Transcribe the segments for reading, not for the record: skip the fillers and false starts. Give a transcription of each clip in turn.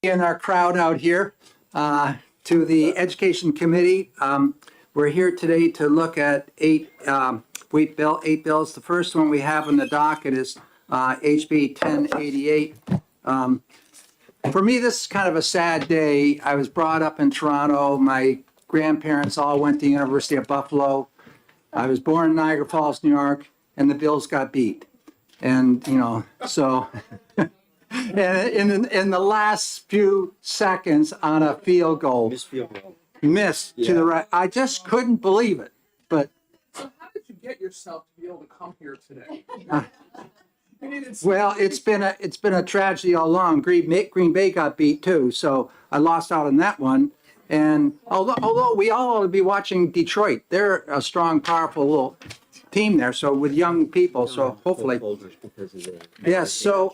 In our crowd out here to the Education Committee. We're here today to look at eight bills. The first one we have on the docket is HB 1088. For me, this is kind of a sad day. I was brought up in Toronto. My grandparents all went to the University of Buffalo. I was born in Niagara Falls, New York, and the Bills got beat. And, you know, so... And in the last few seconds on a field goal, missed to the right. I just couldn't believe it. But so how did you get yourself to be able to come here today? Well, it's been a tragedy all along. Green Bay got beat too, so I lost out on that one. And although we all ought to be watching Detroit, they're a strong, powerful little team there, so with young people, so hopefully. Yes, so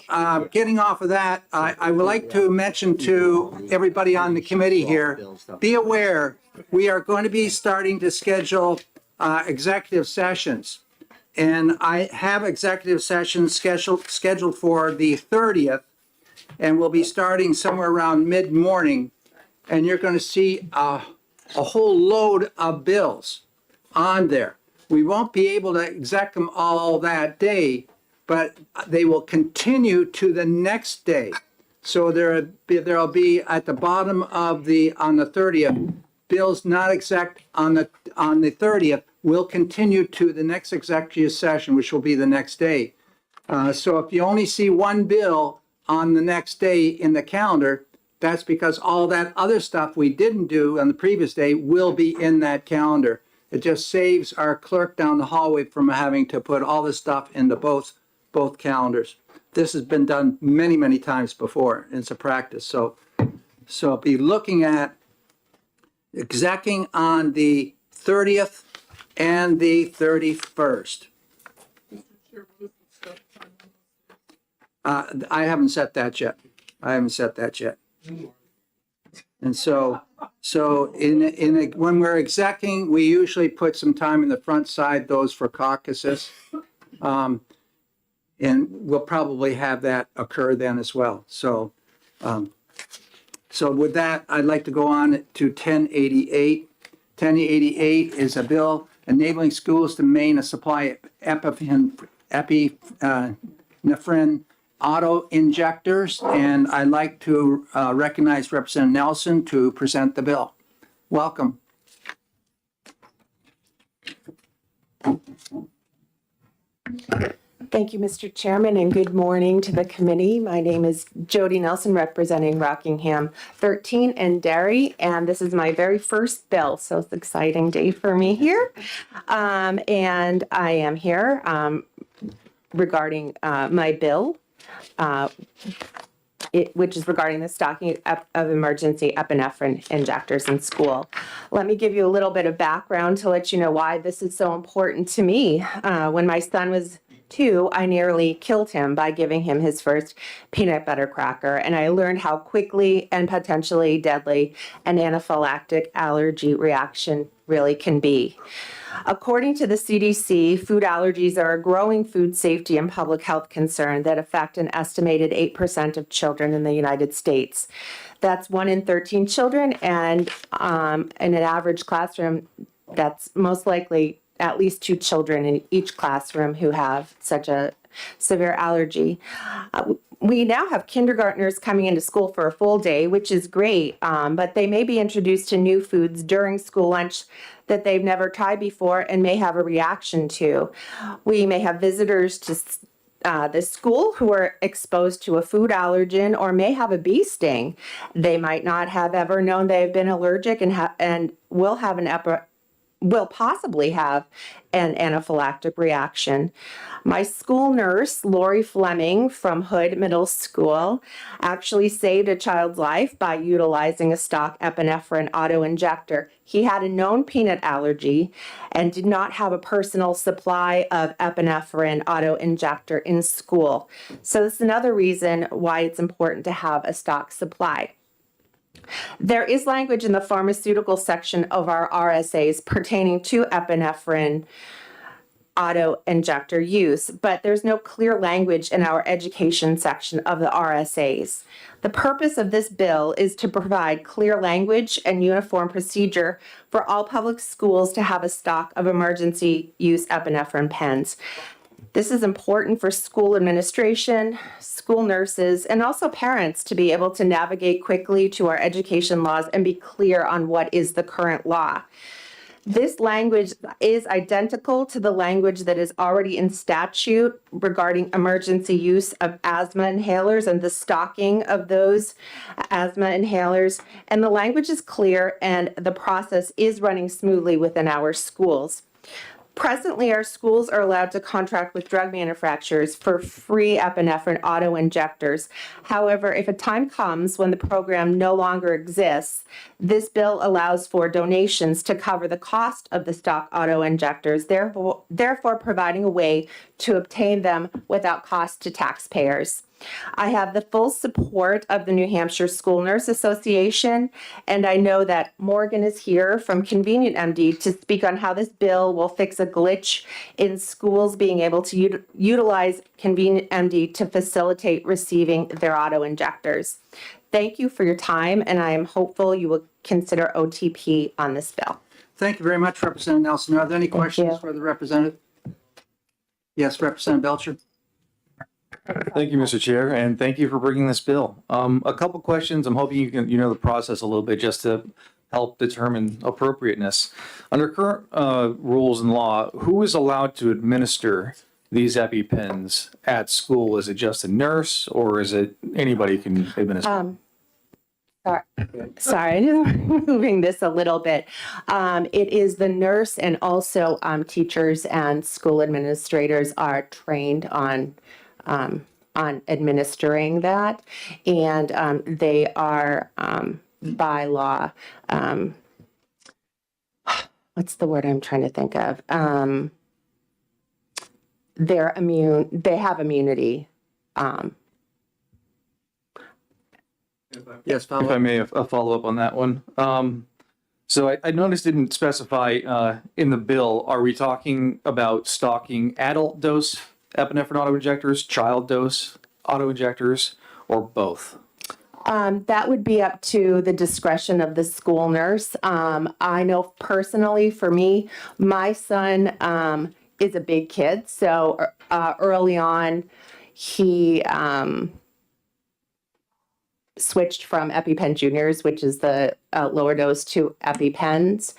getting off of that, I would like to mention to everybody on the committee here, be aware, we are going to be starting to schedule executive sessions. And I have executive sessions scheduled for the 30th, and we'll be starting somewhere around mid-morning. And you're going to see a whole load of bills on there. We won't be able to exec them all that day, but they will continue to the next day. So there'll be at the bottom of on the 30th, bills not exec on the 30th will continue to the next executive session, which will be the next day. So if you only see one bill on the next day in the calendar, that's because all that other stuff we didn't do on the previous day will be in that calendar. It just saves our clerk down the hallway from having to put all this stuff into both calendars. This has been done many, many times before. It's a practice. So be looking at execing on the 30th and the 31st. I haven't set that yet. And so when we're execing, we usually put some time in the front side, those for caucuses. And we'll probably have that occur then as well. So with that, I'd like to go on to 1088. 1088 is a bill enabling schools to maintain a supply of epinephrine auto injectors, and I'd like to recognize Representative Nelson to present the bill. Welcome. Thank you, Mr. Chairman, and good morning to the committee. My name is Jody Nelson, representing Rockingham 13 and Derry, and this is my very first bill, so it's an exciting day for me here. And I am here regarding my bill, which is regarding the stocking of emergency epinephrine injectors in school. Let me give you a little bit of background to let you know why this is so important to me. When my son was 2, I nearly killed him by giving him his first peanut butter cracker, and I learned how quickly and potentially deadly an anaphylactic allergy reaction really can be. According to the CDC, food allergies are a growing food safety and public health concern that affect an estimated 8% of children in the United States. That's 1 in 13 children, and in an average classroom, that's most likely at least 2 children in each classroom who have such a severe allergy. We now have kindergartners coming into school for a full day, which is great, but they may be introduced to new foods during school lunch that they've never tried before and may have a reaction to. We may have visitors to the school who are exposed to a food allergen or may have a bee sting. They might not have ever known they've been allergic and will possibly have an anaphylactic reaction. My school nurse, Lori Fleming from Hood Middle School, actually saved a child's life by utilizing a stock epinephrine auto-injector. He had a known peanut allergy and did not have a personal supply of epinephrine auto-injector in school. So this is another reason why it's important to have a stock supply. There is language in the pharmaceutical section of our RSAs pertaining to epinephrine auto injector use, but there's no clear language in our education section of the RSAs. The purpose of this bill is to provide clear language and uniform procedure for all public schools to have a stock of emergency use epinephrine pens. This is important for school administration, school nurses, and also parents to be able to navigate quickly to our education laws and be clear on what is the current law. This language is identical to the language that is already in statute regarding emergency use of asthma inhalers and the stocking of those asthma inhalers. And the language is clear and the process is running smoothly within our schools. Presently, our schools are allowed to contract with drug manufacturers for free epinephrine auto injectors. However, if a time comes when the program no longer exists, this bill allows for donations to cover the cost of the stock auto injectors, therefore providing a way to obtain them without cost to taxpayers. I have the full support of the New Hampshire School Nurse Association, and I know that Morgan is here from Convenient MD to speak on how this bill will fix a glitch in schools being able to utilize Convenient MD to facilitate receiving their auto injectors. Thank you for your time, and I am hopeful you will consider OTP on this bill. Thank you very much, Representative Nelson. Are there any questions you. for the representative? Yes, Representative Belcher. Thank you, Mr. Chair, and thank you for bringing this bill. A couple questions. I'm hoping you know the process a little bit just to help determine appropriateness. Under current rules and law, who is allowed to administer these EpiPens at school? Is it just a nurse, or is it anybody can administer? Sorry, I'm moving this a little bit. It is the nurse, and also teachers and school administrators are trained on administering that, and they are by law. What's the word I'm trying to think of? They're immune. They have immunity. Yes, If I follow. may, a follow-up on that one. So I noticed it didn't specify in the bill, are we talking about stocking adult dose epinephrine auto-injectors, child dose auto-injectors, or both? That would be up to the discretion of the school nurse. I know personally for me, my son is a big kid. So early on, he switched from EpiPen Juniors, which is the lower dose, to EpiPens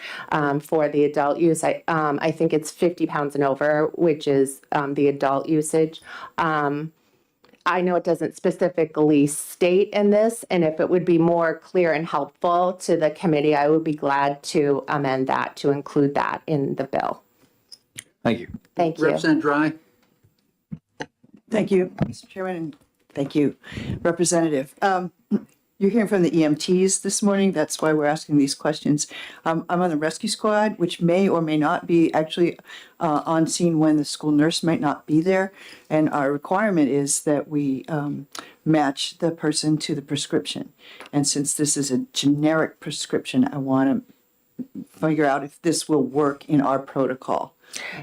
for the adult use. I think it's 50 pounds and over, which is the adult usage. I know it doesn't specifically state in this, and if it would be more clear and helpful to the committee, I would be glad to amend that to include that in the bill. Thank you. Thank you. Representative Dry. Thank you, Mr. Chairman, and thank you, Representative. You're hearing from the EMTs this morning. That's why we're asking these questions. I'm on the rescue squad, which may or may not be actually on scene when the school nurse might not be there. And our requirement is that we match the person to the prescription. And since this is a generic prescription, I want to figure out if this will work in our protocol.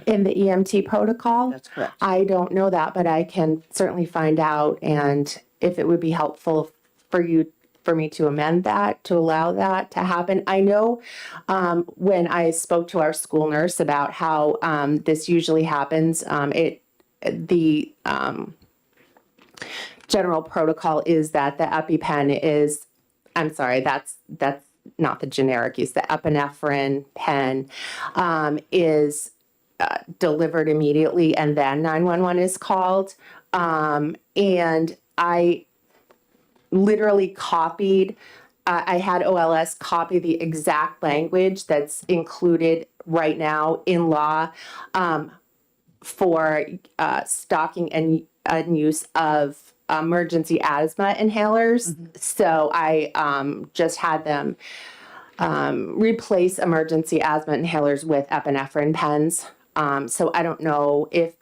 In the EMT protocol? That's correct. I don't know that, but I can certainly find out, and if it would be helpful for me to amend that, to allow that to happen. I know when I spoke to our school nurse about how this usually happens, the general protocol is that the EpiPen is, I'm sorry, that's not the generic use, the epinephrine pen is delivered immediately, and then 911 is called. And I literally copied, I had OLS copy the exact language that's included right now in law for stocking and use of emergency asthma inhalers. So I just had them replace emergency asthma inhalers with epinephrine pens. So I don't know if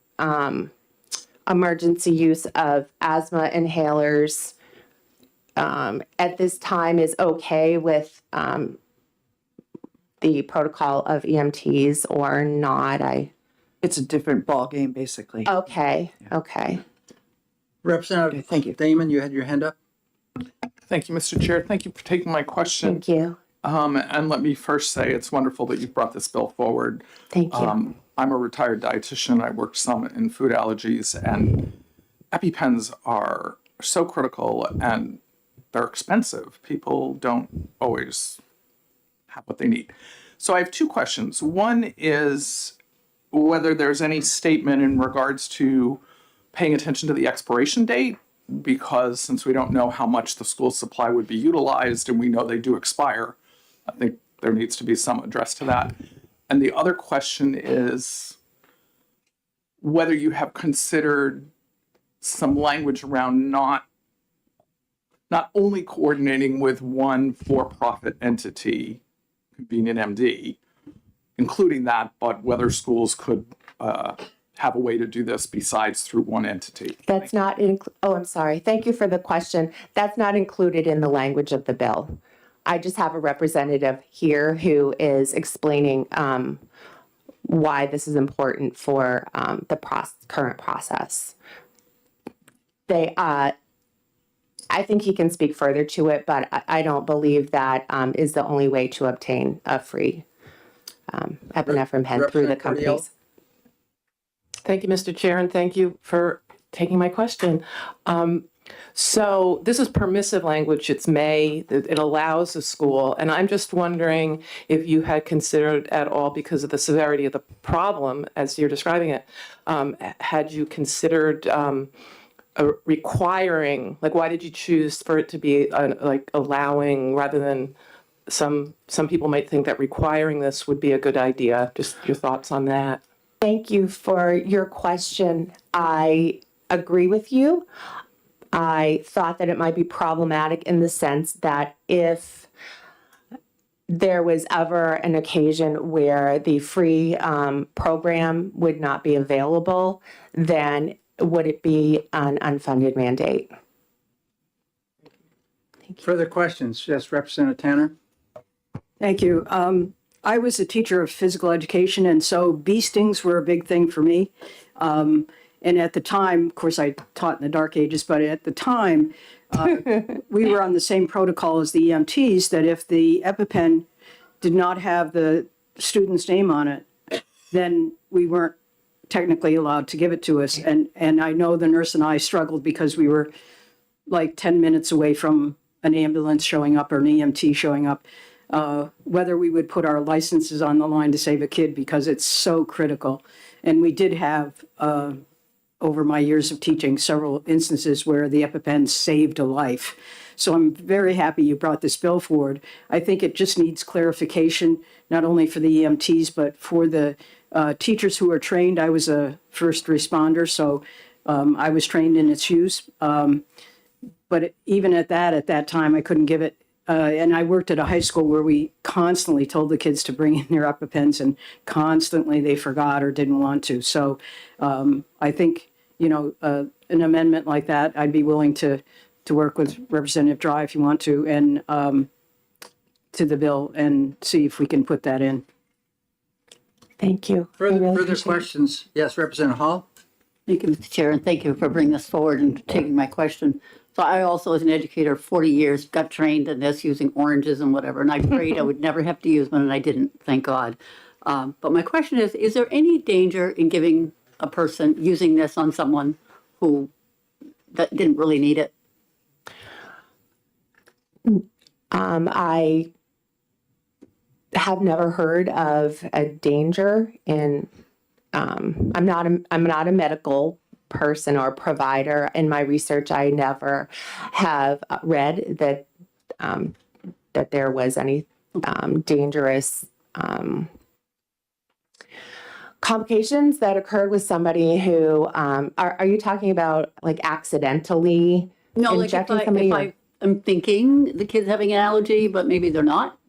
emergency use of asthma inhalers at this time is okay with the protocol of EMTs or not. It's a different ballgame, basically. Okay, okay. Okay, Representative thank you. Damon, you had your hand up? Thank you, Mr. Chair. Thank you for taking my question. Thank you. And let me first say it's wonderful that you've brought this bill forward. Thank you. I'm a retired dietitian. I worked some in food allergies, and EpiPens are so critical and they're expensive. People don't always have what they need. So I have two questions. One is whether there's any statement in regards to paying attention to the expiration date, because since we don't know how much the school supply would be utilized and we know they do expire, I think there needs to be some address to that. And the other question is whether you have considered some language around not only coordinating with one for-profit entity, Convenient MD, including that, but whether schools could have a way to do this besides through one entity. That's not, oh, I'm sorry. Thank you for the question. That's not included in the language of the bill. I just have a representative here who is explaining why this is important for the current process. I think he can speak further to it, but I don't believe that is the only way to obtain a free epinephrine pen through the Representative Cordero? companies. Thank you, Mr. Chair, and thank you for taking my question. So this is permissive language. It's may, it allows the school. And I'm just wondering if you had considered at all, because of the severity of the problem, as you're describing it, had you considered requiring, like, why did you choose for it to be like allowing rather than some people might think that requiring this would be a good idea? Just your thoughts on that. Thank you for your question. I agree with you. I thought that it might be problematic in the sense that if there was ever an occasion where the free program would not be available, then would it be an unfunded mandate? Further questions? Yes, Representative Tanner? Thank you. I was a teacher of physical education, and so bee stings were a big thing for me. And at the time, of course, I taught in the dark ages, but at the time, we were on the same protocol as the EMTs, that if the EpiPen did not have the student's name on it, then we weren't technically allowed to give it to us. And I know the nurse and I struggled because we were like 10 minutes away from an ambulance showing up or an EMT showing up, whether we would put our licenses on the line to save a kid, because it's so critical. And we did have, over my years of teaching, several instances where the EpiPen saved a life. So I'm very happy you brought this bill forward. I think it just needs clarification, not only for the EMTs, but for the teachers who are trained. I was a first responder, so I was trained in its use. But even at that time, I couldn't give it. And I worked at a high school where we constantly told the kids to bring in their EpiPens, and constantly they forgot or didn't want to. So I think, an amendment like that, I'd be willing to work with Representative Dry if you want to, and to the bill, and see if we can put that in. Thank you. I Further really further appreciate it. questions? Yes, Representative Hall? Thank you, Mr. Chair, and thank you for bringing this forward and taking my question. So I also, as an educator, 40 years, got trained in this using oranges and whatever, and I prayed I would never have to use one, and I didn't, thank God. But my question is there any danger in giving a person, using this on someone that didn't really need it? I have never heard of a danger in, I'm not a medical person or provider. In my research, I never have read that that there was any dangerous complications that occurred with somebody who are you talking about like accidentally No, like injecting somebody? if I am thinking the kid's having an allergy, but maybe they're not.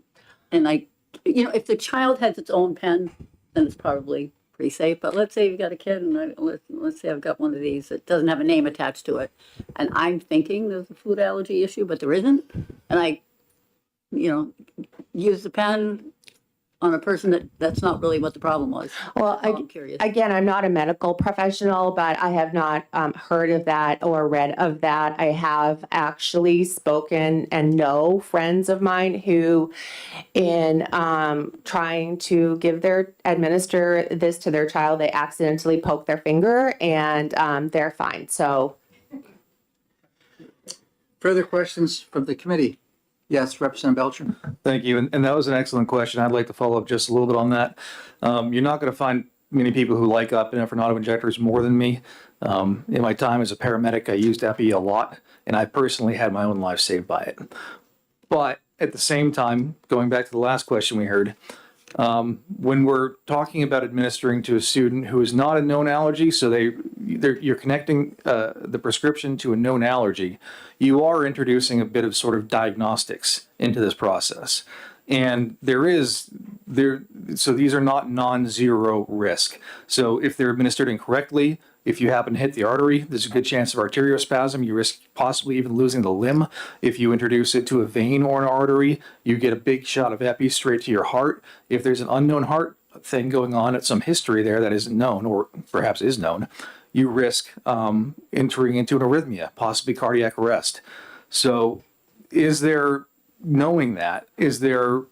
And if the child has its own pen, then it's probably pretty safe. But let's say you've got a kid, and let's say I've got one of these that doesn't have a name attached to it, and I'm thinking there's a food allergy issue, but there isn't, and I use the pen. on a person that's not really what the problem was. Well, I'm curious. again, I'm not a medical professional, but I have not heard of that or read of that. I have actually spoken and know friends of mine who, in trying to administer this to their child, they accidentally poke their finger and they're fine. So, Further questions from the committee? Yes, Representative Belcher. Thank you. And that was an excellent question. I'd like to follow up just a little bit on that. You're not going to find many people who like epinephrine autoinjectors more than me. In my time as a paramedic, I used Epi a lot, and I personally had my own life saved by it. But at the same time, going back to the last question we heard, when we're talking about administering to a student who is not a known allergy, so you're connecting the prescription to a known allergy, you are introducing a bit of sort of diagnostics into this process. And so these are not non-zero risk. So if they're administered incorrectly, if you happen to hit the artery, there's a good chance of arteriospasm. You risk possibly even losing the limb. If you introduce it to a vein or an artery, you get a big shot of epi straight to your heart. If there's an unknown heart thing going on at some history there that isn't known, or perhaps is known, you risk entering into an arrhythmia, possibly cardiac arrest. So knowing that, is there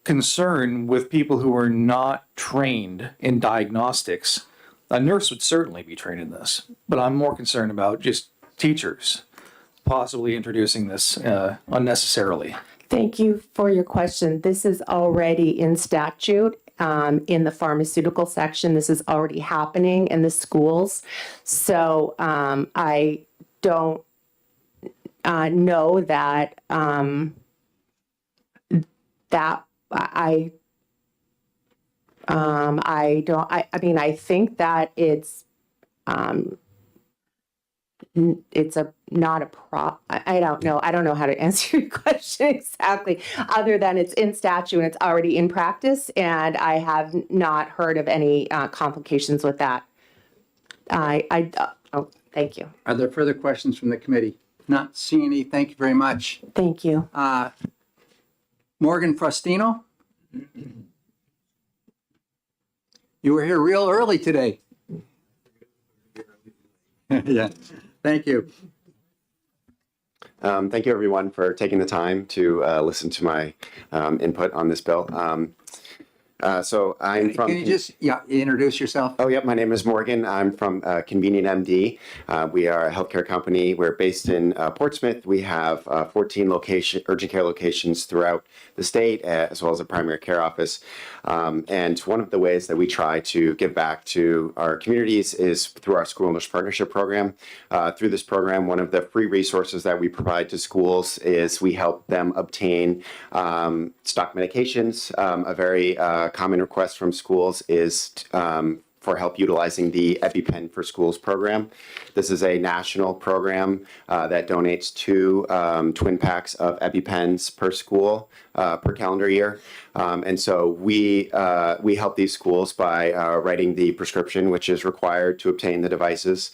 concern with people who are not trained in diagnostics? A nurse would certainly be trained in this, but I'm more concerned about just teachers possibly introducing this unnecessarily. thank you for your question. This is already in statute. In the pharmaceutical section, this is already happening in the schools. So I don't know that I think that it's not a I don't know. I don't know how to answer your question exactly, other than it's in statute and it's already in practice, and I have not heard of any complications with that. Oh, thank you. Are there further questions from the committee? Not seeing any. Thank you very much. Thank you. Morgan Frostino? You were here real early today. Yeah, thank you. Thank you, everyone, for taking the time to listen to my input on this bill. So I'm from. Can you just introduce yourself? Oh, yep. My name is Morgan. I'm from Convenient MD. We are a healthcare company. We're based in Portsmouth. We have 14 urgent care locations throughout the state, as well as a primary care office. And one of the ways that we try to give back to our communities is through our School Nurse Partnership Program. Through this program, one of the free resources that we provide to schools is we help them obtain stock medications. A very common request from schools is for help utilizing the EpiPen for Schools program. This is a national program that donates 2 twin packs of EpiPens per school per calendar year. And so we help these schools by writing the prescription, which is required to obtain the devices.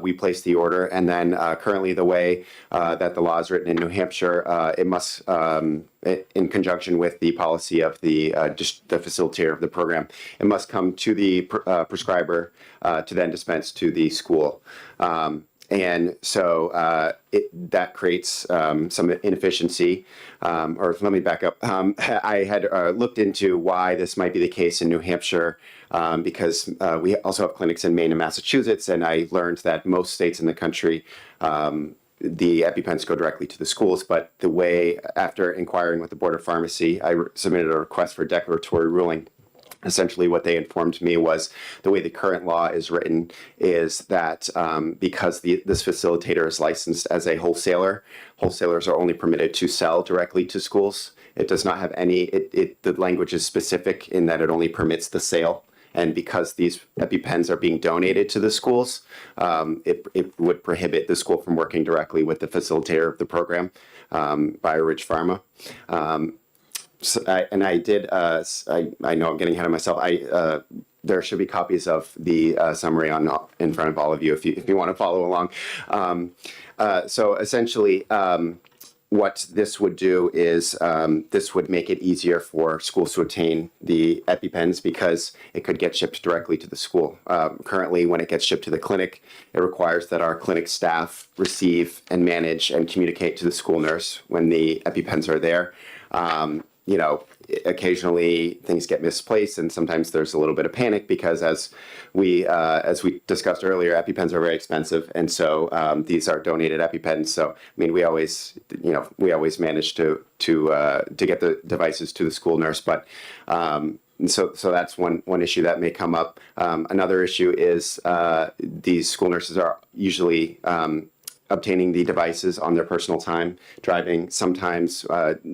We place the order, and then currently the way that the law is written in New Hampshire, it must, in conjunction with the policy of the facilitator of the program, it must come to the prescriber to then dispense to the school. And so that creates some inefficiency. Or let me back up. I had looked into why this might be the case in New Hampshire because we also have clinics in Maine and Massachusetts, and I learned that most states in the country the EpiPens go directly to the schools, but the way, after inquiring with the Board of Pharmacy, I submitted a request for declaratory ruling. Essentially, what they informed me was the way the current law is written is that because this facilitator is licensed as a wholesaler, wholesalers are only permitted to sell directly to schools. It does not have any, the language is specific in that it only permits the sale. And because these EpiPens are being donated to the schools, it would prohibit the school from working directly with the facilitator of the program, BioRidge Pharma. So I did. I know I'm getting ahead of myself. There should be copies of the summary in front of all of you if you want to follow along. So essentially, what this would do is this would make it easier for schools to obtain the EpiPens because it could get shipped directly to the school. Currently, when it gets shipped to the clinic, it requires that our clinic staff receive and manage and communicate to the school nurse when the EpiPens are there. You know, occasionally things get misplaced, and sometimes there's a little bit of panic because, as we discussed earlier, EpiPens are very expensive, and so these are donated EpiPens. So, I mean, we always manage to get the devices to the school nurse, but. So that's one issue that may come up. Another issue is these school nurses are usually obtaining the devices on their personal time, driving sometimes,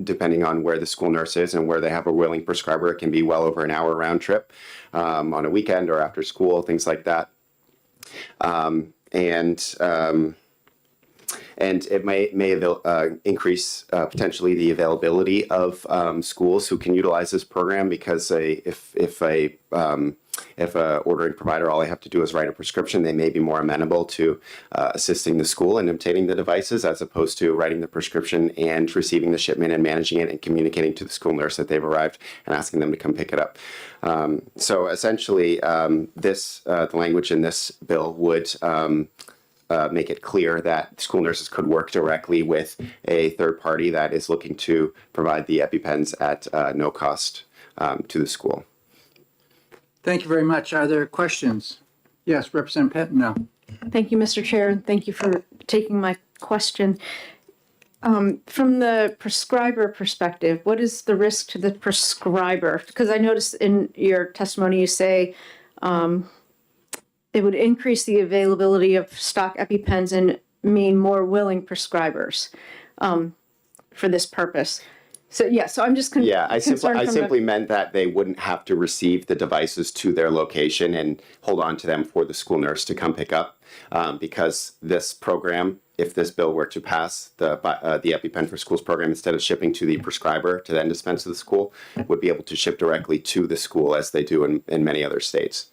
depending on where the school nurse is and where they have a willing prescriber, it can be well over an hour round trip on a weekend or after school, things like that. And it may increase potentially the availability of schools who can utilize this program because if a ordering provider, all I have to do is write a prescription, they may be more amenable to assisting the school in obtaining the devices as opposed to writing the prescription and receiving the shipment and managing it and communicating to the school nurse that they've arrived and asking them to come pick it up. So essentially, the language in this bill would make it clear that school nurses could work directly with a third party that is looking to provide the EpiPens at no cost to the school. Thank you very much. Are there questions? Yes, Representative Patton now. Thank you, Mr. Chair, and thank you for taking my question. From the prescriber perspective, what is the risk to the prescriber? Because I noticed in your testimony you say it would increase the availability of stock EpiPens and mean more willing prescribers for this purpose. So I'm just concerned. I simply meant that they wouldn't have to receive the devices to their location and hold on to them for the school nurse to come pick up, because this program, if this bill were to pass, the EpiPen for Schools program, instead of shipping to the prescriber to then dispense to the school, would be able to ship directly to the school as they do in many other states.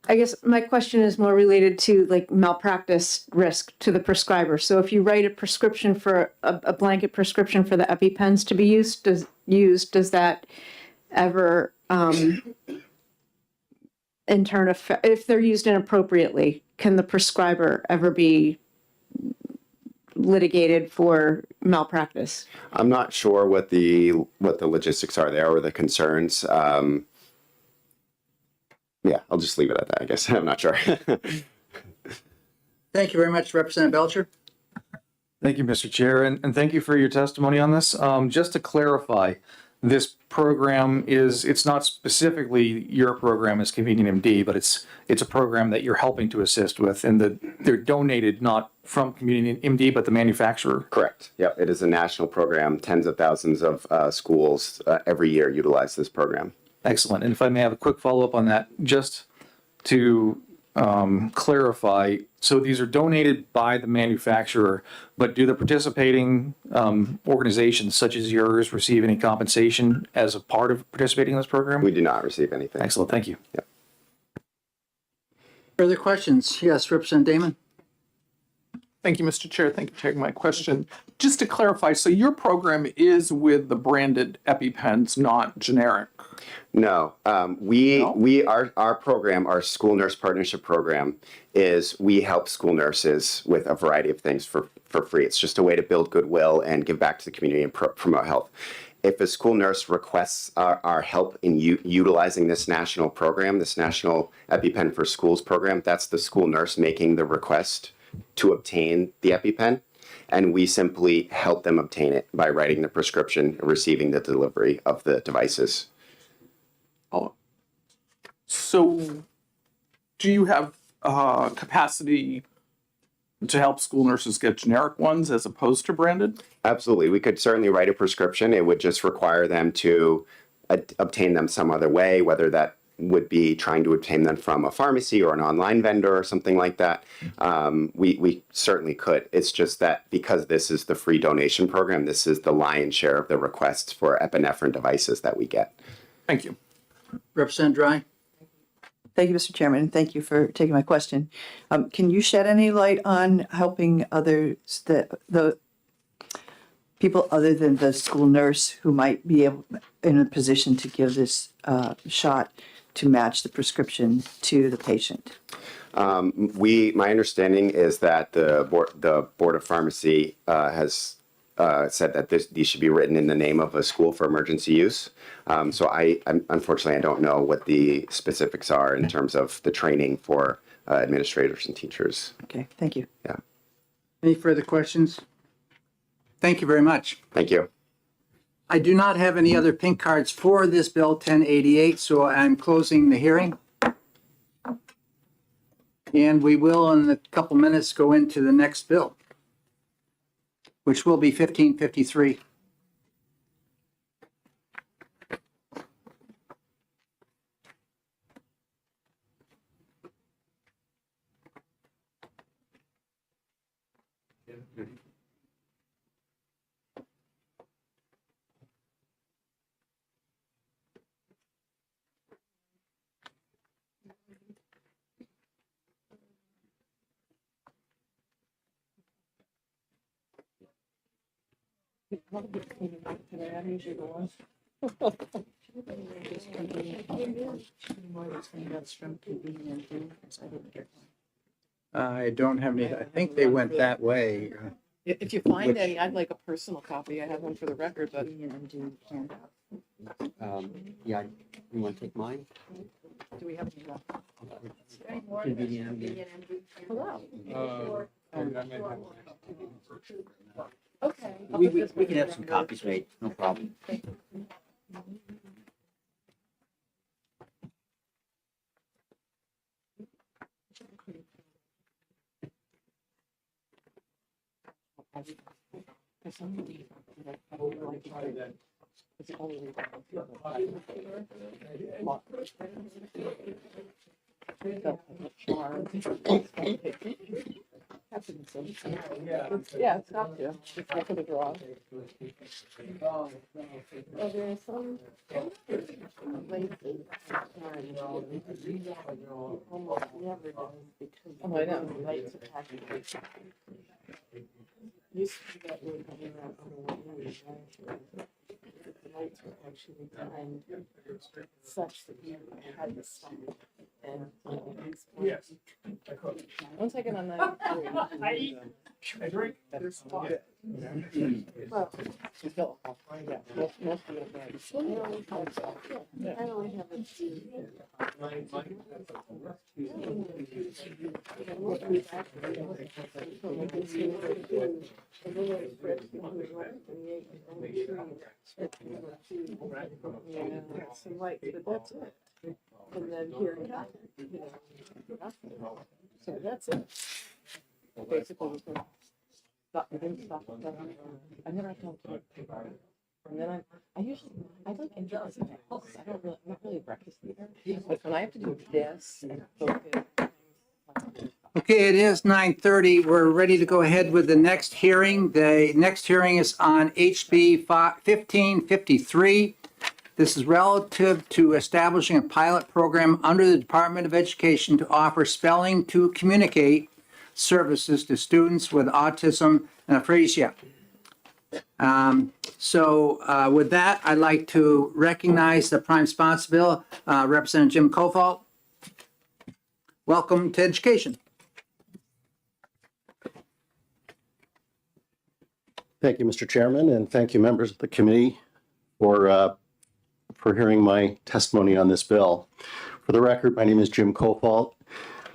I guess my question is more related to like malpractice risk to the prescriber. So if you write a prescription for a blanket prescription for the EpiPens to be used, does that ever in turn affect, if they're used inappropriately, can the prescriber ever be litigated for malpractice? I'm not sure what the logistics are there or the concerns. Yeah, I'll just leave it at that, I guess. I'm not sure. Thank you very much, Representative Belcher. Thank you, Mr. Chair, and thank you for your testimony on this. Just to clarify, this program it's not specifically your program as Convenient MD, but it's a program that you're helping to assist with, and they're donated not from Convenient MD, but the manufacturer. Correct. Yeah, it is a national program. Tens of thousands of schools every year utilize this program. Excellent. And if I may have a quick follow-up on that, just to clarify, so these are donated by the manufacturer, but do the participating organizations such as yours receive any compensation as a part of participating in this program? We do not receive anything. Excellent. Thank you. Yep. Further questions? Yes, Representative Damon. Thank you, Mr. Chair. Thank you for taking my question. Just to clarify, so your program is with the branded EpiPens, not generic? No, our program, our school nurse partnership program, is we help school nurses with a variety of things for free. It's just a way to build goodwill and give back to the community and promote health. If a school nurse requests our help in utilizing this national program, this National EpiPen for Schools program, that's the school nurse making the request to obtain the EpiPen, and we simply help them obtain it by writing the prescription and receiving the delivery of the devices. Oh. So do you have capacity to help school nurses get generic ones as opposed to branded? Absolutely. We could certainly write a prescription. It would just require them to obtain them some other way, whether that would be trying to obtain them from a pharmacy or an online vendor or something like that. We certainly could. It's just that because this is the free donation program, this is the lion's share of the requests for epinephrine devices that we get. Thank you. Representative Dry. Thank you, Mr. Chairman, and thank you for taking my question. Can you shed any light on helping others, the people other than the school nurse who might be in a position to give this shot to match the prescription to the patient? My understanding is that the Board of Pharmacy has said that these should be written in the name of a school for emergency use. So unfortunately, I don't know what the specifics are in terms of the training for administrators and teachers. Okay, thank you. Yeah, Any further questions? Thank you very much. thank you. I do not have any other pink cards for this bill 1088, so I'm closing the hearing. And we will, in a couple minutes, go into the next bill, which will be 1553. I don't have any, I think they went that way. If you find any, I'd like a personal copy. I have one for the record, but. Yeah, you want to take mine? Do we have any left? Convenient. Hello. We can have some copies made, no problem. Yeah, it's got to. It's not gonna draw. Oh, there's some places. Almost never does because. Oh, I know. The lights are packaged. Used to be that way coming around on the one way, right? The lights were actually timed such that you had to stop and. Yes. One second on that. I eat. I drink. Well, yeah, most of it. I only have a few. Some lights, but that's it. And then here, nothing. So that's it. Basically, we didn't stop. I never had time to take part. And then I usually, I like enjoys books. I'm not really a breakfast eater. But when I have to do this and focus. Okay, it is 9:30. We're ready to go ahead with the next hearing. The next hearing is on HB 1553. This is relative to establishing a pilot program under the Department of Education to offer spelling to communicate services to students with autism and aphasia. With that, I'd like to recognize the prime sponsor bill, Representative Jim Kofalt. Welcome to education. Thank you, Mr. Chairman, and thank you, members of the committee, for hearing my testimony on this bill. For the record, my name is Jim Kofalt.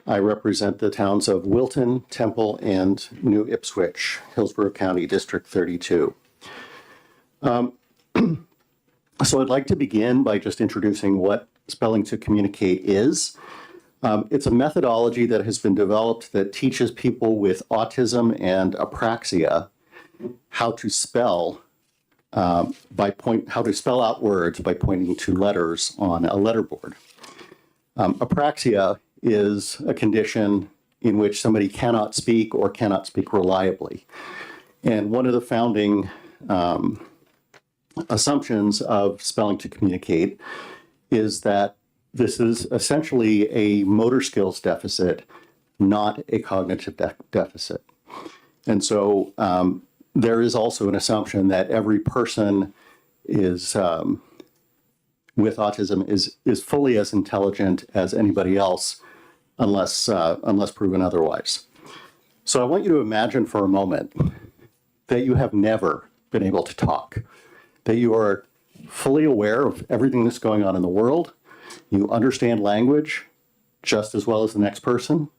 I represent the towns of Wilton, Temple, and New Ipswich, Hillsborough County, District 32. So I'd like to begin by just introducing what spelling to communicate is. It's a methodology that has been developed that teaches people with autism and apraxia how to spell how to spell out words by pointing to letters on a letterboard. Apraxia is a condition in which somebody cannot speak or cannot speak reliably. And one of the founding assumptions of spelling to communicate is that This is essentially a motor skills deficit, not a cognitive deficit. And so there is also an assumption that every person is with autism is fully as intelligent as anybody else, unless proven otherwise. So I want you to imagine for a moment that you have never been able to talk, that you are fully aware of everything that's going on in the world. You understand language just as well as the next person.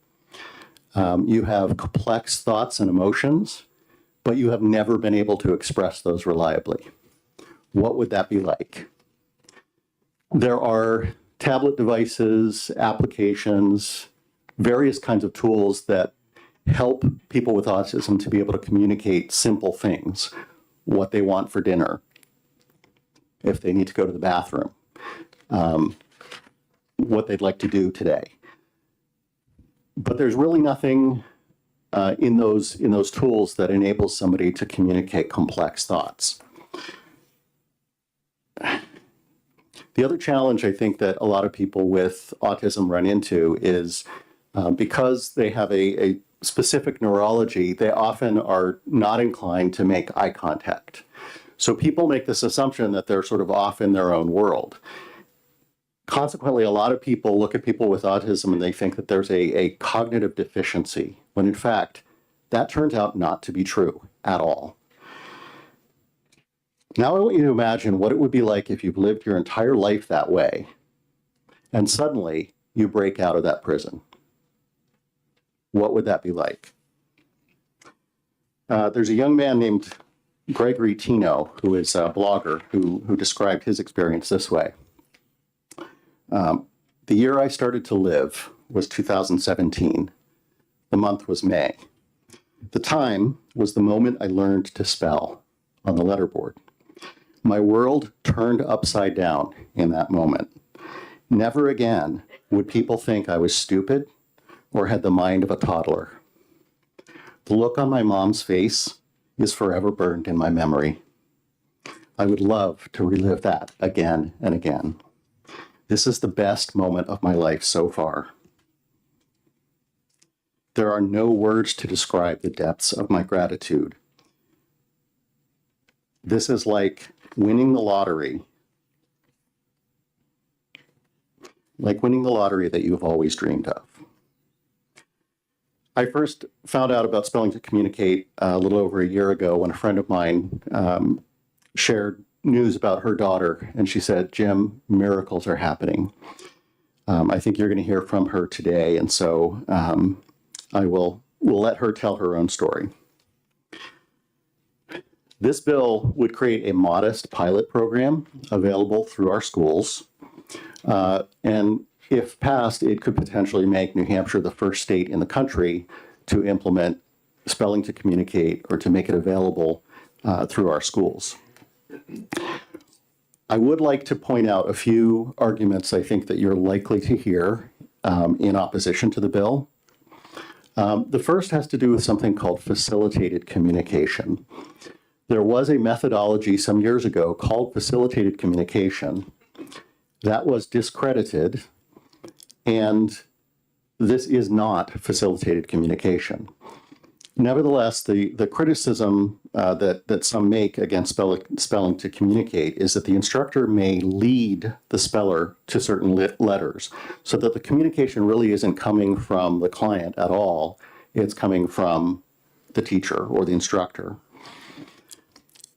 You have complex thoughts and emotions, but you have never been able to express those reliably. What would that be like? There are tablet devices, applications, various kinds of tools that help people with autism to be able to communicate simple things, what they want for dinner, if they need to go to the bathroom, what they'd like to do today. But there's really nothing in those tools that enables somebody to communicate complex thoughts. The other challenge I think that a lot of people with autism run into is because they have a specific neurology, they often are not inclined to make eye contact. So people make this assumption that they're sort of off in their own world. Consequently, a lot of people look at people with autism and they think that there's a cognitive deficiency, when in fact, that turns out not to be true at all. Now I want you to imagine what it would be like if you've lived your entire life that way, and suddenly you break out of that prison. What would that be like? There's a young man named Gregory Tino, who is a blogger, who described his experience this way. The year I started to live was 2017. The month was May. The time was the moment I learned to spell on the letterboard. My world turned upside down in that moment. Never again would people think I was stupid or had the mind of a toddler. The look on my mom's face is forever burned in my memory. I would love to relive that again and again. This is the best moment of my life so far. There are no words to describe the depths of my gratitude. This is like winning the lottery. Like winning the lottery that you've always dreamed of. I first found out about Spelling to Communicate a little over a year ago when a friend of mine shared news about her daughter, and she said, "Jim, miracles are happening." I think you're going to hear from her today, and so we'll let her tell her own story. This bill would create a modest pilot program available through our schools, and if passed, it could potentially make New Hampshire the first state in the country to implement Spelling to Communicate or to make it available through our schools. I would like to point out a few arguments I think that you're likely to hear in opposition to the bill. The first has to do with something called facilitated communication. There was a methodology some years ago called facilitated communication that was discredited, and this is not facilitated communication. Nevertheless, the criticism that some make against spelling to communicate is that the instructor may lead the speller to certain letters, so that the communication really isn't coming from the client at all. It's coming from the teacher or the instructor.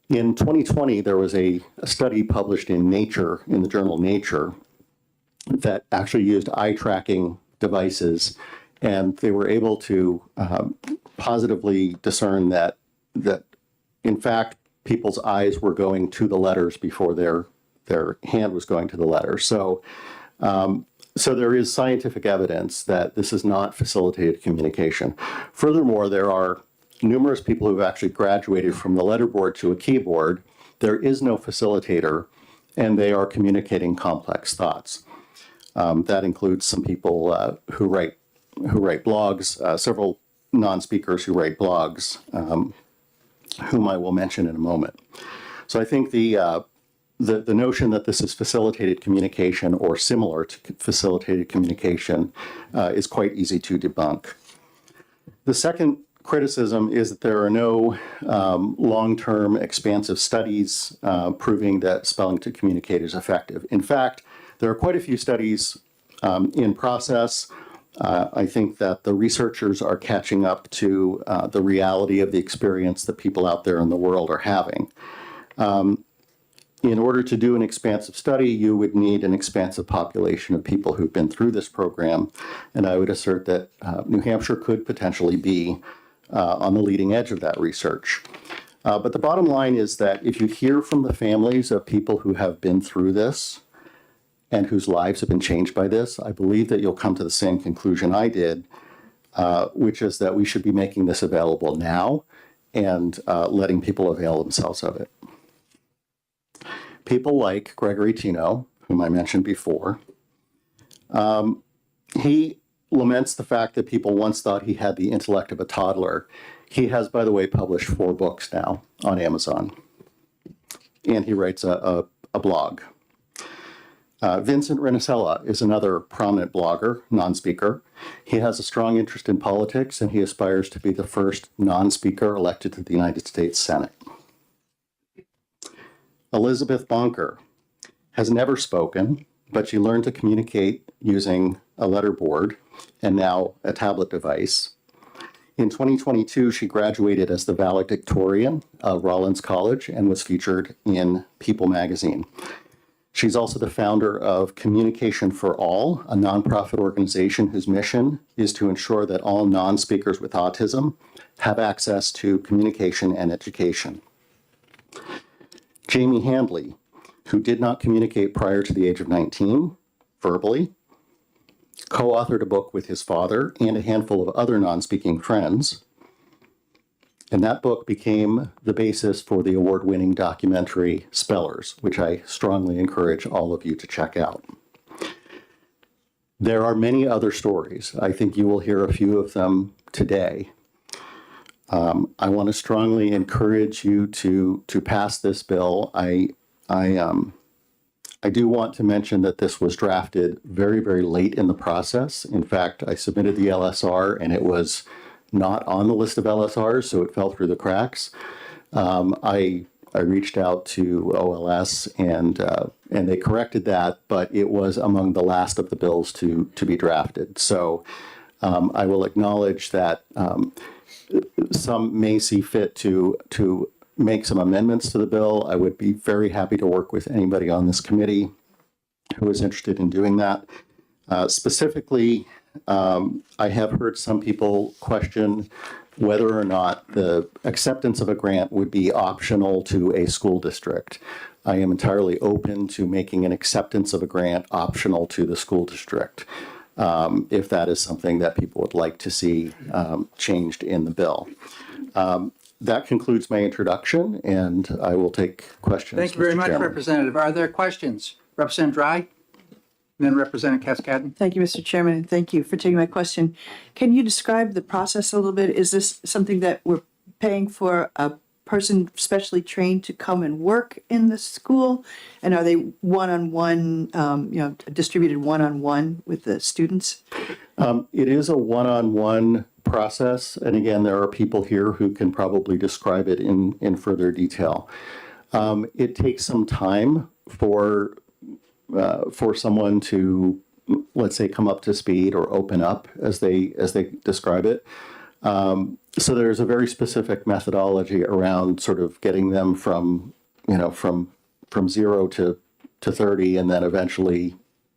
In 2020, there was a study published in Nature, in the journal Nature, that actually used eye tracking devices, and they were able to positively discern that in fact people's eyes were going to the letters before their hand was going to the letter. So there is scientific evidence that this is not facilitated communication. Furthermore, there are numerous people who've actually graduated from the letterboard to a keyboard. There is no facilitator, and they are communicating complex thoughts. That includes some people who write blogs, several non-speakers who write blogs, whom I will mention in a moment. So I think the the notion that this is facilitated communication or similar to facilitated communication is quite easy to debunk. The second criticism is that there are no long-term expansive studies proving that spelling to communicate is effective. In fact, there are quite a few studies in process. I think that the researchers are catching up to the reality of the experience that people out there in the world are having. In order to do an expansive study, you would need an expansive population of people who've been through this program, and I would assert that New Hampshire could potentially be on the leading edge of that research. But the bottom line is that if you hear from the families of people who have been through this and whose lives have been changed by this, I believe that you'll come to the same conclusion I did, which is that we should be making this available now and letting people avail themselves of it. People like Gregory Tino, whom I mentioned before, he laments the fact that people once thought he had the intellect of a toddler. He has, by the way, published 4 books now on Amazon, and he writes a blog. Vincent Renisella is another prominent blogger, non-speaker. He has a strong interest in politics, and he aspires to be the first non-speaker elected to the United States Senate. Elizabeth Bonker has never spoken, but she learned to communicate using a letterboard and now a tablet device. In 2022, she graduated as the valedictorian of Rollins College and was featured in People magazine. She's also the founder of Communication for All, a nonprofit organization whose mission is to ensure that all non-speakers with autism have access to communication and education. Jamie Handley, who did not communicate prior to the age of 19, verbally, co-authored a book with his father and a handful of other non-speaking friends. And that book became the basis for the award-winning documentary Spellers, which I strongly encourage all of you to check out. There are many other stories. I think you will hear a few of them today. I want to strongly encourage you to pass this bill. I do want to mention that this was drafted very, very late in the process. In fact, I submitted the LSR and it was not on the list of LSRs, so it fell through the cracks. I reached out to OLS and they corrected that, but it was among the last of the bills to be drafted. So I will acknowledge that some may see fit to make some amendments to the bill. I would be very happy to work with anybody on this committee who is interested in doing that. Specifically, I have heard some people question whether or not the acceptance of a grant would be optional to a school district. I am entirely open to making an acceptance of a grant optional to the school district, if that is something that people would like to see changed in the bill. That concludes my introduction, and I will take questions. Thank you very Mr. much, Chairman. Representative. Are there questions? Representative Dry, and then Representative Cascadden. Thank you, Mr. Chairman, and thank you for taking my question. Can you describe the process a little bit? Is this something that we're paying for a person specially trained to come and work in the school? And are they one-on-one, distributed one-on-one with the students? It is a one-on-one process, and again, there are people here who can probably describe it in further detail. It takes some time for someone to, let's say, come up to speed or open up as they describe it. So there's a very specific methodology around sort of getting them from 0 to 30, and then eventually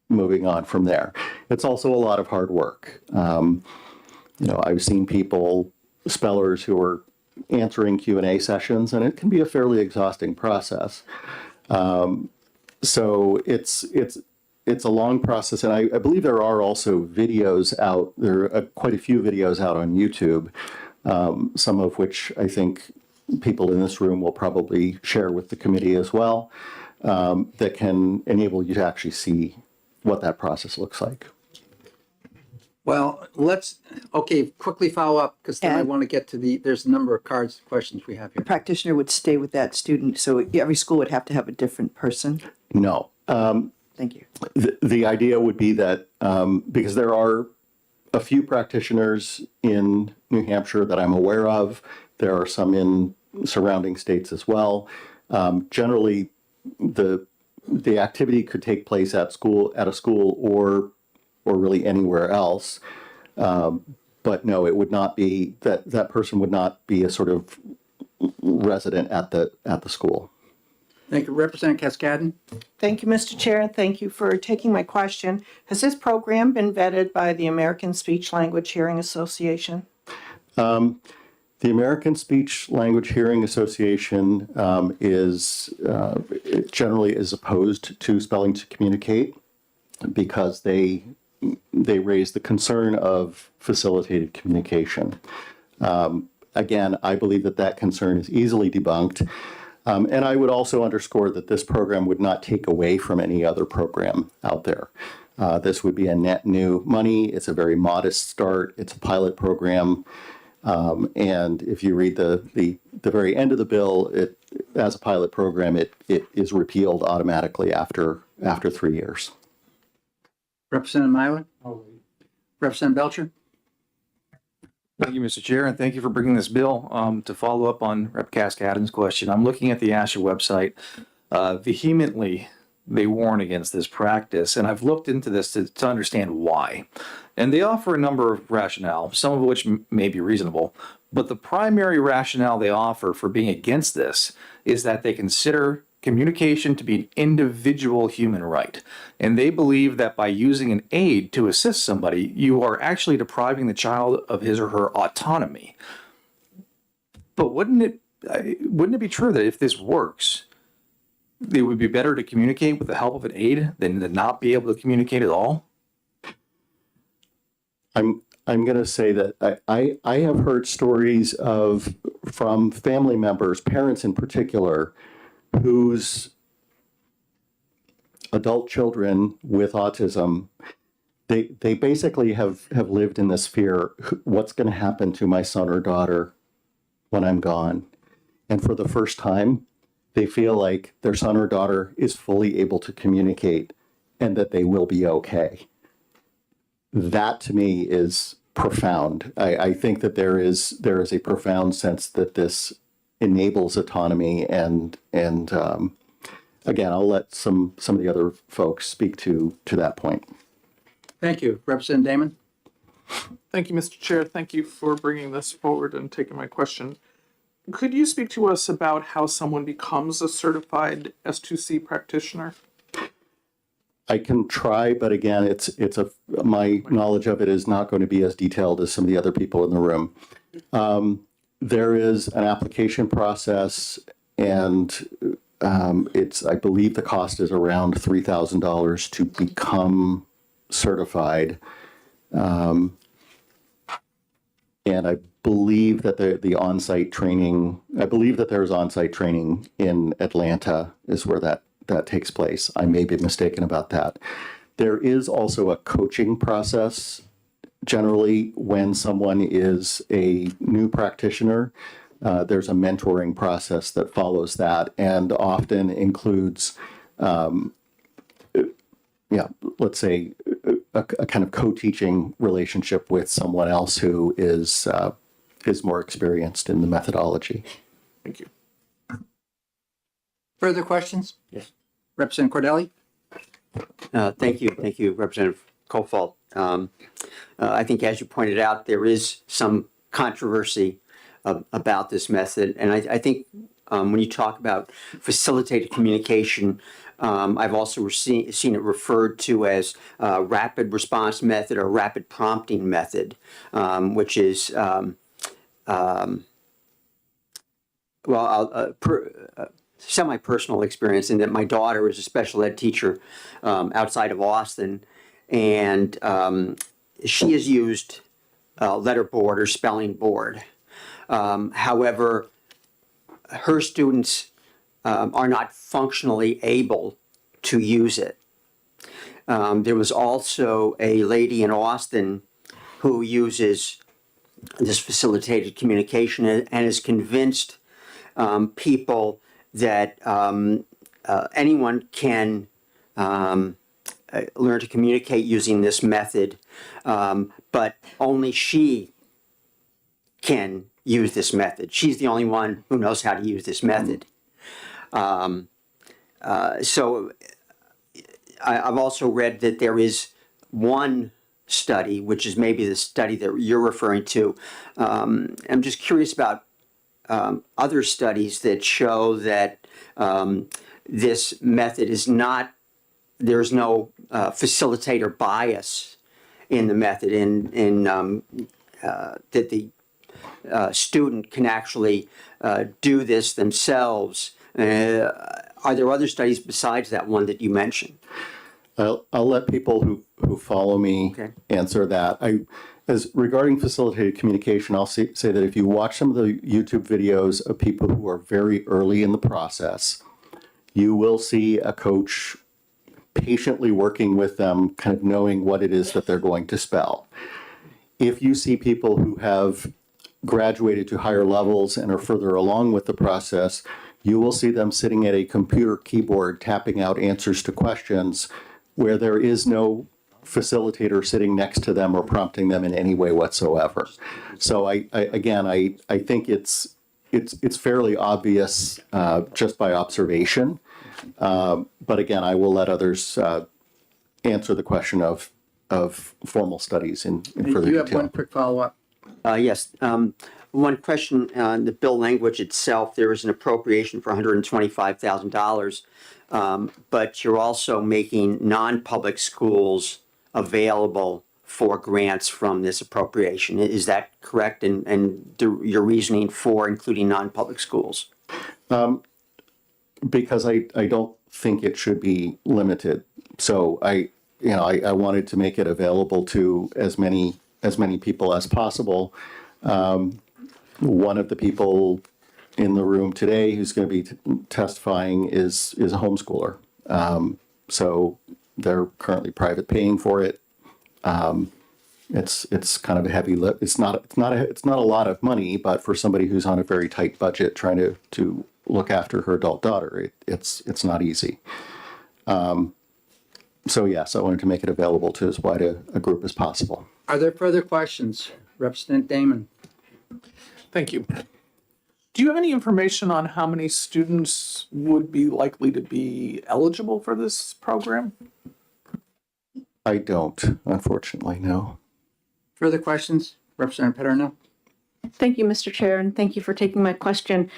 moving on from there. It's also a lot of hard work. I've seen spellers who are answering Q&A sessions, and it can be a fairly exhausting process. So it's a long process, and I believe there are also videos out. There are quite a few videos out on YouTube, some of which I think people in this room will probably share with the committee as well, that can enable you to actually see what that process looks like. Well, okay, quickly follow up, because then I want to get to there's a number of questions we have here. Practitioner would stay with that student, so every school would have to have a different person? No. Thank you. The idea would be that because there are a few practitioners in New Hampshire that I'm aware of, there are some in surrounding states as well. Generally, the activity could take place at a school, or really anywhere else. But no, it would not be that person would not be a sort of resident at the school. Thank you. Representative Cascadden? Thank you, Mr. Chair, and thank you for taking my question. Has this program been vetted by the American Speech Language Hearing Association? The American Speech Language Hearing Association generally is opposed to Spelling to Communicate because they raise the concern of facilitated communication. Again, I believe that concern is easily debunked. And I would also underscore that this program would not take away from any other program out there. This would be a net new money. It's a very modest start. It's a pilot program. And if you read the very end of the bill, as a pilot program, it is repealed automatically after 3 years. Representative Mylan? Representative Belcher? Thank you, Mr. Chair, and thank you for bringing this bill. To follow up on Rep. Cascadden's question, I'm looking at the ASHA website. Vehemently, they warn against this practice, and I've looked into this to understand why. And they offer a number of rationale, some of which may be reasonable, but the primary rationale they offer for being against this is that they consider communication to be an individual human right. And they believe that by using an aid to assist somebody, you are actually depriving the child of his or her autonomy. But wouldn't it be true that if this works, it would be better to communicate with the help of an aid than to not be able to communicate at all? I'm going to say that I have heard stories from family members, parents in particular, whose adult children with autism, they basically have lived in this fear, what's going to happen to my son or daughter when I'm gone? And for the first time, they feel like their son or daughter is fully able to communicate and that they will be okay. That to me is profound. I think that there is a profound sense that this enables autonomy, and again, I'll let some of the other folks speak to that point. Thank you. Representative Damon? Thank you, Mr. Chair. Thank you for bringing this forward and taking my question. Could you speak to us about how someone becomes a certified S2C practitioner? I can try, but again, my knowledge of it is not going to be as detailed as some of the other people in the room. There is an application process, and I believe the cost is around $3,000 to become certified. And I believe that the on-site training, I believe that there's on-site training in Atlanta is where that takes place. I may be mistaken about that. There is also a coaching process. Generally, when someone is a new practitioner, there's a mentoring process that follows that, and often includes, let's say, a kind of co-teaching relationship with someone else who is more experienced in the methodology. Thank you. Further questions? Yes. Representative Cordelli? Thank you, Representative Kofalt. I think, as you pointed out, there is some controversy about this method, and I think when you talk about facilitated communication, I've also seen it referred to as rapid response method or rapid prompting method, which is semi-personal experience in that my daughter is a special ed teacher outside of Austin, and she has used letterboard or spelling board. However, her students are not functionally able to use it. There was also a lady in Austin who uses this facilitated communication and is convinced people that anyone can learn to communicate using this method, but only she can use this method. She's the only one who knows how to use this method. So I've also read that there is one study, which is maybe the study that you're referring to. I'm just curious about other studies that show that this method is not, there's no facilitator bias in the method, that the student can actually do this themselves. Are there other studies besides that one that you mentioned? I'll let people who follow me answer that. As regarding facilitated communication, I'll say that if you watch some of the YouTube videos of people who are very early in the process, you will see a coach patiently working with them, kind of knowing what it is that they're going to spell. If you see people who have graduated to higher levels and are further along with the process, you will see them sitting at a computer keyboard tapping out answers to questions where there is no facilitator sitting next to them or prompting them in any way whatsoever. So I think it's fairly obvious just by observation. But again, I will let others answer the question of formal studies in further You have detail. one quick follow-up. Yes. One question on the bill language itself. There is an appropriation for $125,000, but you're also making non-public schools available for grants from this appropriation. Is that correct? And your reasoning for including non-public schools? Because I don't think it should be limited. So I wanted to make it available to as many people as possible. One of the people in the room today who's going to be testifying is a homeschooler. So they're currently private paying for it. It's kind of a heavy lift. It's not a lot of money, but for somebody who's on a very tight budget trying to look after her adult daughter, it's not easy. So yes, I wanted to make it available to as wide a group as possible. Are there further questions? Representative Damon. Thank you. Do you have any information on how many students would be likely to be eligible for this program? I don't, unfortunately, no. Further questions? Representative Paterno. Thank you, Mr. Chair, and thank you for taking my question.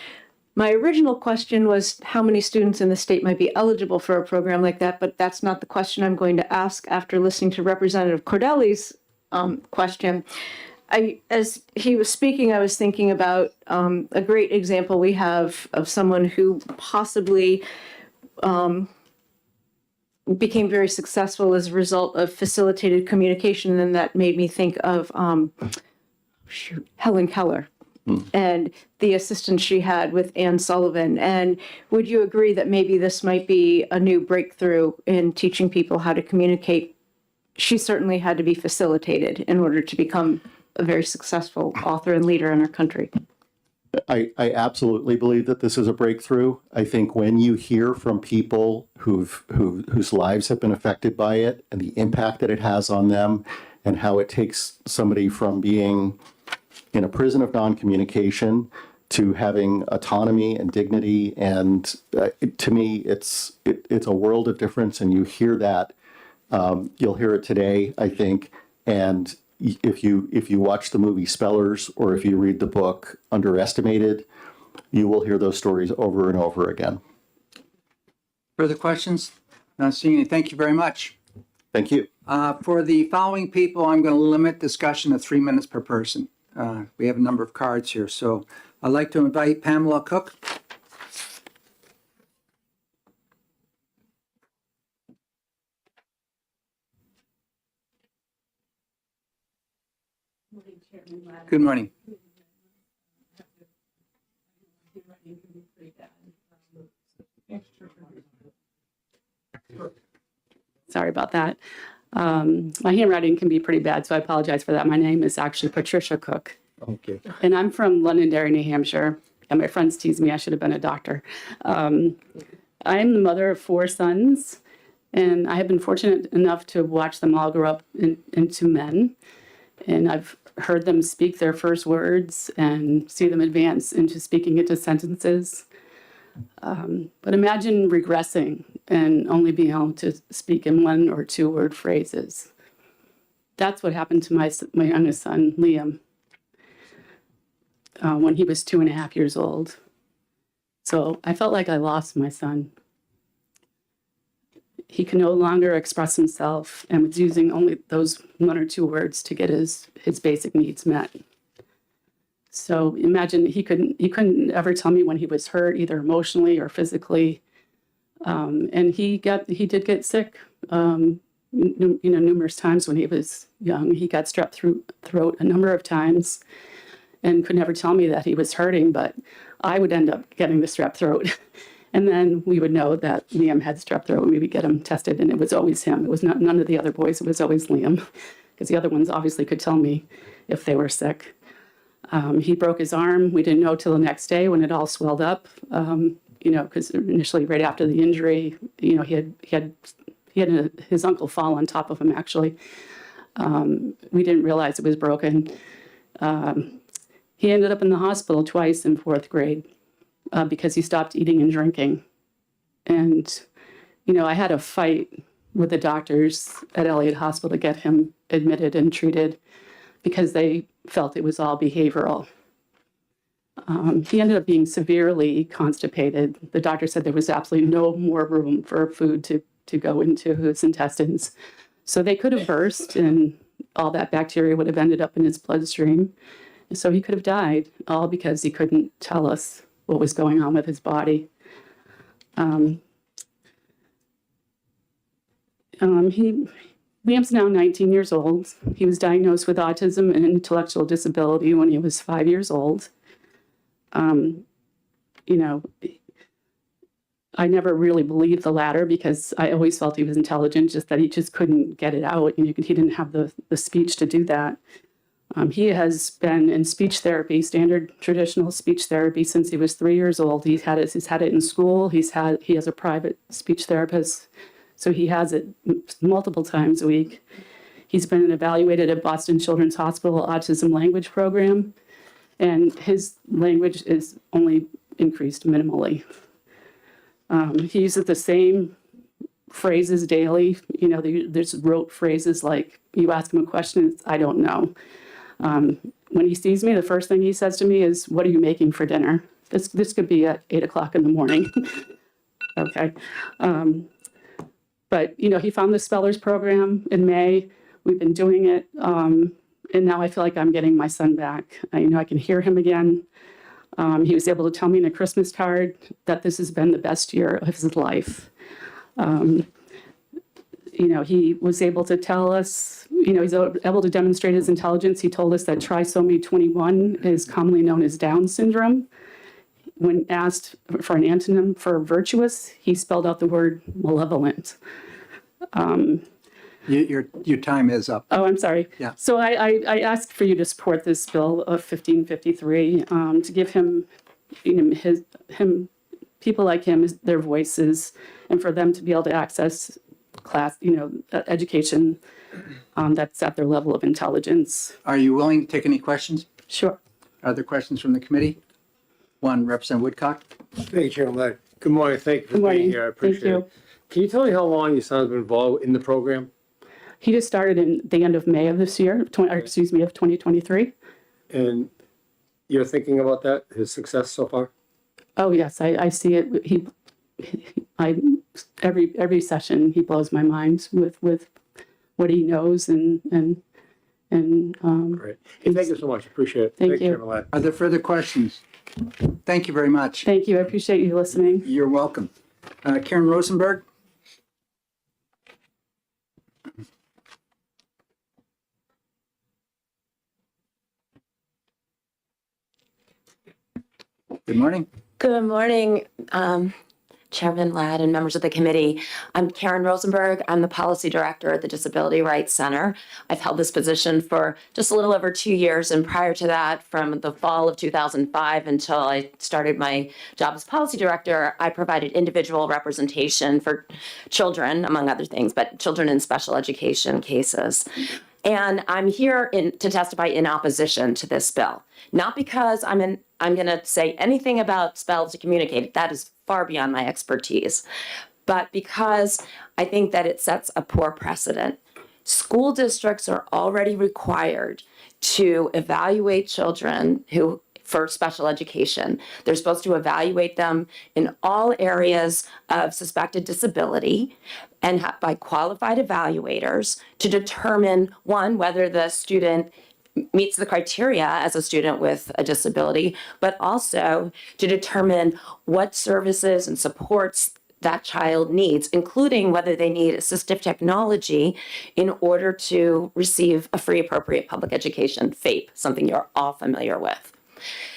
My original question was how many students in the state might be eligible for a program like that, but that's not the question I'm going to ask after listening to Representative Cordelli's question. As he was speaking, I was thinking about a great example we have of someone who possibly became very successful as a result of facilitated communication, and that made me think of Helen Keller and the assistance she had with Anne Sullivan. And would you agree that maybe this might be a new breakthrough in teaching people how to communicate? She certainly had to be facilitated in order to become a very successful author and leader in our country. I absolutely believe that this is a breakthrough. I think when you hear from people whose lives have been affected by it and the impact that it has on them and how it takes somebody from being in a prison of non-communication to having autonomy and dignity, and to me, it's a world of difference. And you hear that, you'll hear it today, I think, and if you watch the movie Spellers or if you read the book Underestimated, you will hear those stories over and over again. Further questions? Not seeing any. Thank you very much. Thank you. For the following people, I'm going to limit discussion to 3 minutes per person. We have a number of cards here, so I'd like to invite Pamela Cook. Good morning. Sorry about that. My handwriting can be pretty bad, so I apologize for that. My name is actually Patricia Cook. Okay. And I'm from Londonderry, New Hampshire. And my friends tease me I should have been a doctor. I'm the mother of 4 sons, and I have been fortunate enough to watch them all grow up into men. And I've heard them speak their first words and see them advance into speaking into sentences. But imagine regressing and only being able to speak in 1 or 2 word phrases. That's what happened to my youngest son, Liam, when he was 2.5 years old. So I felt like I lost my son. He could no longer express himself and was using only those 1 or 2 words to get his basic needs met. So imagine he couldn't ever tell me when he was hurt, either emotionally or physically. And he did get sick, numerous times when he was young. He got strep throat a number of times and could never tell me that he was hurting, but I would end up getting the strep throat. And then we would know that Liam had strep throat and we would get him tested, and it was always him. It was none of the other boys. It was always Liam, because the other ones obviously could tell me if they were sick. He broke his arm. We didn't know till the next day when it all swelled up, because initially right after the injury, he had his uncle fall on top of him, actually. We didn't realize it was broken. He ended up in the hospital twice in 4th grade. Because he stopped eating and drinking. And, I had a fight with the doctors at Elliott Hospital to get him admitted and treated because they felt it was all behavioral. He ended up being severely constipated. The doctor said there was absolutely no more room for food to go into his intestines. So they could have burst and all that bacteria would have ended up in his bloodstream. So he could have died, all because he couldn't tell us what was going on with his body. Liam's now 19 years old. He was diagnosed with autism and intellectual disability when he was 5 years old. I never really believed the latter because I always felt he was intelligent, just that he just couldn't get it out. He didn't have the speech to do that. He has been in speech therapy, standard traditional speech therapy, since he was 3 years old. He's had it in school. He has a private speech therapist, so he has it multiple times a week. He's been evaluated at Boston Children's Hospital Autism Language Program, and his language is only increased minimally. He uses the same phrases daily. There's rote phrases like, you ask him a question, it's, I don't know. When he sees me, the first thing he says to me is, what are you making for dinner? This could be at 8 o'clock in the morning. Okay. But, he found the Spellers program in May. We've been doing it. And now I feel like I'm getting my son back. I can hear him again. He was able to tell me in a Christmas card that this has been the best year of his life. He was able to tell us, he's able to demonstrate his intelligence. He told us that trisomy 21 is commonly known as Down syndrome. When asked for an antonym for virtuous, he spelled out the word malevolent. Your time is up. Oh, I'm sorry. Yeah. So I asked for you to support this bill of 1553 to give him, people like him, their voices, and for them to be able to access class, education that's at their level of intelligence. Are you willing to take any questions? Sure. Are there questions from the committee? One, Representative Woodcock. Thank you, Chairman. Good morning. Thank you for Good morning. being here. I appreciate Thank you. it. Can you tell me how long your son's been involved in the program? He just started in the end of May of this year, of 2023. And you're thinking about that, his success so far? Oh, yes, I see it. Every session, he blows my mind with what he knows and Great. Hey, thank you so much. Appreciate it. Thank you. Chairman Ladd. Are there further questions? Thank you very much. Thank you. I appreciate you listening. You're welcome. Karen Rosenberg. Good morning. Good morning. Chairman Ladd and members of the committee. I'm Karen Rosenberg. I'm the Policy Director at the Disability Rights Center. I've held this position for just a little over 2 years, and prior to that, from the fall of 2005 until I started my job as Policy Director, I provided individual representation for children, among other things, but children in special education cases. And I'm here to testify in opposition to this bill. Not because I'm going to say anything about spells to communicate. That is far beyond my expertise. But because I think that it sets a poor precedent. School districts are already required to evaluate children for special education. They're supposed to evaluate them in all areas of suspected disability and by qualified evaluators to determine, one, whether the student meets the criteria as a student with a disability, but also to determine what services and supports that child needs, including whether they need assistive technology in order to receive a free appropriate public education, FAPE, something you're all familiar with.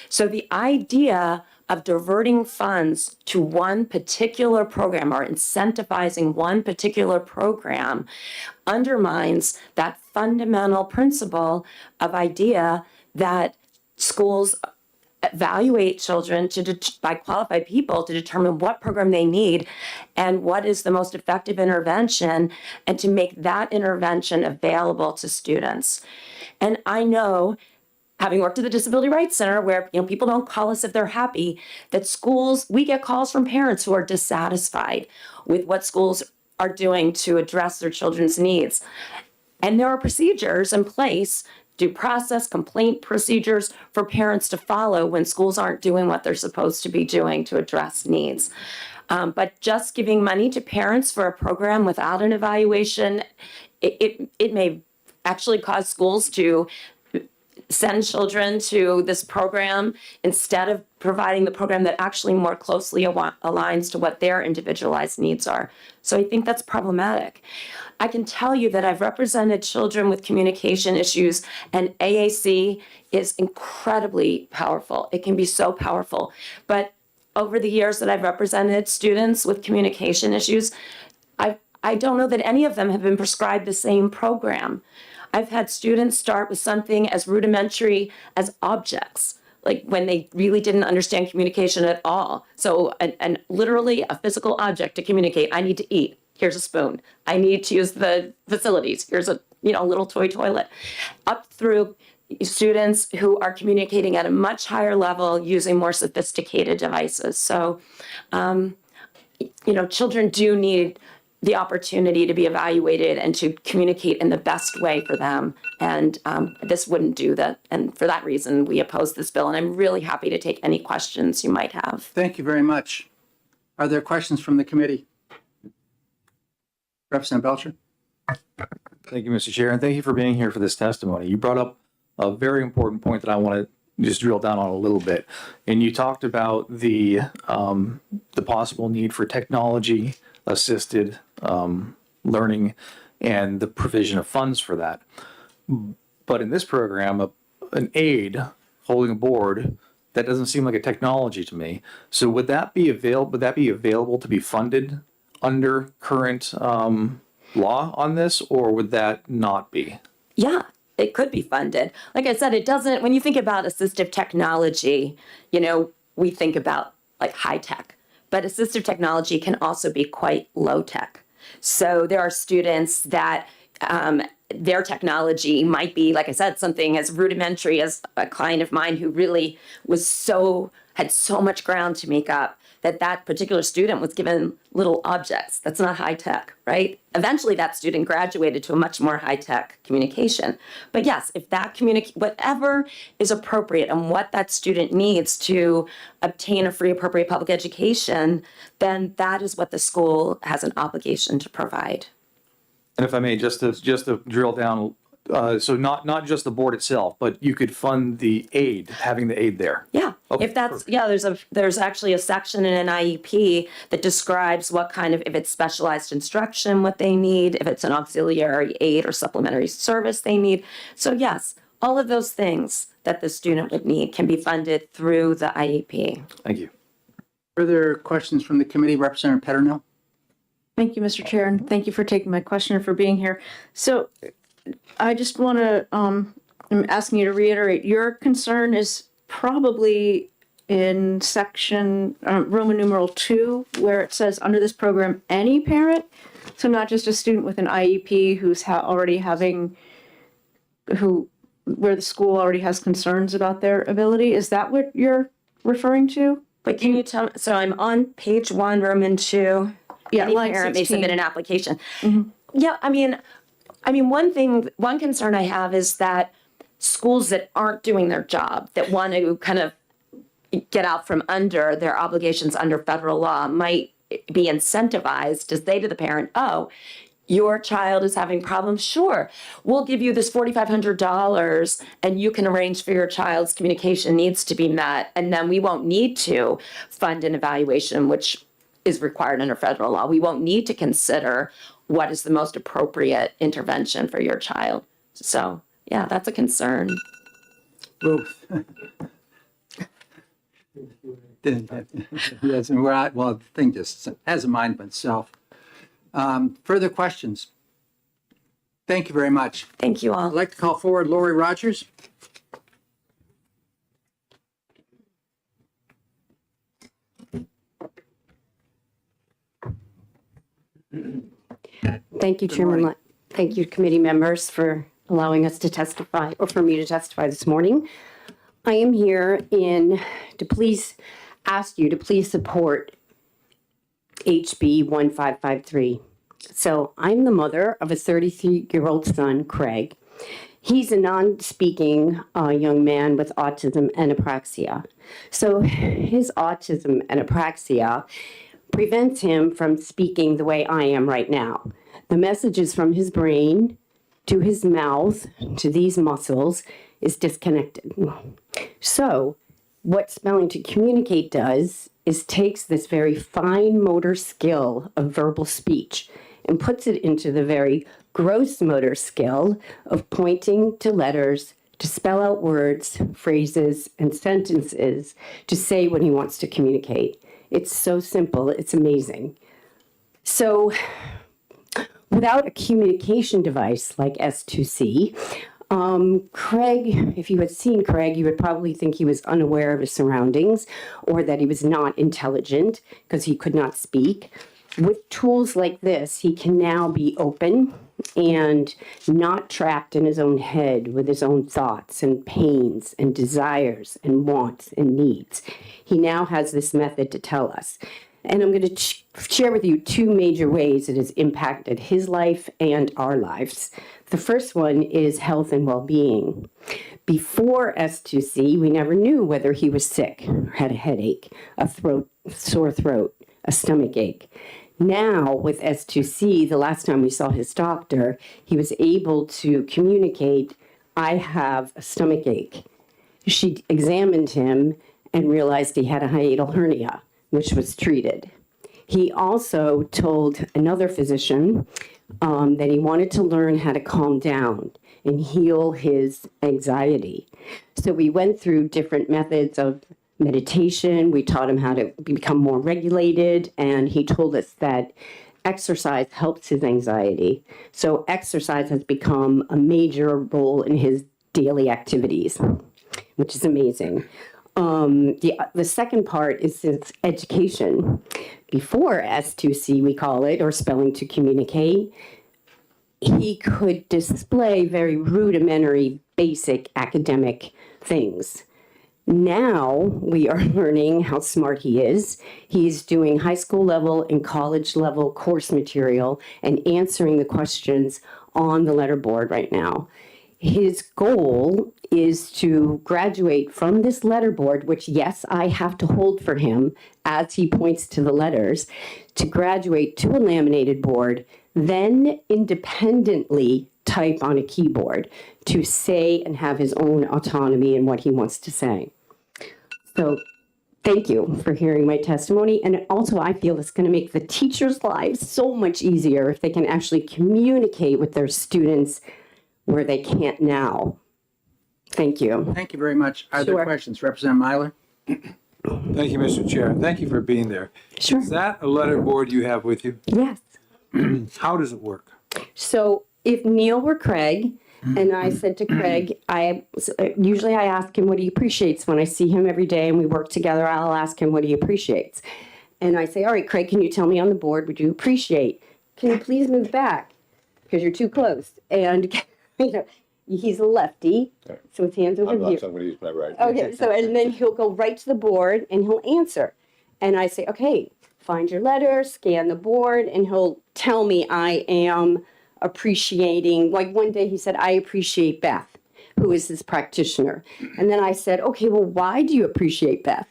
So the idea of diverting funds to one particular program or incentivizing one particular program undermines that fundamental principle of idea that schools evaluate children by qualified people to determine what program they need and what is the most effective intervention, and to make that intervention available to students. And I know, having worked at the Disability Rights Center, where people don't call us if they're happy, that schools, we get calls from parents who are dissatisfied with what schools are doing to address their children's needs. And there are procedures in place, due process, complaint procedures for parents to follow when schools aren't doing what they're supposed to be doing to address needs. But just giving money to parents for a program without an evaluation, it may actually cause schools to send children to this program instead of providing the program that actually more closely aligns to what their individualized needs are. So I think that's problematic. I can tell you that I've represented children with communication issues, and AAC is incredibly powerful. It can be so powerful. But over the years that I've represented students with communication issues, I don't know that any of them have been prescribed the same program. I've had students start with something as rudimentary as objects, like when they really didn't understand communication at all. So, and literally a physical object to communicate. I need to eat. Here's a spoon. I need to use the facilities. Here's a little toy toilet. Up through students who are communicating at a much higher level using more sophisticated devices. So, children do need the opportunity to be evaluated and to communicate in the best way for them. And this wouldn't do that. And for that reason, we oppose this bill. And I'm really happy to take any questions you might have. Thank you very much. Are there questions from the committee? Representative Belcher? Thank you, Mr. Chair, and thank you for being here for this testimony. You brought up a very important point that I want to just drill down on a little bit. And you talked about the possible need for technology assisted learning and the provision of funds for that. But in this program, an aide holding a board, that doesn't seem like a technology to me. So would that be available to be funded under current law on this, or would that not be? Yeah, it could be funded. Like I said, it doesn't, when you think about assistive technology, we think about like high tech, but assistive technology can also be quite low tech. So there are students that their technology might be, like I said, something as rudimentary as a client of mine who really had so much ground to make up that particular student was given little objects. That's not high tech, right? Eventually that student graduated to a much more high tech communication. But yes, if that whatever is appropriate and what that student needs to obtain a free appropriate public education, then that is what the school has an obligation to provide. And if I may, just to drill down, so not just the board itself, but you could fund the aid, having the aid there. Yeah. Okay, If that's, there's actually a section in an IEP that describes what kind of, if it's specialized instruction, what they need, if it's an auxiliary aid or supplementary service they need. So yes, all of those things that the student would need can be funded through the IEP. Thank you. Further questions from the committee, Representative Peternell? Thank you, Mr. Chair, and thank you for taking my question and for being here. So I just want to, I'm asking you to reiterate, your concern is probably in section, Roman numeral 2, where it says, under this program, any parent, so not just a student with an IEP who's already having, where the school already has concerns about their ability. Is that what you're referring to? But can you tell, so I'm on page 1, Roman 2. Yeah, Any line parent may 16. submit an application. Yeah, I mean, one concern I have is that schools that aren't doing their job, that want to kind of get out from under their obligations under federal law, might be incentivized to say to the parent, oh, your child is having problems, sure, we'll give you this $4,500 and you can arrange for your child's communication needs to be met, and then we won't need to fund an evaluation, which is required under federal law. We won't need to consider what is the most appropriate intervention for your child. So, yeah, that's a concern. Ruth. Yes, and well, the thing just has a mind of itself. Further questions? Thank you very much. Thank you all. I'd like to call forward Lori Rogers. Thank you, Chairman. Thank you, committee members, for allowing us to testify, or for me to testify this morning. I am here to please ask you to please support HB 1553. So I'm the mother of a 33-year-old son, Craig. He's a non-speaking young man with autism and apraxia. So his autism and apraxia prevents him from speaking the way I am right now. The messages from his brain to his mouth to these muscles is disconnected. So what Spelling to Communicate does is takes this very fine motor skill of verbal speech and puts it into the very gross motor skill of pointing to letters to spell out words, phrases, and sentences to say what he wants to communicate. It's so simple, it's amazing. So without a communication device like S2C, Craig, if you had seen Craig, you would probably think he was unaware of his surroundings or that he was not intelligent because he could not speak. With tools like this, he can now be open and not trapped in his own head with his own thoughts and pains and desires and wants and needs. He now has this method to tell us. And I'm going to share with you two major ways it has impacted his life and our lives. The first one is health and well-being. Before S2C, we never knew whether he was sick or had a headache, a sore throat, a stomach ache. Now, with S2C, the last time we saw his doctor, he was able to communicate, I have a stomach ache. She examined him and realized he had a hiatal hernia, which was treated. He also told another physician that he wanted to learn how to calm down and heal his anxiety. So we went through different methods of meditation. We taught him how to become more regulated, and he told us that exercise helps his anxiety. So exercise has become a major role in his daily activities, which is amazing. The second part is his education. Before S2C, we call it, or Spelling to Communicate, he could display very rudimentary, basic academic things. Now we are learning how smart he is. He's doing high school level and college level course material and answering the questions on the letterboard right now. His goal is to graduate from this letterboard, which, yes, I have to hold for him as he points to the letters, to graduate to a laminated board, then independently type on a keyboard to say and have his own autonomy in what he wants to say. So thank you for hearing my testimony. And also, I feel it's going to make the teachers' lives so much easier if they can actually communicate with their students where they can't now. Thank you. Thank you very much. Are there Sure. questions? Representative Myler? Thank you, Mr. Chair, and thank you for being there. Sure. Is that a letter board you have with you? Yes. How does it work? So if Neil were Craig, and I said to Craig, usually I ask him what he appreciates when I see him every day and we work together. I'll ask him what he appreciates, and I say, "All right, Craig, can you tell me on the board what you appreciate? Can you please move back because you're too close?" And you know, he's a lefty, so his hands over I'm here. not somebody who's my right. Okay, so and then he'll go right to the board and he'll answer. And I say, "Okay, find your letter, scan the board," and he'll tell me I am appreciating, like one day he said, "I appreciate Beth," who is his practitioner. And then I said, "Okay, well, why do you appreciate Beth?"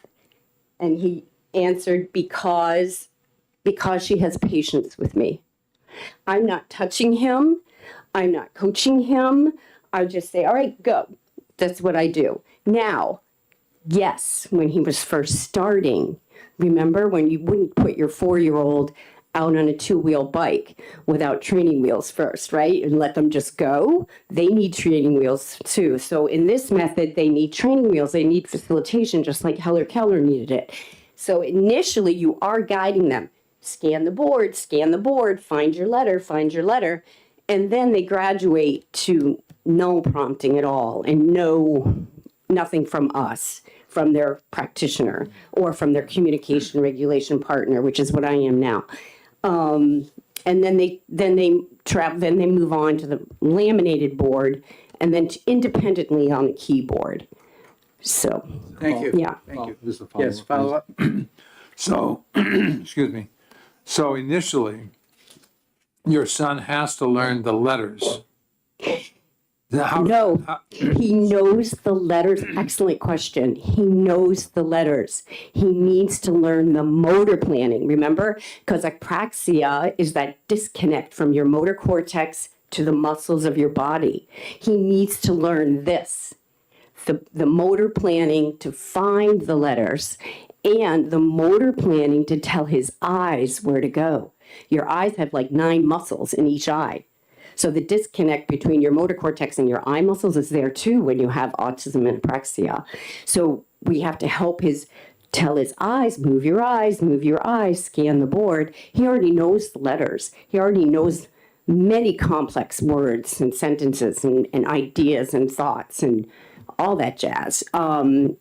And he answered, because she has patience with me. I'm not touching him. I'm not coaching him. I just say, "All right, go." That's what I do. Now, yes, when he was first starting, remember when you wouldn't put your 4-year-old out on a 2-wheel bike without training wheels first, right? And let them just go? They need training wheels too. So in this method, they need training wheels. They need facilitation, just like Heller Keller needed it. So initially, you are guiding them. Scan the board, find your letter. And then they graduate to no prompting at all and nothing from us, from their practitioner or from their communication regulation partner, which is what I am now. And then they move on to the laminated board and then independently on the keyboard. So, Thank you. yeah. Thank you. Yes, follow up. So, excuse me. So initially, your son has to learn the letters. No, he knows the letters. Excellent question. He knows the letters. He needs to learn the motor planning, remember? Because apraxia is that disconnect from your motor cortex to the muscles of your body. He needs to learn this, the motor planning to find the letters and the motor planning to tell his eyes where to go. Your eyes have like 9 muscles in each eye. So the disconnect between your motor cortex and your eye muscles is there too when you have autism and apraxia. So we have to tell his eyes, move your eyes, scan the board. He already knows the letters. He already knows many complex words and sentences and ideas and thoughts and all that jazz.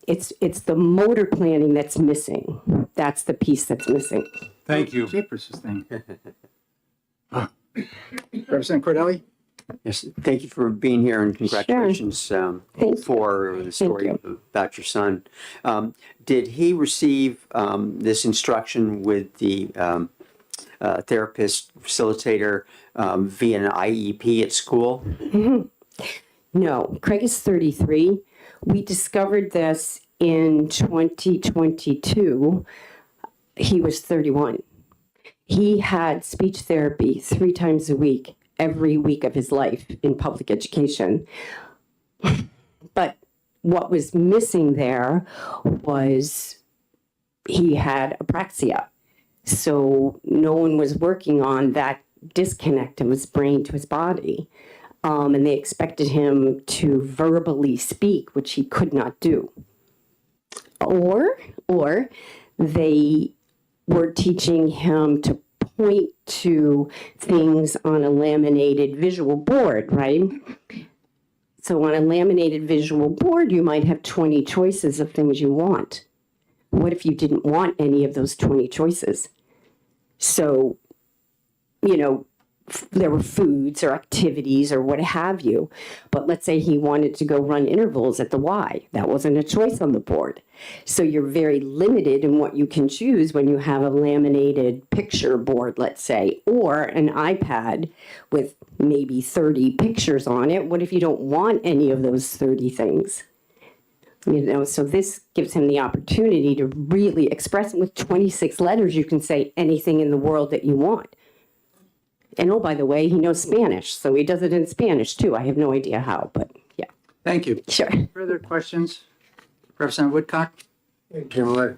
It's the motor planning that's missing. That's the piece that's missing. Thank you. Jeepers, this thing. Representative Cordelli? Yes, thank you for being here and congratulations for the story about your son. Did he receive this instruction with the therapist facilitator via an IEP at school? No, Craig is 33. We discovered this in 2022. He was 31. He had speech therapy 3 times a week, every week of his life in public education. But what was missing there was he had apraxia. So no one was working on that disconnect of his brain to his body. And they expected him to verbally speak, which he could not do. Or they were teaching him to point to things on a laminated visual board, right? So on a laminated visual board, you might have 20 choices of things you want. What if you didn't want any of those 20 choices? So, there were foods or activities or what have you. But let's say he wanted to go run intervals at the Y. That wasn't a choice on the board. So you're very limited in what you can choose when you have a laminated picture board, let's say, or an iPad with maybe 30 pictures on it. What if you don't want any of those 30 things? So this gives him the opportunity to really express it. With 26 letters, you can say anything in the world that you want. And oh, by the way, he knows Spanish, so he does it in Spanish too. I have no idea how, but yeah. Thank you. Sure. Further questions? Representative Woodcock? Good morning.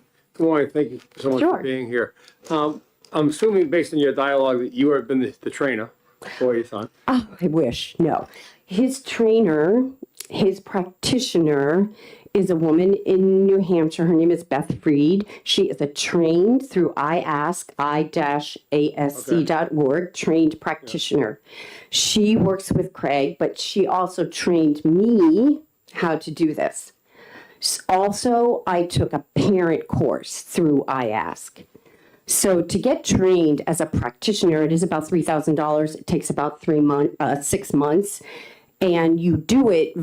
Thank you so much Sure. for being here. I'm assuming based on your dialogue that you have been the trainer, for your son? Oh, I wish. No. His trainer, his practitioner is a woman in New Hampshire. Her name is Beth Freed. She is a trained through i-asc.org, trained practitioner. She works with Craig, but she also trained me how to do this. Also, I took a parent course through iAsk. So to get trained as a practitioner, it is about $3,000. It takes about 6 months. And you do it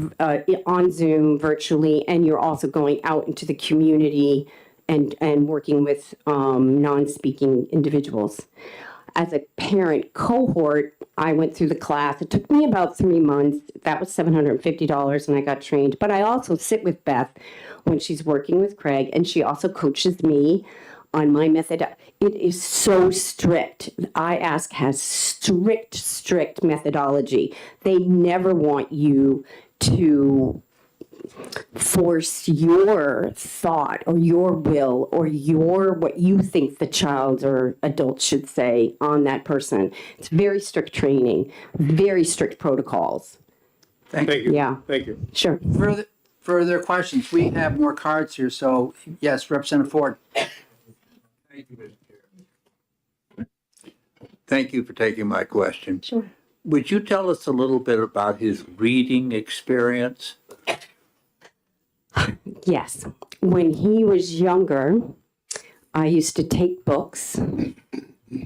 on Zoom virtually, and you're also going out into the community and working with non-speaking individuals. As a parent cohort, I went through the class. It took me about 3 months. That was $750, and I got trained. But I also sit with Beth when she's working with Craig, and she also coaches me on my method. It is so strict. iAsk has strict methodology. They never want you to force your thought or your will or what you think the child or adult should say on that person. It's very strict training, very strict protocols. Thank you. Yeah. Thank you. Sure. Further questions? We have more cards here, so yes, Representative Ford. Thank you for taking my question. Sure. Would you tell us a little bit about his reading experience? Yes. When he was younger, I used to take books,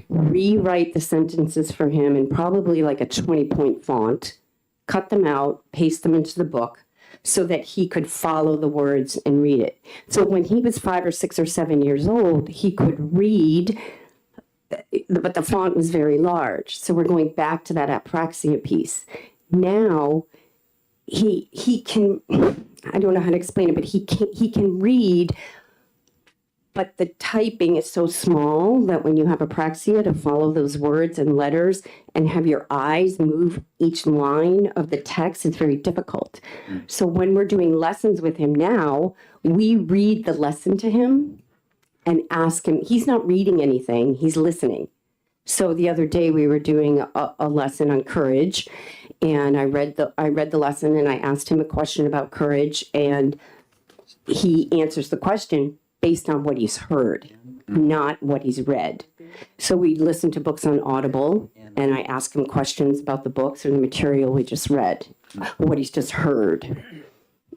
rewrite the sentences for him in probably like a 20-point font, cut them out, paste them into the book so that he could follow the words and read it. So when he was 5 or 6 or 7 years old, he could read, but the font was very large. So we're going back to that apraxia piece. Now he can, I don't know how to explain it, but he can read, but the typing is so small that when you have apraxia, to follow those words and letters and have your eyes move each line of the text is very difficult. So when we're doing lessons with him now, we read the lesson to him and ask him. He's not reading anything, he's listening. So the other day we were doing a lesson on courage, and I read the lesson and I asked him a question about courage, and he answers the question based on what he's heard, not what he's read. So we listen to books on Audible, and I ask him questions about the books or the material we just read, what he's just heard.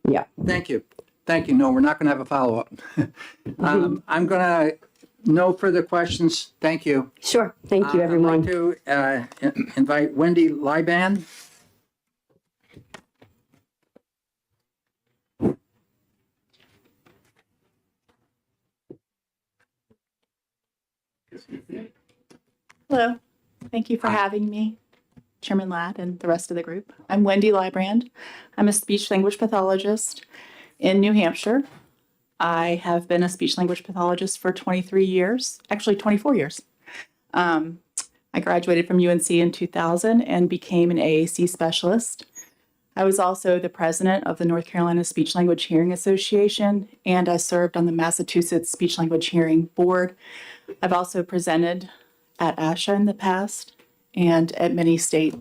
Yeah. Thank you. Thank you. No, we're not going to have a follow-up. I'm going to, no further questions. Thank you. Sure. Thank you, everyone. I'd like to invite Wendy Liban. Hello. Thank you for having me, Chairman Ladd and the rest of the group. I'm Wendy Librand. I'm a speech language pathologist in New Hampshire. I have been a speech language pathologist for 23 years, actually 24 years. I graduated from UNC in 2000 and became an AAC specialist. I was also the president of the North Carolina Speech Language Hearing Association, and I served on the Massachusetts Speech Language Hearing Board. I've also presented at ASHA in the past and at many state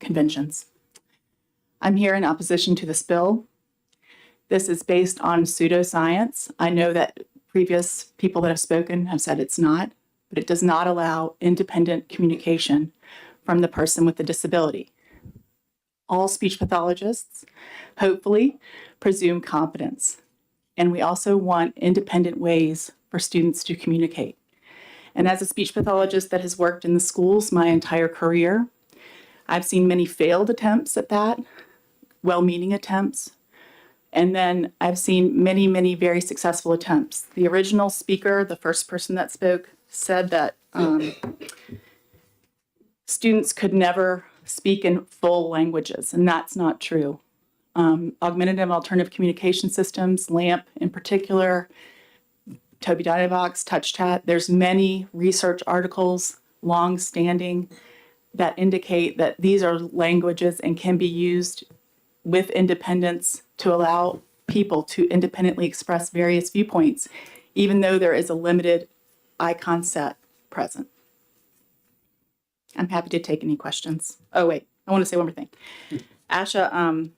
conventions. I'm here in opposition to this bill. This is based on pseudoscience. I know that previous people that have spoken have said it's not, but it does not allow independent communication from the person with the disability. All speech pathologists, hopefully, presume competence. And we also want independent ways for students to communicate. And as a speech pathologist that has worked in the schools my entire career, I've seen many failed attempts at that, well-meaning attempts. And then I've seen many, many very successful attempts. The original speaker, the first person that spoke, said that students could never speak in full languages, and that's not true. Augmentative and alternative communication systems, LAMP in particular, Toby Dynavox, TouchChat, there's many research articles, long-standing, that indicate that these are languages and can be used with independence to allow people to independently express various viewpoints, even though there is a limited icon set present. I'm happy to take any questions. Oh, wait, I want to say one more thing. ASHA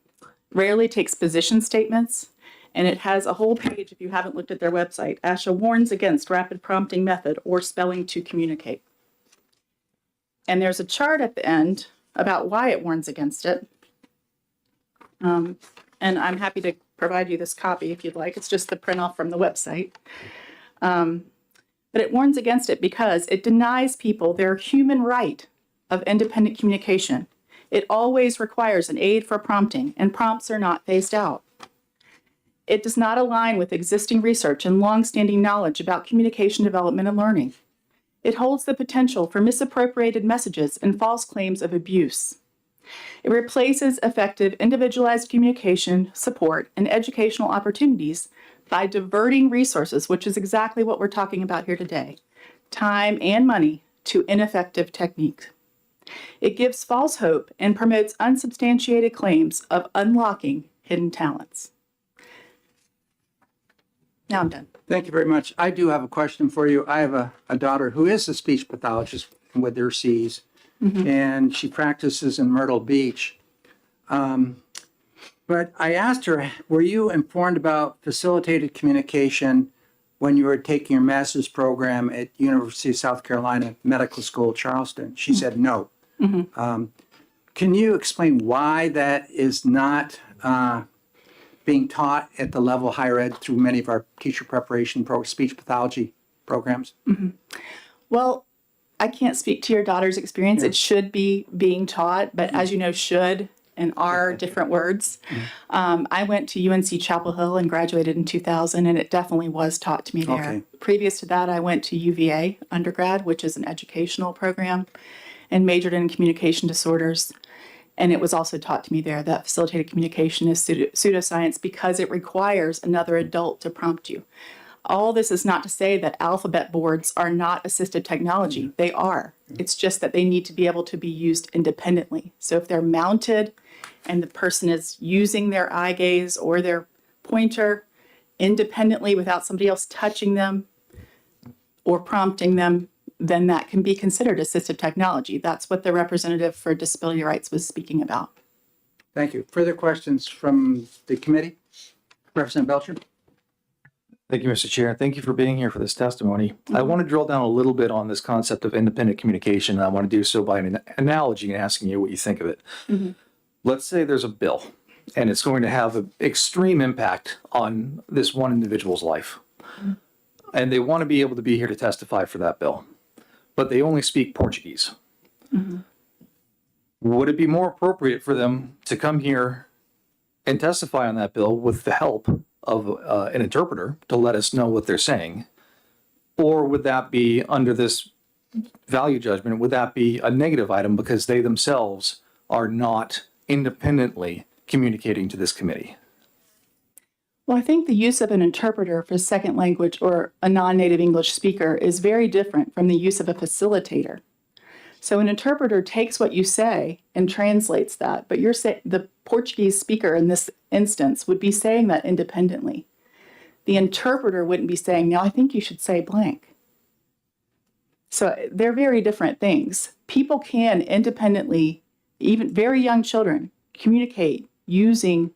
rarely takes position statements, and it has a whole page, if you haven't looked at their website. ASHA warns against rapid prompting method or spelling to communicate. And there's a chart at the end about why it warns against it. And I'm happy to provide you this copy if you'd like. It's just the print off from the website. But it warns against it because it denies people their human right of independent communication. It always requires an aid for prompting, and prompts are not phased out. It does not align with existing research and longstanding knowledge about communication development and learning. It holds the potential for misappropriated messages and false claims of abuse. It replaces effective individualized communication, support, and educational opportunities by diverting resources, which is exactly what we're talking about here today, time and money, to ineffective techniques. It gives false hope and promotes unsubstantiated claims of unlocking hidden talents. Now I'm done. Thank you very much. I do have a question for you. I have a daughter who is a speech pathologist with their C's, and she practices in Myrtle Beach. But I asked her, were you informed about facilitated communication when you were taking your master's program at University of South Carolina Medical School, Charleston? She said no. Can you explain why that is not being taught at the level higher ed through many of our teacher preparation speech pathology programs? Well, I can't speak to your daughter's experience. It should be being taught, but as you know, should and are different words. I went to UNC Chapel Hill and graduated in 2000, and it definitely was taught to me there. Okay. Previous to that, I went to UVA undergrad, which is an educational program, and majored in communication disorders. And it was also taught to me there that facilitated communication is pseudoscience because it requires another adult to prompt you. All this is not to say that alphabet boards are not assistive technology. They are. It's just that they need to be able to be used independently. So if they're mounted and the person is using their eye gaze or their pointer independently without somebody else touching them or prompting them, then that can be considered assistive technology. That's what the representative for disability rights was speaking about. Thank you. Further questions from the committee? Representative Belcher? Thank you, Mr. Chair. Thank you for being here for this testimony. I want to drill down a little bit on this concept of independent communication. And I want to do so by an analogy and asking you what you think of it. Let's say there's a bill and it's going to have an extreme impact on this one individual's life. And they want to be able to be here to testify for that bill, but they only speak Portuguese. Would it be more appropriate for them to come here and testify on that bill with the help of an interpreter to let us know what they're saying? Or would that be, under this value judgment, would that be a negative item because they themselves are not independently communicating to this committee? Well, I think the use of an interpreter for second language or a non-native English speaker is very different from the use of a facilitator. So an interpreter takes what you say and translates that, but you're saying the Portuguese speaker in this instance would be saying that independently. The interpreter wouldn't be saying, now I think you should say blank. So they're very different things. People can independently, even very young children, communicate using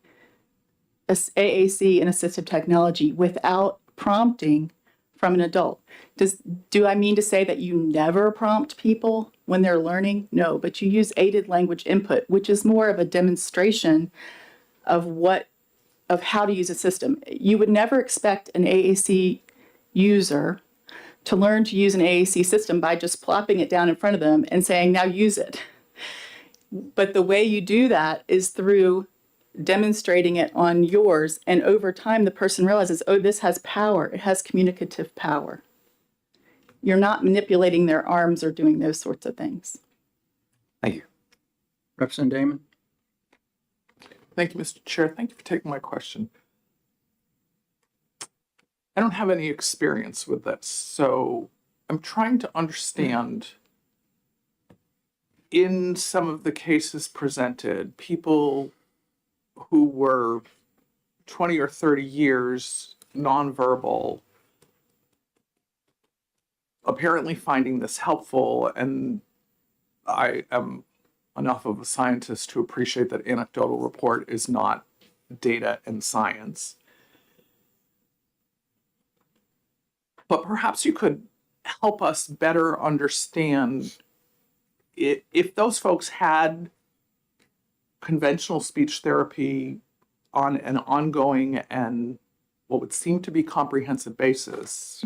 AAC and assistive technology without prompting from an adult. Do I mean to say that you never prompt people when they're learning? No, but you use aided language input, which is more of a demonstration of how to use a system. You would never expect an AAC user to learn to use an AAC system by just plopping it down in front of them and saying, now use it. But the way you do that is through demonstrating it on yours, and over time the person realizes, oh, this has power, it has communicative power. You're not manipulating their arms or doing those sorts of things. Thank you. Representative Damon? Thank you, Mr. Chair. Thank you for taking my question. I don't have any experience with this, so I'm trying to understand, in some of the cases presented, people who were 20 or 30 years nonverbal, apparently finding this helpful, and I am enough of a scientist to appreciate that anecdotal report is not data and science. But perhaps you could help us better understand if those folks had conventional speech therapy on an ongoing and what would seem to be comprehensive basis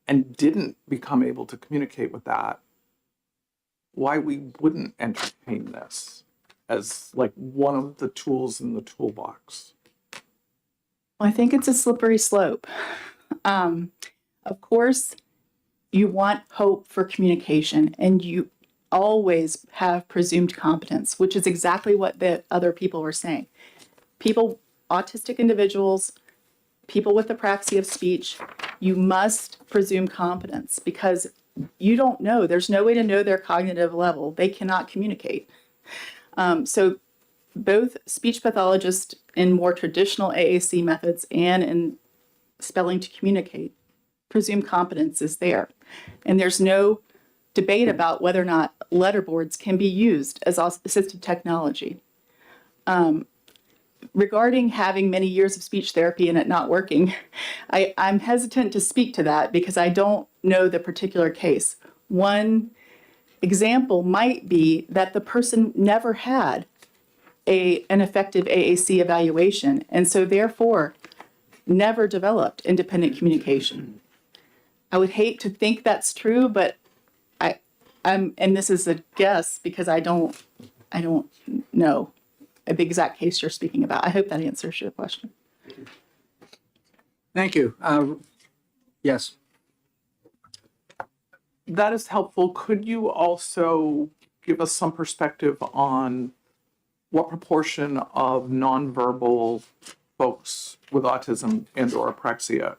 and didn't become able to communicate with that, why we wouldn't entertain this as like one of the tools in the toolbox. I think it's a slippery slope. Of course, you want hope for communication, and you always have presumed competence, which is exactly what the other people were saying. People, autistic individuals, people with apraxia of speech, you must presume competence because you don't know. There's no way to know their cognitive level. They cannot communicate. So both speech pathologists in more traditional AAC methods and in spelling to communicate presume competence is there. And there's no debate about whether or not letterboards can be used as assistive technology. Regarding having many years of speech therapy and it not working, I'm hesitant to speak to that because I don't know the particular case. One example might be that the person never had an effective AAC evaluation and so therefore never developed independent communication. I would hate to think that's true, but and this is a guess because I don't know the exact case you're speaking about. I hope that answers your question. Thank you. Yes. That is helpful. Could you also give us some perspective on what proportion of nonverbal folks with autism and or apraxia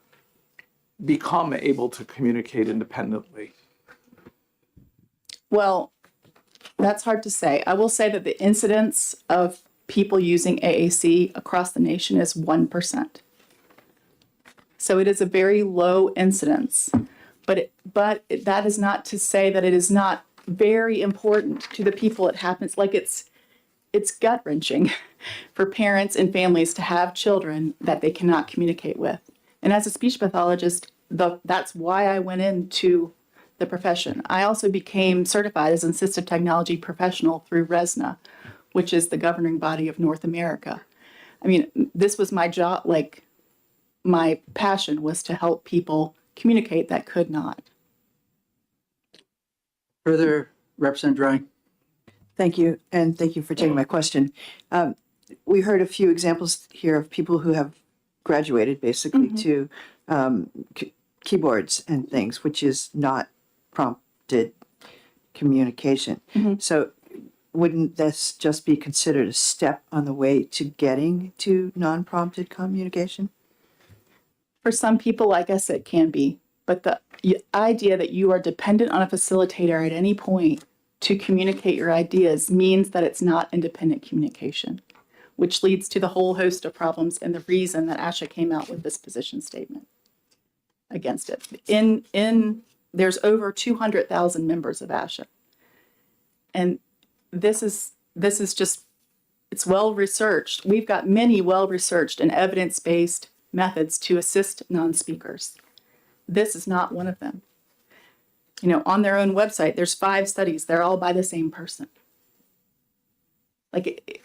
become able to communicate independently? Well, that's hard to say. I will say that the incidence of people using AAC across the nation is 1%. So it is a very low incidence, but that is not to say that it is not very important to the people it happens. Like it's gut wrenching for parents and families to have children that they cannot communicate with. And as a speech pathologist, that's why I went into the profession. I also became certified as an assistive technology professional through RESNA, which is the governing body of North America. I mean, this was my job, like my passion was to help people communicate that could not. Further, Representative Dry. Thank you, and thank you for taking my question. We heard a few examples here of people who have graduated basically to keyboards and things, which is not prompted communication. So wouldn't this just be considered a step on the way to getting to non-prompted communication? For some people, I guess it can be, but the idea that you are dependent on a facilitator at any point to communicate your ideas means that it's not independent communication, which leads to the whole host of problems and the reason that ASHA came out with this position statement against it. There's over 200,000 members of ASHA. And this is just, it's well researched. We've got many well researched and evidence-based methods to assist non-speakers. This is not one of them. You know, on their own website, there's 5 studies. They're all by the same person. Like,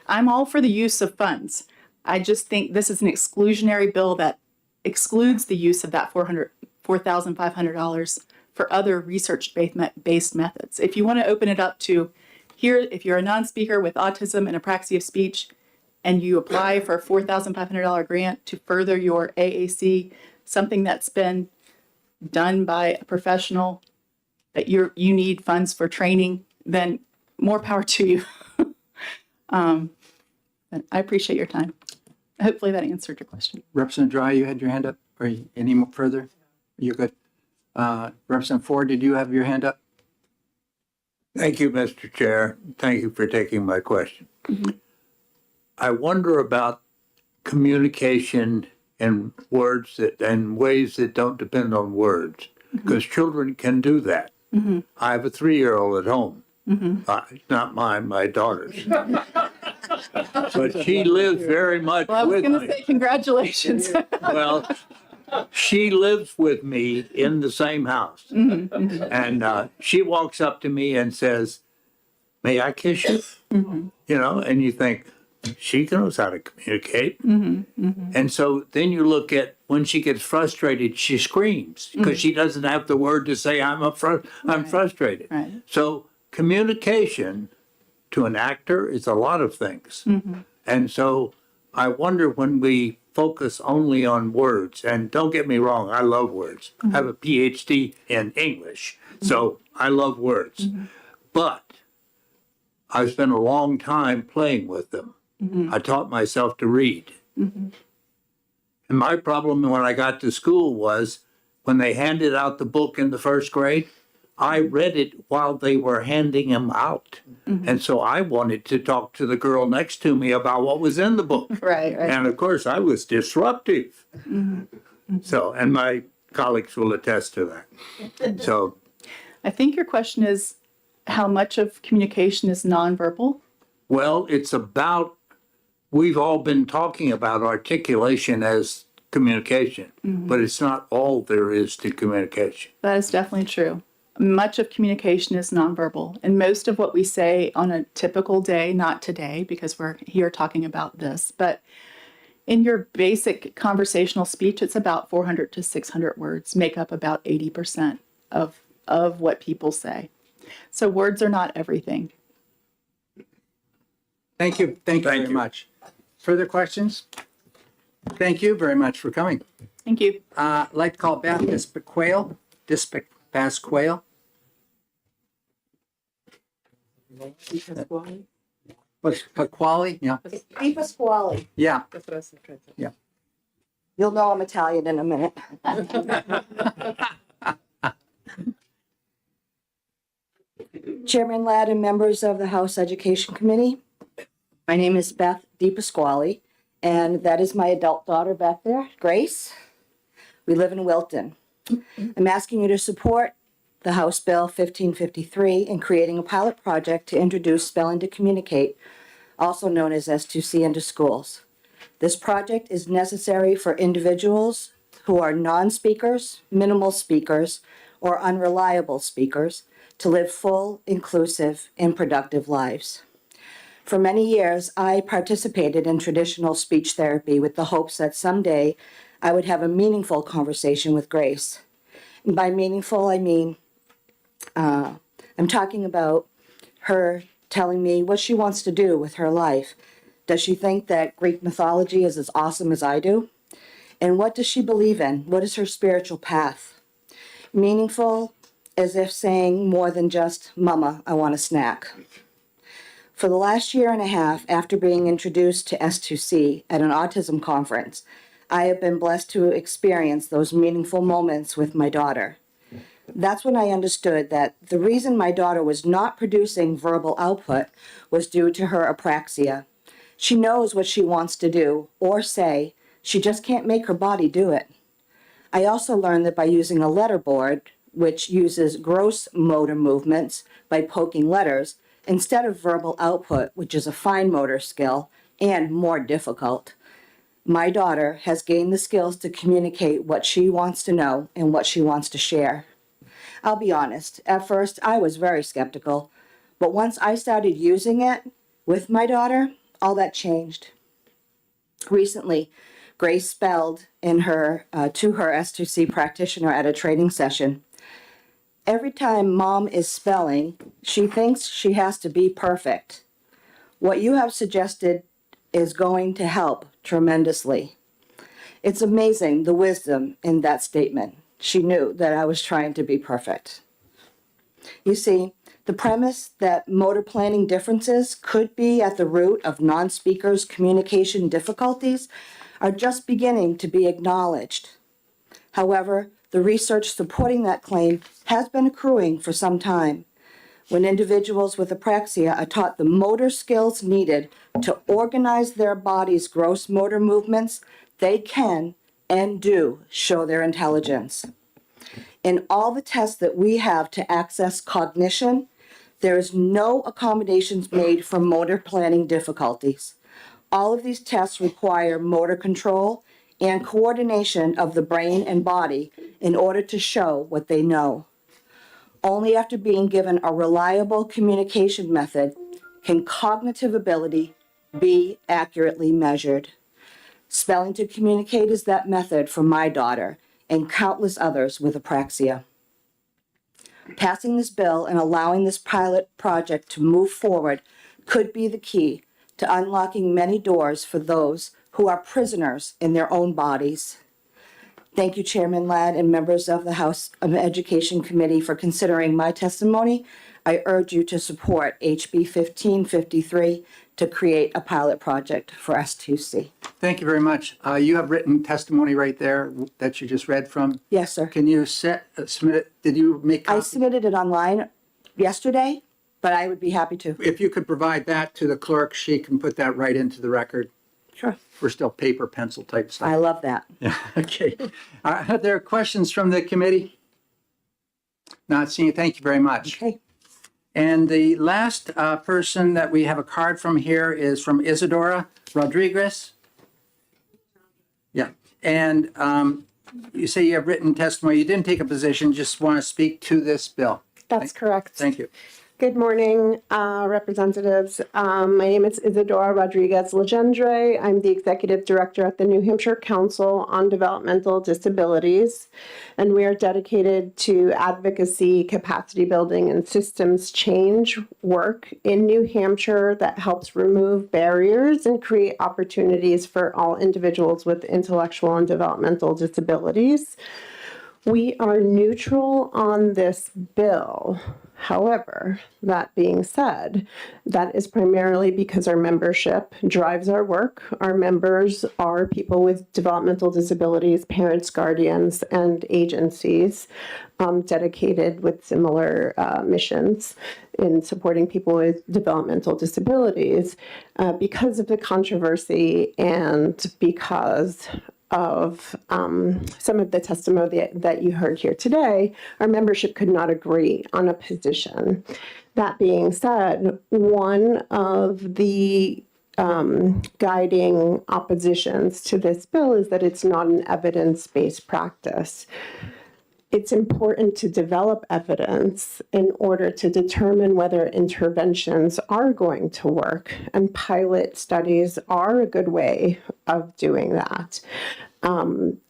I'm all for the use of funds. I just think this is an exclusionary bill that excludes the use of that $4,500 for other research-based methods. If you want to open it up to here, if you're a non-speaker with autism and apraxia of speech, and you apply for a $4,500 grant to further your AAC, something that's been done by a professional that you need funds for training, then more power to you. And I appreciate your time. Hopefully that answered your question. Representative Dry, you had your hand up. Are you any more further? You're good. Representative Ford, did you have your hand up? Thank you, Mr. Chair. Thank you for taking my question. I wonder about communication in words and ways that don't depend on words, because children can do that. I have a 3-year-old at home. Not mine, my daughter's. But she lives very much Well, I was with going to me. say congratulations. Well, she lives with me in the same house. And she walks up to me and says, "May I kiss you?" You know, and you think, she knows how to communicate. And so then you look at when she gets frustrated, she screams because she doesn't have the word to say, I'm frustrated. Right. So communication to an actor is a lot of things. And so I wonder when we focus only on words, and don't get me wrong, I love words. I have a PhD in English, so I love words. But I've spent a long time playing with them. I taught myself to read. And my problem when I got to school was when they handed out the book in the first grade, I read it while they were handing them out. And so I wanted to talk to the girl next to me about what was in the book. Right. And of course, I was disruptive. So, and my colleagues will attest to that. So, I think your question is how much of communication is nonverbal? well, it's about, we've all been talking about articulation as communication, but it's not all there is to communication. That is definitely true. Much of communication is nonverbal, and most of what we say on a typical day, not today because we're here talking about this, but in your basic conversational speech, it's about 400 to 600 words, make up about 80% of what people say. So words are not everything. Thank you very much. Further questions? Thank you very much for coming. Thank you. I'd like to call Beth Pasquale. Pasquale, yeah. Di Pasquale. Yeah. That's what I was trying to say. Yeah. You'll know I'm Italian in a minute. Chairman Ladd and members of the House Education Committee, my name is Beth Di Pasquale, and that is my adult daughter back there, Grace. We live in Wilton. I'm asking you to support the House Bill 1553 in creating a pilot project to introduce Spelling to Communicate, also known as S2C, into schools. This project is necessary for individuals who are non-speakers, minimal speakers, or unreliable speakers to live full, inclusive, and productive lives. For many years, I participated in traditional speech therapy with the hopes that someday I would have a meaningful conversation with Grace. And by meaningful, I mean, I'm talking about her telling me what she wants to do with her life. Does she think that Greek mythology is as awesome as I do? And what does she believe in? What is her spiritual path? Meaningful, as if saying more than just, "Mama, I want a snack." For the last year and a half, after being introduced to S2C at an autism conference, I have been blessed to experience those meaningful moments with my daughter. That's when I understood that the reason my daughter was not producing verbal output was due to her apraxia. She knows what she wants to do or say, she just can't make her body do it. I also learned that by using a letter board, which uses gross motor movements by poking letters, instead of verbal output, which is a fine motor skill and more difficult, my daughter has gained the skills to communicate what she wants to know and what she wants to share. I'll be honest, at first I was very skeptical, but once I started using it with my daughter, all that changed. Recently, Grace spelled in her to her S2C practitioner at a training session. Every time Mom is spelling, she thinks she has to be perfect. What you have suggested is going to help tremendously. It's amazing the wisdom in that statement. She knew that I was trying to be perfect. You see, the premise that motor planning differences could be at the root of non-speakers' communication difficulties are just beginning to be acknowledged. However, the research supporting that claim has been accruing for some time. When individuals with apraxia are taught the motor skills needed to organize their body's gross motor movements, they can and do show their intelligence. In all the tests that we have to access cognition, There is no accommodations made for motor planning difficulties. All of these tests require motor control and coordination of the brain and body in order to show what they know. Only after being given a reliable communication method can cognitive ability be accurately measured. Spelling to Communicate is that method for my daughter and countless others with apraxia. Passing this bill and allowing this pilot project to move forward could be the key to unlocking many doors for those who are prisoners in their own bodies. Thank you, Chairman Ladd and members of the House Education Committee for considering my testimony. I urge you to support HB 1553 to create a pilot project for S2C. Thank you very much. You have written testimony right there that you just read from. Yes, sir. Can you submit it? Did you make I copies? submitted it online yesterday, but I would be happy to. If you could provide that to the clerk, she can put that right into the record. Sure. We're still paper, pencil type stuff. I love that. Yeah, okay. Are there questions from the committee? Not seeing, thank you very much. Okay. And the last person that we have a card from here is from Isadora Rodriguez. Yeah, and you say you have written testimony. You didn't take a position, just want to speak to this bill. That's correct. Thank you. Good morning, representatives. My name is Isadora Rodriguez Legendre. I'm the Executive Director at the New Hampshire Council on Developmental Disabilities, and we are dedicated to advocacy, capacity building, and systems change work in New Hampshire that helps remove barriers and create opportunities for all individuals with intellectual and developmental disabilities. We are neutral on this bill. However, that being said, that is primarily because our membership drives our work. Our members are people with developmental disabilities, parents, guardians, and agencies dedicated with similar missions in supporting people with developmental disabilities. Because of the controversy and because of some of the testimony that you heard here today, our membership could not agree on a position. That being said, one of the guiding oppositions to this bill is that it's not an evidence-based practice. It's important to develop evidence in order to determine whether interventions are going to work, and pilot studies are a good way of doing that.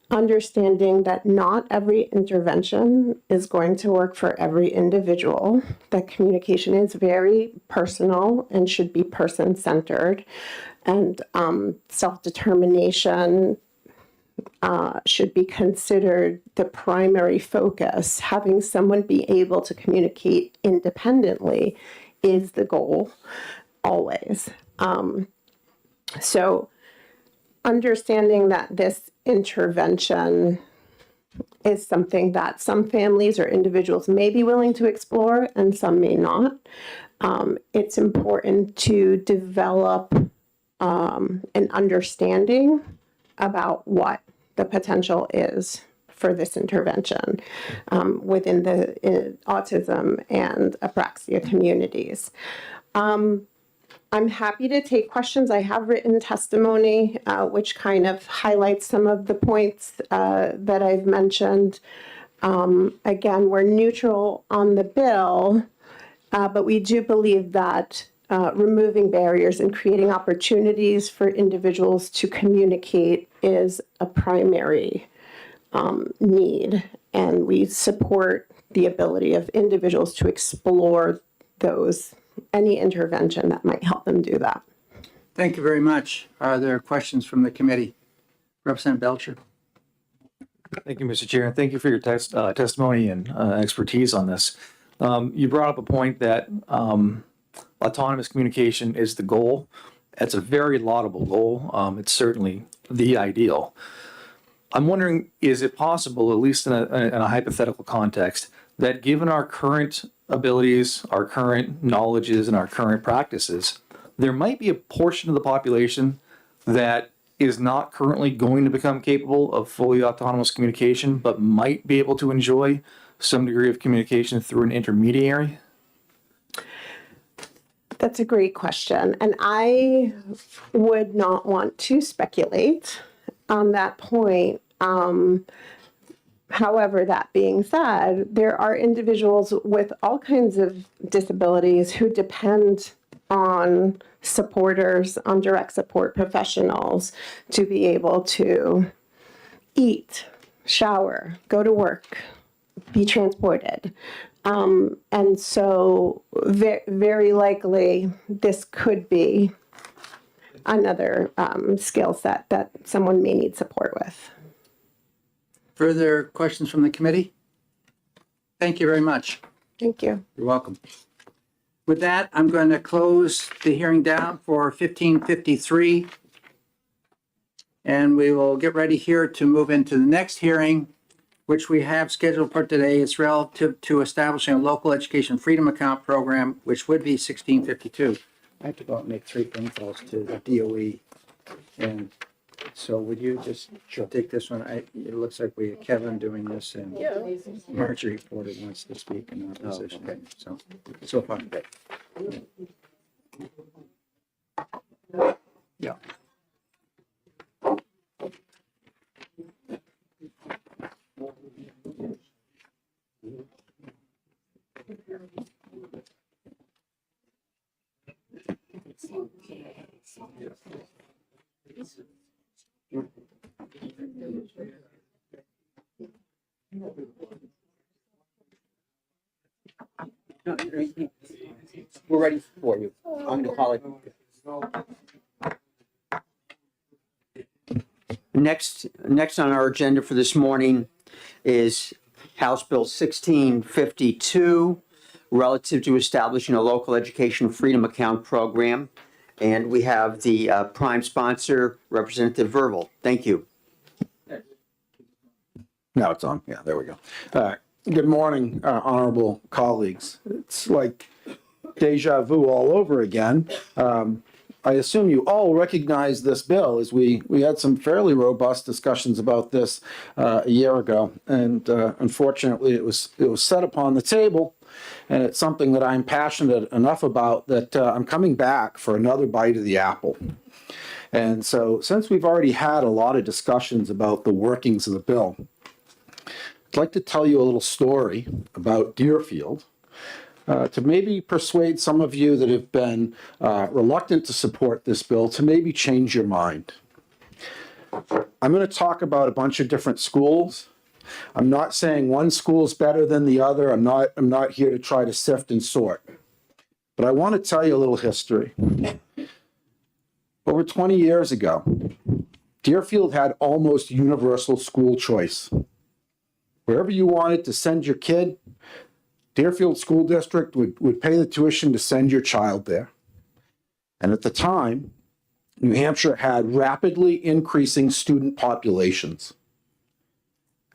Understanding that not every intervention is going to work for every individual, that communication is very personal and should be person-centered, and self-determination should be considered the primary focus. Having someone be able to communicate independently is the goal, always. So understanding that this intervention is something that some families or individuals may be willing to explore and some may not. It's important to develop an understanding about what the potential is for this intervention within the autism and apraxia communities. I'm happy to take questions. I have written testimony which kind of highlights some of the points that I've mentioned. Again, we're neutral on the bill, but we do believe that removing barriers and creating opportunities for individuals to communicate is a primary need, and we support the ability of individuals to explore any intervention that might help them do that. Thank you very much. Are there questions from the committee? Representative Belcher. Thank you, Mr. Chair, and thank you for your testimony and expertise on this. You brought up a point that autonomous communication is the goal. That's a very laudable goal. It's certainly the ideal. I'm wondering, is it possible, at least in a hypothetical context, that given our current abilities, our current knowledges, and our current practices, there might be a portion of the population that is not currently going to become capable of fully autonomous communication, but might be able to enjoy some degree of communication through an intermediary? That's a great question. And I would not want to speculate on that point. However, that being said, there are individuals with all kinds of disabilities who depend on supporters, on direct support professionals to be able to eat, shower, go to work, be transported. And so very likely this could be another skill set that someone may need support with. Further questions from the committee? Thank you very much. Thank you. You're welcome. With that, I'm going to close the hearing down for 1553. And we will get ready here to move into the next hearing, which we have scheduled for today. It's relative to establishing a local education freedom account program, which would be 1652. I have to go out and make 3 phone calls to the DOE. And so would you just take this one? It looks like we have Kevin doing this and Marjorie Porter wants to speak in opposition. Okay. So far. Yeah. We're ready for you. I'm going to call it. Next on our agenda for this morning is House Bill 1652, relative to establishing a local education freedom account program. And we have the prime sponsor, Representative Verbal. Thank you. Now it's on. Yeah, there we go. Good morning, honorable colleagues. It's like deja vu all over again. I assume you all recognize this bill, as we had some fairly robust discussions about this a year ago, and unfortunately it was set upon the table, and it's something that I'm passionate enough about that I'm coming back for another bite of the apple. And so, since we've already had a lot of discussions about the workings of the bill, I'd like to tell you a little story about Deerfield. To maybe persuade some of you that have been reluctant to support this bill to maybe change your mind. I'm going to talk about a bunch of different schools. I'm not saying one school's better than the other. I'm not here to try to sift and sort. But I want to tell you a little history. Over 20 years ago, Deerfield had almost universal school choice. Wherever you wanted to send your kid, Deerfield School District would pay the tuition to send your child there. And at the time, New Hampshire had rapidly increasing student populations.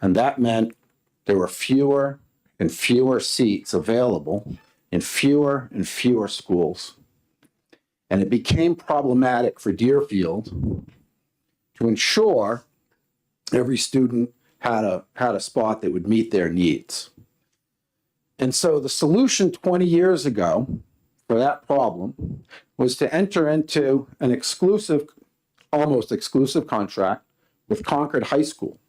And that meant there were fewer and fewer seats available in fewer and fewer schools. And it became problematic for Deerfield to ensure every student had a spot that would meet their needs. And so the solution 20 years ago for that problem was to enter into an exclusive, almost exclusive contract with Concord High School.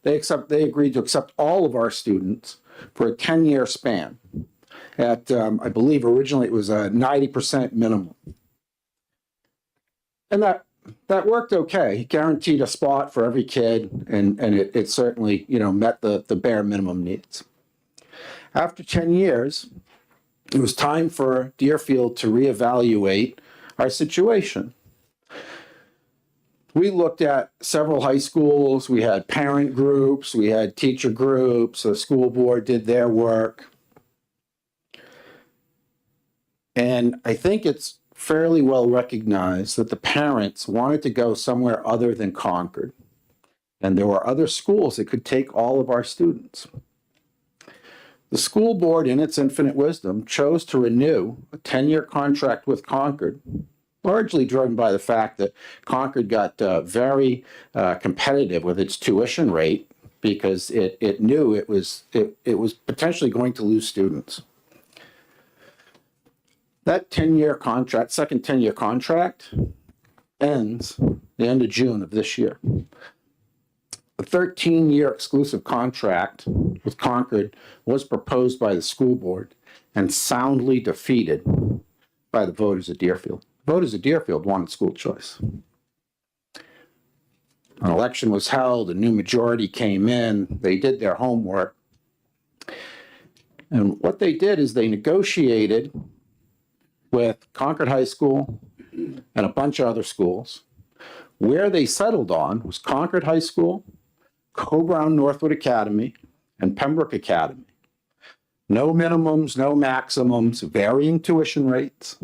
They agreed to accept all of our students for a 10-year span at, I believe originally it was a 90% minimum. And that worked okay. It guaranteed a spot for every kid, and it certainly, met the bare minimum needs. After 10 years, it was time for Deerfield to reevaluate our situation. We looked at several high schools. We had parent groups. We had teacher groups. The school board did their work. And I think it's fairly well recognized that the parents wanted to go somewhere other than Concord. And there were other schools that could take all of our students. The school board, in its infinite wisdom, chose to renew a 10-year contract with Concord, largely driven by the fact that Concord got very competitive with its tuition rate because it knew it was potentially going to lose students. That 10-year contract, second 10-year contract, ends the end of June of this year. The 13-year exclusive contract with Concord was proposed by the school board and soundly defeated by the voters of Deerfield. Voters of Deerfield wanted school choice. An election was held, a new majority came in, they did their homework. And what they did is they negotiated with Concord High School and a bunch of other schools. Where they settled on was Concord High School, Co-Brown Northwood Academy, and Pembroke Academy. No minimums, no maximums, varying tuition rates.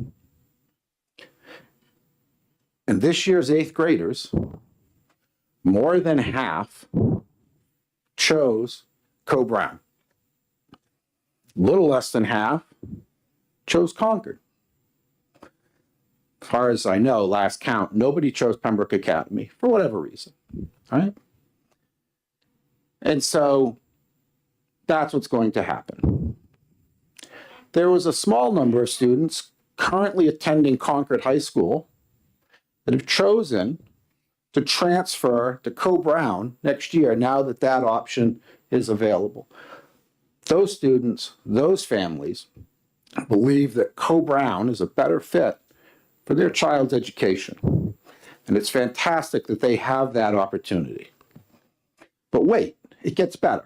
And this year's eighth graders, more than half chose Co-Brown. Little less than half chose Concord. As far as I know, last count, nobody chose Pembroke Academy for whatever reason, right? And so that's what's going to happen. There was a small number of students currently attending Concord High School that have chosen to transfer to Co-Brown next year now that that option is available. Those students, those families believe that Co-Brown is a better fit for their child's education. And it's fantastic that they have that opportunity. But wait, it gets better.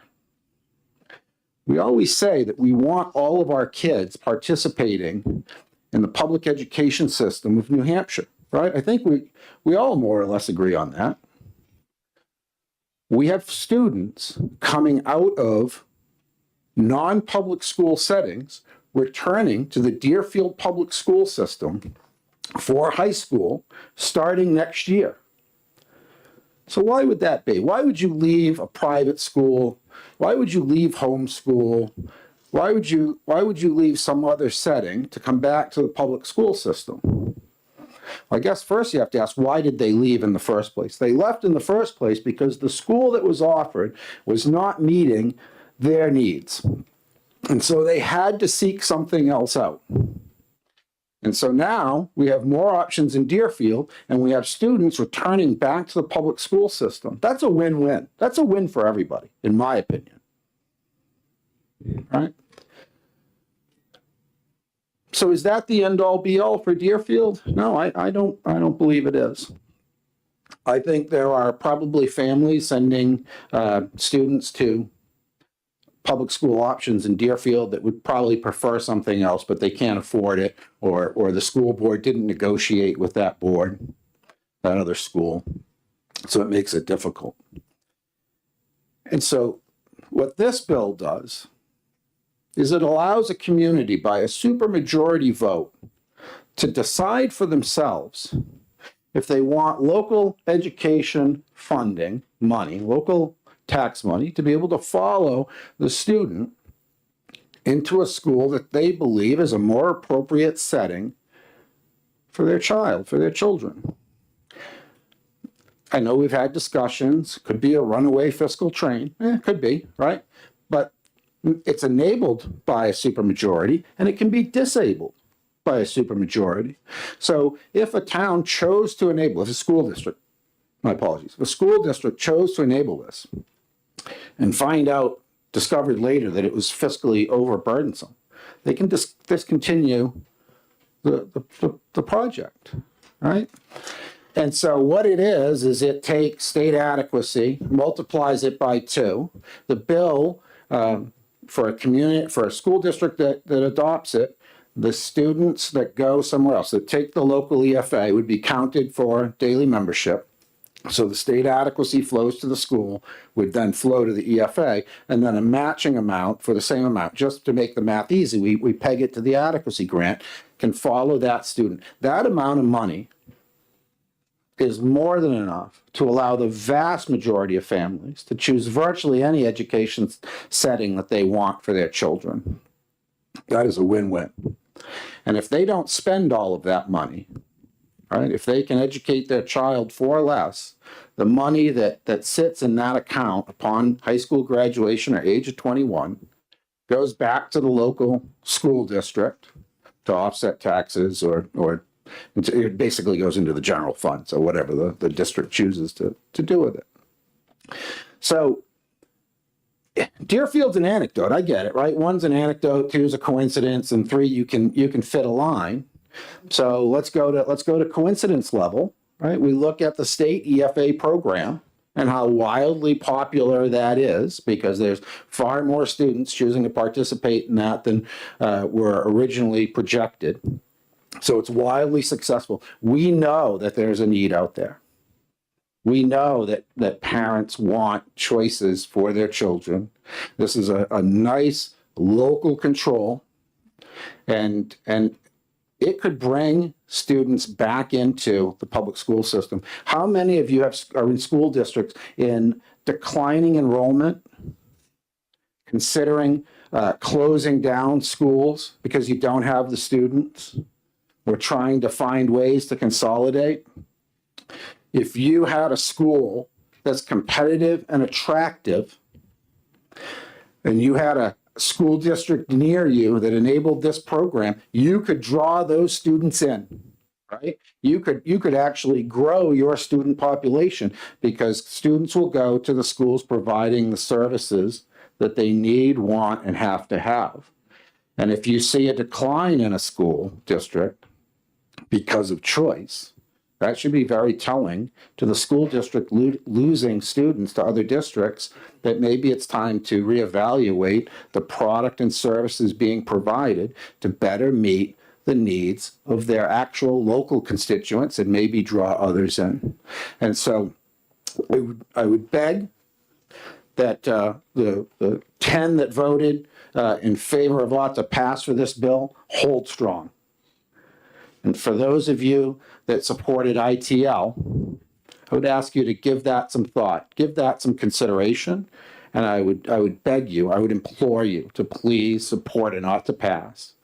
We always say that we want all of our kids participating in the public education system of New Hampshire, right? I think we all more or less agree on that. We have students coming out of non-public school settings returning to the Deerfield public school system for high school starting next year. So why would that be? Why would you leave a private school? Why would you leave homeschool? Why would you leave some other setting to come back to the public school system? Well, I guess first you have to ask, why did they leave in the first place? They left in the first place because the school that was offered was not meeting their needs. And so they had to seek something else out. And so now we have more options in Deerfield, and we have students returning back to the public school system. That's a win-win. That's a win for everybody, in my opinion. Right? So is that the end-all be-all for Deerfield? No, I don't believe it is. I think there are probably families sending students to public school options in Deerfield that would probably prefer something else, but they can't afford it, or the school board didn't negotiate with that board, that other school. So it makes it difficult. And so what this bill does is it allows a community by a supermajority vote to decide for themselves if they want local education funding money, local tax money, to be able to follow the student into a school that they believe is a more appropriate setting for their child, for their children. I know we've had discussions, could be a runaway fiscal train, could be, right? But it's enabled by a supermajority, and it can be disabled by a supermajority. So if a town chose to enable, if a school district, my apologies, if a school district chose to enable this, and discovered later that it was fiscally overburdensome, they can discontinue the project, right? And so what it is it takes state adequacy, multiplies it by 2. The bill for a school district that adopts it, the students that go somewhere else, that take the local EFA, would be counted for daily membership. So the state adequacy flows to the school, would then flow to the EFA, and then a matching amount for the same amount. Just to make the math easy, we peg it to the adequacy grant, can follow that student. That amount of money is more than enough to allow the vast majority of families to choose virtually any education setting that they want for their children. That is a win-win. And if they don't spend all of that money, right, if they can educate their child for less, the money that sits in that account upon high school graduation or age of 21 goes back to the local school district to offset taxes or it basically goes into the general fund. So whatever the district chooses to do with it. So Deerfield's an anecdote. I get it, right? One's an anecdote, two's a coincidence, and three, you can fit a line. So let's go to coincidence level, right? We look at the state EFA program and how wildly popular that is, because there's far more students choosing to participate in that than were originally projected. So it's wildly successful. We know that there's a need out there. We know that parents want choices for their children. This is a nice local control, and it could bring students back into the public school system. How many of you are in school districts in declining enrollment, considering closing down schools because you don't have the students? We're trying to find ways to consolidate. If you had a school that's competitive and attractive, and you had a school district near you that enabled this program, you could draw those students in, right? You could actually grow your student population because students will go to the schools providing the services that they need, want, and have to have. And if you see a decline in a school district because of choice, that should be very telling to the school district losing students to other districts, that maybe it's time to reevaluate the product and services being provided to better meet the needs of their actual local constituents and maybe draw others in. And so I would beg that the 10 that voted in favor of ought to pass for this bill hold strong. And for those of you that supported ITL, I would ask you to give that some thought, give that some consideration, and I would beg you, I would implore you to please support an ought to pass,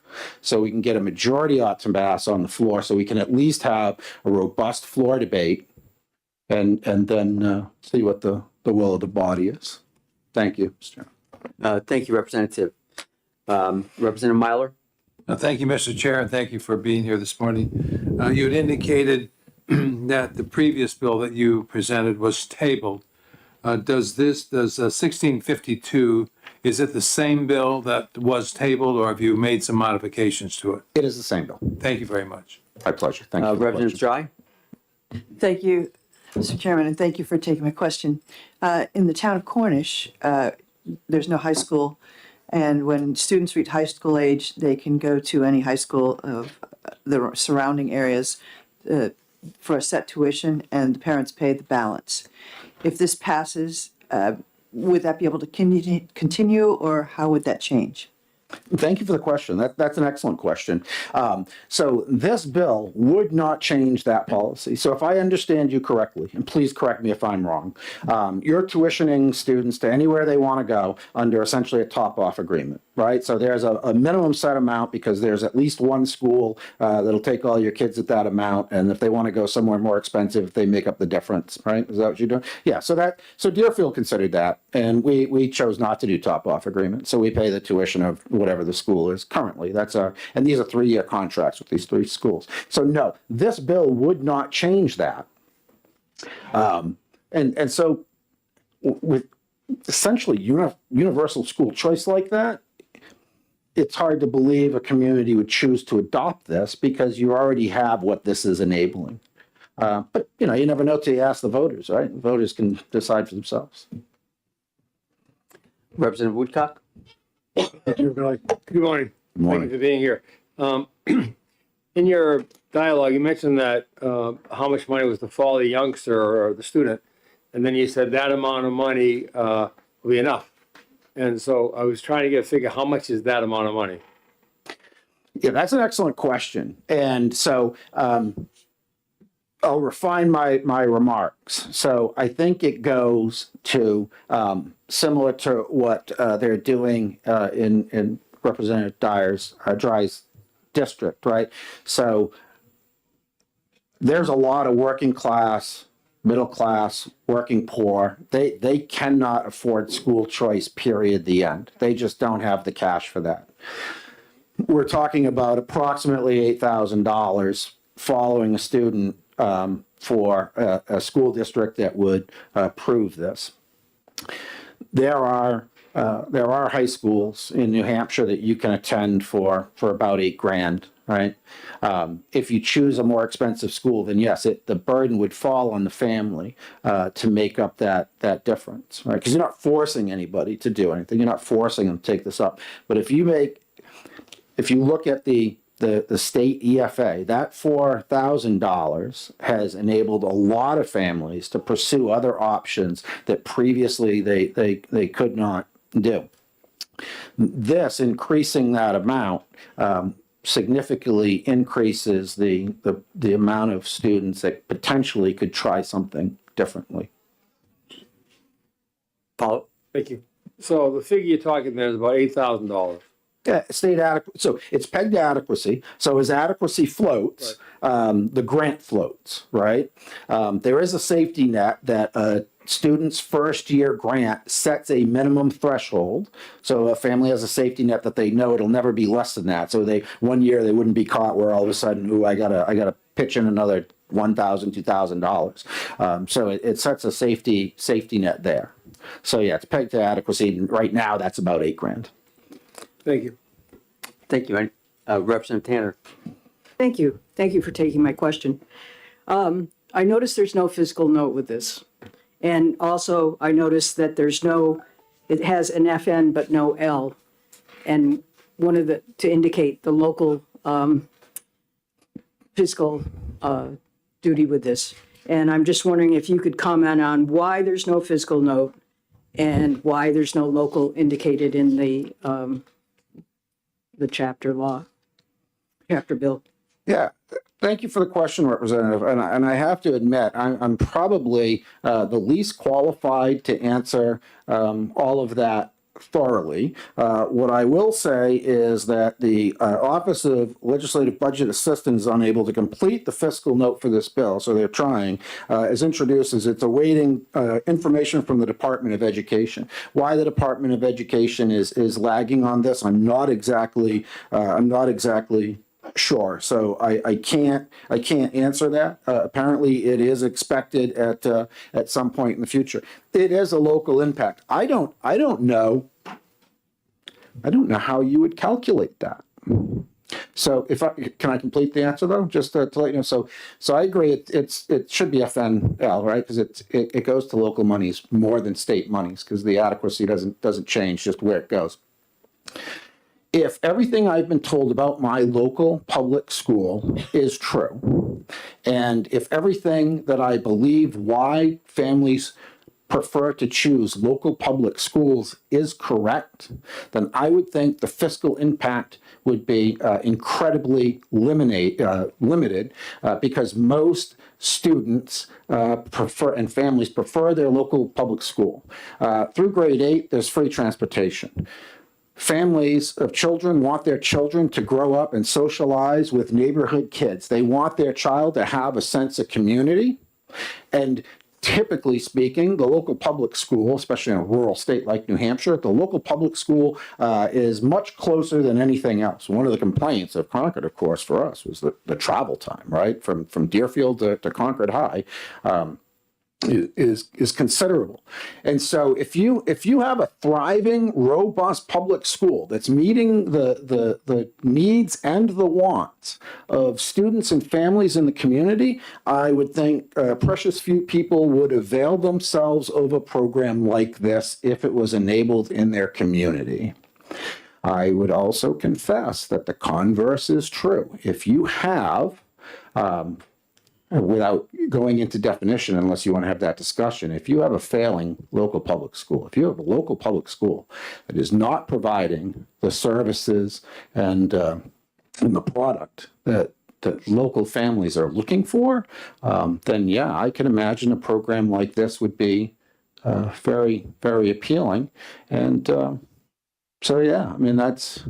so we can get a majority ought to pass on the floor, so we can at least have a robust floor debate, and then see what the will of the body is. Thank you, Mr. Chairman. Thank you, Representative. Representative Myler? Thank you, Mr. Chair, and thank you for being here this morning. You had indicated that the previous bill that you presented was tabled. Does 1652, is it the same bill that was tabled, or have you made some modifications to it? It is the same bill. Thank you very much. My pleasure. Thank you. Representative Dry? Thank you, Mr. Chairman, and thank you for taking my question. In the town of Cornish, there's no high school, and when students reach high school age, they can go to any high school of the surrounding areas for a set tuition, and the parents pay the balance. If this passes, would that be able to continue, or how would that change? Thank you for the question. That's an excellent question. So this bill would not change that policy. So if I understand you correctly, and please correct me if I'm wrong, you're tuitioning students to anywhere they want to go under essentially a top-off agreement, right? So there's a minimum set amount because there's at least one school that'll take all your kids at that amount, and if they want to go somewhere more expensive, they make up the difference, right? Is that what you're doing? Yeah. So Deerfield considered that, and we chose not to do top-off agreement. So we pay the tuition of whatever the school is currently. And these are 3-year contracts with these 3 schools. So no, this bill would not change that. And so with essentially universal school choice like that, it's hard to believe a community would choose to adopt this because you already have what this is enabling. But you never know till you ask the voters, right? The voters can decide for themselves. Representative Woodcock? Good morning. Good morning. Thank you for being here. In your dialogue, you mentioned that how much money was to follow the youngster or the student, and then you said that amount of money will be enough. And so I was trying to get a figure, how much is that amount of money? Yeah, that's an excellent question. And so I'll refine my remarks. So I think it goes to similar to what they're doing in Representative Dry's district, right? So there's a lot of working class, middle class, working poor. They cannot afford school choice, period, the end. They just don't have the cash for that. we're talking about approximately $8,000 following a student for a school district that would approve this. There are high schools in New Hampshire that you can attend for about $8,000, right? If you choose a more expensive school, then yes, the burden would fall on the family to make up that difference, right? Because you're not forcing anybody to do anything. You're not forcing them to take this up. But if you look at the state EFA, that $4,000 has enabled a lot of families to pursue other options that previously they could not do. This, increasing that amount, significantly increases the amount of students that potentially could try something differently. Paul? Thank you. So the figure you're talking there is about $8,000. Yeah, state adequacy. So it's pegged to adequacy. So as adequacy floats, the grant floats, right? There is a safety net that a student's first year grant sets a minimum threshold. So a family has a safety net that they know it'll never be less than that. So one year they wouldn't be caught where all of a sudden, ooh, I gotta pitch in another $1,000, $2,000. So it sets a safety net there. So yeah, it's pegged to adequacy. Right now, that's about $8,000. Thank you. Thank you. Representative Tanner. Thank you. Thank you for taking my question. I noticed there's no fiscal note with this. And also I noticed that it has an FN but no L. And to indicate the local fiscal duty with this. And I'm just wondering if you could comment on why there's no fiscal note and why there's no local indicated in the chapter bill. Yeah, thank you for the question, Representative. And I have to admit, I'm probably the least qualified to answer all of that thoroughly. What I will say is that the Office of Legislative Budget Assistance is unable to complete the fiscal note for this bill, so they're trying. As introduced, it's awaiting information from the Department of Education. Why the Department of Education is lagging on this, I'm not exactly sure. So I can't answer that. Apparently, it is expected at some point in the future. It is a local impact. I don't know how you would calculate that. So can I complete the answer though? Just to let you know. So I agree. It should be FNL, right? Because it goes to local monies more than state monies because the adequacy doesn't change, just where it goes. If everything I've been told about my local public school is true, and if everything that I believe why families prefer to choose local public schools is correct, then I would think the fiscal impact would be incredibly limited because most students prefer and families prefer their local public school. Through grade 8, there's free transportation. Families of children want their children to grow up and socialize with neighborhood kids. They want their child to have a sense of community. And typically speaking, the local public school, especially in a rural state like New Hampshire, the local public school is much closer than anything else. One of the complaints of Concord, of course, for us was the travel time, right? From Deerfield to Concord High. Is considerable. And so if you have a thriving, robust public school that's meeting the needs and the wants of students and families in the community, I would think precious few people would avail themselves of a program like this if it was enabled in their community. I would also confess that the converse is true. If you have without going into definition, unless you want to have that discussion, if you have a failing local public school, if you have a local public school that is not providing the services and the product that local families are looking for, then yeah, I can imagine a program like this would be very, very appealing. And so, yeah, I mean, that's...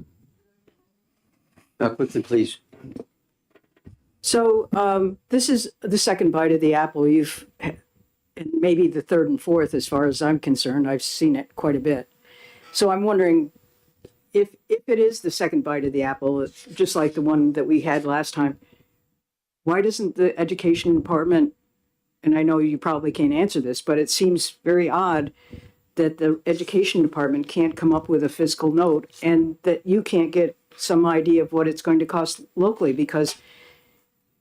Quickly, please. So this is the second bite of the apple. And maybe the third and fourth, as far as I'm concerned. I've seen it quite a bit. So I'm wondering, if it is the second bite of the apple, just like the one that we had last time, why doesn't the education department, and I know you probably can't answer this, but it seems very odd that the education department can't come up with a fiscal note and that you can't get some idea of what it's going to cost locally, because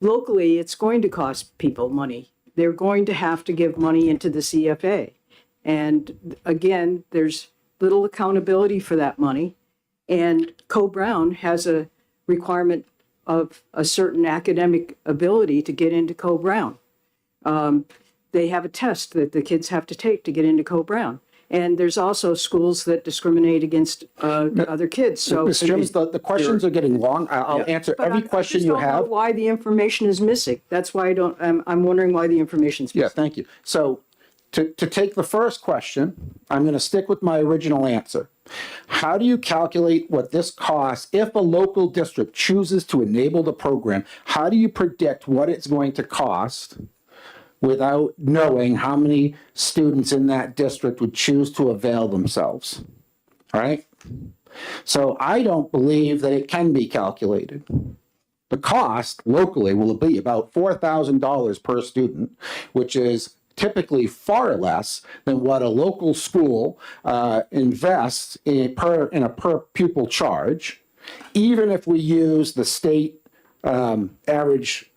locally it's going to cost people money. They're going to have to give money into the CFA. And again, there's little accountability for that money. And Co-Brown has a requirement of a certain academic ability to get into Co-Brown. They have a test that the kids have to take to get into Co-Brown. And there's also schools that discriminate against other kids. So, Mr. Jones, the questions are getting long. I'll answer but every question you I just don't have. know why the information is missing. That's why I don't. I'm wondering why the information's missing. Yeah, thank you. So to take the first question, I'm going to stick with my original answer. How do you calculate what this costs if a local district chooses to enable the program? How do you predict what it's going to cost without knowing how many students in that district would choose to avail themselves? All right? So I don't believe that it can be calculated. The cost locally will be about $4,000 per student, which is typically far less than what a local school invests in a per pupil charge, even if we use the state average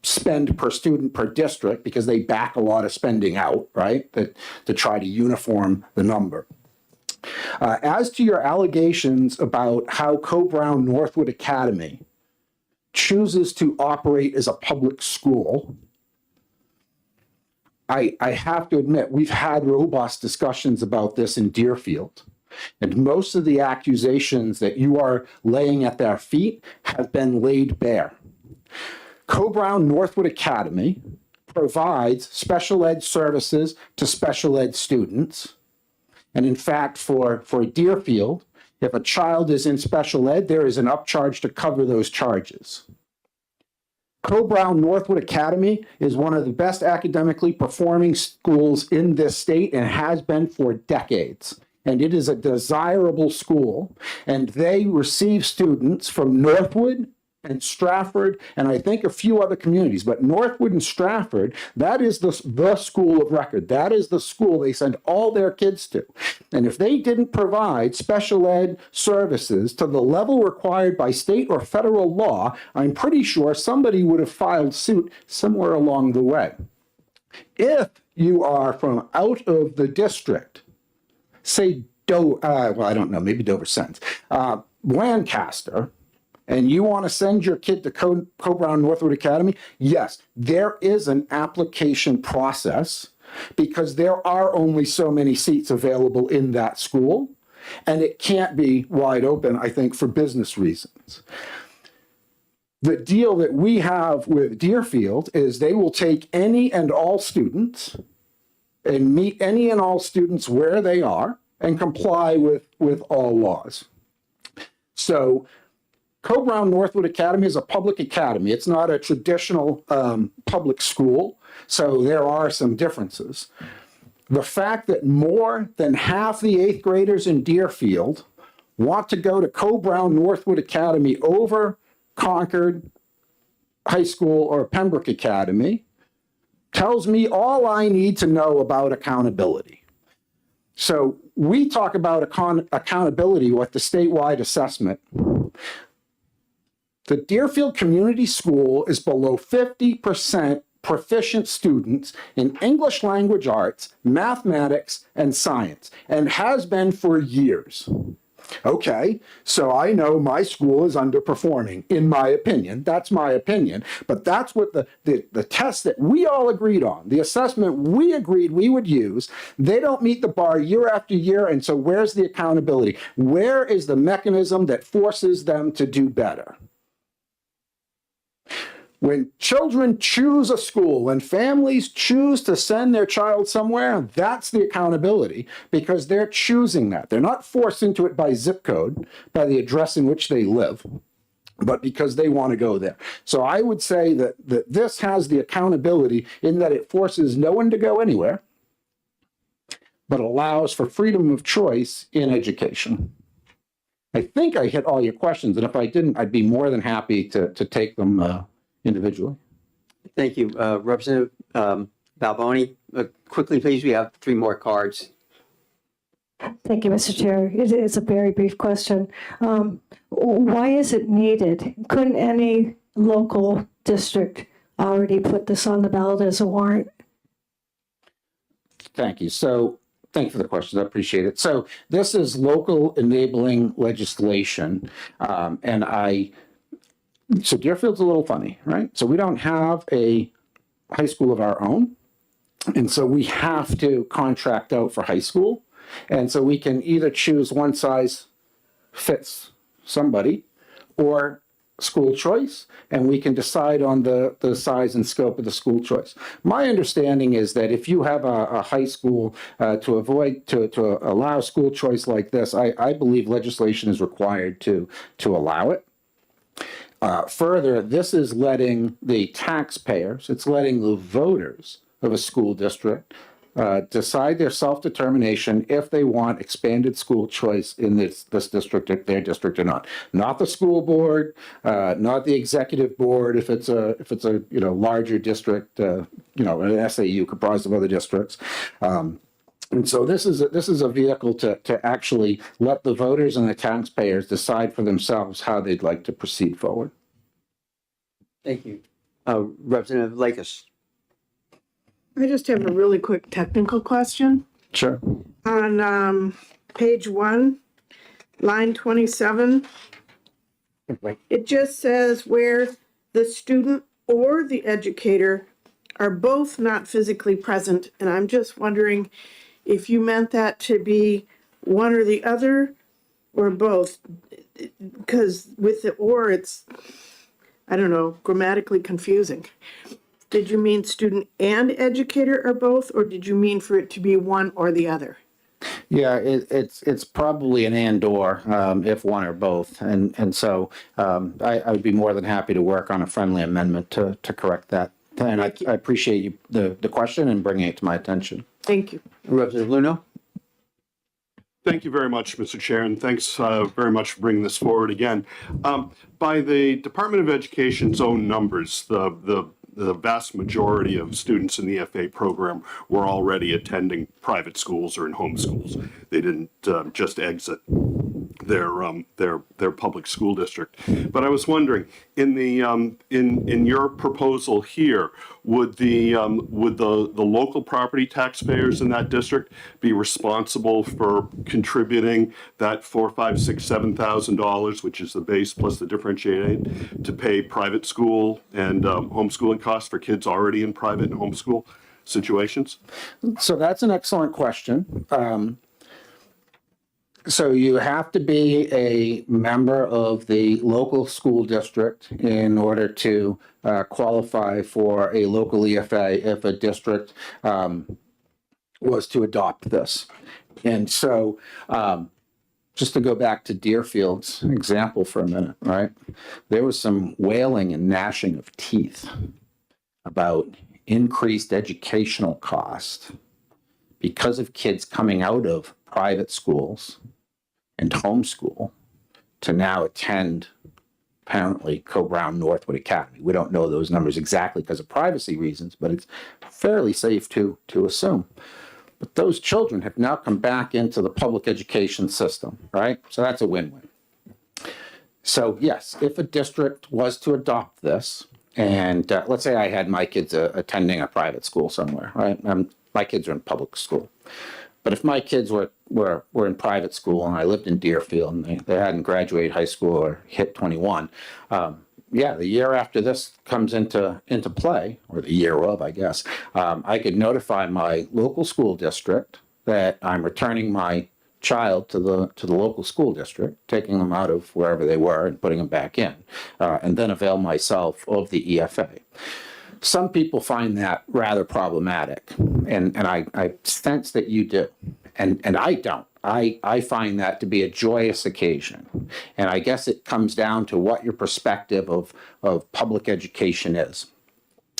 spend per student per district, because they back a lot of spending out, right, to try to uniform the number. As to your allegations about how Co-Brown Northwood Academy chooses to operate as a public school, I have to admit, we've had robust discussions about this in Deerfield. And most of the accusations that you are laying at their feet have been laid bare. Co-Brown Northwood Academy provides special ed services to special ed students. And in fact, for Deerfield, if a child is in special ed, there is an upcharge to cover those charges. Co-Brown Northwood Academy is one of the best academically performing schools in this state and has been for decades. And it is a desirable school. And they receive students from Northwood and Stratford, and I think a few other communities, but Northwood and Stratford, that is the school of record. That is the school they send all their kids to. And if they didn't provide special ed services to the level required by state or federal law, I'm pretty sure somebody would have filed suit somewhere along the way. If you are from out of the district, say, I don't know, maybe Dover Sense, Lancaster, and you want to send your kid to Co-Brown Northwood Academy, yes, there is an application process because there are only so many seats available in that school, and it can't be wide open, I think, for business reasons. The deal that we have with Deerfield is they will take any and all students and meet any and all students where they are and comply with all laws. So Co-Brown Northwood Academy is a public academy. It's not a traditional public school, so there are some differences. The fact that more than half the 8th graders in Deerfield want to go to Co-Brown Northwood Academy over Concord High School or Pembroke Academy tells me all I need to know about accountability. So we talk about accountability with the statewide assessment. The Deerfield Community School is below 50% proficient students in English language arts, mathematics, and science, and has been for years. Okay, so I know my school is underperforming, in my opinion. That's my opinion. But that's what the test that we all agreed on, the assessment we agreed we would use, they don't meet the bar year after year, and so where's the accountability? Where is the mechanism that forces them to do better? When children choose a school, when families choose to send their child somewhere, that's the accountability because they're choosing that. They're not forced into it by zip code, by the address in which they live, but because they want to go there. So I would say that this has the accountability in that it forces no one to go anywhere, but allows for freedom of choice in education. I think I hit all your questions, and if I didn't, I'd be more than happy to take them individually. Thank you. Representative Balboni, quickly, please. We have 3 more cards. Thank you, Mr. Chair. It's a very brief question. Why is it needed? Couldn't any local district already put this on the ballot as a warrant? Thank you. So, thank you for the question. I appreciate it. So, this is local enabling legislation, so Deerfield's a little funny, right? So we don't have a high school of our own, and so we have to contract out for high school, and so we can either choose one size fits somebody, or school choice, and we can decide on the size and scope of the school choice. My understanding is that if you have a high school to allow school choice like this, I believe legislation is required to allow it. Further, this is letting the taxpayers, it's letting the voters of a school district decide their self-determination if they want expanded school choice in this district, if their district or not. Not the school board, not the executive board if it's a larger district, an SAU comprised of other districts. And so this is a vehicle to actually let the voters and the taxpayers decide for themselves how they'd like to proceed forward. Thank you. Representative Lakis. I just have a really quick technical question. Sure. On page 1, line 27, it just says where the student or the educator are both not physically present. And I'm just wondering if you meant that to be one or the other or both. Because with the or, it's, I don't know, grammatically confusing. Did you mean student and educator or both, or did you mean for it to be one or the other? Yeah, it's probably an and or if one or both, and so I would be more than happy to work on a friendly amendment to correct that. And I appreciate the question and bringing it to my attention. Thank you. Representative Luno. Thank you very much, Mr. Chair, and thanks very much for bringing this forward again. By the Department of Education's own numbers, the vast majority of students in the FA program were already attending private schools or in home schools. They didn't just exit their public school district. But I was wondering, in the in your proposal here, would the local property taxpayers in that district be responsible for contributing that $4,000, $5,000, $6,000, $7,000, which is the base plus the differentiated aid, to pay private school and homeschooling costs for kids already in private and homeschool situations? So that's an excellent question. So you have to be a member of the local school district in order to qualify for a local EFA if a district was to adopt this. And so just to go back to Deerfield's example for a minute, right? There was some wailing and gnashing of teeth about increased educational cost because of kids coming out of private schools and homeschool to now attend, apparently, Co-Brown Northwood Academy. We don't know those numbers exactly because of privacy reasons, but it's fairly safe to assume. But those children have now come back into the public education system, right? So that's a win-win. So yes, if a district was to adopt this, and let's say I had my kids attending a private school somewhere, right? My kids are in public school. But if my kids were in private school and I lived in Deerfield and they hadn't graduated high school or hit 21, yeah, the year after this comes into play, or the year of, I guess, I could notify my local school district that I'm returning my child to the local school district, taking them out of wherever they were and putting them back in, and then avail myself of the EFA. Some people find that rather problematic, and I sense that you do, and I don't. I find that to be a joyous occasion, and I guess it comes down to what your perspective of public education is.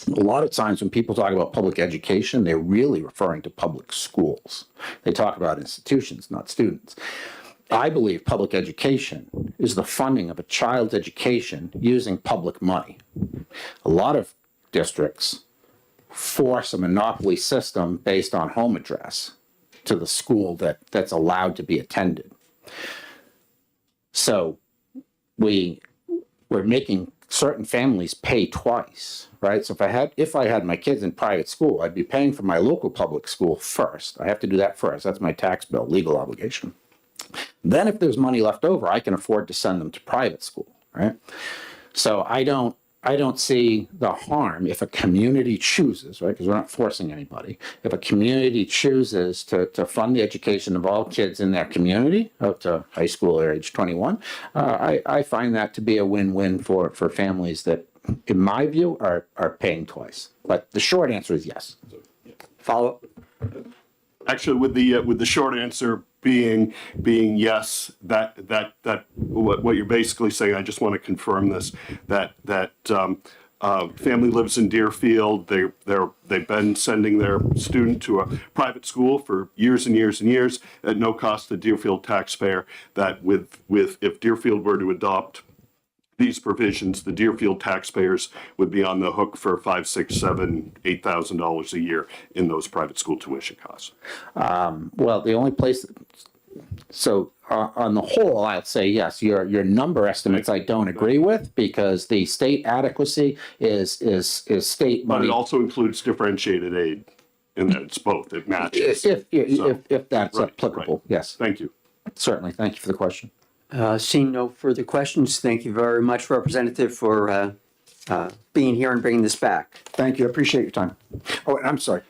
A lot of times when people talk about public education, they're really referring to public schools. They talk about institutions, not students. I believe public education is the funding of a child's education using public money. A lot of districts force a monopoly system based on home address to the school that's allowed to be attended. So we're making certain families pay twice, right? So if I had my kids in private school, I'd be paying for my local public school first. I have to do that first. That's my tax bill, legal obligation. Then if there's money left over, I can afford to send them to private school, right? So I don't see the harm if a community chooses, right? Because we're not forcing anybody. If a community chooses to fund the education of all kids in their community up to high school or age 21, I find that to be a win-win for families that, in my view, are paying twice. But the short answer is yes. Follow up? Actually, with the short answer being yes, that what you're basically saying, I just want to confirm this, that family lives in Deerfield. They've been sending their student to a private school for years and years and years at no cost to the Deerfield taxpayer. That if Deerfield were to adopt these provisions, the Deerfield taxpayers would be on the hook for $5,000, $6,000, $7,000, $8,000 a year in those private school tuition costs. Well, the only place, so on the whole, I'd say yes. Your number estimates I don't agree with, because the state adequacy is state But money. it also includes differentiated aid, in that it's both, it matches. If that's Right, applicable, right. yes. Thank you. Certainly. Thank you for the question. Seeing no further questions, thank you very much, Representative, for being here and bringing this back. Thank you. I appreciate your time. Oh, I'm sorry.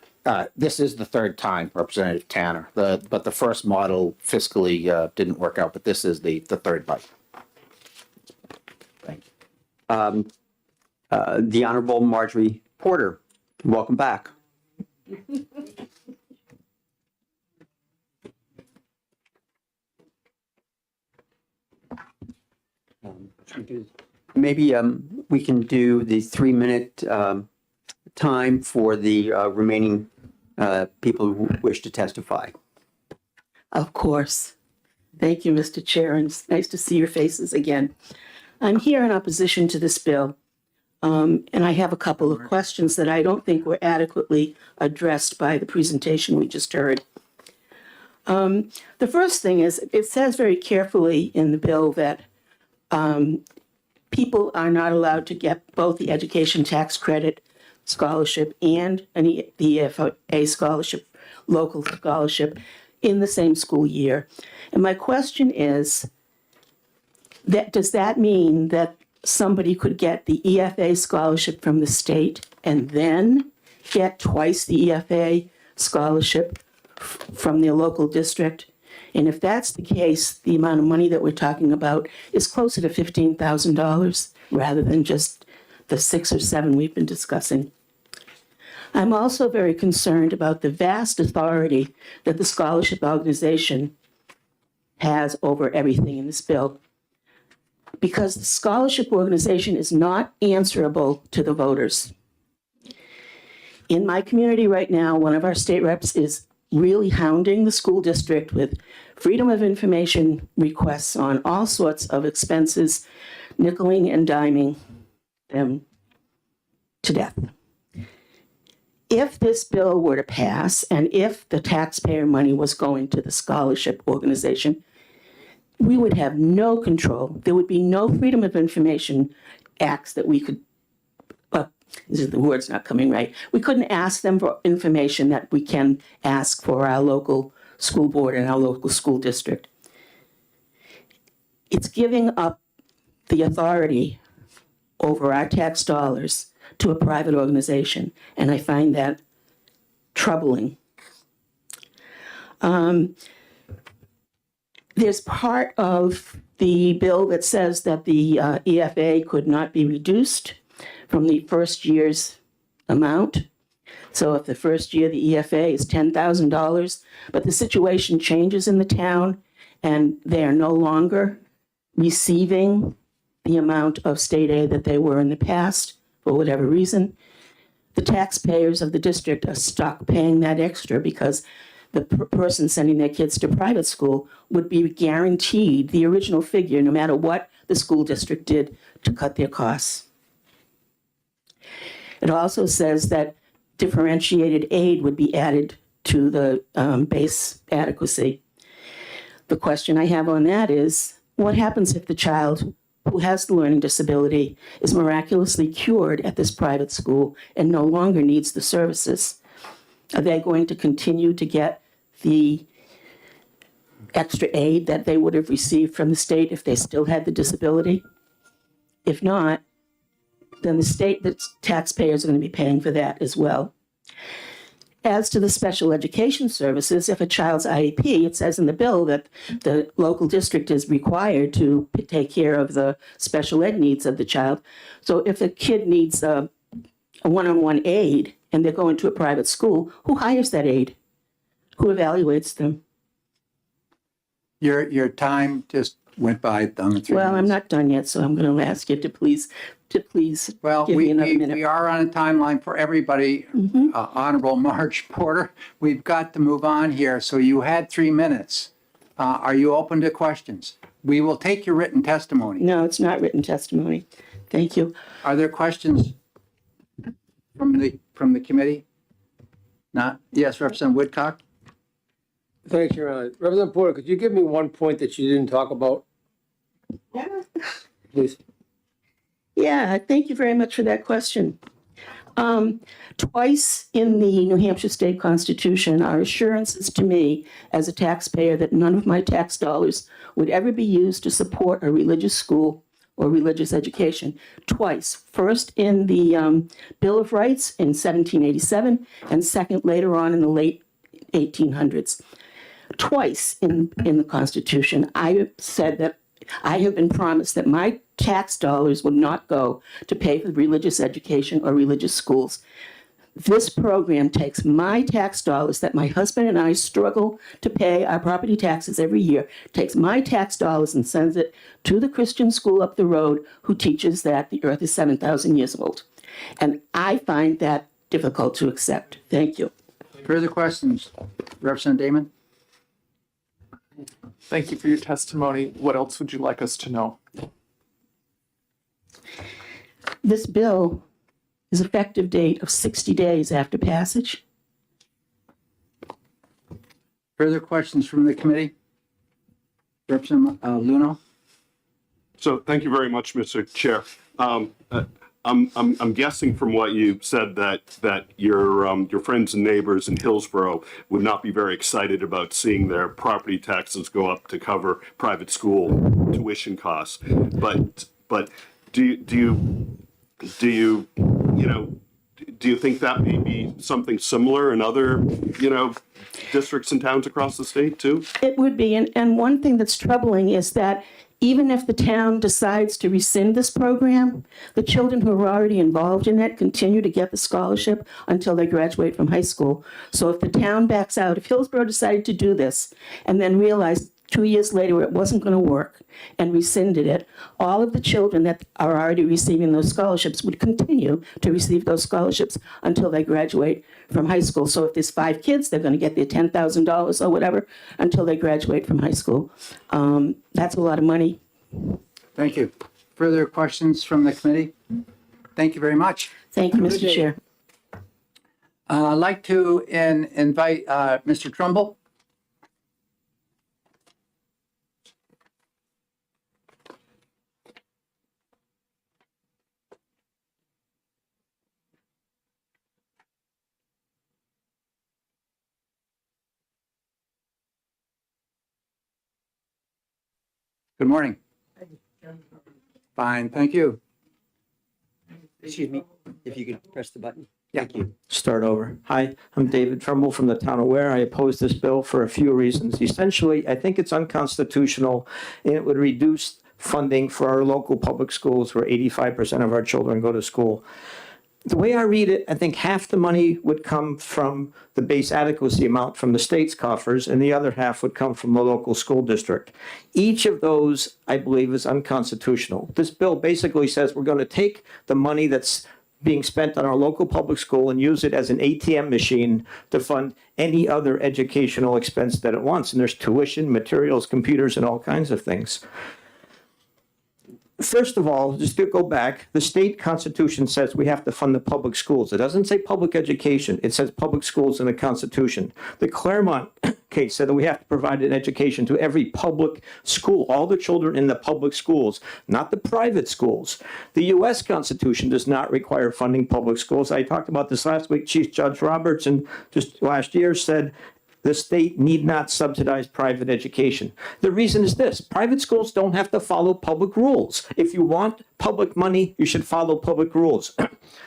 This is the third time, Representative Tanner. But the first model fiscally didn't work out, but this is the third bite. Thank you. The Honorable Marjorie Porter, welcome back. Maybe we can do the 3-minute time for the remaining people who wish to testify. Of course. Thank you, Mr. Chair, and it's nice to see your faces again. I'm here in opposition to this bill, and I have a couple of questions that I don't think were adequately addressed by the presentation we just heard. The first thing is, it says very carefully in the bill that people are not allowed to get both the education tax credit scholarship and the EFA scholarship, local scholarship, in the same school year. And my question is, does that mean that somebody could get the EFA scholarship from the state and then get twice the EFA scholarship from their local district? And if that's the case, the amount of money that we're talking about is closer to $15,000 rather than just the 6 or 7 we've been discussing. I'm also very concerned about the vast authority that the scholarship organization has over everything in this bill, because the scholarship organization is not answerable to the voters. In my community right now, one of our state reps is really hounding the school district with freedom of information requests on all sorts of expenses, nickeling and diming them to death. If this bill were to pass, and if the taxpayer money was going to the scholarship organization, we would have no control. There would be no freedom of information acts that we could, the word's not coming right. We couldn't ask them for information that we can ask for our local school board and our local school district. It's giving up the authority over our tax dollars to a private organization, and I find that troubling. There's part of the bill that says that the EFA could not be reduced from the first year's amount. So if the first year the EFA is $10,000, but the situation changes in the town and they are no longer receiving the amount of state aid that they were in the past, for whatever reason, the taxpayers of the district are stuck paying that extra because the person sending their kids to private school would be guaranteed the original figure, no matter what the school district did to cut their costs. It also says that differentiated aid would be added to the base adequacy. The question I have on that is, what happens if the child who has the learning disability is miraculously cured at this private school and no longer needs the services? Are they going to continue to get the extra aid that they would have received from the state if they still had the disability? If not, then the taxpayers are going to be paying for that as well. As to the special education services, if a child's IEP, it says in the bill that the local district is required to take care of the special ed needs of the child. So if a kid needs a one-on-one aid and they're going to a private school, who hires that aid? Who evaluates them? Your time just went by on the 3 Well, I'm minutes. not done yet, so I'm going to ask you to please Well, give me another minute. we are on a timeline for everybody. Honorable March Porter, we've got to move on here. So you had 3 minutes. Are you open to questions? We will take your written testimony. No, it's not written testimony. Thank you. Are there questions from the committee? Not? Yes, Representative Woodcock? Thanks, Your Honor. Representative Porter, could you give me one point that you didn't talk about? Yeah. Please. Yeah, thank you very much for that question. Twice in the New Hampshire State Constitution are assurances to me as a taxpayer that none of my tax dollars would ever be used to support a religious school or religious education. Twice. First in the Bill of Rights in 1787, and second later on in the late 1800s. Twice in the Constitution, I said that I have been promised that my tax dollars would not go to pay for religious education or religious schools. This program takes my tax dollars that my husband and I struggle to pay our property taxes every year, takes my tax dollars and sends it to the Christian school up the road who teaches that the earth is 7,000 years old. And I find that difficult to accept. Thank you. Further questions? Representative Damon? Thank you for your testimony. What else would you like us to know? This bill is effective date of 60 days after passage. Further questions from the committee? Representative Luno? So thank you very much, Mr. Chair. I'm guessing from what you said that your friends and neighbors in Hillsborough would not be very excited about seeing their property taxes go up to cover private school tuition costs. But do you think that may be something similar in other districts and towns across the state too? It would be. And one thing that's troubling is that even if the town decides to rescind this program, the children who are already involved in it continue to get the scholarship until they graduate from high school. So if the town backs out, if Hillsborough decided to do this and then realized 2 years later it wasn't going to work and rescinded it, all of the children that are already receiving those scholarships would continue to receive those scholarships until they graduate from high school. So if there's 5 kids, they're going to get their $10,000 or whatever until they graduate from high school. That's a lot of money. Thank you. Further questions from the committee? Thank you very much. Thank you, Mr. Chair. I'd like to invite Mr. Trumbull. Good morning. Fine, thank you. Excuse me, if you could press the button. Yeah. Thank you. Start over. Hi, I'm David Trumbull from the town of Ware. I oppose this bill for a few reasons. Essentially, I think it's unconstitutional and it would reduce funding for our local public schools where 85% of our children go to school. The way I read it, I think half the money would come from the base adequacy amount from the state's coffers and the other half would come from the local school district. Each of those, I believe, is unconstitutional. This bill basically says we're going to take the money that's being spent on our local public school and use it as an ATM machine to fund any other educational expense that it wants. And there's tuition, materials, computers, and all kinds of things. First of all, just to go back, the state constitution says we have to fund the public schools. It doesn't say public education. It says public schools in the Constitution. The Claremont case said that we have to provide an education to every public school, all the children in the public schools, not the private schools. The U.S. Constitution does not require funding public schools. I talked about this last week. Chief Judge Robertson just last year said the state need not subsidize private education. The reason is this: private schools don't have to follow public rules. If you want public money, you should follow public rules.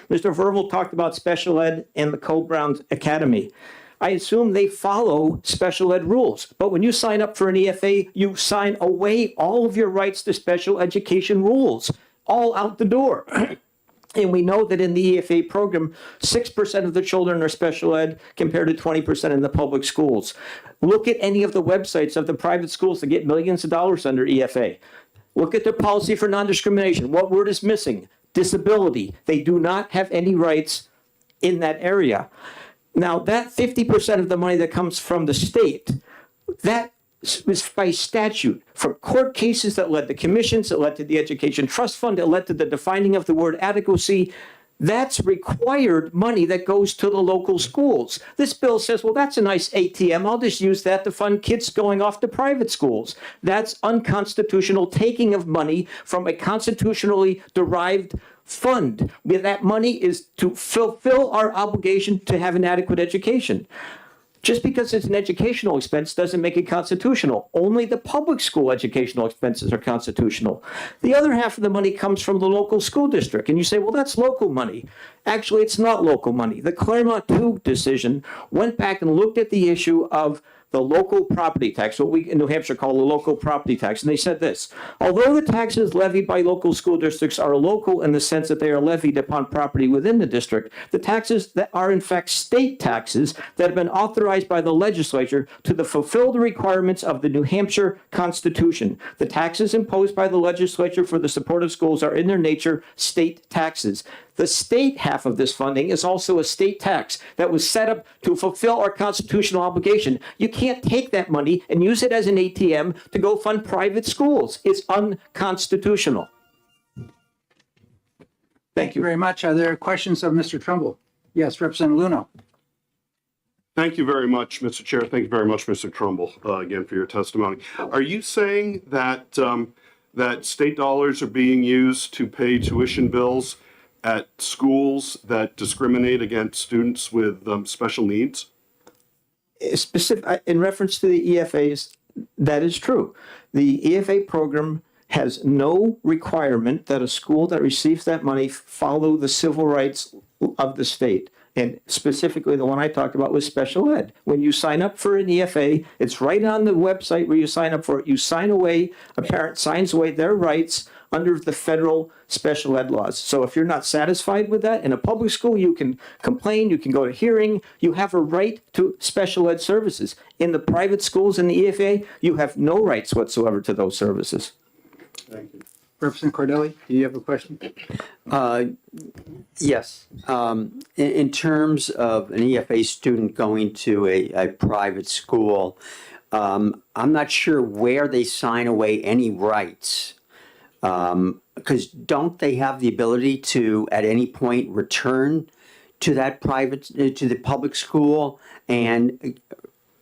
Mr. Verville talked about special ed and the Cole Brown Academy. I assume they follow special ed rules. But when you sign up for an EFA, you sign away all of your rights to special education rules, all out the door. And we know that in the EFA program, 6% of the children are special ed compared to 20% in the public schools. Look at any of the websites of the private schools that get millions of dollars under EFA. Look at their policy for non-discrimination. What word is missing? Disability. They do not have any rights in that area. Now, that 50% of the money that comes from the state, that was by statute, from court cases that led to commissions, that led to the Education Trust Fund, that led to the defining of the word adequacy. That's required money that goes to the local schools. This bill says, well, that's a nice ATM. I'll just use that to fund kids going off to private schools. That's unconstitutional taking of money from a constitutionally derived fund. That money is to fulfill our obligation to have an adequate education. Just because it's an educational expense doesn't make it constitutional. Only the public school educational expenses are constitutional. The other half of the money comes from the local school district. And you say, well, that's local money. Actually, it's not local money. The Claremont 2 decision went back and looked at the issue of the local property tax, what we in New Hampshire call the local property tax. And they said this: although the taxes levied by local school districts are local in the sense that they are levied upon property within the district, the taxes that are in fact state taxes that have been authorized by the legislature to fulfill the requirements of the New Hampshire Constitution. The taxes imposed by the legislature for the support of schools are in their nature state taxes. The state half of this funding is also a state tax that was set up to fulfill our constitutional obligation. You can't take that money and use it as an ATM to go fund private schools. It's unconstitutional. Thank you very much. Are there questions of Mr. Trumbull? Yes, Representative Luno. Thank you very much, Mr. Chair. Thank you very much, Mr. Trumbull, again for your testimony. Are you saying that that state dollars are being used to pay tuition bills at schools that discriminate against students with special needs? Specific, in reference to the EFAs, that is true. The EFA program has no requirement that a school that receives that money follow the civil rights of the state. And specifically, the one I talked about was special ed. When you sign up for an EFA, it's right on the website where you sign up for it. You sign away, a parent signs away their rights under the federal special ed laws. So if you're not satisfied with that, in a public school, you can complain, you can go to hearing, you have a right to special ed services. In the private schools in the EFA, you have no rights whatsoever to those services. Thank you. Representative Cordelli, do you have a question? Yes. In terms of an EFA student going to a private school, I'm not sure where they sign away any rights. Because don't they have the ability to, at any point, return to that to the public school and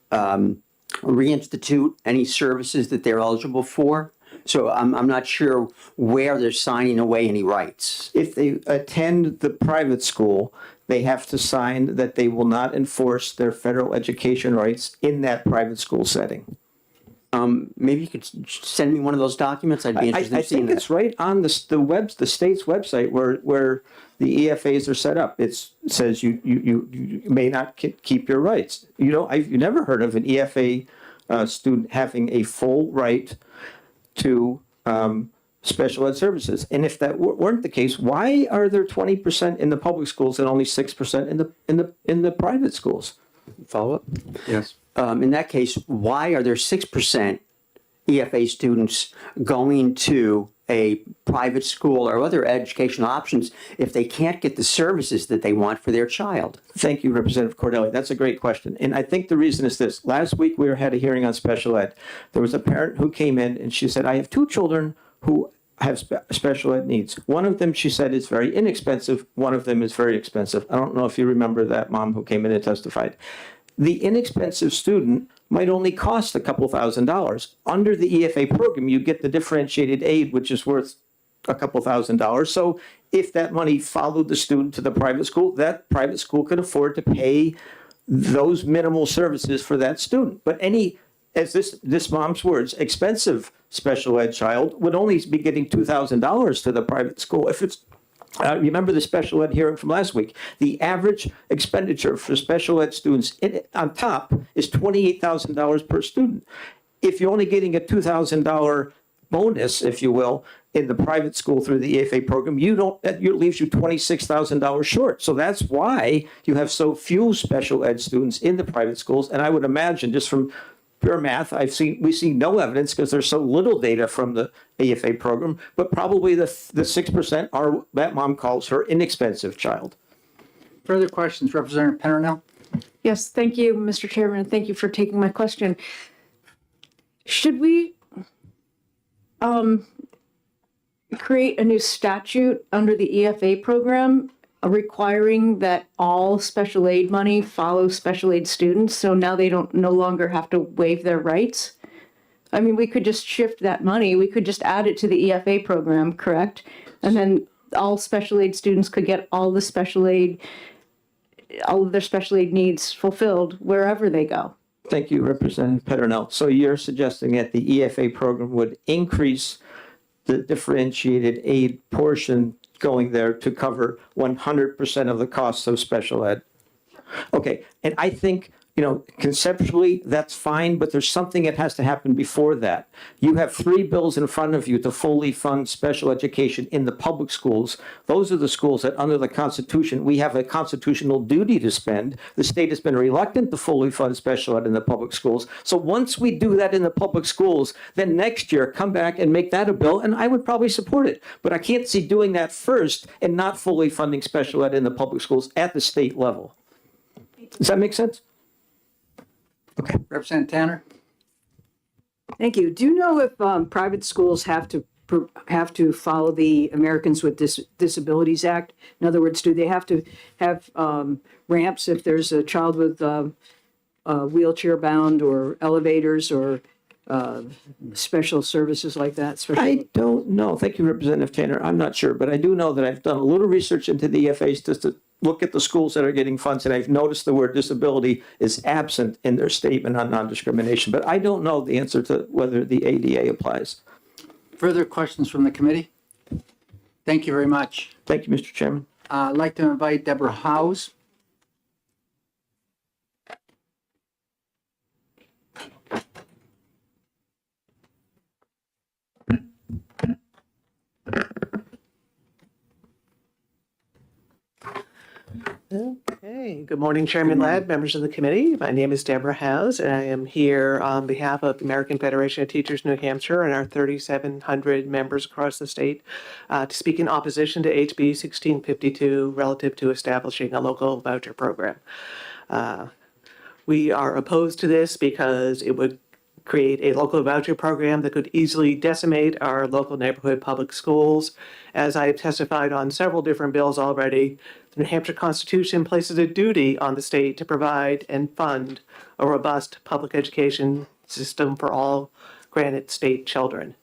reinstitute any services that they're eligible for? So I'm not sure where they're signing away any rights. If they attend the private school, they have to sign that they will not enforce their federal education rights in that private school setting. Maybe you could send me one of those documents. I'd be interested in seeing that. I think it's right on the state's website where the EFAs are set up. It says you may not keep your rights. You know, I've never heard of an EFA student having a full right to special ed services. And if that weren't the case, why are there 20% in the public schools and only 6% in the private schools? Follow up? Yes. In that case, why are there 6% EFA students going to a private school or other educational options if they can't get the services that they want for their child? Thank you, Representative Cordelli. That's a great question. And I think the reason is this. Last week, we had a hearing on special ed. There was a parent who came in and she said, I have two children who have special ed needs. One of them, she said, is very inexpensive. One of them is very expensive. I don't know if you remember that mom who came in and testified. The inexpensive student might only cost a couple $1,000s. Under the EFA program, you get the differentiated aid, which is worth a couple $1,000s. So if that money followed the student to the private school, that private school could afford to pay those minimal services for that student. But any, as this mom's words, expensive special ed child would only be getting $2,000 to the private school. If it's remember the special ed hearing from last week. The average expenditure for special ed students on top is $28,000 per student. If you're only getting a $2,000 bonus, if you will, in the private school through the EFA program, that leaves you $26,000 short. So that's why you have so few special ed students in the private schools. And I would imagine, just from pure math, we see no evidence because there's so little data from the EFA program, but probably the 6% are, that mom calls her inexpensive child. Further questions, Representative Petronell? Yes, thank you, Mr. Chairman, and thank you for taking my question. Should we create a new statute under the EFA program requiring that all special aid money follows special aid students, so now they no longer have to waive their rights? I mean, we could just shift that money. We could just add it to the EFA program, correct? And then all special aid students could get all of their special aid needs fulfilled wherever they go. Thank you, Representative Petronell. So you're suggesting that the EFA program would increase the differentiated aid portion going there to cover 100% of the costs of special ed. Okay, and I think, conceptually that's fine, but there's something that has to happen before that. You have 3 bills in front of you to fully fund special education in the public schools. Those are the schools that under the Constitution, we have a constitutional duty to spend. The state has been reluctant to fully fund special ed in the public schools. So once we do that in the public schools, then next year come back and make that a bill, and I would probably support it. But I can't see doing that first and not fully funding special ed in the public schools at the state level. Does that make sense? Okay. Representative Tanner? Thank you. Do you know if private schools have to follow the Americans with Disabilities Act? In other words, do they have to have ramps if there's a child with wheelchair bound, or elevators, or special services like that? I don't know. Thank you, Representative Tanner. I'm not sure, but I do know that I've done a little research into the EFAs just to look at the schools that are getting funds, and I've noticed the word disability is absent in their statement on non-discrimination, but I don't know the answer to whether the ADA applies. Further questions from the committee? Thank you very much. Thank you, Mr. Chairman. I'd like to invite Deborah Howes. Okay, good morning, Chairman Ladd, members of the committee. My name is Deborah Howes, and I am here on behalf of the American Federation of Teachers New Hampshire and our 3,700 members across the state to speak in opposition to HB 1652 relative to establishing a local voucher program. We are opposed to this because it would create a local voucher program that could easily decimate our local neighborhood public schools. As I have testified on several different bills already, the New Hampshire Constitution places a duty on the state to provide and fund a robust public education system for all granted state children.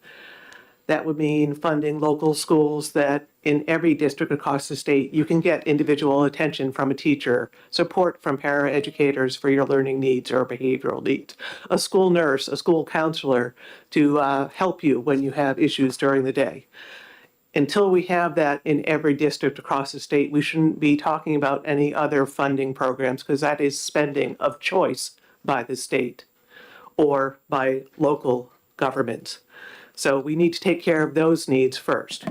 That would mean funding local schools that in every district across the state, you can get individual attention from a teacher, support from paraeducators for your learning needs or behavioral needs, a school nurse, a school counselor to help you when you have issues during the day. Until we have that in every district across the state, we shouldn't be talking about any other funding programs because that is spending of choice by the state or by local governments. So we need to take care of those needs first.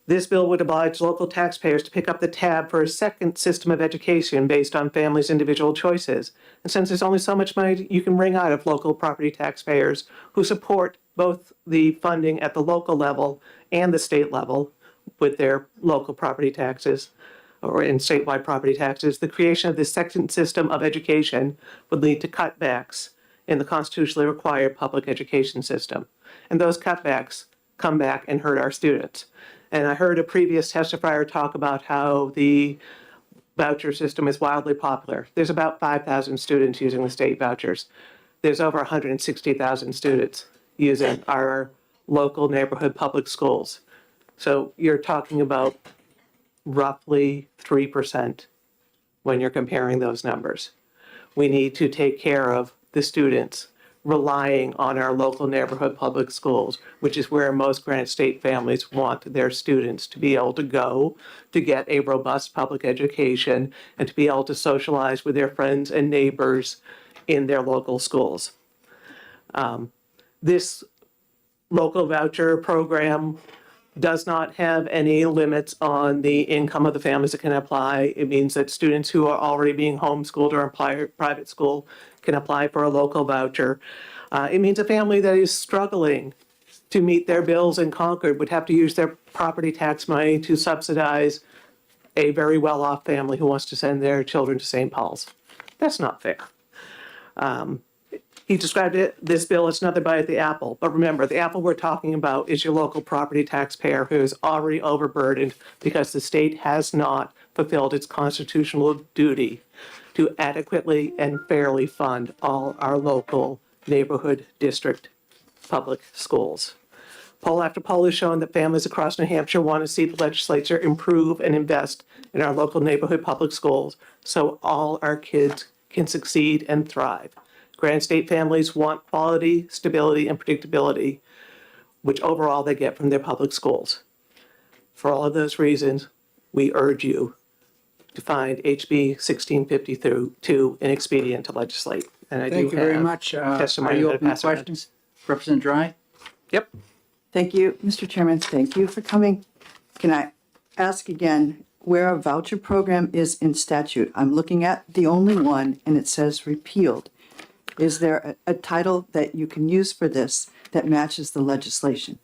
This bill would oblige local taxpayers to pick up the tab for a second system of education based on families' individual choices. And since there's only so much money you can wring out of local property taxpayers who support both the funding at the local level and the state level with their local property taxes or in statewide property taxes, the creation of this second system of education would lead to cutbacks in the constitutionally required public education system. And those cutbacks come back and hurt our students. And I heard a previous testifier talk about how the voucher system is wildly popular. There's about 5,000 students using the state vouchers. There's over 160,000 students using our local neighborhood public schools. So you're talking about roughly 3% when you're comparing those numbers. We need to take care of the students relying on our local neighborhood public schools, which is where most Granite State families want their students to be able to go to get a robust public education and to be able to socialize with their friends and neighbors in their local schools. This local voucher program does not have any limits on the income of the families that can apply. It means that students who are already being homeschooled or in private school can apply for a local voucher. It means a family that is struggling to meet their bills in Concord would have to use their property tax money to subsidize a very well-off family who wants to send their children to St. Paul's. That's not fair. He described this bill as another bite at the apple. But remember, the apple we're talking about is your local property taxpayer who is already overburdened because the state has not fulfilled its constitutional duty to adequately and fairly fund all our local neighborhood district public schools. Poll after poll has shown that families across New Hampshire want to see the legislature improve and invest in our local neighborhood public schools so all our kids can succeed and thrive. Granite State families want quality, stability, and predictability, which overall they get from their public schools. For all of those reasons, we urge you to find HB 1652 an expedient to legislate. And I Thank do you very have much. Are testimony you that I open to pass around. questions? Representative Dry? Yep. Thank you, Mr. Chairman. Thank you for coming. Can I ask again where a voucher program is in statute? I'm looking at the only one and it says repealed. Is there a title that you can use for this that matches the legislation?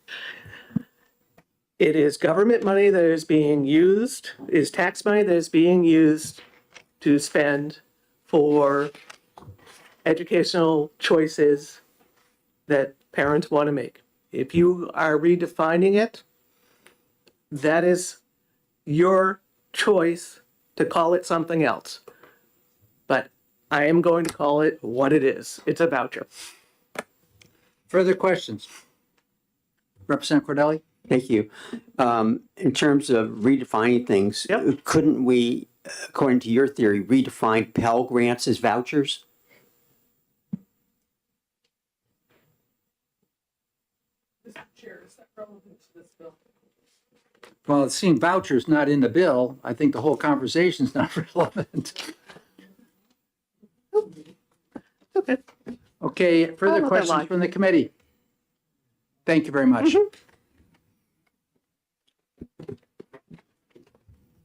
It is government money that is being used, is tax money that is being used to spend for educational choices that parents want to make. If you are redefining it, that is your choice to call it something else. But I am going to call it what it is. It's a voucher. Further questions? Representative Cordelli? Thank you. In terms of redefining things, couldn't we, according to your theory, redefine Pell Grants as vouchers? Well, it seems vouchers not in the bill. I think the whole conversation's not relevant. Okay. Okay, I'll further let that questions lie. from the committee? Thank you very much.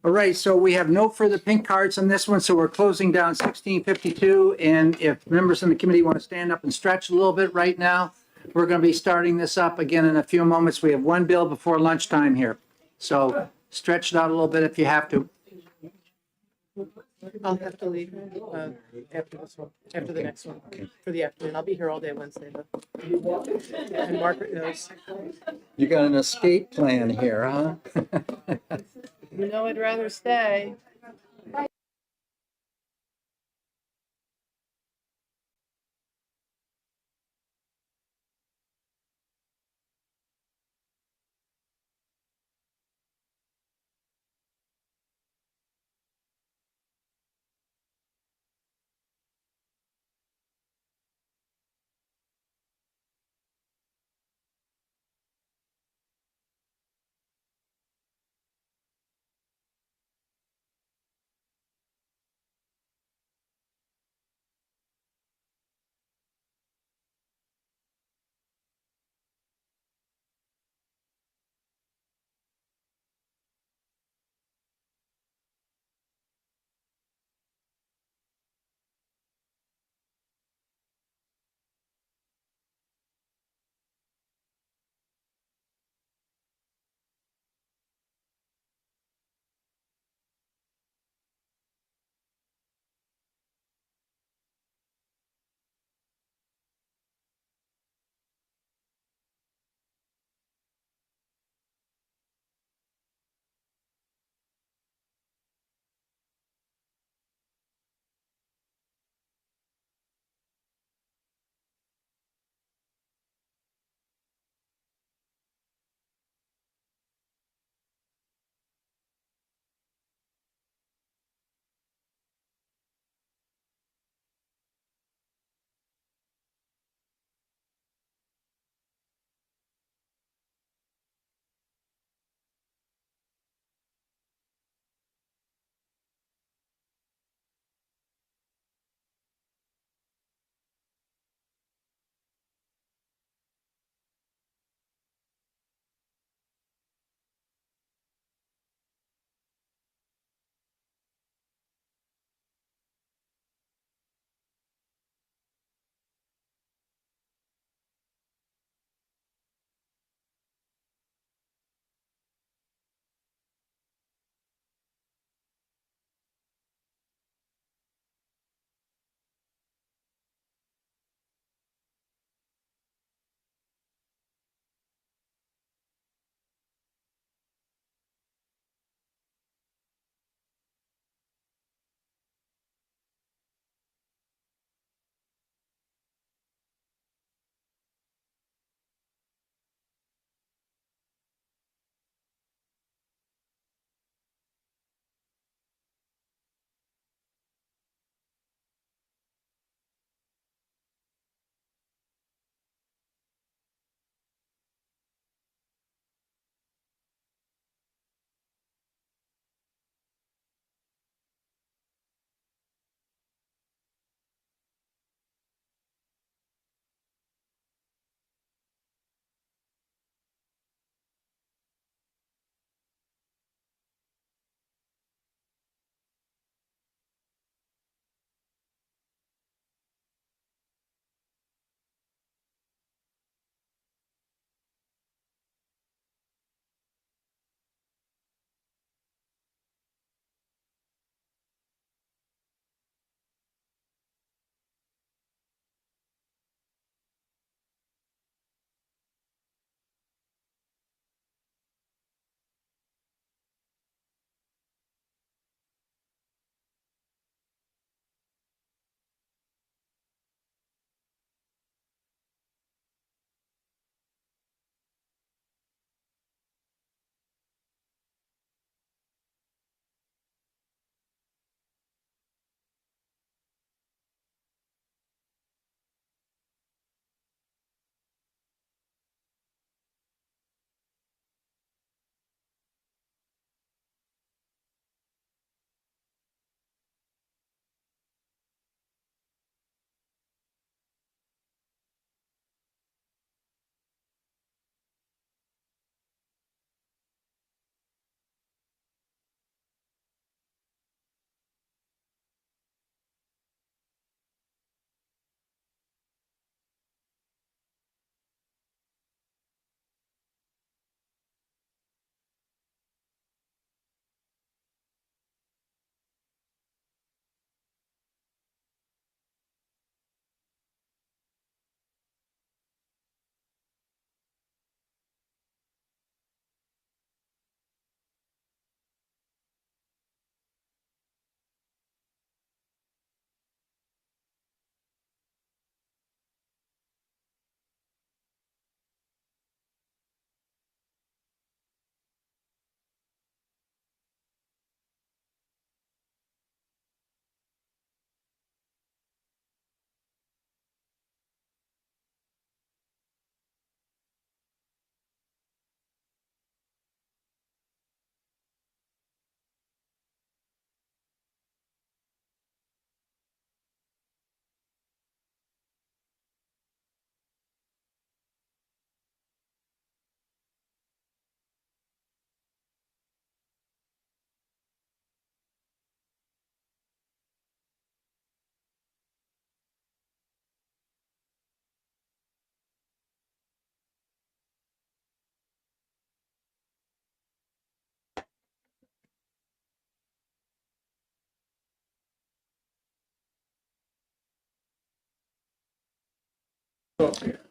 All right, so we have no further pink cards on this one, so we're closing down 1652. And if members in the committee want to stand up and stretch a little bit right now, we're going to be starting this up again in a few moments. We have one bill before lunchtime here. So stretch it out a little bit if you have to. I'll have to leave after this one, after the next one, for the afternoon. I'll be here all day Wednesday, though. And Margaret knows. You got an escape plan here, huh? You know I'd rather stay.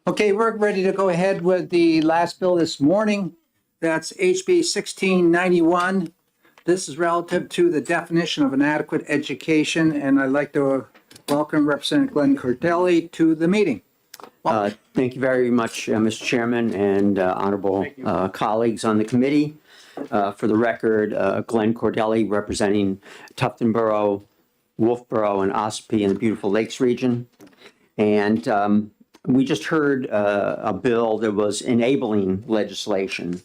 Okay, we're ready to go ahead with the last bill this morning. That's HB 1691. This is relative to the definition of an adequate education, and I'd like to welcome Representative Glenn Cordelli to the meeting. Thank you very much, Mr. Chairman and honorable colleagues on the committee. For the record, Glenn Cordelli representing Tufton Borough, Wolfboro, and Ossipee in the beautiful Lakes region. And we just heard a bill that was enabling legislation.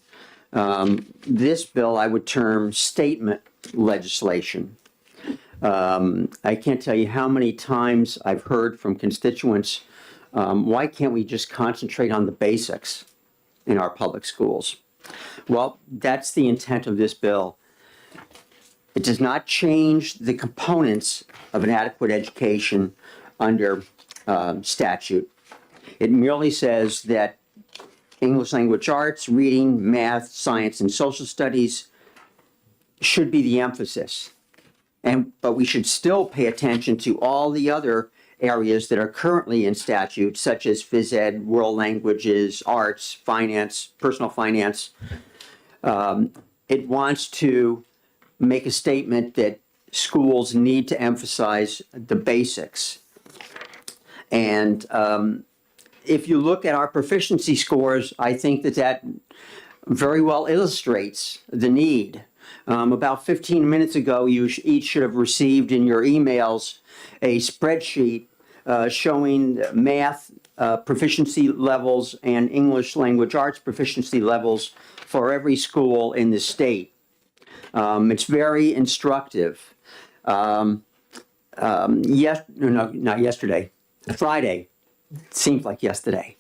This bill I would term statement legislation. I can't tell you how many times I've heard from constituents, why can't we just concentrate on the basics in our public schools? Well, that's the intent of this bill. It does not change the components of an adequate education under statute. It merely says that English language arts, reading, math, science, and social studies should be the emphasis. But we should still pay attention to all the other areas that are currently in statute, such as phys ed, world languages, arts, finance, personal finance. It wants to make a statement that schools need to emphasize the basics. And if you look at our proficiency scores, I think that very well illustrates the need. About 15 minutes ago, you each should have received in your emails a spreadsheet showing math proficiency levels and English language arts proficiency levels for every school in the state. It's very instructive. Not yesterday, Friday. It seems like yesterday.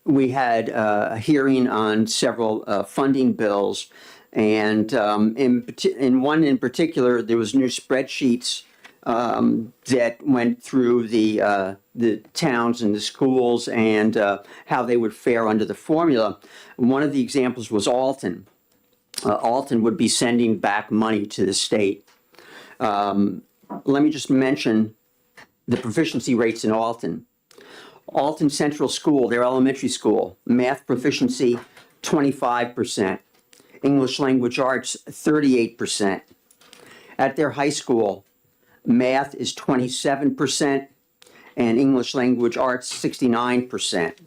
We had a hearing on several funding bills, and in one in particular, there was new spreadsheets that went through the towns and the schools and how they would fare under the formula. One of the examples was Alton. Alton would be sending back money to the state. Let me just mention the proficiency rates in Alton. Alton Central School, their elementary school, math proficiency 25%, English language arts 38%. At their high school, math is 27% and English language arts 69%.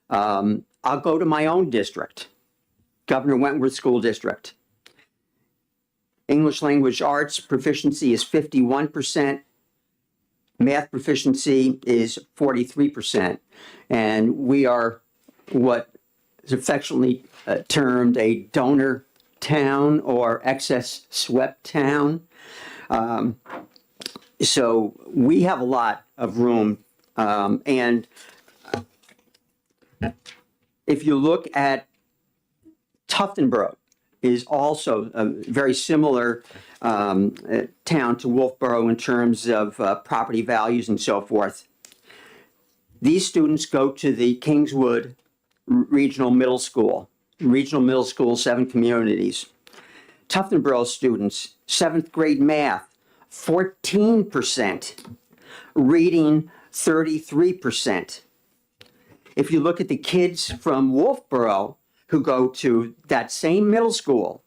I'll go to my own district, Governor Wentworth School District. English language arts proficiency is 51%. Math proficiency is 43%. And we are what is affectionately termed a donor town or excess swept town. So we have a lot of room. And if you look at Tufton Borough, is also a very similar town to Wolfboro in terms of property values and so forth. These students go to the Kingswood Regional Middle School. Regional Middle School, 7 communities. Tufton Borough students, 7th grade math, 14%. Reading, 33%. If you look at the kids from Wolfboro who go to that same middle school,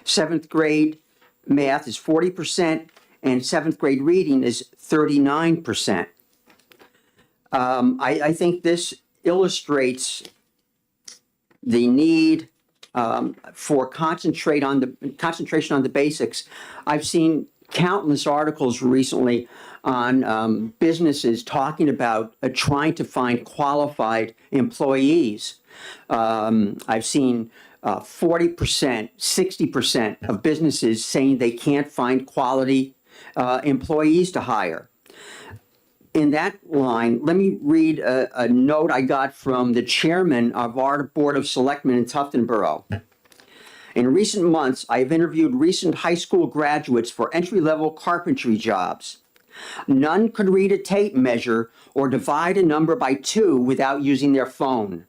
7th grade math is 40% and 7th grade reading is 39%. I think this illustrates the need for concentration on the basics. I've seen countless articles recently on businesses talking about trying to find qualified employees. I've seen 40%, 60% of businesses saying they can't find quality employees to hire. In that line, let me read a note I got from the chairman of our Board of Selectmen in Tufton Borough. In recent months, I have interviewed recent high school graduates for entry-level carpentry jobs. None could read a tape measure or divide a number by 2 without using their phone.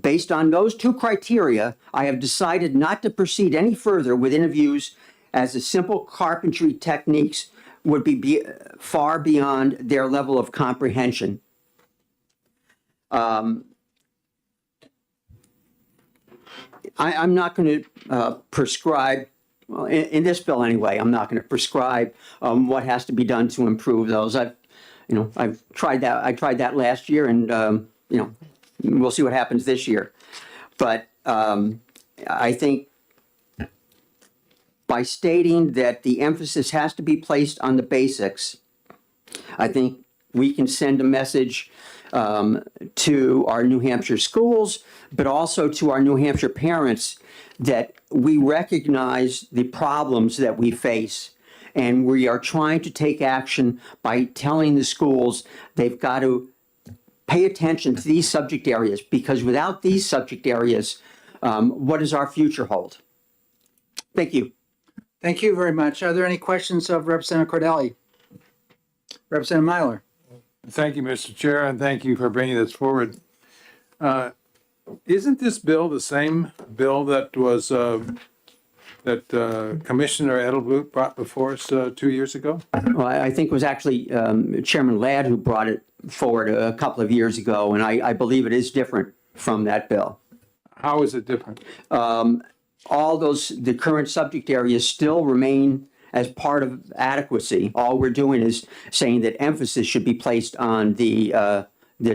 Based on those 2 criteria, I have decided not to proceed any further with interviews as the simple carpentry techniques would be far beyond their level of comprehension. I'm not going to prescribe, well, in this bill anyway, I'm not going to prescribe what has to be done to improve those. I've tried that. I tried that last year, and we'll see what happens this year. But I think by stating that the emphasis has to be placed on the basics, I think we can send a message to our New Hampshire schools, but also to our New Hampshire parents that we recognize the problems that we face. And we are trying to take action by telling the schools they've got to pay attention to these subject areas, because without these subject areas, what does our future hold? Thank you. Thank you very much. Are there any questions of Representative Cordelli? Representative Myler. Thank you, Mr. Chair, and thank you for bringing this forward. Isn't this bill the same bill that was, that Commissioner Edelblut brought before us 2 years ago? Well, I think it was actually Chairman Ladd who brought it forward a couple of years ago, and I believe it is different from that bill. How is it different? All the current subject areas still remain as part of adequacy. All we're doing is saying that emphasis should be placed on the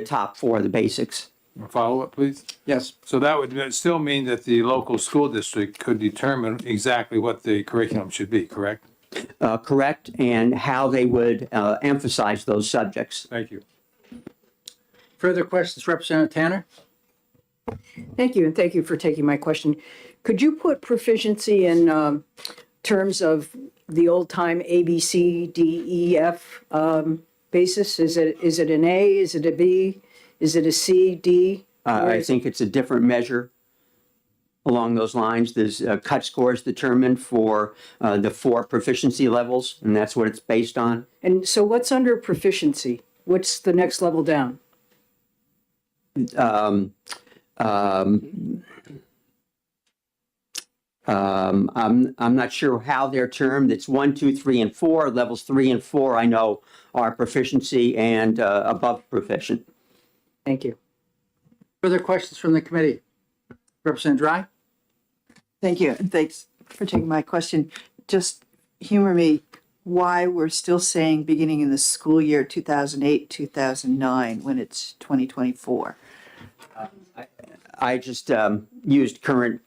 top four, the basics. A follow-up, please? Yes. So that would still mean that the local school district could determine exactly what the curriculum should be, correct? Correct, and how they would emphasize those subjects. Thank you. Further questions, Representative Tanner? Thank you, and thank you for taking my question. Could you put proficiency in terms of the old-time A, B, C, D, E, F basis? Is it an A? Is it a B? Is it a C, D? I think it's a different measure along those lines. There's cut scores determined for the 4 proficiency levels, and that's what it's based on. And so what's under proficiency? What's the next level down? I'm not sure how they're termed. It's 1, 2, 3, and 4. Levels 3 and 4, I know, are proficiency and above proficient. Thank you. Further questions from the committee? Representative Dry? Thank you, and thanks for taking my question. Just humor me why we're still saying beginning in the school year 2008-2009 when it's 2024. I just used current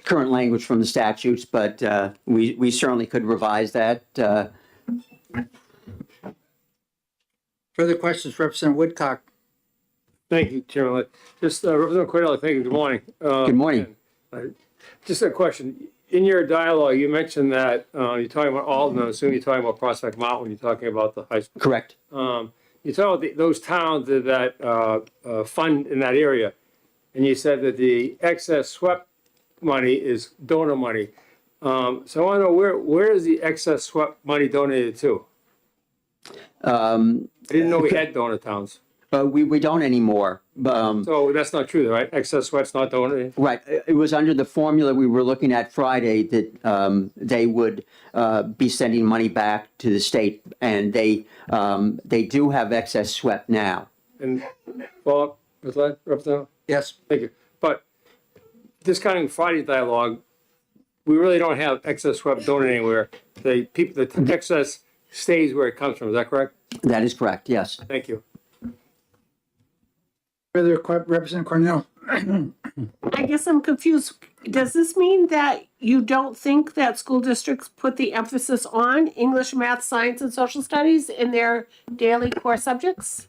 language from the statutes, but we certainly could revise that. Further questions, Representative Woodcock? Thank you, Chairman. Just Representative Cordelli, thank you. Good morning. Good morning. Just a question. In your dialogue, you mentioned that you're talking about Alton. I assume you're talking about Prospect Mountain when you're talking about the high school. Correct. You talk about those towns that fund in that area, and you said that the excess SWEP money is donor money. So I want to know where is the excess SWEP money donated to? I didn't know we had donor towns. We don't anymore. So that's not true, right? Excess SWEP's not donated? Right. It was under the formula we were looking at Friday that they would be sending money back to the state, and they do have excess SWEP now. And follow up with that, Representative? Yes. Thank you. But discounting Friday's dialogue, we really don't have excess SWEP donated anywhere. The excess stays where it comes from. Is that correct? That is correct. Yes. Thank you. Further, Representative Cornell? I guess I'm confused. Does this mean that you don't think that school districts put the emphasis on English, math, science, and social studies in their daily core subjects?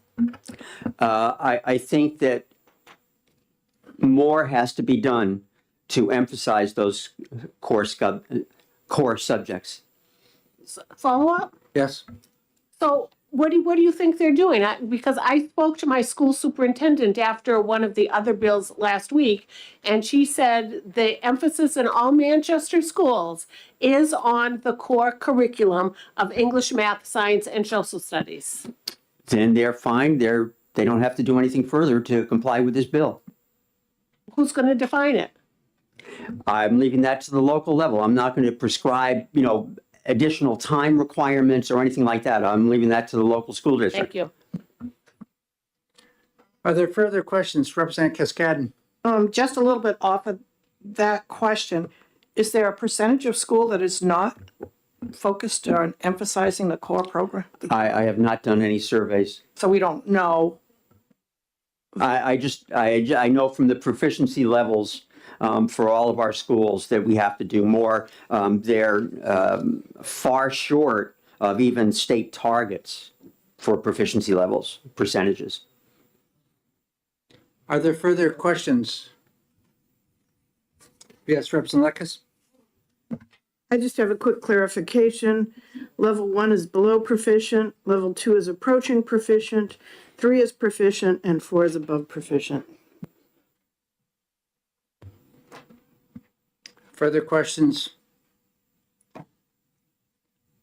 I think that more has to be done to emphasize those core subjects. Follow up? Yes. So what do you think they're doing? Because I spoke to my school superintendent after one of the other bills last week, and she said the emphasis in all Manchester schools is on the core curriculum of English, math, science, and social studies. Then they're fine. They don't have to do anything further to comply with this bill. Who's going to define it? I'm leaving that to the local level. I'm not going to prescribe, additional time requirements or anything like that. I'm leaving that to the local school district. Thank you. Are there further questions, Representative Cascadden? Just a little bit off of that question. Is there a percentage of school that is not focused on emphasizing the core program? I have not done any surveys. So we don't know. I know from the proficiency levels for all of our schools that we have to do more. They're far short of even state targets for proficiency levels, percentages. Are there further questions? Yes, Representative Lekis? I just have a quick clarification. Level 1 is below proficient, level 2 is approaching proficient, 3 is proficient, and 4 is above proficient. Further questions?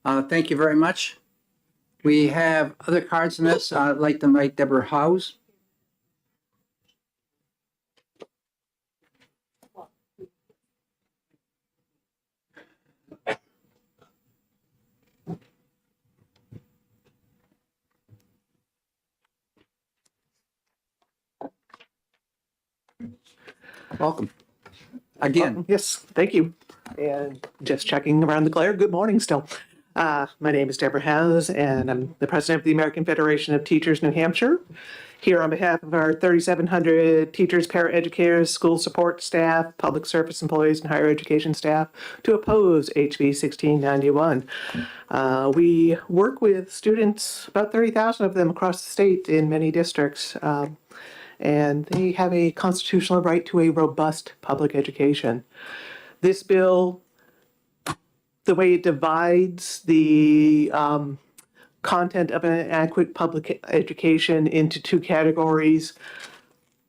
Thank you very much. We have other cards in this. I'd like to invite Deborah Howes. Welcome. Again. Yes, thank you. And just checking around the glare, good morning still. My name is Deborah Howes, and I'm the president of the American Federation of Teachers New Hampshire. Here on behalf of our 3,700 teachers, paraeducators, school support staff, public service employees, and higher education staff to oppose HB 1691. We work with students, about 30,000 of them across the state in many districts. And they have a constitutional right to a robust public education. This bill, the way it divides the content of an adequate public education into two categories,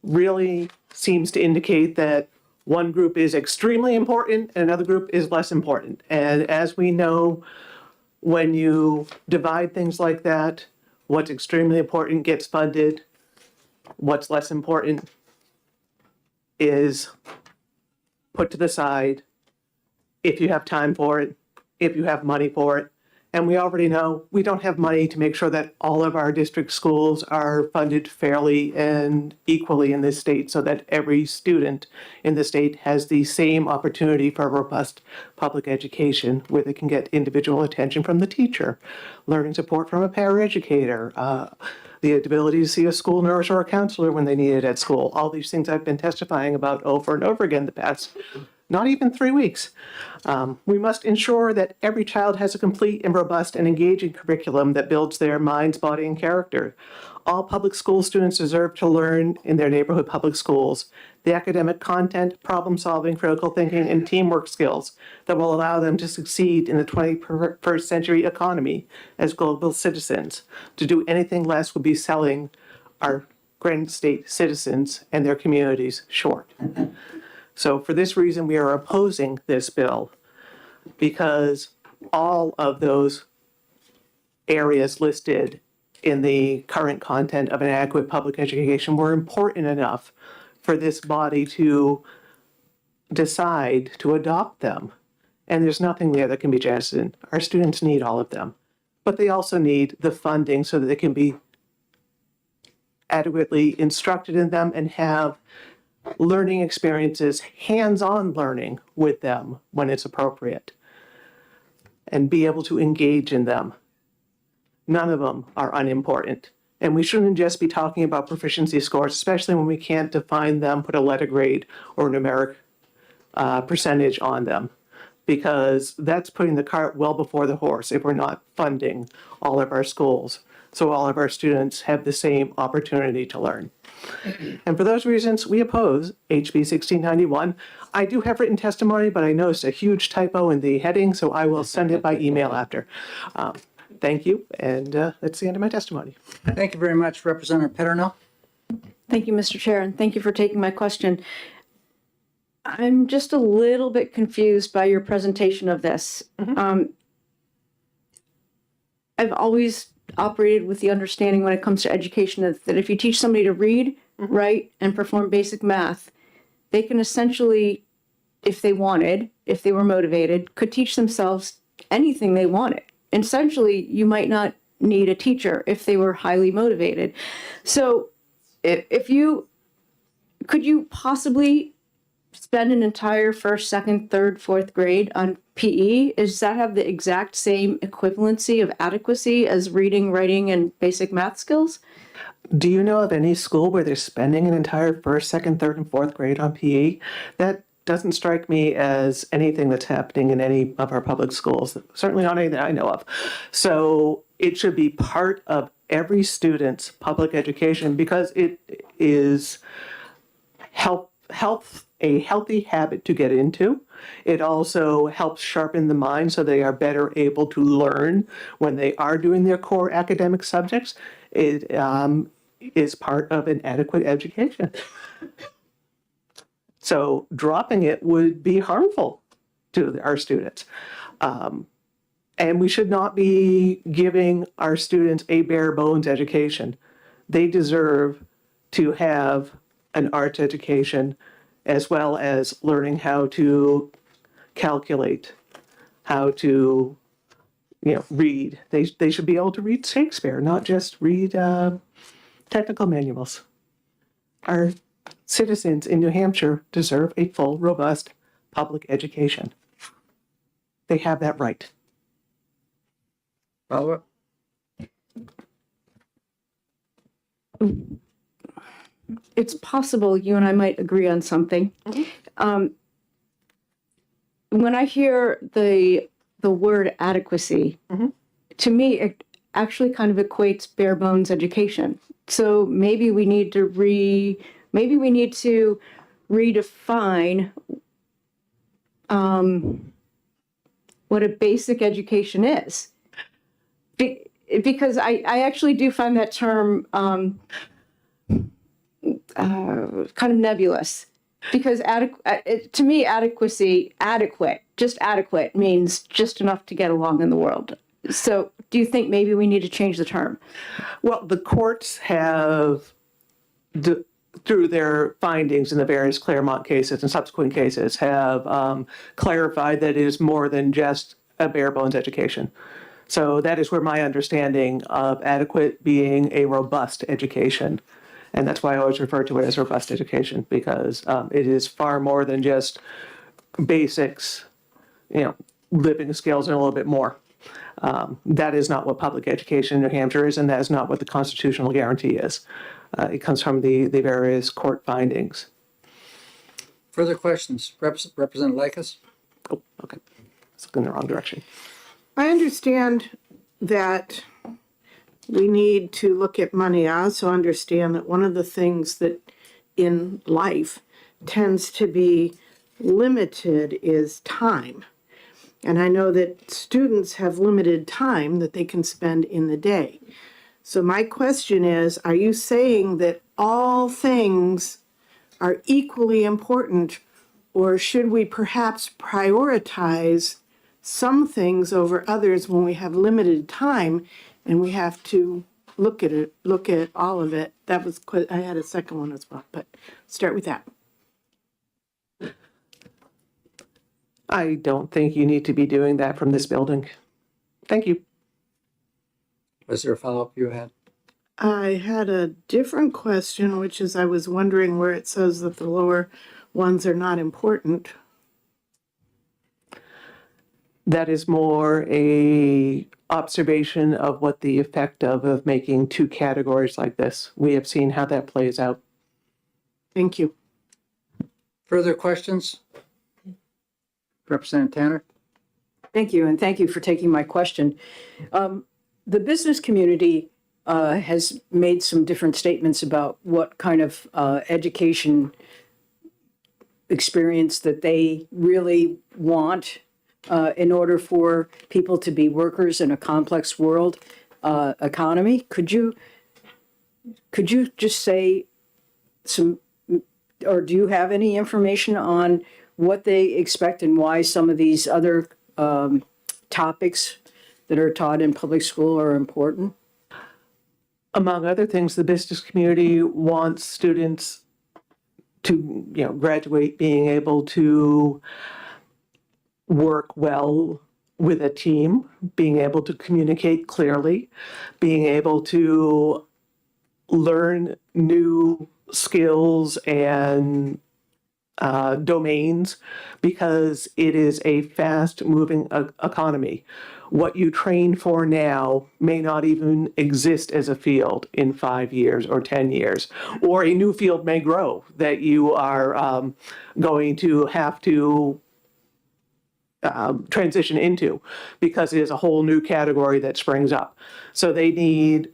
really seems to indicate that one group is extremely important and another group is less important. And as we know, when you divide things like that, what's extremely important gets funded. What's less important is put to the side if you have time for it, if you have money for it. And we already know we don't have money to make sure that all of our district schools are funded fairly and equally in this state so that every student in the state has the same opportunity for robust public education where they can get individual attention from the teacher, learning support from a paraeducator, the ability to see a school nurse or a counselor when they need it at school. All these things I've been testifying about over and over again the past not even 3 weeks. We must ensure that every child has a complete and robust and engaging curriculum that builds their minds, body, and character. All public school students deserve to learn in their neighborhood public schools the academic content, problem solving, critical thinking, and teamwork skills that will allow them to succeed in the 21st century economy as global citizens. To do anything less would be selling our grand state citizens and their communities short. So for this reason, we are opposing this bill because all of those areas listed in the current content of an adequate public education were important enough for this body to decide to adopt them. And there's nothing there that can be jettisoned. Our students need all of them, but they also need the funding so that they can be adequately instructed in them and have learning experiences, hands-on learning with them when it's appropriate, and be able to engage in them. None of them are unimportant. And we shouldn't just be talking about proficiency scores, especially when we can't define them, put a letter grade or numeric percentage on them, because that's putting the cart well before the horse if we're not funding all of our schools so all of our students have the same opportunity to learn. And for those reasons, we oppose HB 1691. I do have written testimony, but I noticed a huge typo in the heading, so I will send it by email after. Thank you, and that's the end of my testimony. Thank you very much, Representative Peternell. Thank you, Mr. Chair, and thank you for taking my question. I'm just a little bit confused by your presentation of this. I've always operated with the understanding when it comes to education that if you teach somebody to read, write, and perform basic math, they can essentially, if they wanted, if they were motivated, could teach themselves anything they wanted. Essentially, you might not need a teacher if they were highly motivated. So if you, could you possibly spend an entire first, second, third, fourth grade on PE? Does that have the exact same equivalency of adequacy as reading, writing, and basic math skills? Do you know of any school where they're spending an entire first, second, third, and fourth grade on PE? That doesn't strike me as anything that's happening in any of our public schools, certainly not anything I know of. So it should be part of every student's public education because it is a healthy habit to get into. It also helps sharpen the mind so they are better able to learn when they are doing their core academic subjects. It is part of an adequate education. So dropping it would be harmful to our students. And we should not be giving our students a bare bones education. They deserve to have an arts education as well as learning how to calculate, how to read. They should be able to read Shakespeare, not just read technical manuals. Our citizens in New Hampshire deserve a full, robust public education. They have that right. Follow-up? It's possible you and I might agree on something. When I hear the word adequacy, to me, it actually kind of equates bare bones education. So maybe we need to redefine what a basic education is. Because I actually do find that term kind of nebulous. Because to me, adequate means just enough to get along in the world. So do you think maybe we need to change the term? Well, the courts have, through their findings in the various Claremont cases and subsequent cases, have clarified that it is more than just a bare bones education. So that is where my understanding of adequate being a robust education. And that's why I always refer to it as robust education, because it is far more than just basics, living skills and a little bit more. That is not what public education in New Hampshire is, and that is not what the constitutional guarantee is. It comes from the various court findings. Further questions? Representative Likas? Oh, okay. It's looking in the wrong direction. I understand that we need to look at money. I also understand that one of the things that in life tends to be limited is time. And I know that students have limited time that they can spend in the day. So my question is, are you saying that all things are equally important, or should we perhaps prioritize some things over others when we have limited time and we have to look at all of it? That was I had a second one as well, but start with that. I don't think you need to be doing that from this building. Thank you. Was there a follow-up you had? I had a different question, which is I was wondering where it says that the lower ones are not important. That is more a observation of what the effect of making two categories like this. We have seen how that plays out. Thank you. Further questions? Representative Tanner? Thank you, and thank you for taking my question. The business community has made some different statements about what kind of education experience that they really want in order for people to be workers in a complex world economy. Could you just say some, or do you have any information on what they expect and why some of these other topics that are taught in public school are important? Among other things, the business community wants students to graduate being able to work well with a team, being able to communicate clearly, being able to learn new skills and domains, because it is a fast moving economy. What you train for now may not even exist as a field in 5 years or 10 years, or a new field may grow that you are going to have to transition into, because it is a whole new category that springs up. So they need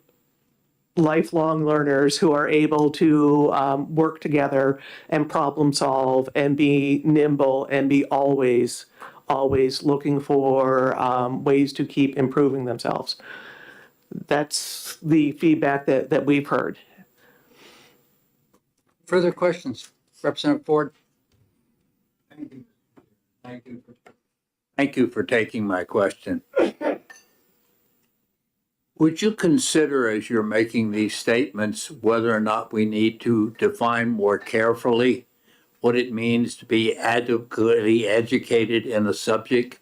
lifelong learners who are able to work together and problem solve and be nimble and be always looking for ways to keep improving themselves. That's the feedback that we've heard. Further questions? Representative Ford? Thank you for taking my question. Would you consider, as you're making these statements, whether or not we need to define more carefully what it means to be adequately educated in a subject?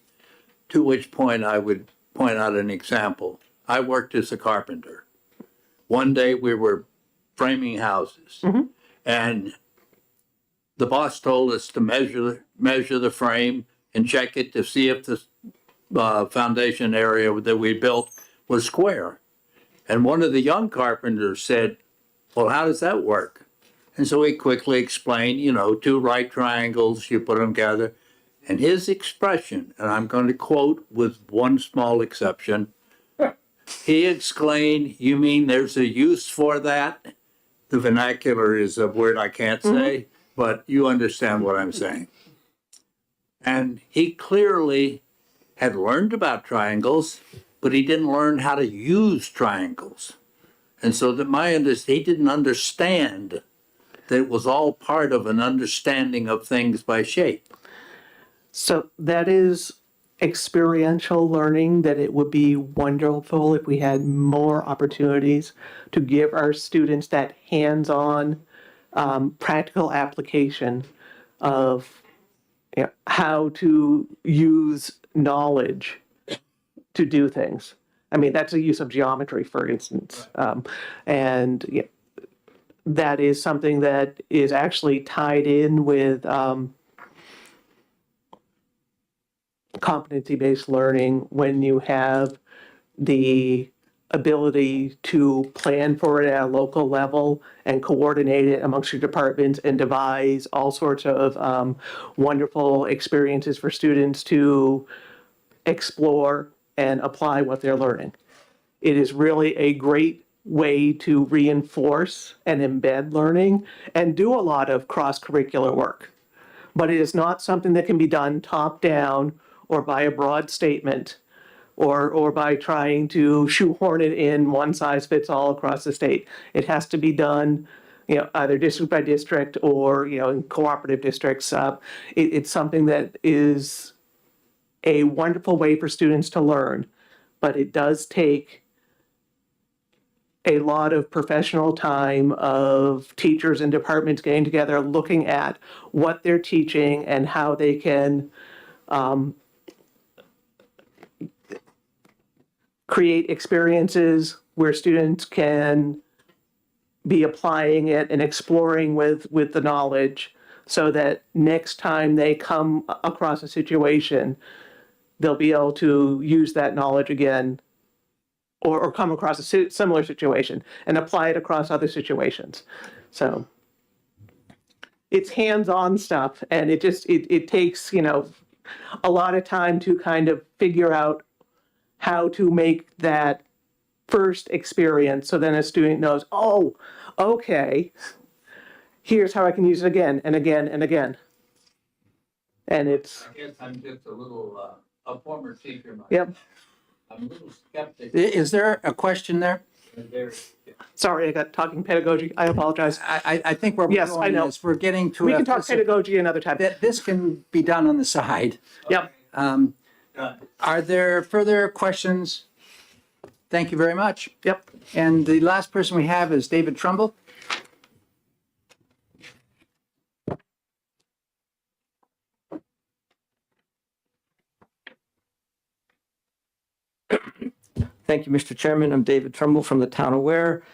To which point I would point out an example. I worked as a carpenter. One day we were framing houses, and the boss told us to measure the frame and check it to see if the foundation area that we built was square. And one of the young carpenters said, well, how does that work? And so he quickly explained, 2 right triangles, you put them together. And his expression, and I'm going to quote with one small exception, he explained, you mean there's a use for that? The vernacular is a word I can't say, but you understand what I'm saying. And he clearly had learned about triangles, but he didn't learn how to use triangles. And so that he didn't understand that it was all part of an understanding of things by shape. So that is experiential learning, that it would be wonderful if we had more opportunities to give our students that hands-on practical application of how to use knowledge to do things. I mean, that's a use of geometry, for instance. And that is something that is actually tied in with competency-based learning, when you have the ability to plan for it at a local level and coordinate it amongst your departments and devise all sorts of wonderful experiences for students to explore and apply what they're learning. It is really a great way to reinforce and embed learning and do a lot of cross-curricular work. But it is not something that can be done top-down or by a broad statement or by trying to shoehorn it in one size fits all across the state. It has to be done, either district by district or, in cooperative districts. It's something that is a wonderful way for students to learn, but it does take a lot of professional time of teachers and departments getting together, looking at what they're teaching and how they can create experiences where students can be applying it and exploring with the knowledge, so that next time they come across a situation, they'll be able to use that knowledge again, or come across a similar situation and apply it across other situations. So it's hands-on stuff, and it takes, a lot of time to kind of figure out how to make that first experience, so then a student knows, oh, okay, here's how I can use it again and again and again. And it's... I guess I'm just a former teacher myself. Yep. I'm a little skeptical. Is there a question there? Sorry, I got talking pedagogy. I apologize. I think where we're going is we're getting to... We can talk pedagogy another time. This can be done on the side. Yep. Are there further questions? Thank you very much. Yep. And the last person we have is David Trumbull. Thank you, Mr. Chairman. I'm David Trumbull from the town of Ware.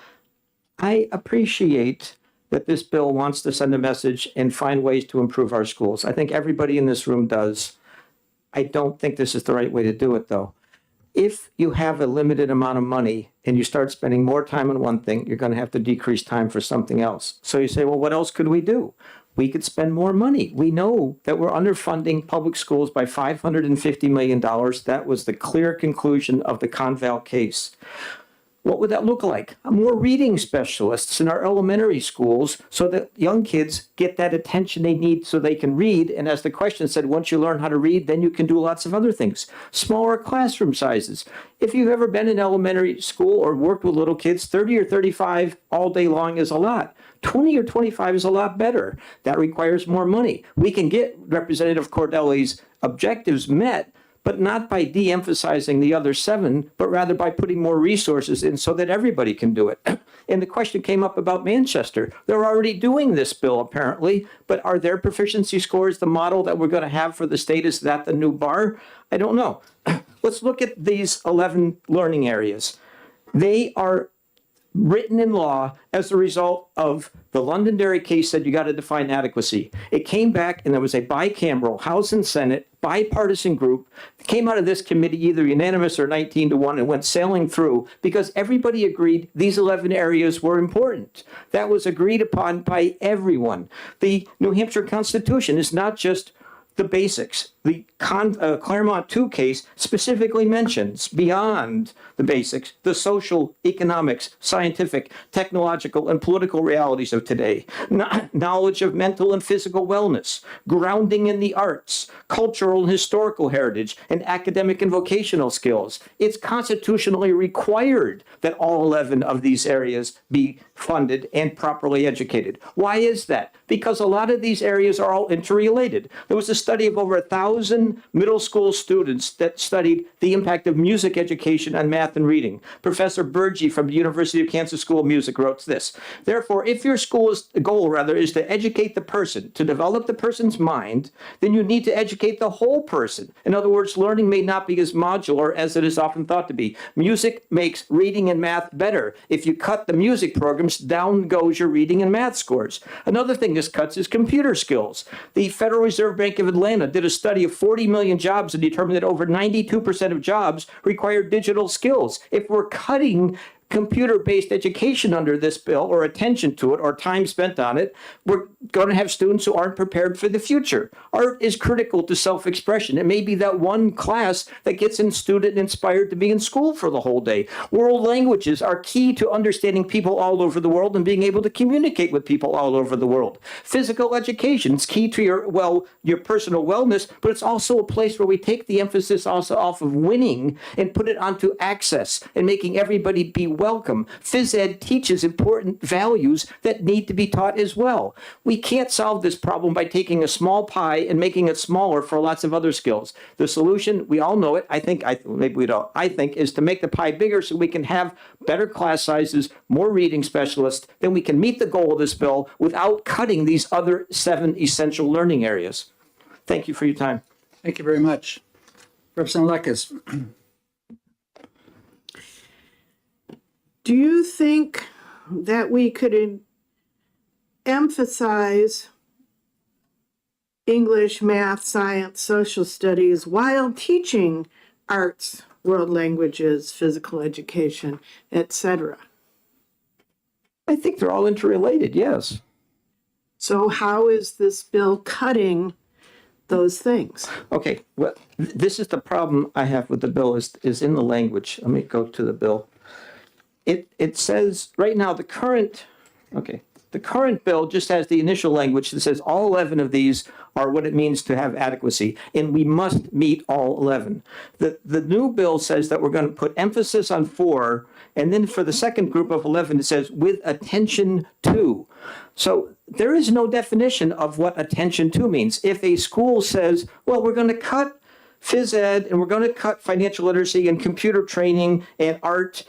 I appreciate that this bill wants to send a message and find ways to improve our schools. I think everybody in this room does. I don't think this is the right way to do it, though. If you have a limited amount of money and you start spending more time on one thing, you're going to have to decrease time for something else. So you say, well, what else could we do? We could spend more money. We know that we're underfunding public schools by $550 million. That was the clear conclusion of the Conval case. What would that look like? More reading specialists in our elementary schools so that young kids get that attention they need so they can read. And as the question said, once you learn how to read, then you can do lots of other things. Smaller classroom sizes. If you've ever been in elementary school or worked with little kids, 30 or 35 all day long is a lot. 20 or 25 is a lot better. That requires more money. We can get Representative Cordelli's objectives met, but not by de-emphasizing the other 7, but rather by putting more resources in so that everybody can do it. And the question came up about Manchester. They're already doing this bill, apparently, but are their proficiency scores the model that we're going to have for the state? Is that the new bar? I don't know. Let's look at these 11 learning areas. They are written in law as a result of the Londonderry case said you got to define adequacy. It came back and there was a bicameral House and Senate bipartisan group that came out of this committee either unanimous or 19-1 and went sailing through because everybody agreed these 11 areas were important. That was agreed upon by everyone. The New Hampshire Constitution is not just the basics. The Claremont 2 case specifically mentions beyond the basics, the social, economics, scientific, technological, and political realities of today. Knowledge of mental and physical wellness, grounding in the arts, cultural and historical heritage, and academic and vocational skills. It's constitutionally required that all 11 of these areas be funded and properly educated. Why is that? Because a lot of these areas are all interrelated. There was a study of over 1,000 middle school students that studied the impact of music education on math and reading. Professor Burgee from the University of Kansas School of Music wrote this. Therefore, if your school's goal is to educate the person, to develop the person's mind, then you need to educate the whole person. In other words, learning may not be as modular as it is often thought to be. Music makes reading and math better. If you cut the music programs, down goes your reading and math scores. Another thing this cuts is computer skills. The Federal Reserve Bank of Atlanta did a study of 40 million jobs and determined that over 92% of jobs require digital skills. If we're cutting computer-based education under this bill or attention to it or time spent on it, we're going to have students who aren't prepared for the future. Art is critical to self-expression. It may be that one class that gets a student inspired to be in school for the whole day. World languages are key to understanding people all over the world and being able to communicate with people all over the world. Physical education is key to your personal wellness, but it's also a place where we take the emphasis also off of winning and put it onto access and making everybody be welcome. Phys ed teaches important values that need to be taught as well. We can't solve this problem by taking a small pie and making it smaller for lots of other skills. The solution, we all know it, I think, is to make the pie bigger so we can have better class sizes, more reading specialists, then we can meet the goal of this bill without cutting these other 7 essential learning areas. Thank you for your time. Thank you very much. Representative Lekes. Do you think that we could emphasize English, math, science, social studies while teaching arts, world languages, physical education, etc.? I think they're all interrelated, yes. So how is this bill cutting those things? Okay, well, this is the problem I have with the bill is in the language. Let me go to the bill. It says right now the current bill just has the initial language that says all 11 of these are what it means to have adequacy, and we must meet all 11. The new bill says that we're going to put emphasis on 4, and then for the second group of 11 it says with attention to. So there is no definition of what attention to means. If a school says, well, we're going to cut phys ed and we're going to cut financial literacy and computer training and art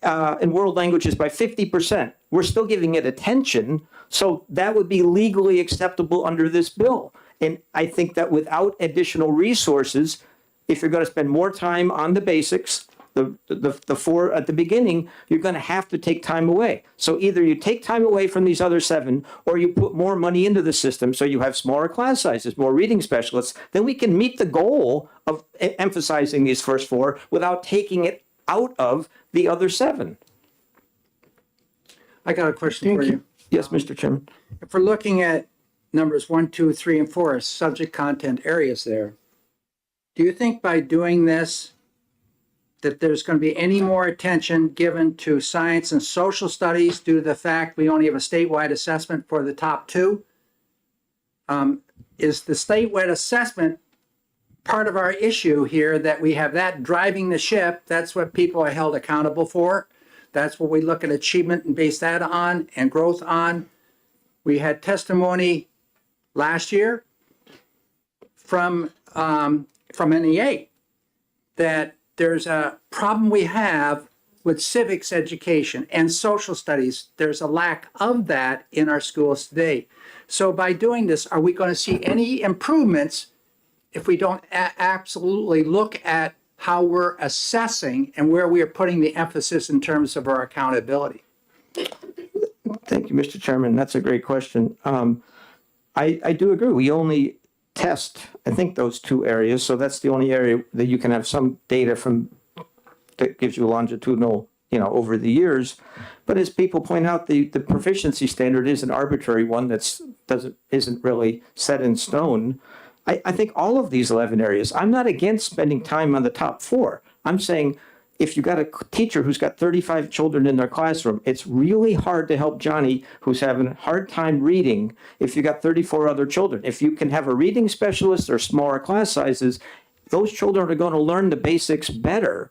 and world languages by 50%. We're still giving it attention, so that would be legally acceptable under this bill. And I think that without additional resources, if you're going to spend more time on the basics The four at the beginning, you're going to have to take time away. So either you take time away from these other 7, or you put more money into the system so you have smaller class sizes, more reading specialists. Then we can meet the goal of emphasizing these first 4 without taking it out of the other 7. I got a question for you. Yes, Mr. Chairman. If we're looking at numbers 1, 2, 3, and 4 as subject content areas there, do you think by doing this that there's going to be any more attention given to science and social studies due to the fact we only have a statewide assessment for the top 2? Is the statewide assessment part of our issue here, that we have that driving the ship? That's what people are held accountable for. That's what we look at achievement and base that on and growth on. We had testimony last year from NEA that there's a problem we have with civics education and social studies. There's a lack of that in our schools today. So by doing this, are we going to see any improvements if we don't absolutely look at how we're assessing and where we are putting the emphasis in terms of our accountability? Thank you, Mr. Chairman. That's a great question. I do agree. We only test, I think, those 2 areas. So that's the only area that you can have some data from that gives you longitudinal, over the years. But as people point out, the proficiency standard is an arbitrary one isn't really set in stone. I think all of these 11 areas, I'm not against spending time on the top 4. I'm saying if you got a teacher who's got 35 children in their classroom, it's really hard to help Johnny, who's having a hard time reading, if you got 34 other children. If you can have a reading specialist or smaller class sizes, those children are going to learn the basics better.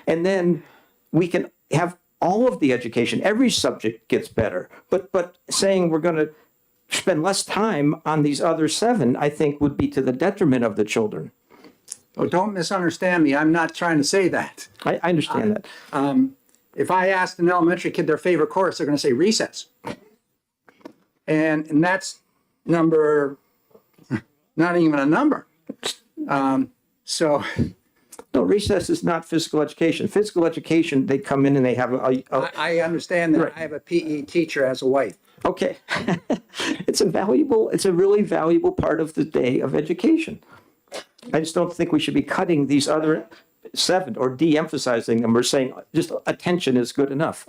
And then we can have all of the education. Every subject gets better. But saying we're going to spend less time on these other 7, I think, would be to the detriment of the children. Oh, don't misunderstand me. I'm not trying to say that. I understand that. If I asked an elementary kid their favorite course, they're going to say recess. And that's number, not even a number. So. No, recess is not physical education. Physical education, they come in and they have I understand that. Right. I have a PE teacher as a wife. Okay. It's a really valuable part of the day of education. I just don't think we should be cutting these other 7 or de-emphasizing them or saying just attention is good enough.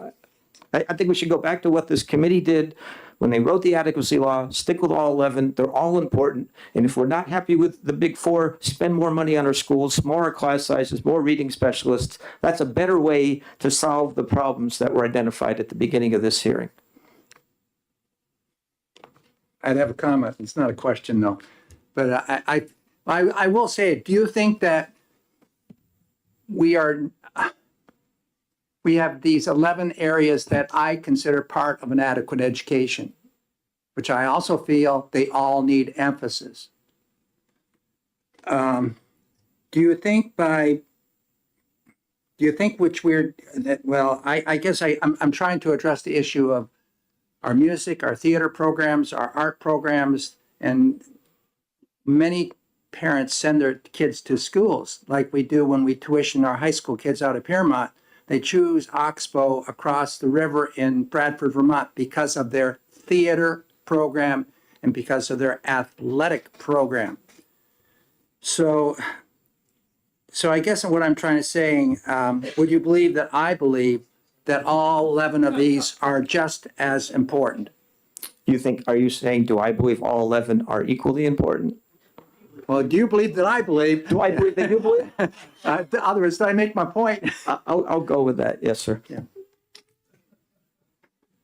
I think we should go back to what this committee did when they wrote the adequacy law, stick with all 11. They're all important. And if we're not happy with the big 4, spend more money on our schools, smaller class sizes, more reading specialists. That's a better way to solve the problems that were identified at the beginning of this hearing. I'd have a comment. It's not a question, though. But I will say, do you think that we have these 11 areas that I consider part of an adequate education, which I also feel they all need emphasis? Do you think I guess I'm trying to address the issue of our music, our theater programs, our art programs, and many parents send their kids to schools like we do when we tuition our high school kids out of Piermont. They choose Oxbow across the river in Bradford, Vermont because of their theater program and because of their athletic program. So I guess what I'm trying to say, would you believe that I believe that all 11 of these are just as important? Are you saying, do I believe all 11 are equally important? Well, do you believe that I believe? Do I believe that you believe? Otherwise, did I make my point? I'll go with that. Yes, sir.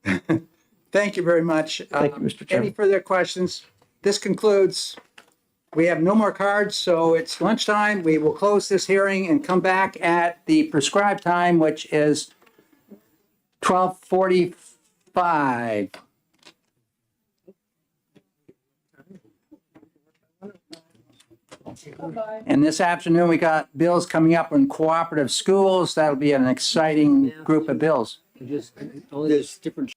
Yeah. Thank you very much. Thank you, Mr. Chairman. Any further questions? This concludes. We have no more cards, so it's lunchtime. We will close this hearing and come back at the prescribed time, which is 12:45. And this afternoon, we got bills coming up on cooperative schools. That'll be an exciting group of bills. There's different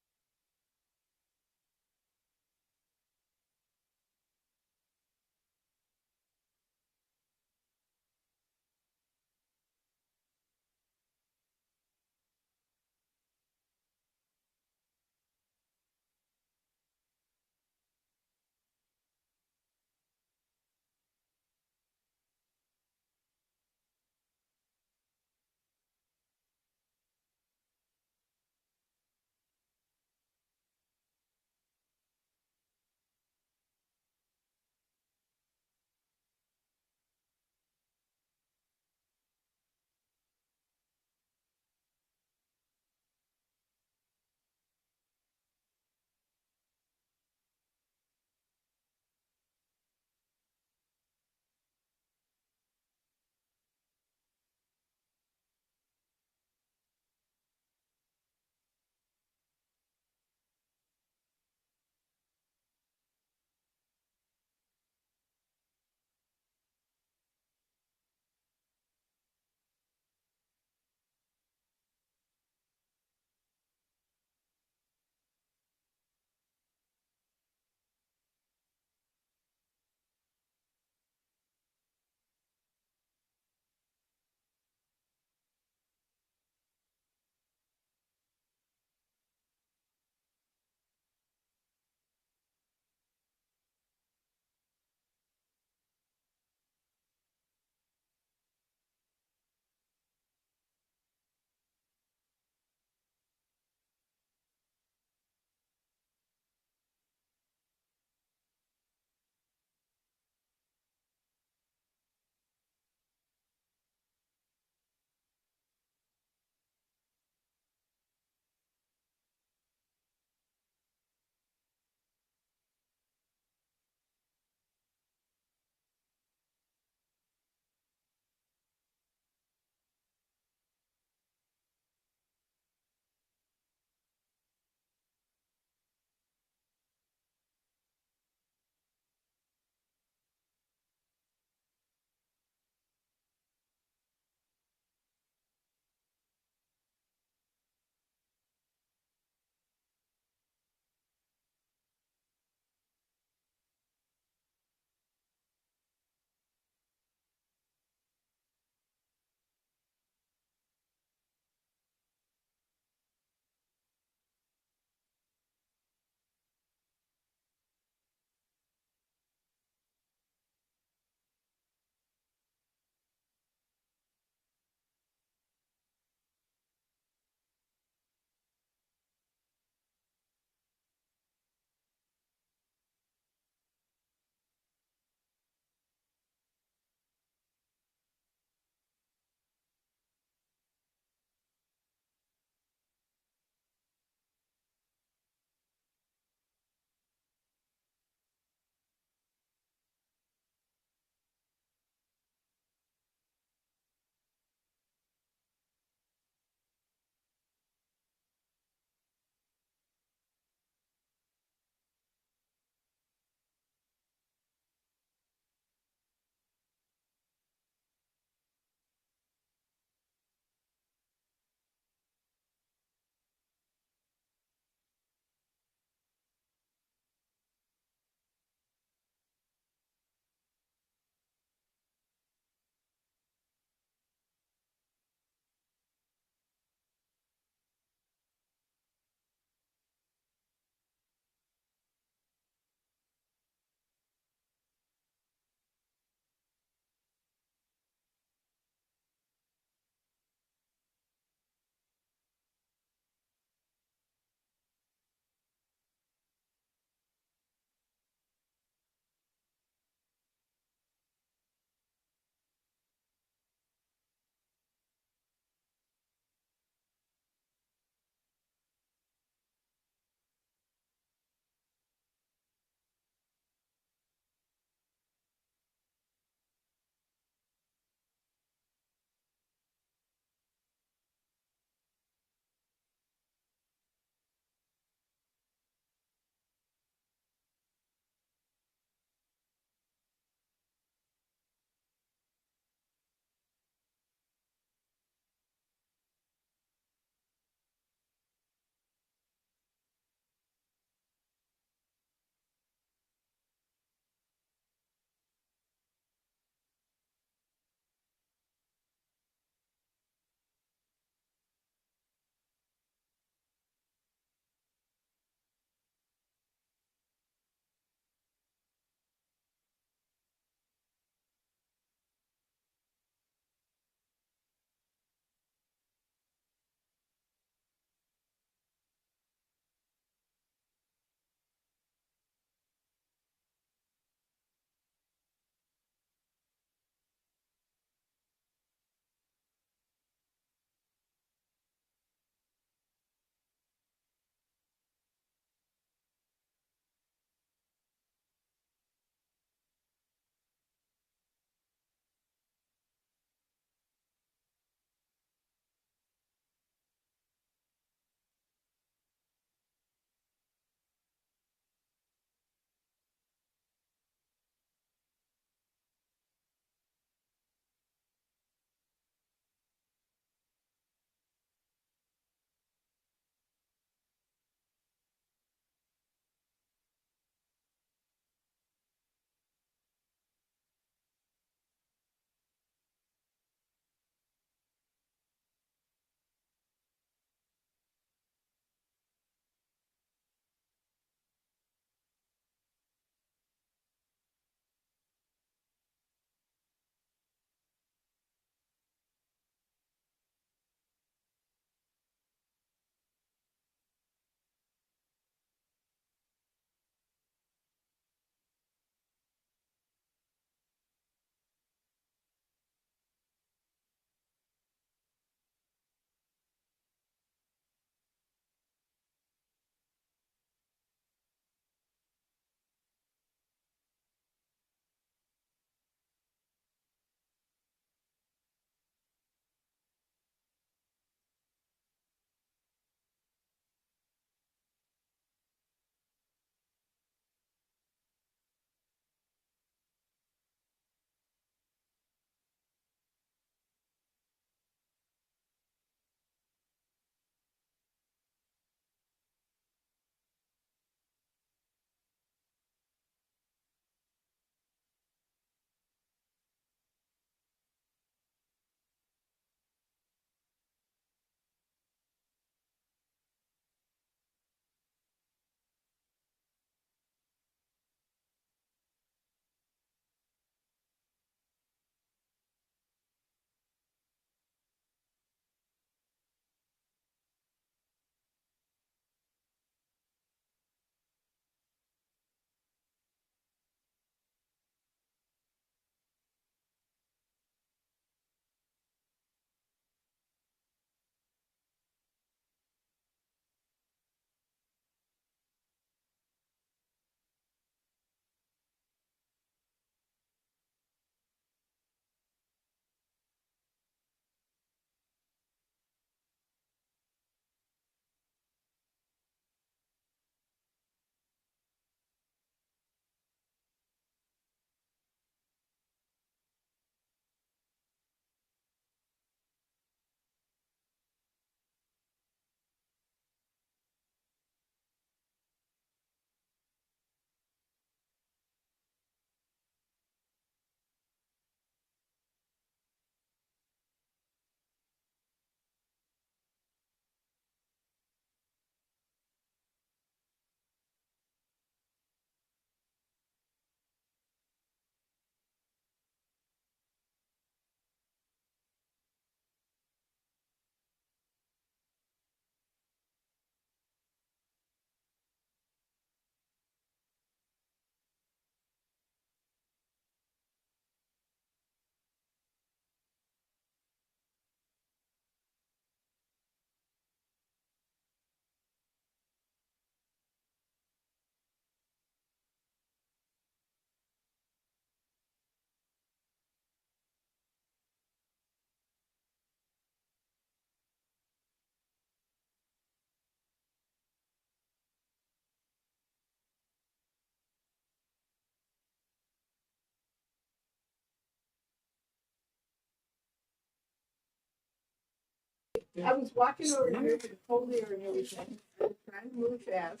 I was walking over here to the folder and everything, I was trying to move fast.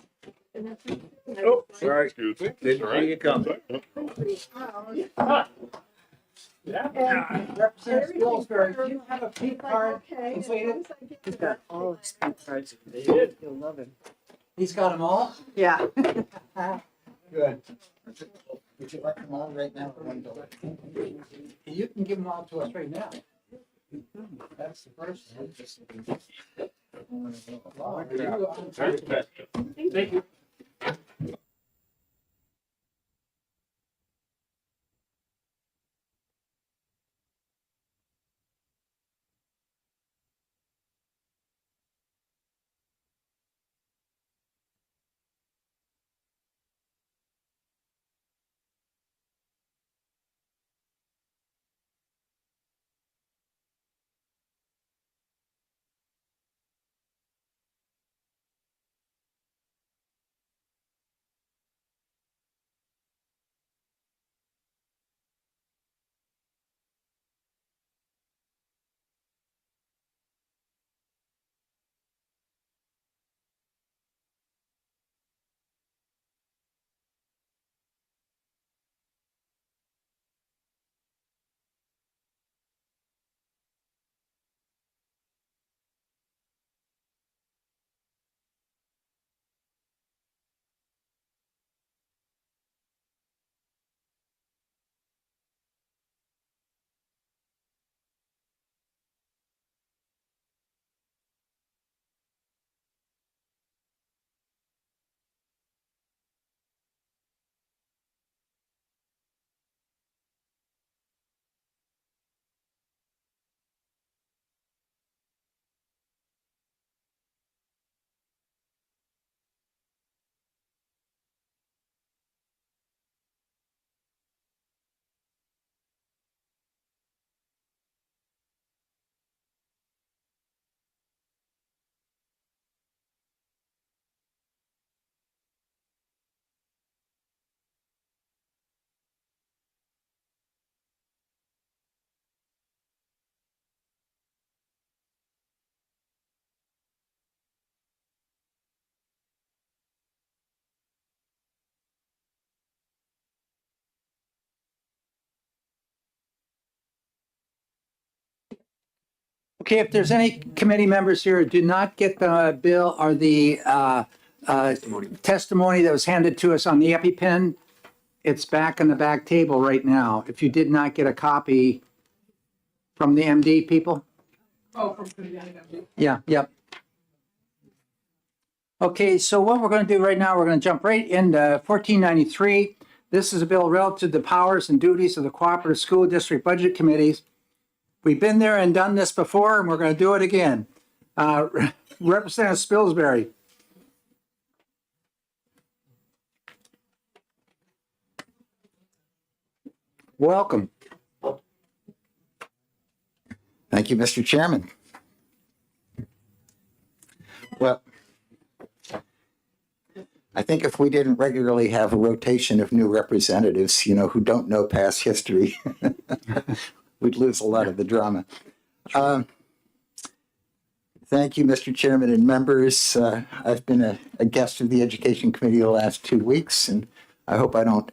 And then. Oh, sorry. Excuse me. Didn't see you coming. Representative Spilsbury, do you have a P card completed? He's got all his speed cards. You'll love him. He's got them all? Yeah. Good. Would you like them all right now or one bill? You can give them all to us right now. That's the first one. Thank you. Okay, if there's any committee members here who did not get the bill or the testimony that was handed to us on the EpiPen, it's back on the back table right now. If you did not get a copy from the MD people? Oh, from the MD. Yeah, yep. Okay, so what we're going to do right now, we're going to jump right into 1493. This is a bill relative to the powers and duties of the Cooperative School District Budget Committees. We've been there and done this before, and we're going to do it again. Representative Spilsbury. Welcome. Thank you, Mr. Chairman. Well, I think if we didn't regularly have a rotation of new representatives, who don't know past history, we'd lose a lot of the drama. Thank you, Mr. Chairman and members. I've been a guest of the Education Committee the last 2 weeks, and I hope I don't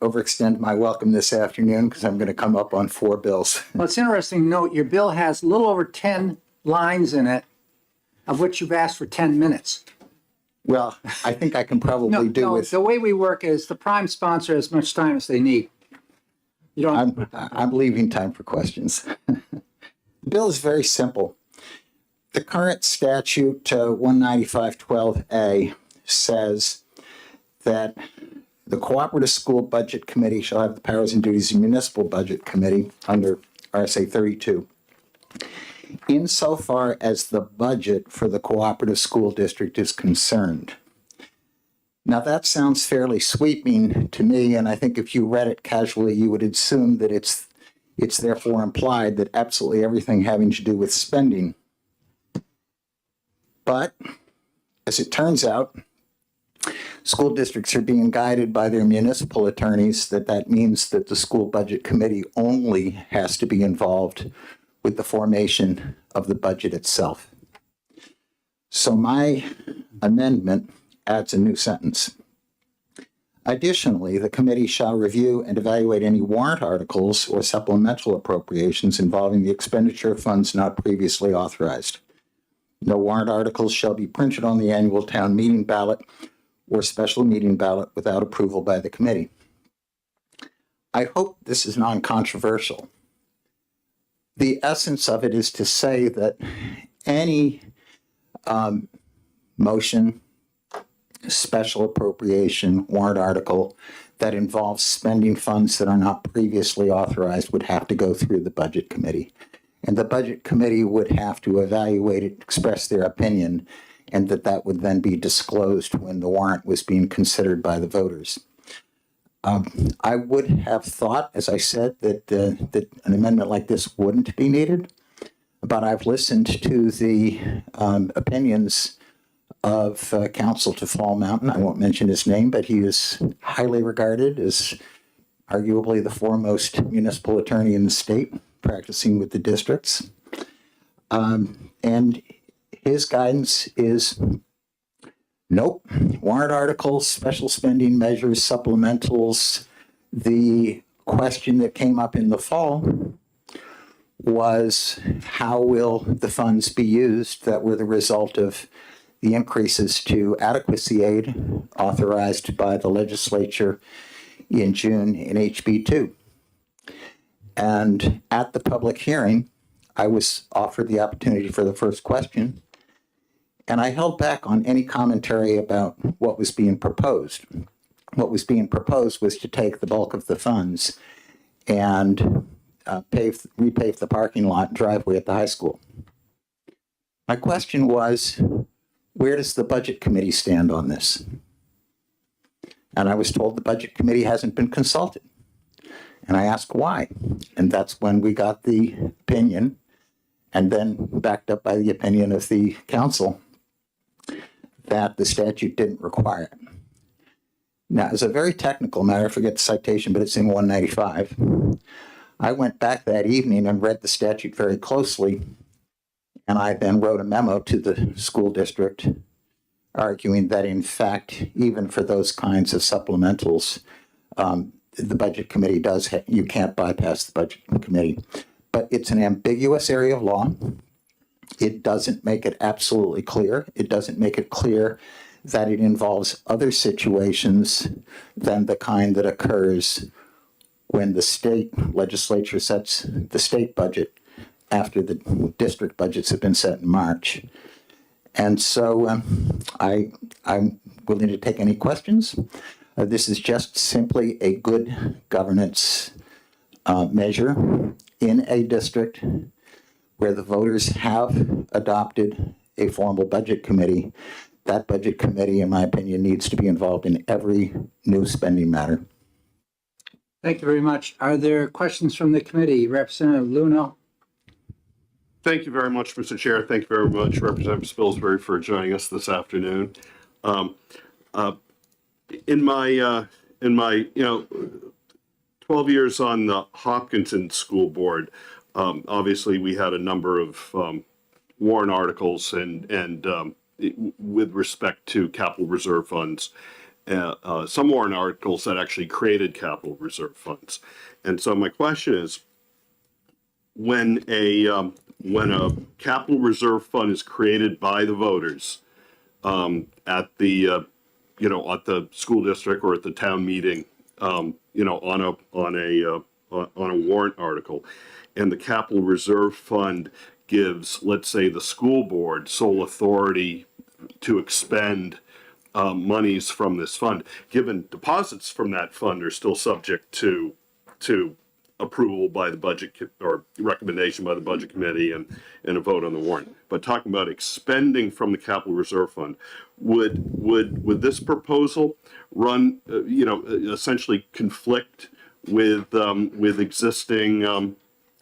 overextend my welcome this afternoon because I'm going to come up on 4 bills. Well, it's interesting to note your bill has a little over 10 lines in it, of which you've asked for 10 minutes. Well, I think I can probably do with. The way we work is the prime sponsor has as much time as they need. You don't. I'm leaving time for questions. The bill is very simple. The current statute 19512A says that the Cooperative School Budget Committee shall have the powers and duties of Municipal Budget Committee under RSA 32. Insofar as the budget for the cooperative school district is concerned. Now that sounds fairly sweeping to me, and I think if you read it casually, you would assume that it's therefore implied that absolutely everything having to do with spending. But as it turns out, school districts are being guided by their municipal attorneys that means that the school budget committee only has to be involved with the formation of the budget itself. So my amendment adds a new sentence. Additionally, the committee shall review and evaluate any warrant articles or supplemental appropriations involving the expenditure of funds not previously authorized. No warrant articles shall be printed on the annual town meeting ballot or special meeting ballot without approval by the committee. I hope this is non-controversial. The essence of it is to say that any motion, special appropriation, warrant article that involves spending funds that are not previously authorized would have to go through the Budget Committee. And the Budget Committee would have to evaluate it, express their opinion, and that would then be disclosed when the warrant was being considered by the voters. I would have thought, as I said, that an amendment like this wouldn't be needed, but I've listened to the opinions of Counsel to Fall Mountain. I won't mention his name, but he is highly regarded as arguably the foremost municipal attorney in the state, practicing with the districts. And his guidance is, nope, warrant articles, special spending measures, supplementals. The question that came up in the fall was, how will the funds be used that were the result of the increases to adequacy aid authorized by the legislature in June in HB 2. And at the public hearing, I was offered the opportunity for the first question, and I held back on any commentary about what was being proposed. What was being proposed was to take the bulk of the funds and repave the parking lot and driveway at the high school. My question was, where does the Budget Committee stand on this? And I was told the Budget Committee hasn't been consulted. And I asked why. And that's when we got the opinion, and then backed up by the opinion of the council, that the statute didn't require it. Now, as a very technical matter, I forget the citation, but it's in 195. I went back that evening and read the statute very closely, and I then wrote a memo to the school district arguing that, in fact, even for those kinds of supplementals, the Budget Committee you can't bypass the Budget Committee. But it's an ambiguous area of law. It doesn't make it absolutely clear. It doesn't make it clear that it involves other situations than the kind that occurs when the state legislature sets the state budget after the district budgets have been set in March. And so I'm willing to take any questions. This is just simply a good governance measure in a district where the voters have adopted a formal budget committee. That budget committee, in my opinion, needs to be involved in every new spending matter. Thank you very much. Are there questions from the committee? Representative Luno? Thank you very much, Mr. Chair. Thank you very much, Representative Spilsbury, for joining us this afternoon. In my 12 years on the Hopkinton School Board, obviously we had a number of warrant articles and with respect to capital reserve funds, some warrant articles that actually created capital reserve funds. And so my question is, when a capital reserve fund is created by the voters at the school district or at the town meeting, on a warrant article, and the capital reserve fund gives, let's say, the school board sole authority to expend monies from this fund, given deposits from that fund are still subject to approval by the budget or recommendation by the budget committee and a vote on the warrant. But talking about expending from the capital reserve fund, would this proposal run, essentially conflict with existing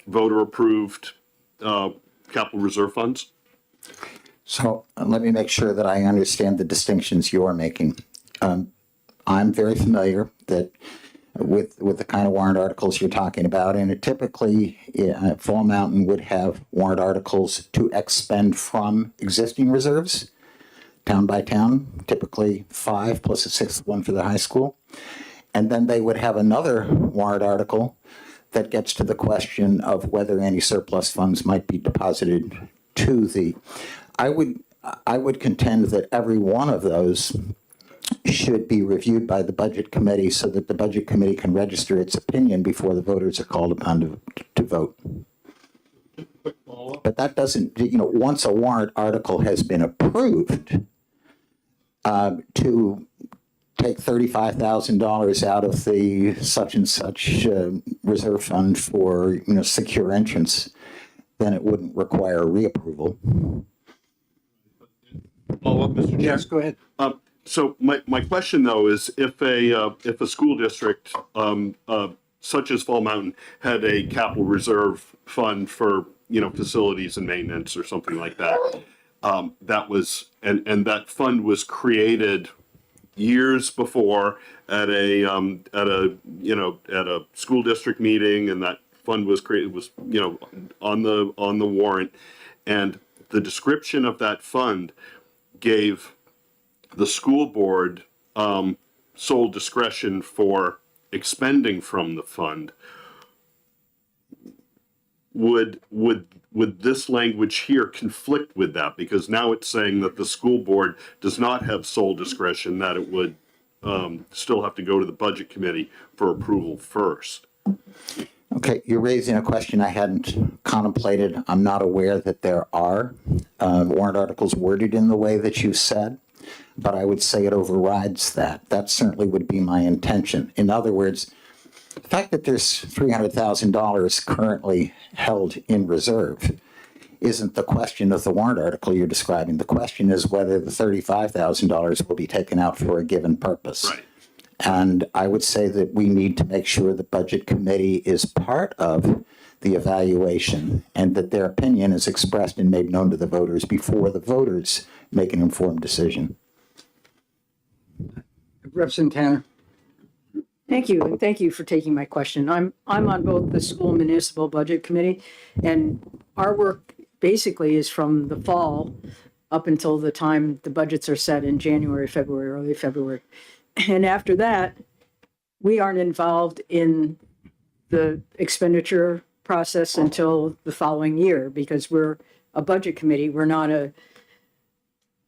voter approved capital reserve funds? So let me make sure that I understand the distinctions you're making. I'm very familiar with the kind of warrant articles you're talking about, and it typically Fall Mountain would have warrant articles to expend from existing reserves, town by town, typically 5 plus a 6th one for the high school. And then they would have another warrant article that gets to the question of whether any surplus funds might be deposited to the. I would contend that every one of those should be reviewed by the budget committee so that the budget committee can register its opinion before the voters are called upon to vote. But that doesn't, once a warrant article has been approved, to take $35,000 out of the such and such reserve fund for, secure entrance, then it wouldn't require reapproval. Follow up, Mr. Chair? Yes, go ahead. So my question though is if a school district such as Fall Mountain had a capital reserve fund for facilities and maintenance or something like that, that was and that fund was created years before at a school district meeting, and that fund was created on the warrant, and the description of that fund gave the school board sole discretion for expending from the fund. Would this language here conflict with that? Because now it's saying that the school board does not have sole discretion, that it would still have to go to the budget committee for approval first. Okay, you're raising a question I hadn't contemplated. I'm not aware that there are warrant articles worded in the way that you said, but I would say it overrides that. That certainly would be my intention. In other words, the fact that there's $300,000 currently held in reserve isn't the question of the warrant article you're describing. The question is whether the $35,000 will be taken out for a given purpose. Right. And I would say that we need to make sure the budget committee is part of the evaluation and that their opinion is expressed and made known to the voters before the voters make an informed decision. Representative Tanner. Thank you, and thank you for taking my question. I'm on both the school municipal budget committee, and our work basically is from the fall up until the time the budgets are set in January, February, early February. And after that, we aren't involved in the expenditure process until the following year because we're a budget committee. We're not a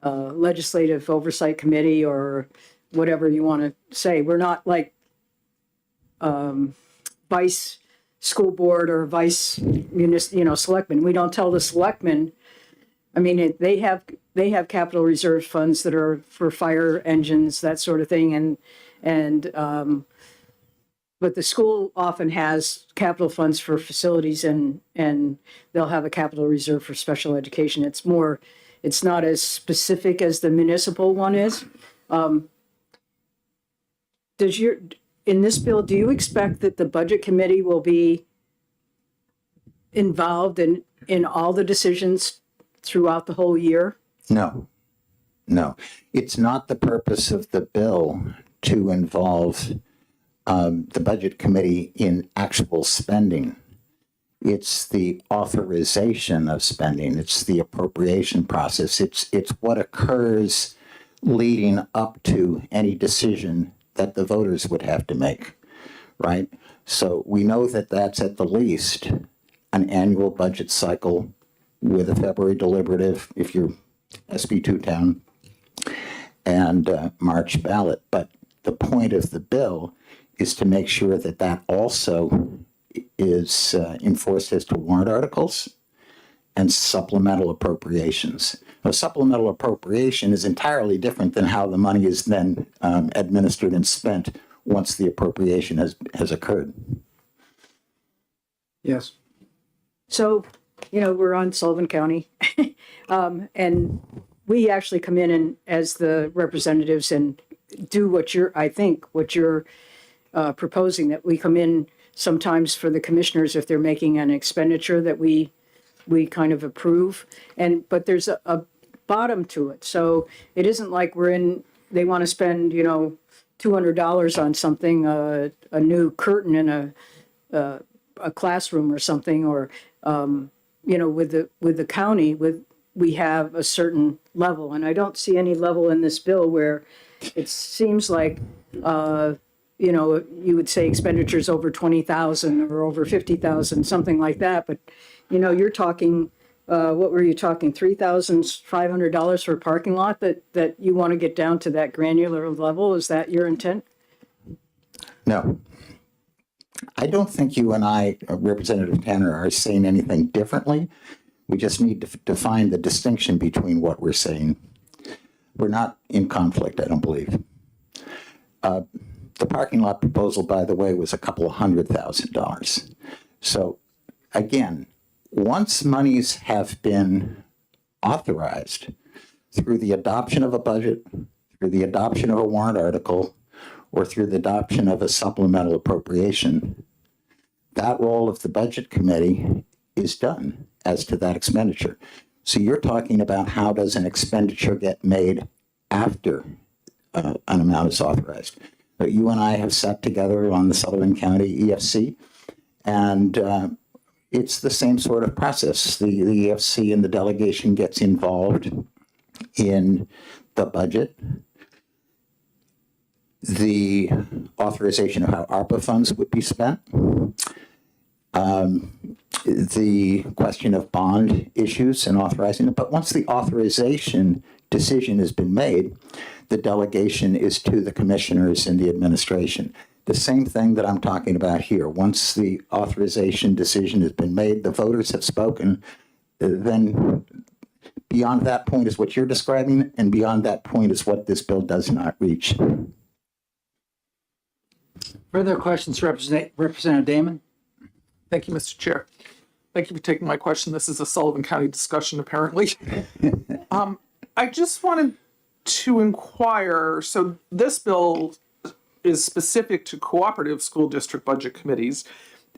legislative oversight committee or whatever you want to say. We're not like vice school board or vice selectmen. We don't tell the selectmen. I mean, they have capital reserve funds that are for fire engines, that sort of thing, but the school often has capital funds for facilities and they'll have a capital reserve for special education. It's not as specific as the municipal one is. In this bill, do you expect that the budget committee will be involved in all the decisions throughout the whole year? No. It's not the purpose of the bill to involve the budget committee in actual spending. It's the authorization of spending. It's the appropriation process. It's what occurs leading up to any decision that the voters would have to make, right? So we know that that's at the least an annual budget cycle with a February deliberative, if you're SB2 town, and March ballot. But the point of the bill is to make sure that that also is enforced as to warrant articles and supplemental appropriations. A supplemental appropriation is entirely different than how the money is then administered and spent once the appropriation has occurred. Yes. So, we're on Sullivan County, and we actually come in and as the representatives and do what you're proposing, that we come in sometimes for the commissioners if they're making an expenditure that we kind of approve, but there's a bottom to it. So it isn't like they want to spend, $200 on something, a new curtain in a classroom or something, or, with the county, with we have a certain level. And I don't see any level in this bill where it seems like, you know, you would say expenditures over 20,000 or over 50,000, something like that. But, you know, you're talking, what were you talking, $3,500 for a parking lot that you want to get down to that granular level? Is that your intent? No. I don't think you and I, Representative Tanner, are saying anything differently. We just need to define the distinction between what we're saying. We're not in conflict, I don't believe. The parking lot proposal, by the way, was a couple of $100,000. So again, once monies have been authorized through the adoption of a budget, through the adoption of a warrant article, or through the adoption of a supplemental appropriation, that role of the budget committee is done as to that expenditure. So you're talking about how does an expenditure get made after an amount is authorized. But you and I have sat together on the Sutherland County EFC, and it's the same sort of process. The EFC and the delegation gets involved in the budget, the authorization of how ARPA funds would be spent, the question of bond issues and authorizing it. But once the authorization decision has been made, the delegation is to the commissioners and the administration. The same thing that I'm talking about here. Once the authorization decision has been made, the voters have spoken, then beyond that point is what you're describing, and beyond that point is what this bill does not reach. Further questions, Representative Damon? Thank you, Mr. Chair. Thank you for taking my question. This is a Sullivan County discussion, apparently. I just wanted to inquire, so this bill is specific to cooperative school district budget committees.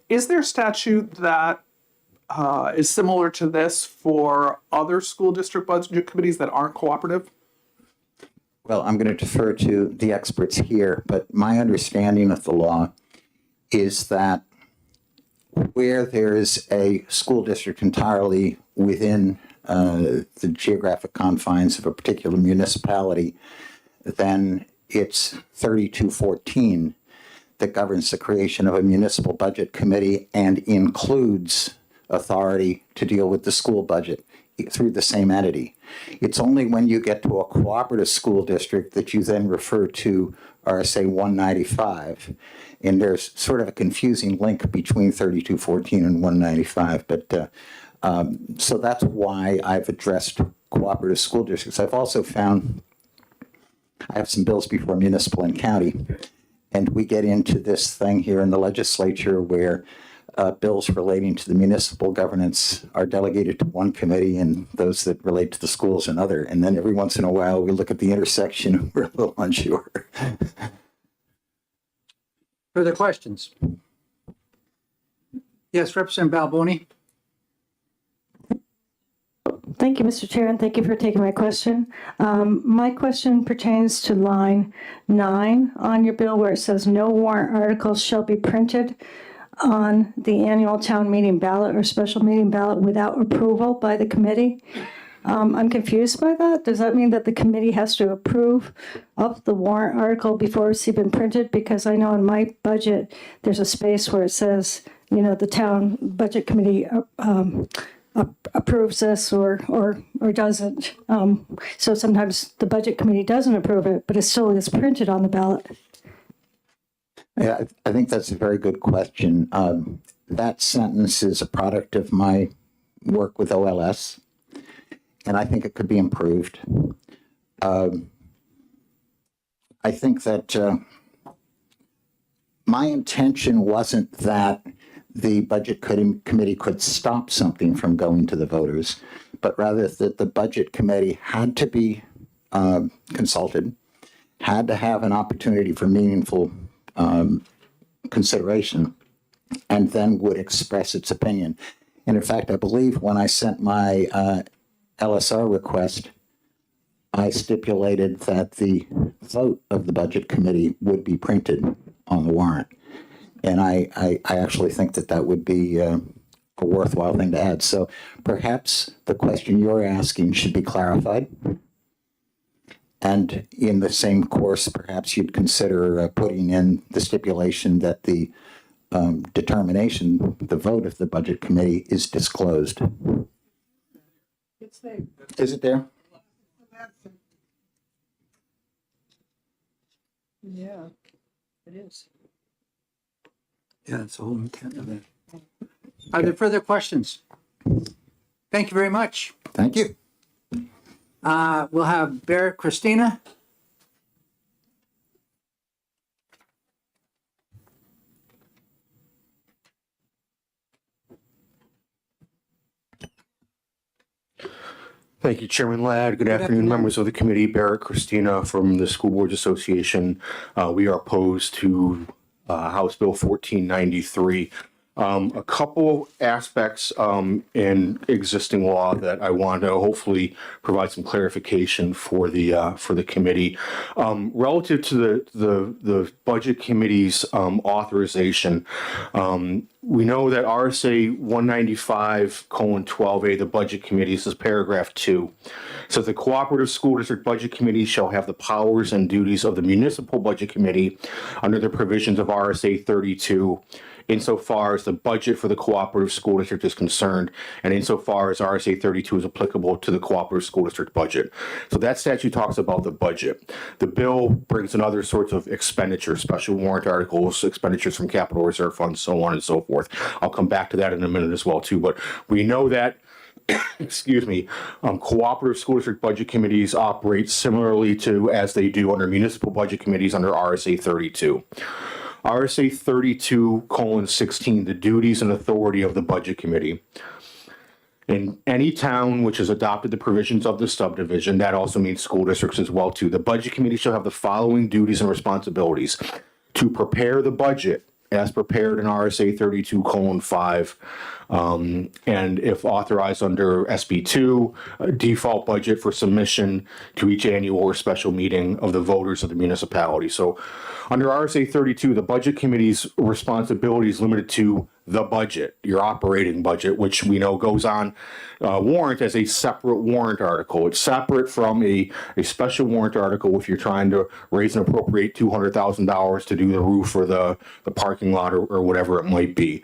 Is there a statute that is similar to this for other school district budget committees that aren't cooperative? Well, I'm going to defer to the experts here, but my understanding of the law is that where there is a school district entirely within the geographic confines of a particular municipality, then it's 3214 that governs the creation of a municipal budget committee and includes authority to deal with the school budget through the same entity. It's only when you get to a cooperative school district that you then refer to RSA 195. And there's sort of a confusing link between 3214 and 195. But so that's why I've addressed cooperative school districts. I've also found, I have some bills before municipal and county, and we get into this thing here in the legislature where bills relating to the municipal governance are delegated to one committee and those that relate to the schools another. And then every once in a while, we look at the intersection and we're a little unsure. Further questions? Yes, Representative Balboni? Thank you, Mr. Chair, and thank you for taking my question. My question pertains to line 9 on your bill where it says no warrant articles shall be printed on the annual town meeting ballot or special meeting ballot without approval by the committee. I'm confused by that. Does that mean that the committee has to approve of the warrant article before it's even printed? Because I know in my budget, there's a space where it says, you know, the town budget committee approves this or doesn't. So sometimes the budget committee doesn't approve it, but it still is printed on the ballot. Yeah, I think that's a very good question. That sentence is a product of my work with OLS, and I think it could be improved. I think that my intention wasn't that the budget committee could stop something from going to the voters, but rather that the budget committee had to be consulted, had to have an opportunity for meaningful consideration, and then would express its opinion. And in fact, I believe when I sent my LSR request, I stipulated that the vote of the budget committee would be printed on the warrant. And I actually think that that would be a worthwhile thing to add. So perhaps the question you're asking should be clarified. And in the same course, perhaps you'd consider putting in the stipulation that the determination, the vote of the budget committee is disclosed. It's there. Is it there? Yeah, it is. Yeah, it's a whole intent of it. Are there further questions? Thank you very much. Thank you. We'll have Barrett Christina. Thank you, Chairman Ladd. Good afternoon, members of the committee. Barrett Christina from the School Boards Association. We are opposed to House Bill 1493. A couple aspects in existing law that I want to hopefully provide some clarification for the committee. Relative to the budget committee's authorization, we know that RSA 195:12A, the budget committee, this is paragraph 2, says the cooperative school district budget committee shall have the powers and duties of the municipal budget committee under the provisions of RSA 32 insofar as the budget for the cooperative school district is concerned, and insofar as RSA 32 is applicable to the cooperative school district budget. So that statute talks about the budget. The bill brings in other sorts of expenditures, special warrant articles, expenditures from capital reserve funds, so on and so forth. I'll come back to that in a minute as well too, but we know that cooperative school district budget committees operate similarly to as they do under municipal budget committees under RSA 32. RSA 32:16, the duties and authority of the budget committee. In any town which has adopted the provisions of the subdivision, that also means school districts as well too, the budget committee shall have the following duties and responsibilities: to prepare the budget as prepared in RSA 32:5, and if authorized under SB2, a default budget for submission to each annual or special meeting of the voters of the municipality. So under RSA 32, the budget committee's responsibility is limited to the budget, your operating budget, which we know goes on warrant as a separate warrant article. It's separate from a special warrant article if you're trying to raise and appropriate $200,000 to do the roof or the parking lot or whatever it might be.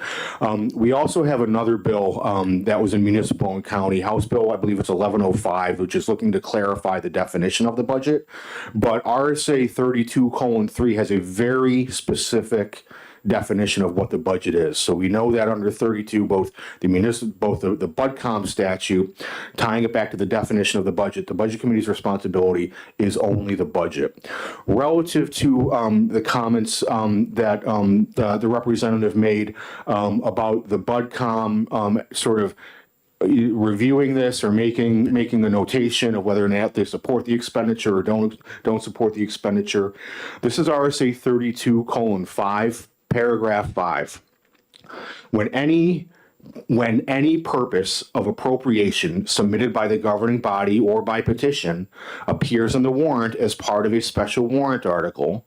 We also have another bill that was in municipal and county, House Bill, I believe it's 1105, which is looking to clarify the definition of the budget. But RSA 32:3 has a very specific definition of what the budget is. So we know that under 32, both the BudCom statute, tying it back to the definition of the budget committee's responsibility is only the budget. Relative to the comments that the representative made about the BudCom sort of reviewing this or making a notation of whether or not they support the expenditure or don't support the expenditure. This is RSA 32:5. Paragraph 5. When any purpose of appropriation submitted by the governing body or by petition appears in the warrant as part of a special warrant article,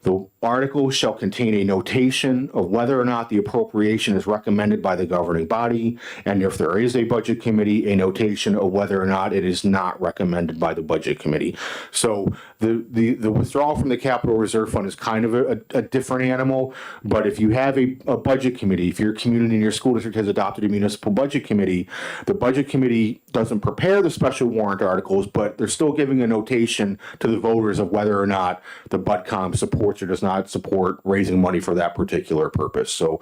the article shall contain a notation of whether or not the appropriation is recommended by the governing body, and if there is a budget committee, a notation of whether or not it is not recommended by the budget committee. So the withdrawal from the capital reserve fund is kind of a different animal, but if you have a budget committee, if your community and your school district has adopted a municipal budget committee, the budget committee doesn't prepare the special warrant articles, but they're still giving a notation to the voters of whether or not the BudCom supports or does not support raising money for that particular purpose. So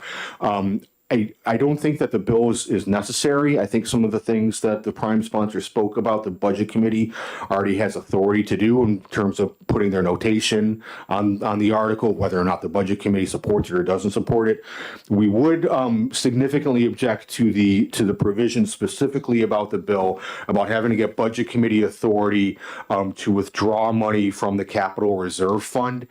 I don't think that the bill is necessary. I think some of the things that the prime sponsor spoke about, the budget committee already has authority to do in terms of putting their notation on the article, whether or not the budget committee supports it or doesn't support it. We would significantly object to the provision specifically about the bill, about having to get budget committee authority to withdraw money from the capital reserve fund.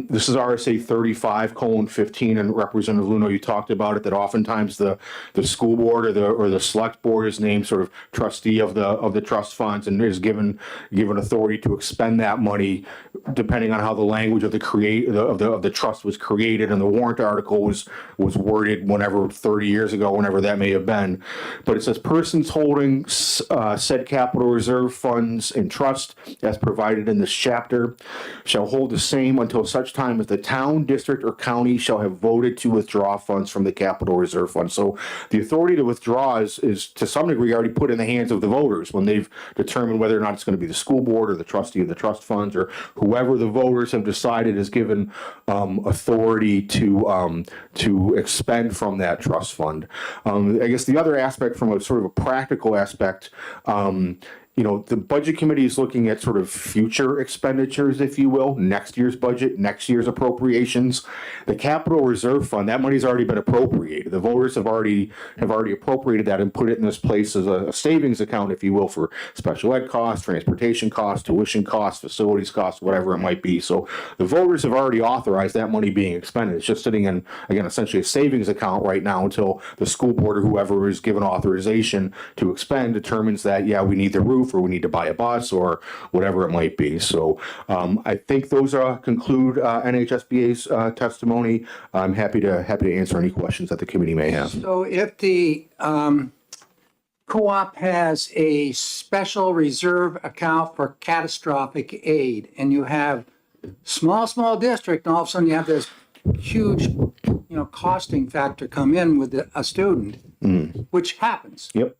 This is RSA 35:15, and Representative Luno, you talked about it, that oftentimes the school board or the select board is named sort of trustee of the trust funds and is given authority to expend that money depending on how the language of the trust was created and the warrant article was worded whenever 30 years ago, whenever that may have been. But it says persons holding said capital reserve funds in trust as provided in this chapter shall hold the same until such time as the town, district, or county shall have voted to withdraw funds from the capital reserve fund. So the authority to withdraw is to some degree already put in the hands of the voters when they've determined whether or not it's going to be the school board or the trustee of the trust funds or whoever the voters have decided is given authority to expend from that trust fund. I guess the other aspect from a sort of a practical aspect, the budget committee is looking at sort of future expenditures, if you will, next year's budget, next year's appropriations. The capital reserve fund, that money's already been appropriated. The voters have already appropriated that and put it in this place as a savings account, if you will, for special ed costs, transportation costs, tuition costs, facilities costs, whatever it might be. So the voters have already authorized that money being expended. It's just sitting in, again, essentially a savings account right now until the school board or whoever is given authorization to expend determines that, yeah, we need the roof, or we need to buy a bus, or whatever it might be. So I think those conclude NHSBA's testimony. I'm happy to answer any questions that the committee may have. So if the co-op has a special reserve account for catastrophic aid, and you have small district, and all of a sudden you have this huge, costing factor come in with a student, which happens. Yep.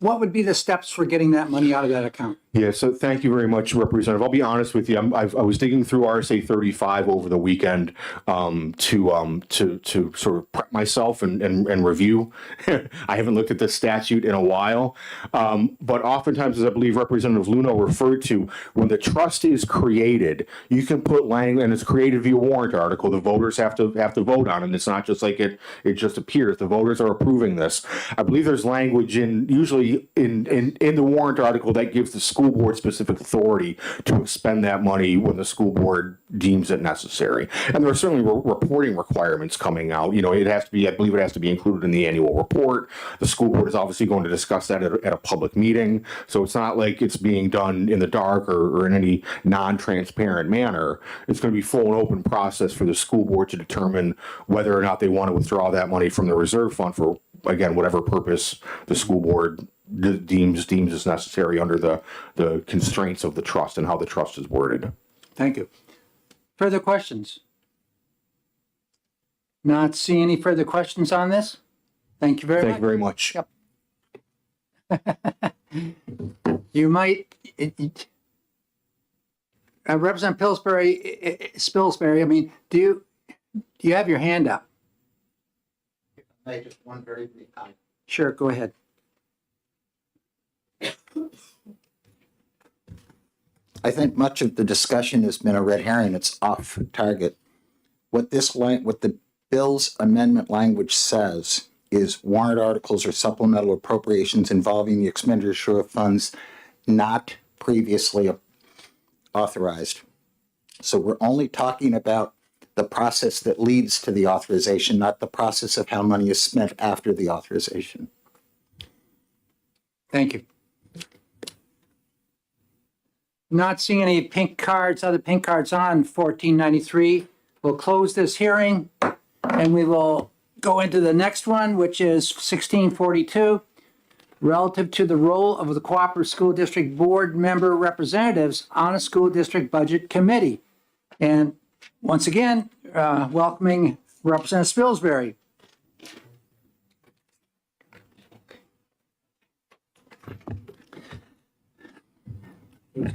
What would be the steps for getting that money out of that account? Yeah, so thank you very much, Representative. I'll be honest with you. I was digging through RSA 35 over the weekend to sort of prep myself and review. I haven't looked at this statute in a while, but oftentimes, as I believe Representative Luno referred to, when the trust is created, you can put language, and it's created via warrant article. The voters have to vote on it. And it's not just like it just appears. The voters are approving this. I believe there's language usually in the warrant article that gives the school board specific authority to expend that money when the school board deems it necessary. And there are certainly reporting requirements coming out. It has to be, I believe it has to be included in the annual report. The school board is obviously going to discuss that at a public meeting. So it's not like it's being done in the dark or in any non-transparent manner. It's going to be full and open process for the school board to determine whether or not they want to withdraw that money from the reserve fund for, again, whatever purpose the school board deems is necessary under the constraints of the trust and how the trust is worded. Thank you. Further questions? Not seeing any further questions on this? Thank you very much. Thank you very much. Yep. You might, Representative Spilsbury, I mean, do you have your hand up? Just one very brief comment. Sure, go ahead. I think much of the discussion has been a red herring. It's off target. What the bill's amendment language says is warrant articles or supplemental appropriations involving the expenditure of funds not previously authorized. So we're only talking about the process that leads to the authorization, not the process of how money is spent after the authorization. Thank you. Not seeing any pink cards, other pink cards on 1493. We'll close this hearing and we will go into the next one, which is 1642, relative to the role of the Cooperative School District Board member representatives on a school district budget committee. And once again, welcoming Representative Spilsbury.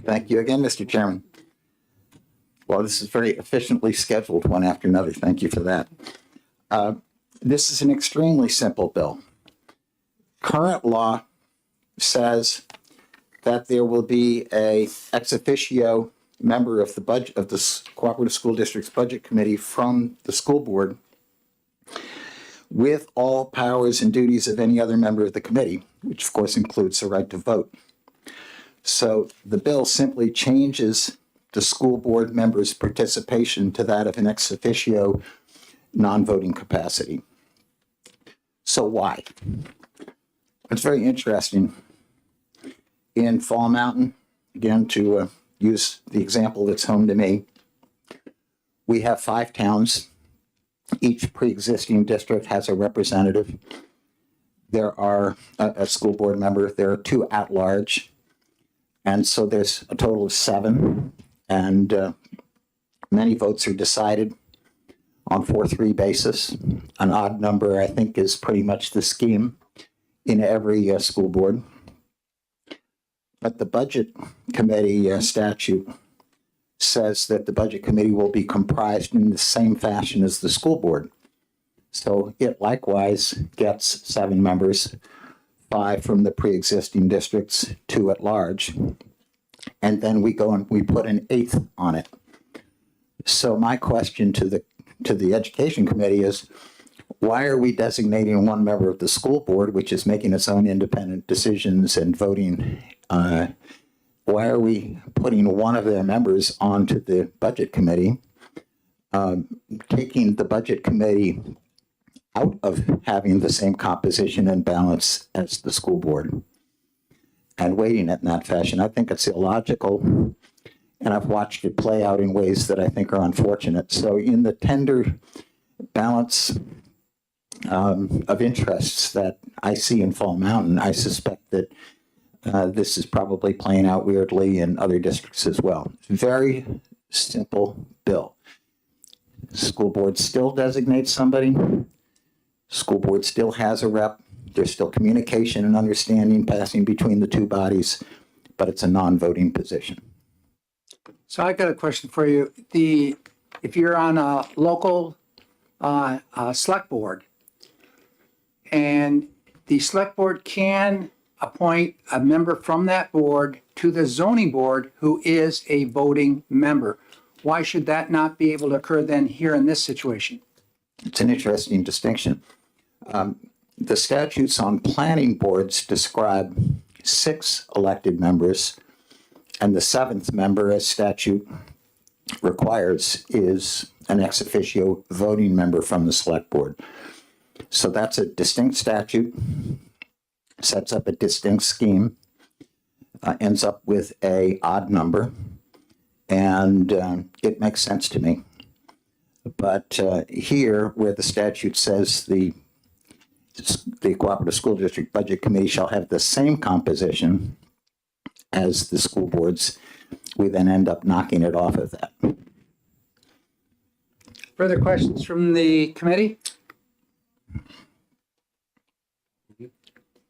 Thank you again, Mr. Chairman. Well, this is very efficiently scheduled one after another. Thank you for that. This is an extremely simple bill. Current law says that there will be a ex officio member of the budget of the Cooperative School District's Budget Committee from the school board with all powers and duties of any other member of the committee, which of course includes the right to vote. So the bill simply changes the school board members' participation to that of an ex officio non-voting capacity. So why? It's very interesting. In Fall Mountain, again, to use the example that's home to me. We have 5 towns. Each pre-existing district has a representative. There are a school board member. There are 2 at-large. And so there's a total of 7. And many votes are decided on 4-3 basis. An odd number, I think, is pretty much the scheme in every school board. But the budget committee statute says that the budget committee will be comprised in the same fashion as the school board. So it likewise gets 7 members, 5 from the pre-existing districts, 2 at large. And then we go and we put an 8th on it. So my question to the education committee is, why are we designating 1 member of the school board, which is making its own independent decisions and voting? Why are we putting 1 of their members onto the budget committee, taking the budget committee out of having the same composition and balance as the school board and weighting it in that fashion? I think it's illogical, and I've watched it play out in ways that I think are unfortunate. So in the tender balance of interests that I see in Fall Mountain, I suspect that this is probably playing out weirdly in other districts as well. Very simple bill. School board still designates somebody. School board still has a rep. There's still communication and understanding passing between the 2 bodies, but it's a non-voting position. So I got a question for you. If you're on a local select board, and the select board can appoint a member from that board to the zoning board who is a voting member, why should that not be able to occur then here in this situation? It's an interesting distinction. The statutes on planning boards describe 6 elected members, and the 7th member, as statute requires, is an ex officio voting member from the select board. So that's a distinct statute, sets up a distinct scheme, ends up with a odd number, and it makes sense to me. But here, where the statute says the Cooperative School District Budget Committee shall have the same composition as the school boards, we then end up knocking it off of that. Further questions from the committee?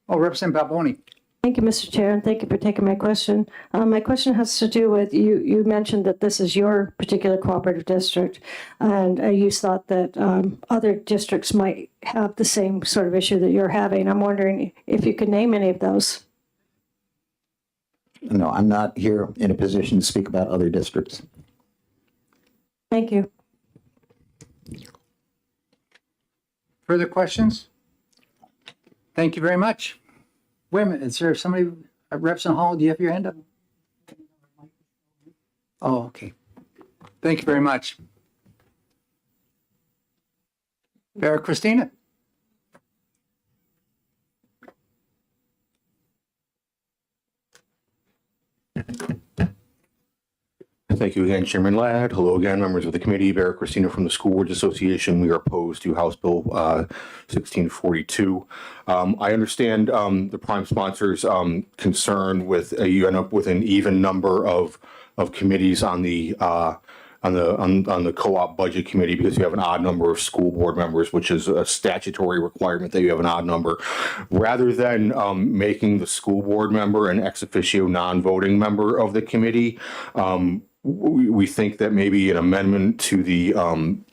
Oh, Representative Balboni. Thank you, Mr. Chair, and thank you for taking my question. My question has to do with, you mentioned that this is your particular cooperative district, and you thought that other districts might have the same sort of issue that you're having. I'm wondering if you could name any of those. No, I'm not here in a position to speak about other districts. Thank you. Further questions? Thank you very much. Wait a minute, is there somebody, Representative Hall, do you have your hand up? Oh, okay. Thank you very much. Vera Christina? Thank you again, Chairman Ladd. Hello again, members of the committee. Barrett Christina from the School Boards Association. We are opposed to House Bill 1642. I understand the prime sponsor's concern with you end up with an even number of committees on the co-op budget committee because you have an odd number of school board members, which is a statutory requirement that you have an odd number. Rather than making the school board member an ex officio non-voting member of the committee, we think that maybe an amendment to the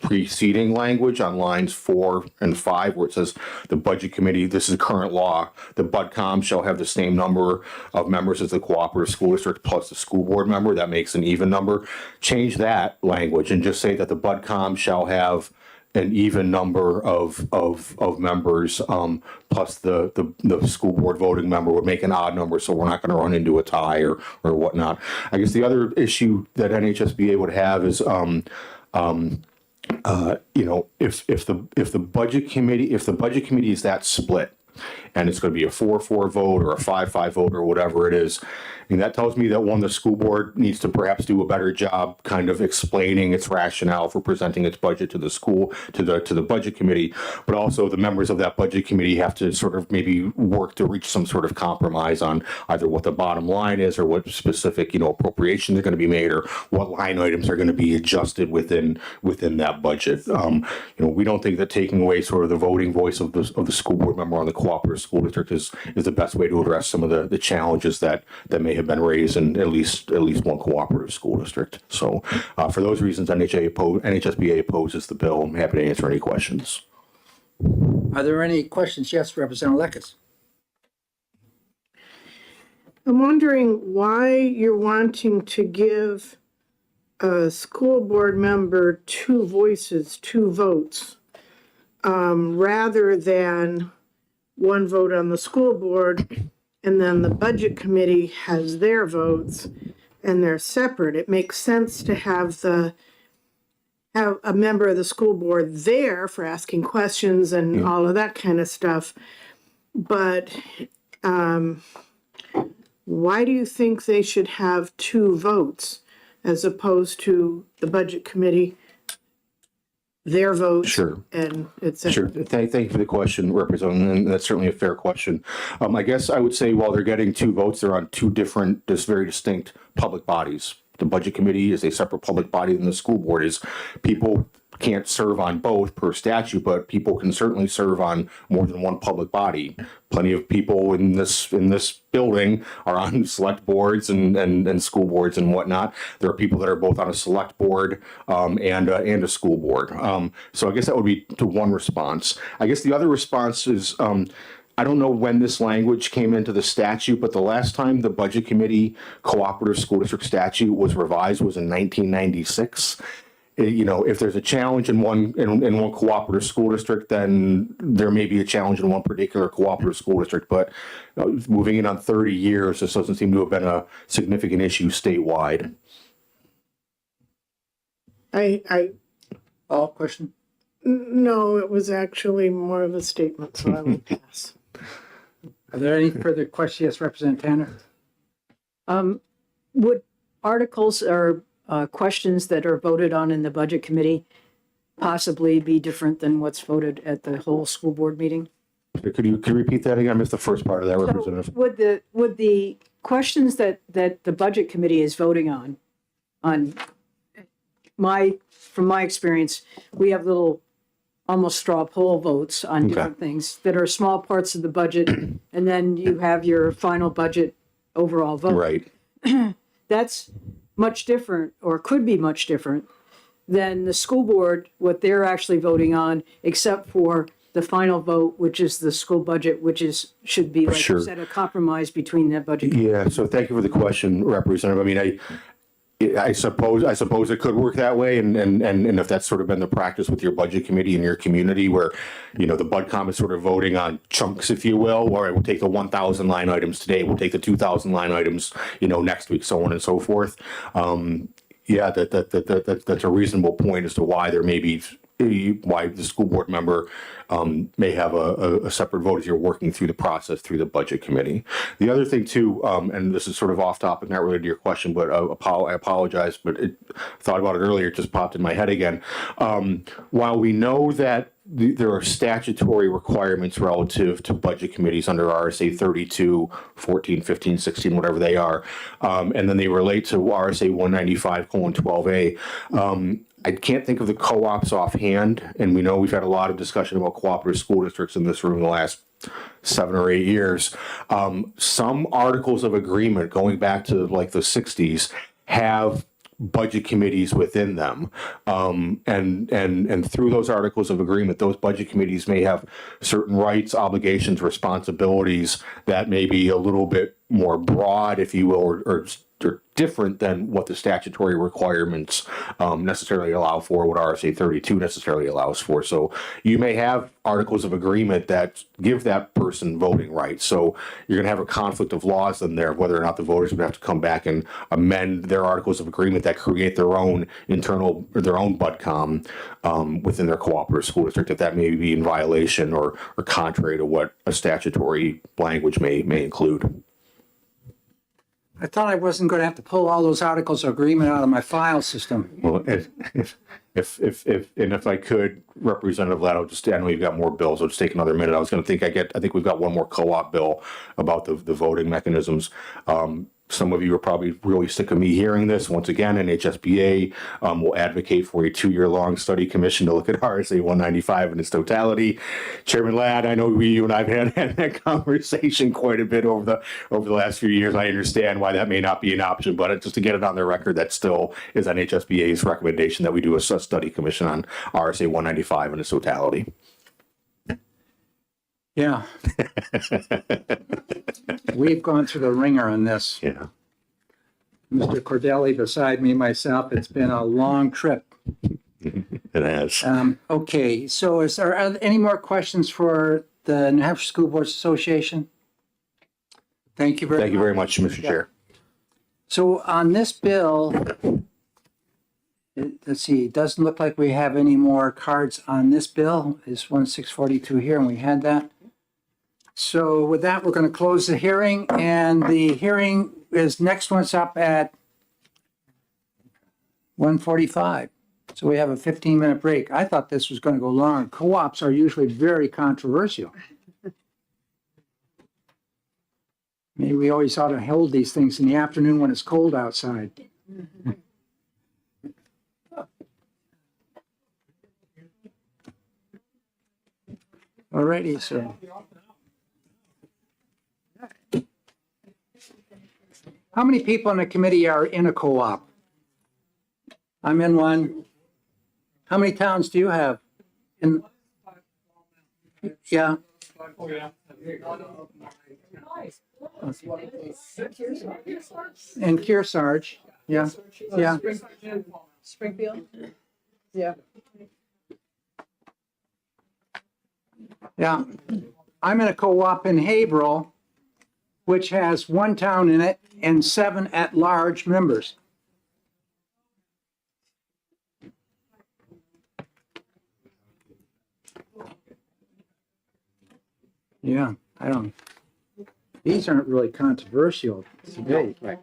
preceding language on lines 4 and 5, where it says the budget committee, this is current law, the BudCom shall have the same number of members as the cooperative school district plus the school board member. That makes an even number. Change that language and just say that the BudCom shall have an even number of members plus the school board voting member would make an odd number, so we're not going to run into a tie or whatnot. I guess the other issue that NHSBA would have is if the budget committee is that split, and it's going to be a 4-4 vote or a 5-5 vote or whatever it is. I mean, that tells me that, one, the school board needs to perhaps do a better job kind of explaining its rationale for presenting its budget to the school, to the budget committee, but also the members of that budget committee have to sort of maybe work to reach some sort of compromise on either what the bottom line is or what specific, appropriations are going to be made or what line items are going to be adjusted within that budget. We don't think that taking away sort of the voting voice of the school board member on the cooperative school district is the best way to address some of the challenges that may have been raised in at least one cooperative school district. So for those reasons, NHSBA opposes the bill. I'm happy to answer any questions. Are there any questions? Yes, Representative Leckes. I'm wondering why you're wanting to give a school board member two voices, two votes, rather than one vote on the school board and then the budget committee has their votes and they're separate. It makes sense to have a member of the school board there for asking questions and all of that kind of stuff. But why do you think they should have two votes as opposed to the budget committee, their votes? Sure. And it's Sure. Thank you for the question, Representative, and that's certainly a fair question. I guess I would say while they're getting two votes, they're on two different, very distinct public bodies. The budget committee is a separate public body than the school board is. People can't serve on both per statute, but people can certainly serve on more than one public body. Plenty of people in this building are on select boards and school boards and whatnot. There are people that are both on a select board and a school board. So I guess that would be to one response. I guess the other response is I don't know when this language came into the statute, but the last time the budget committee cooperative school district statute was revised was in 1996. If there's a challenge in one cooperative school district, then there may be a challenge in one particular cooperative school district. But moving in on 30 years, this doesn't seem to have been a significant issue statewide. Question? No, it was actually more of a statement, so I will pass. Are there any further questions? Yes, Representative Tanner. Would articles or questions that are voted on in the budget committee possibly be different than what's voted at the whole school board meeting? Could you repeat that again? I missed the first part of that, Representative. So would the questions that the budget committee is voting on from my experience, we have little almost straw poll votes on different things that are small parts of the budget, and then you have your final budget overall vote. Right. That's much different, or could be much different, than the school board, what they're actually voting on, except for the final vote, which is the school budget, which should be, like you said, a compromise between that budget. Yeah, so thank you for the question, Representative. I mean, I suppose it could work that way, and if that's sort of been the practice with your budget committee in your community, where the BudCom is sort of voting on chunks, if you will. All right, we'll take the 1,000 line items today. We'll take the 2,000 line items, next week, so on and so forth. Yeah, that's a reasonable point as to why there may be why the school board member may have a separate vote as you're working through the process through the budget committee. The other thing too, and this is sort of off topic, not related to your question, but I apologize, but thought about it earlier, it just popped in my head again. While we know that there are statutory requirements relative to budget committees under RSA 32, 14, 15, 16, whatever they are, and then they relate to RSA 195:12A. I can't think of the co-ops offhand, and we know we've had a lot of discussion about cooperative school districts in this room in the last 7 or 8 years. Some articles of agreement going back to like the 60s have budget committees within them. And through those articles of agreement, those budget committees may have certain rights, obligations, responsibilities that may be a little bit more broad, if you will, or different than what the statutory requirements necessarily allow for, what RSA 32 necessarily allows for. So you may have articles of agreement that give that person voting rights. So you're going to have a conflict of laws in there, whether or not the voters would have to come back and amend their articles of agreement that create their own internal or their own BudCom within their cooperative school district, if that may be in violation or contrary to what a statutory language may include. I thought I wasn't going to have to pull all those articles of agreement out of my file system. Well, if I could, Representative Ladd, I know you've got more bills. I'll just take another minute. I think we've got one more co-op bill about the voting mechanisms. Some of you are probably really sick of me hearing this. Once again, NHSBA will advocate for a 2-year-long study commission to look at RSA 195 in its totality. Chairman Ladd, I know you and I have had that conversation quite a bit over the last few years. I understand why that may not be an option, but just to get it on the record, that still is NHSBA's recommendation that we do a study commission on RSA 195 in its totality. Yeah. We've gone through the ringer on this. Yeah. Mr. Cordelli beside me, myself, it's been a long trip. It has. Okay, so are there any more questions for the New Hampshire School Boards Association? Thank you very much. Thank you very much, Mr. Chair. So on this bill, let's see, it doesn't look like we have any more cards on this bill. It's 1642 here, and we had that. So with that, we're going to close the hearing, and the hearing is next one's up at 1:45. So we have a 15-minute break. I thought this was going to go long. Co-ops are usually very controversial. Maybe we always ought to hold these things in the afternoon when it's cold outside. All righty, so. How many people on the committee are in a co-op? I'm in one. How many towns do you have? Yeah. And Kearsarge, yeah, yeah. Springfield? Yeah. Yeah, I'm in a co-op in Haverhill, which has 1 town in it and 7 at-large members. Yeah, I don't, these aren't really controversial today. Right.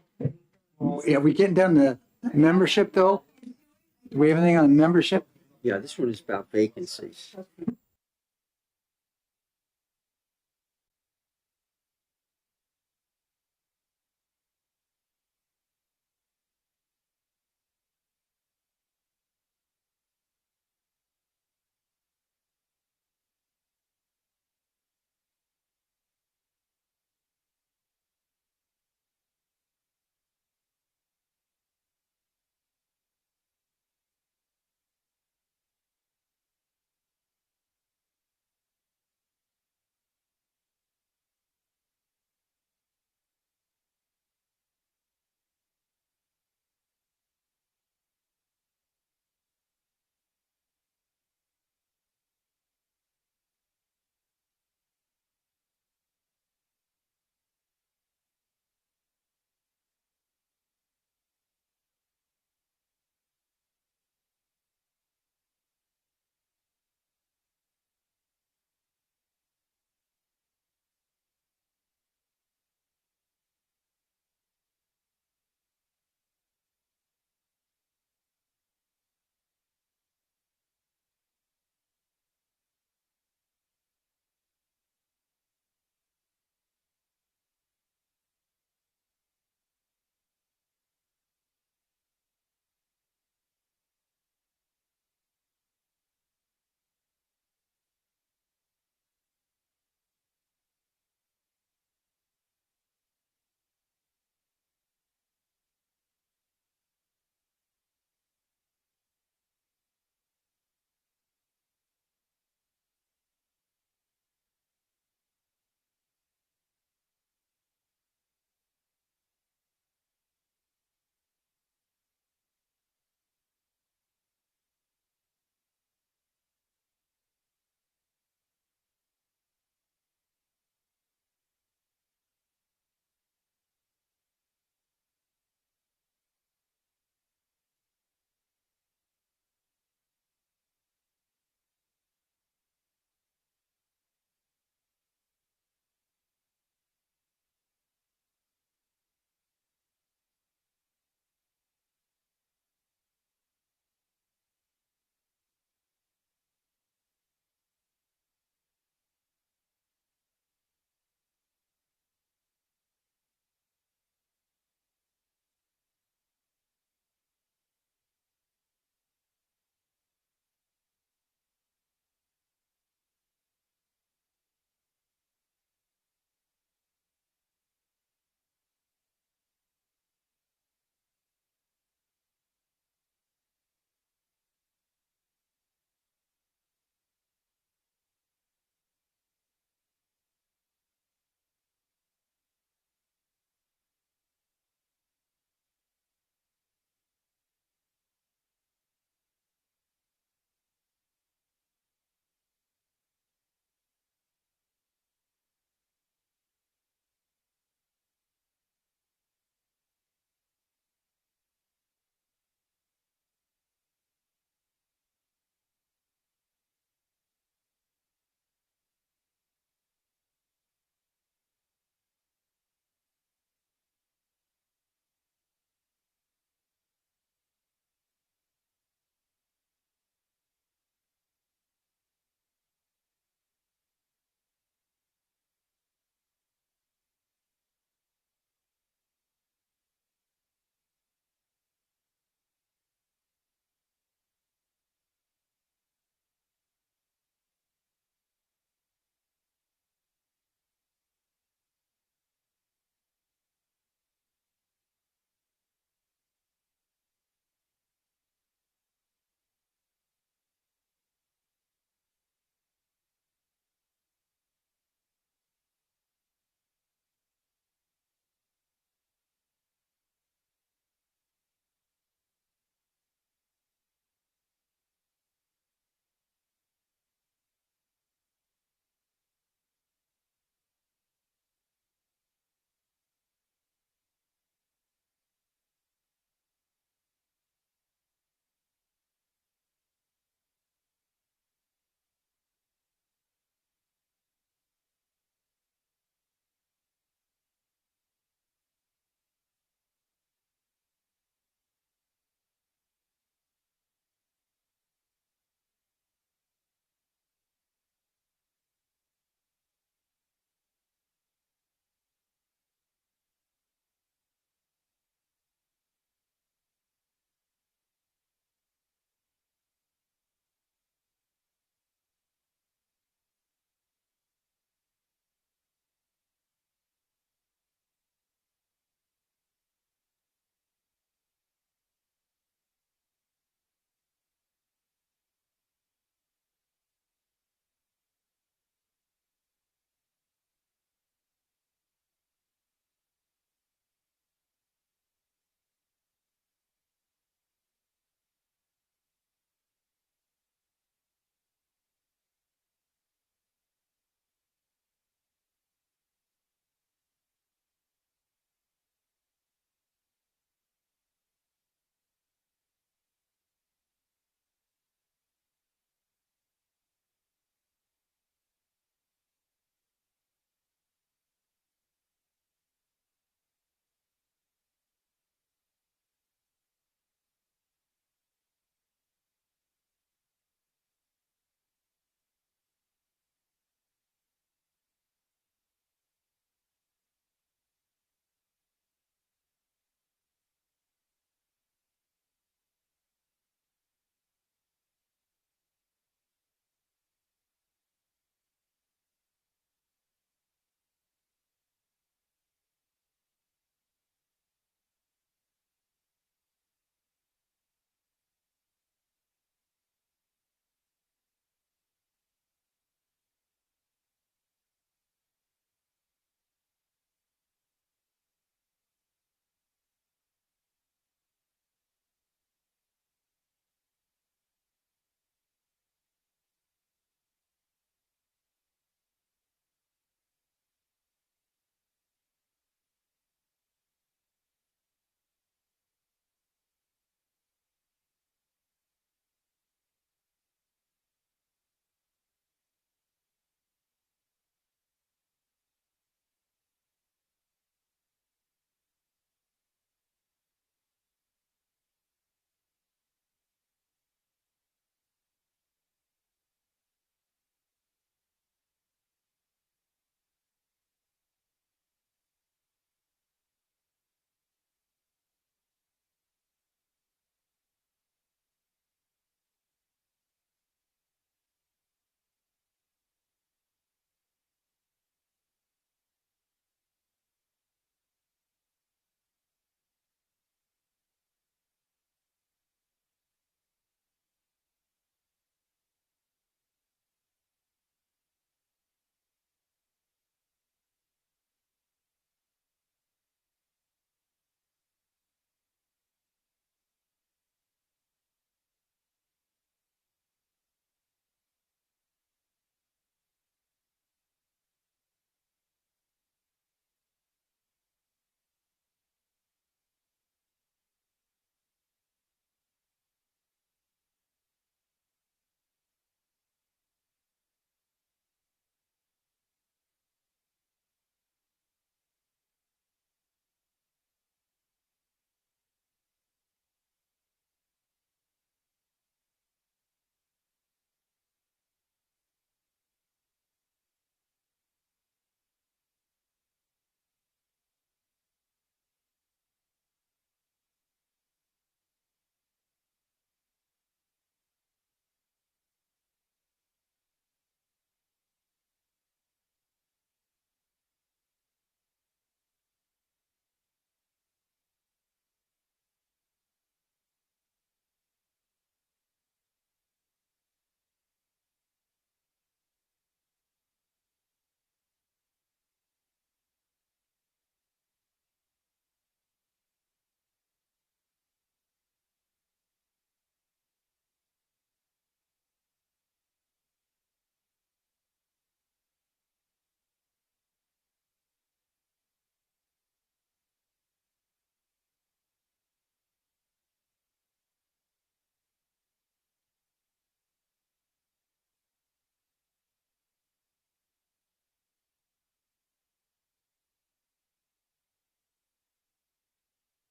Yeah, we getting down to membership though? Do we have anything on membership? Yeah, this one is about vacancies.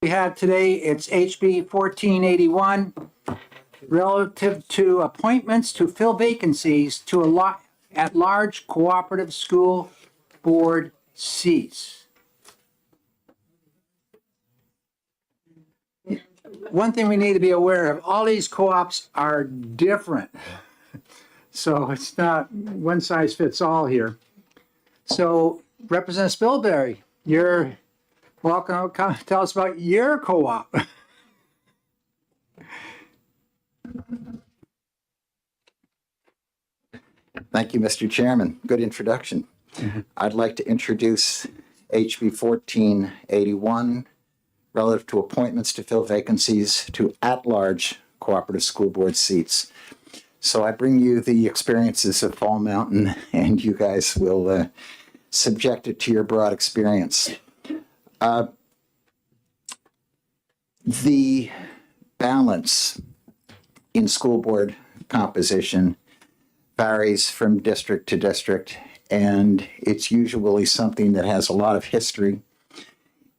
We have today, it's HB 1481, relative to appointments to fill vacancies to at-large cooperative school board seats. One thing we need to be aware of, all these co-ops are different. So it's not one size fits all here. So Representative Spilsbury, you're welcome. Come tell us about your co-op. Thank you, Mr. Chairman. Good introduction. I'd like to introduce HB 1481 relative to appointments to fill vacancies to at-large cooperative school board seats. So I bring you the experiences of Fall Mountain, and you guys will subject it to your broad experience. The balance in school board composition varies from district to district, and it's usually something that has a lot of history.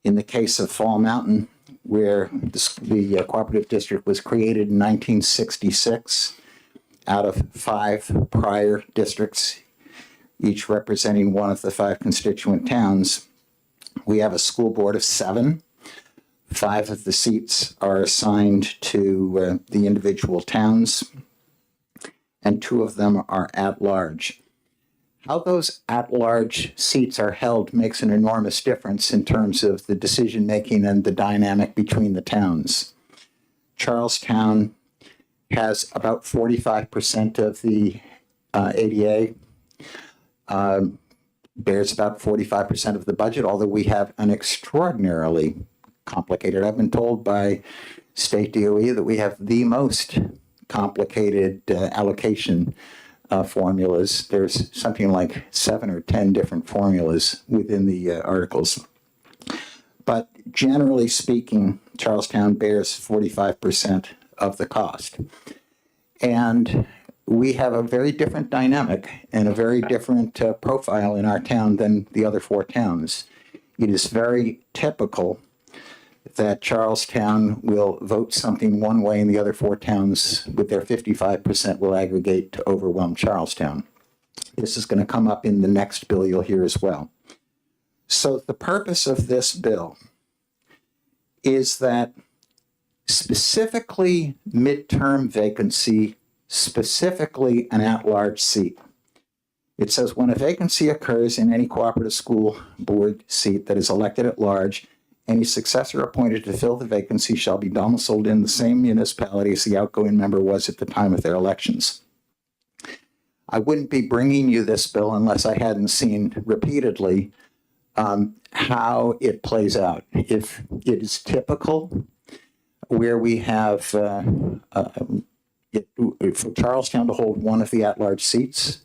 In the case of Fall Mountain, where the cooperative district was created in 1966 out of 5 prior districts, each representing one of the 5 constituent towns, we have a school board of 7. 5 of the seats are assigned to the individual towns, and 2 of them are at large. How those at-large seats are held makes an enormous difference in terms of the decision-making and the dynamic between the towns. Charlestown has about 45% of the ADA, bears about 45% of the budget, although we have an extraordinarily complicated, I've been told by state DOE that we have the most complicated allocation formulas. There's something like 7 or 10 different formulas within the articles. But generally speaking, Charlestown bears 45% of the cost. And we have a very different dynamic and a very different profile in our town than the other 4 towns. It is very typical that Charlestown will vote something one way and the other 4 towns with their 55% will aggregate to overwhelm Charlestown. This is going to come up in the next bill you'll hear as well. So the purpose of this bill is that specifically midterm vacancy, specifically an at-large seat. It says when a vacancy occurs in any cooperative school board seat that is elected at large, any successor appointed to fill the vacancy shall be domiciled in the same municipality as the outgoing member was at the time of their elections. I wouldn't be bringing you this bill unless I hadn't seen repeatedly how it plays out. If it is typical where we have for Charlestown to hold one of the at-large seats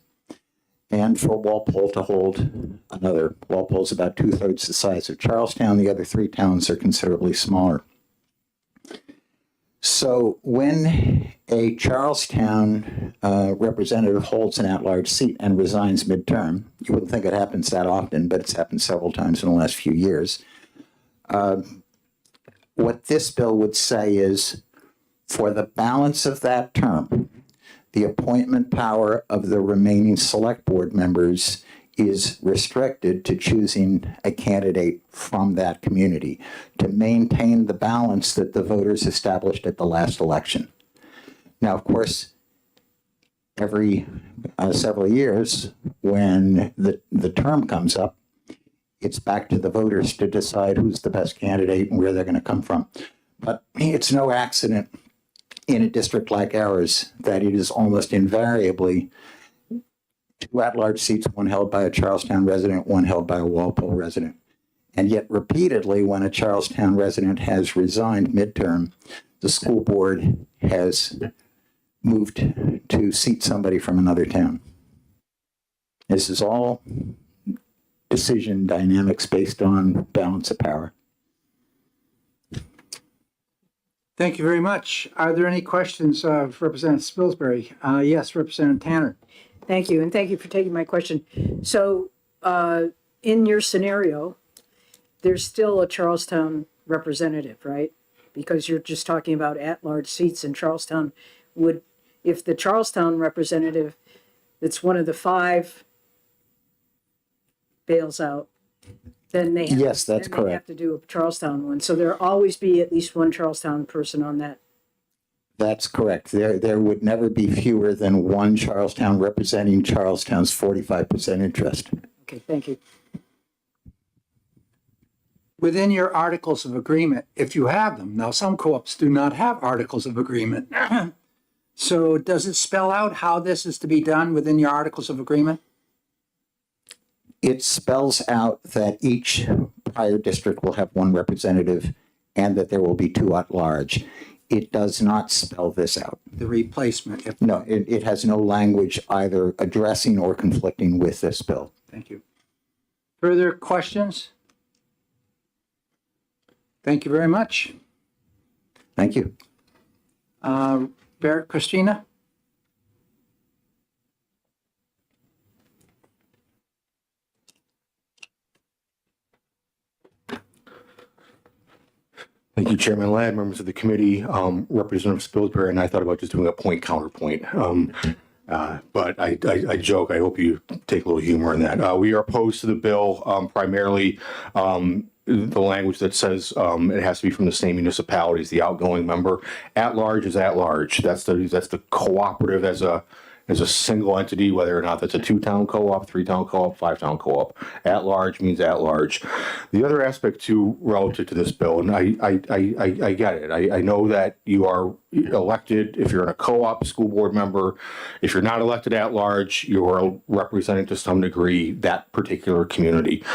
and for Walpole to hold another. Walpole's about 2/3 the size of Charlestown. The other 3 towns are considerably smaller. So when a Charlestown representative holds an at-large seat and resigns midterm, you wouldn't think it happens that often, but it's happened several times in the last few years. What this bill would say is, for the balance of that term, the appointment power of the remaining select board members is restricted to choosing a candidate from that community to maintain the balance that the voters established at the last election. Now, of course, every several years, when the term comes up, it's back to the voters to decide who's the best candidate and where they're going to come from. But it's no accident in a district like ours that it is almost invariably 2 at-large seats, one held by a Charlestown resident, one held by a Walpole resident. And yet repeatedly, when a Charlestown resident has resigned midterm, the school board has moved to seat somebody from another town. This is all decision dynamics based on balance of power. Thank you very much. Are there any questions of Representative Spilsbury? Yes, Representative Tanner. Thank you, and thank you for taking my question. So in your scenario, there's still a Charlestown representative, right? Because you're just talking about at-large seats in Charlestown. If the Charlestown representative, that's one of the 5, bails out, then they have, Yes, that's then they have correct. to do a Charlestown one. So there'll always be at least one Charlestown person on that. That's correct. There would never be fewer than one Charlestown representing Charlestown's 45% interest. Okay, thank you. Within your articles of agreement, if you have them, now some co-ops do not have articles of agreement. So does it spell out how this is to be done within your articles of agreement? It spells out that each prior district will have one representative and that there will be 2 at large. It does not spell this out. The replacement, if, No, it has no language either addressing or conflicting with this bill. thank you. Further questions? Thank you very much. Thank you. Barrett, Christina? Thank you, Chairman Ladd, members of the committee, Representative Spilsbury, and I thought about just doing a point counterpoint. But I joke, I hope you take a little humor in that. We are opposed to the bill, primarily the language that says it has to be from the same municipality as the outgoing member. At large is at large. That's the cooperative as a single entity, whether or not that's a 2-town co-op, 3-town co-op, 5-town co-op. At large means at large. The other aspect too, relative to this bill, and I get it. I know that you are elected if you're in a co-op school board member. If you're not elected at large, you are representing to some degree that particular community.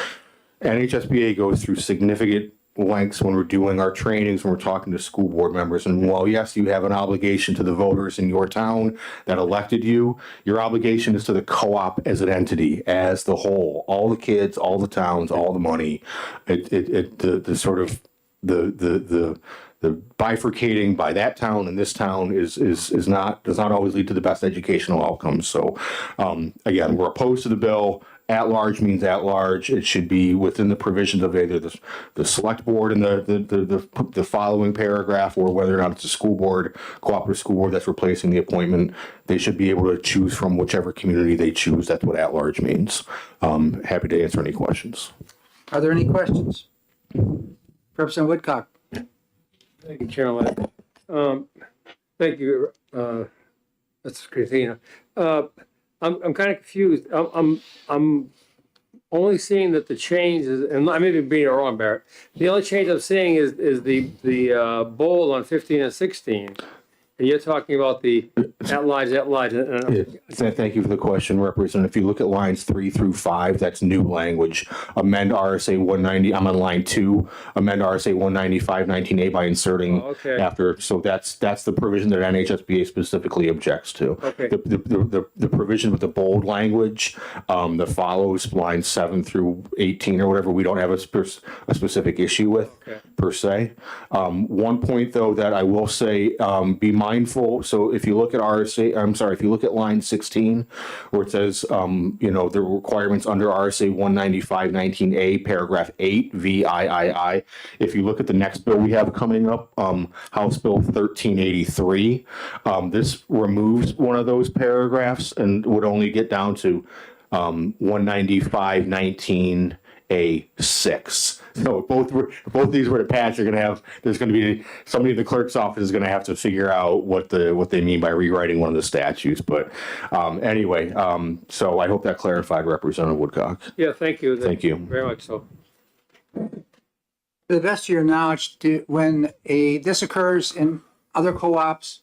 NHSBA goes through significant lengths when we're doing our trainings, when we're talking to school board members. And while, yes, you have an obligation to the voters in your town that elected you, your obligation is to the co-op as an entity, as the whole, all the kids, all the towns, all the money. The bifurcating by that town and this town does not always lead to the best educational outcomes. So again, we're opposed to the bill. At large means at large. It should be within the provisions of either the select board in the following paragraph, or whether or not it's a school board, cooperative school board that's replacing the appointment. They should be able to choose from whichever community they choose. That's what at large means. Happy to answer any questions. Are there any questions? Representative Woodcock? Thank you, Chairman. Thank you, that's Christina. I'm kind of confused. I'm only seeing that the change is, and I may be being wrong, Barrett. The only change I'm seeing is the bold on 15 and 16. And you're talking about the at large. Thank you for the question, Representative. If you look at lines 3 through 5, that's new language. Amend RSA 190. I'm on line 2. Amend RSA 195-19A by inserting after. So that's the provision that NHSBA specifically objects to. Okay. The provision with the bold language that follows lines 7 through 18 or whatever, we don't have a specific issue with per se. One point though that I will say, be mindful. So if you look at if you look at line 16, where it says, the requirements under RSA 195-19A, paragraph 8, VIII. If you look at the next bill we have coming up, House Bill 1383, this removes one of those paragraphs and would only get down to 195-19A6. So both these were to pass. There's going to be somebody in the clerk's office is going to have to figure out what they mean by rewriting one of the statutes. But anyway, so I hope that clarified, Representative Woodcock. Yeah, thank you. Thank you very much. So, To the best of your knowledge, when this occurs in other co-ops,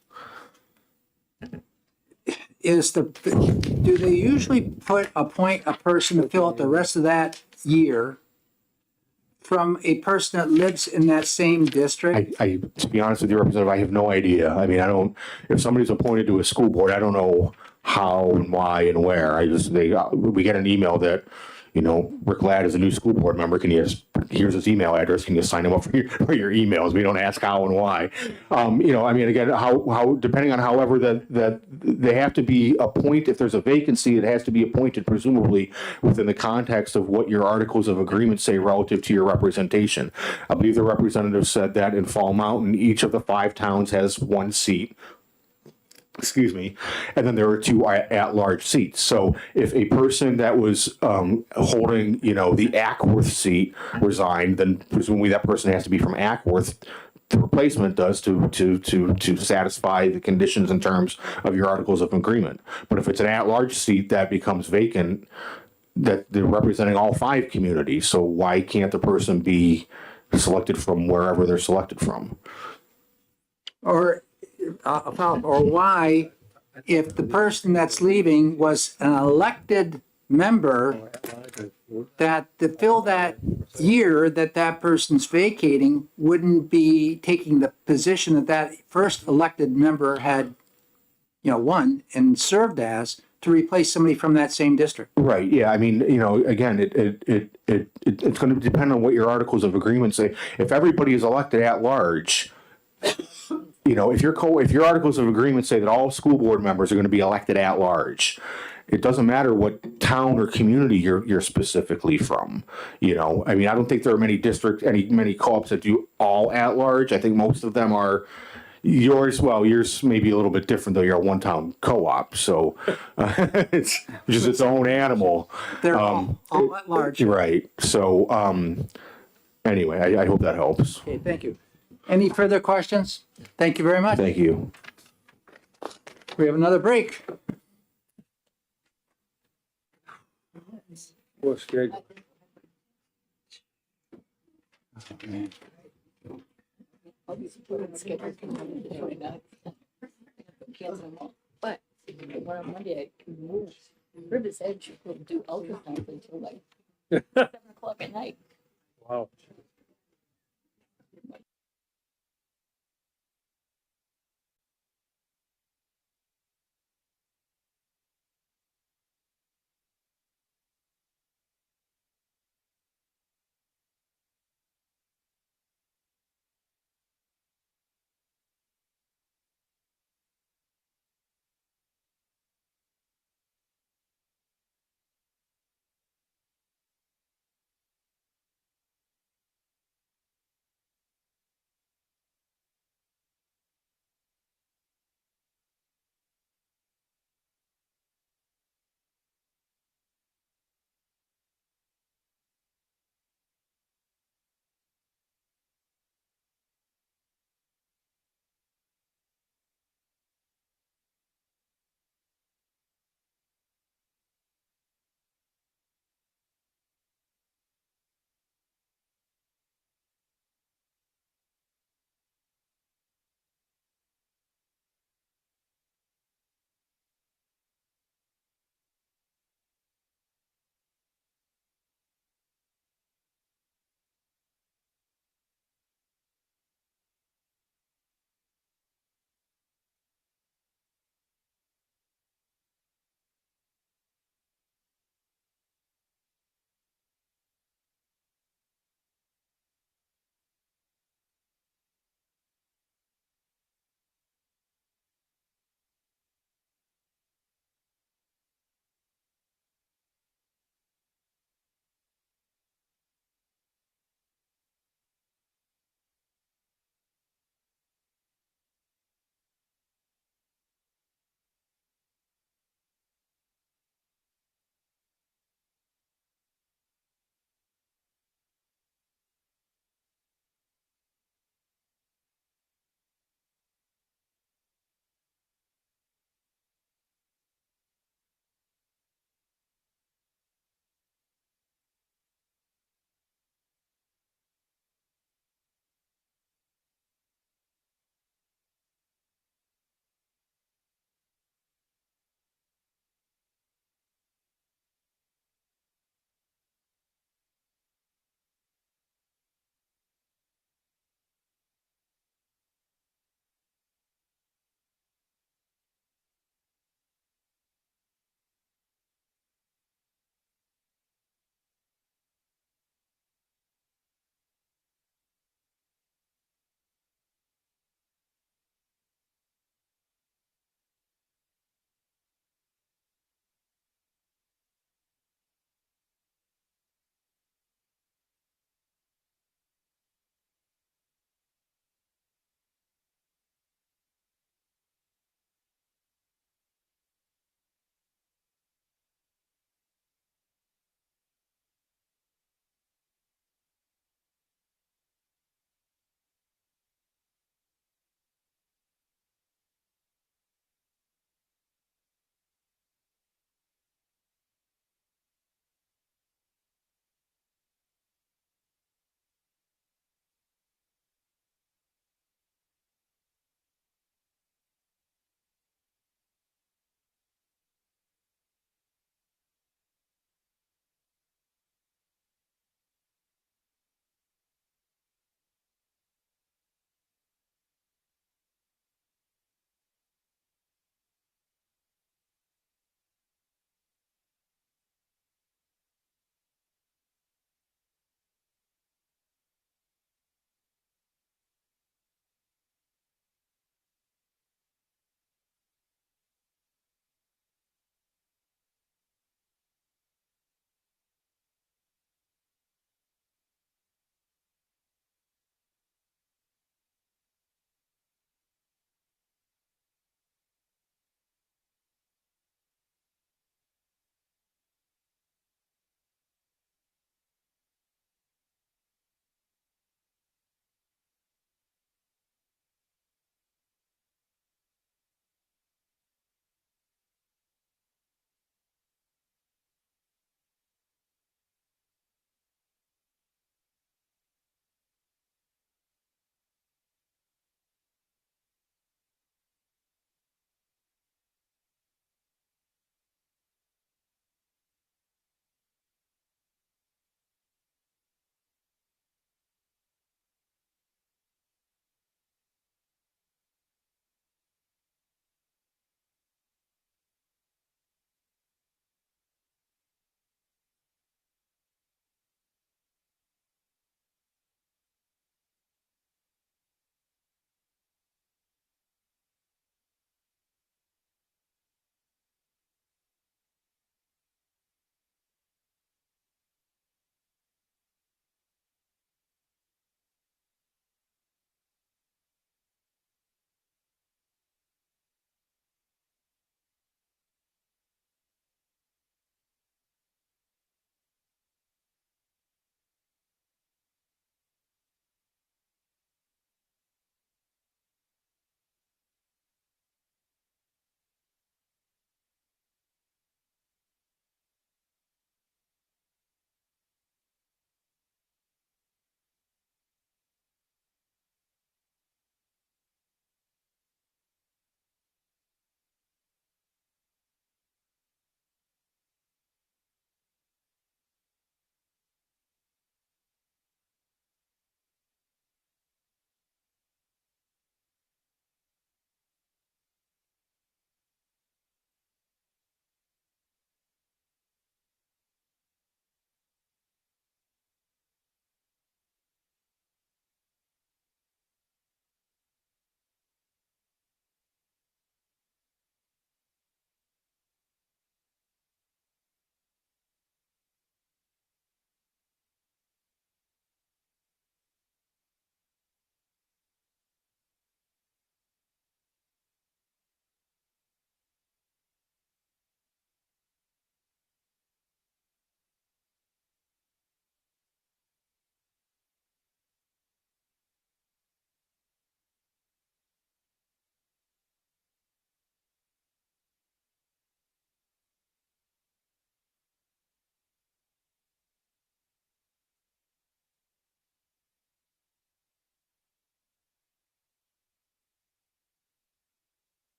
do they usually appoint a person to fill out the rest of that year from a person that lives in that same district? To be honest with you, Representative, I have no idea. I mean, if somebody's appointed to a school board, I don't know how and why and where. We get an email that, You know, Rick Ladd is a new school board member. Can you just, here's his email address. Can you sign him up for your emails? We don't ask how and why. You know, I mean, again, how depending on however that they have to be appointed. If there's a vacancy, it has to be appointed presumably within the context of what your articles of agreement say relative to your representation. I believe the representative said that in Fall Mountain, each of the 5 towns has 1 seat. Excuse me, and then there are 2 at-large seats. So if a person that was holding, you know, the Ackworth seat resigned, then presumably that person has to be from Ackworth. The replacement does to satisfy the conditions and terms of your articles of agreement. But if it's an at-large seat that becomes vacant, that they're representing all 5 communities. So why can't the person be selected from wherever they're selected from? Or why, if the person that's leaving was an elected member, that to fill that year that that person's vacating wouldn't be taking the position that that first elected member had, you know, won and served as, to replace somebody from that same district. Right. Yeah. I mean, you know, again, it's going to depend on what your articles of agreement say. If everybody is elected at large, you know, if your articles of agreement say that all school board members are going to be elected at large, it doesn't matter what town or community you're specifically from. You know, I mean, I don't think there are many co-ops that do all at large. I think most of them are. Yours may be a little bit different though. You're a one-town co-op, so it's just its own animal. They're all at large. Right. So anyway, I hope that helps. Okay, thank you. Any further questions? Thank you very much. Thank you. We have another break. What's good? But on Monday, I can move River's Edge will do ultrasound until like 7 o'clock at night. Wow.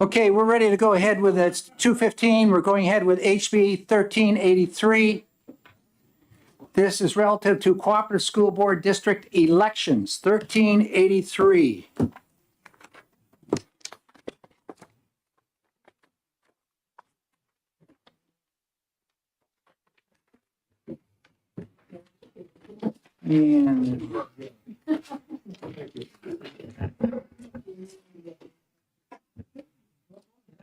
Okay, we're ready to go ahead with it. It's 2:15. We're going ahead with HB 1383. This is relative to Cooperative School Board District elections, 1383. And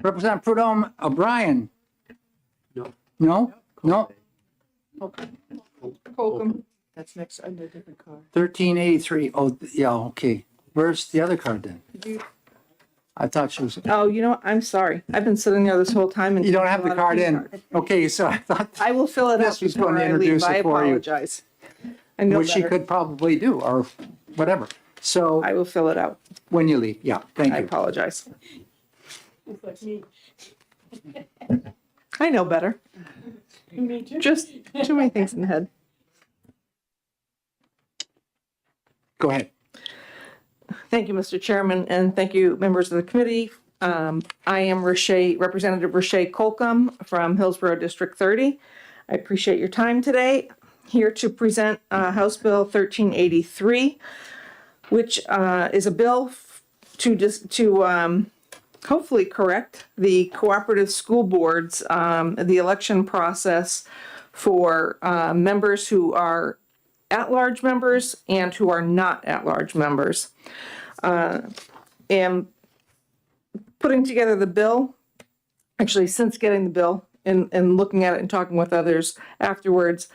Representative Prudhomme O'Brien. No. No? No? Holcomb. That's next under a different card. 1383. Oh, yeah, okay. Where's the other card then? I thought she was, Oh, you know what? I'm sorry. I've been sitting there this whole time and. you don't have the card in. Okay, so I thought, I will fill it This out was going before to I leave. introduce I it for you. apologize. I know which she better. could probably do, or whatever. So I will fill it out. when you leave, yeah, thank I you. apologize. I know better. Just too many things in the head. Go ahead. Thank you, Mr. Chairman, and thank you, members of the committee. I am Representative Rashay Colcom from Hillsborough District 30. I appreciate your time today. Here to present House Bill 1383, which is a bill to hopefully correct the cooperative school boards, the election process for members who are at-large members and who are not at-large members. And putting together the bill, actually since getting the bill and looking at it and talking with others afterwards,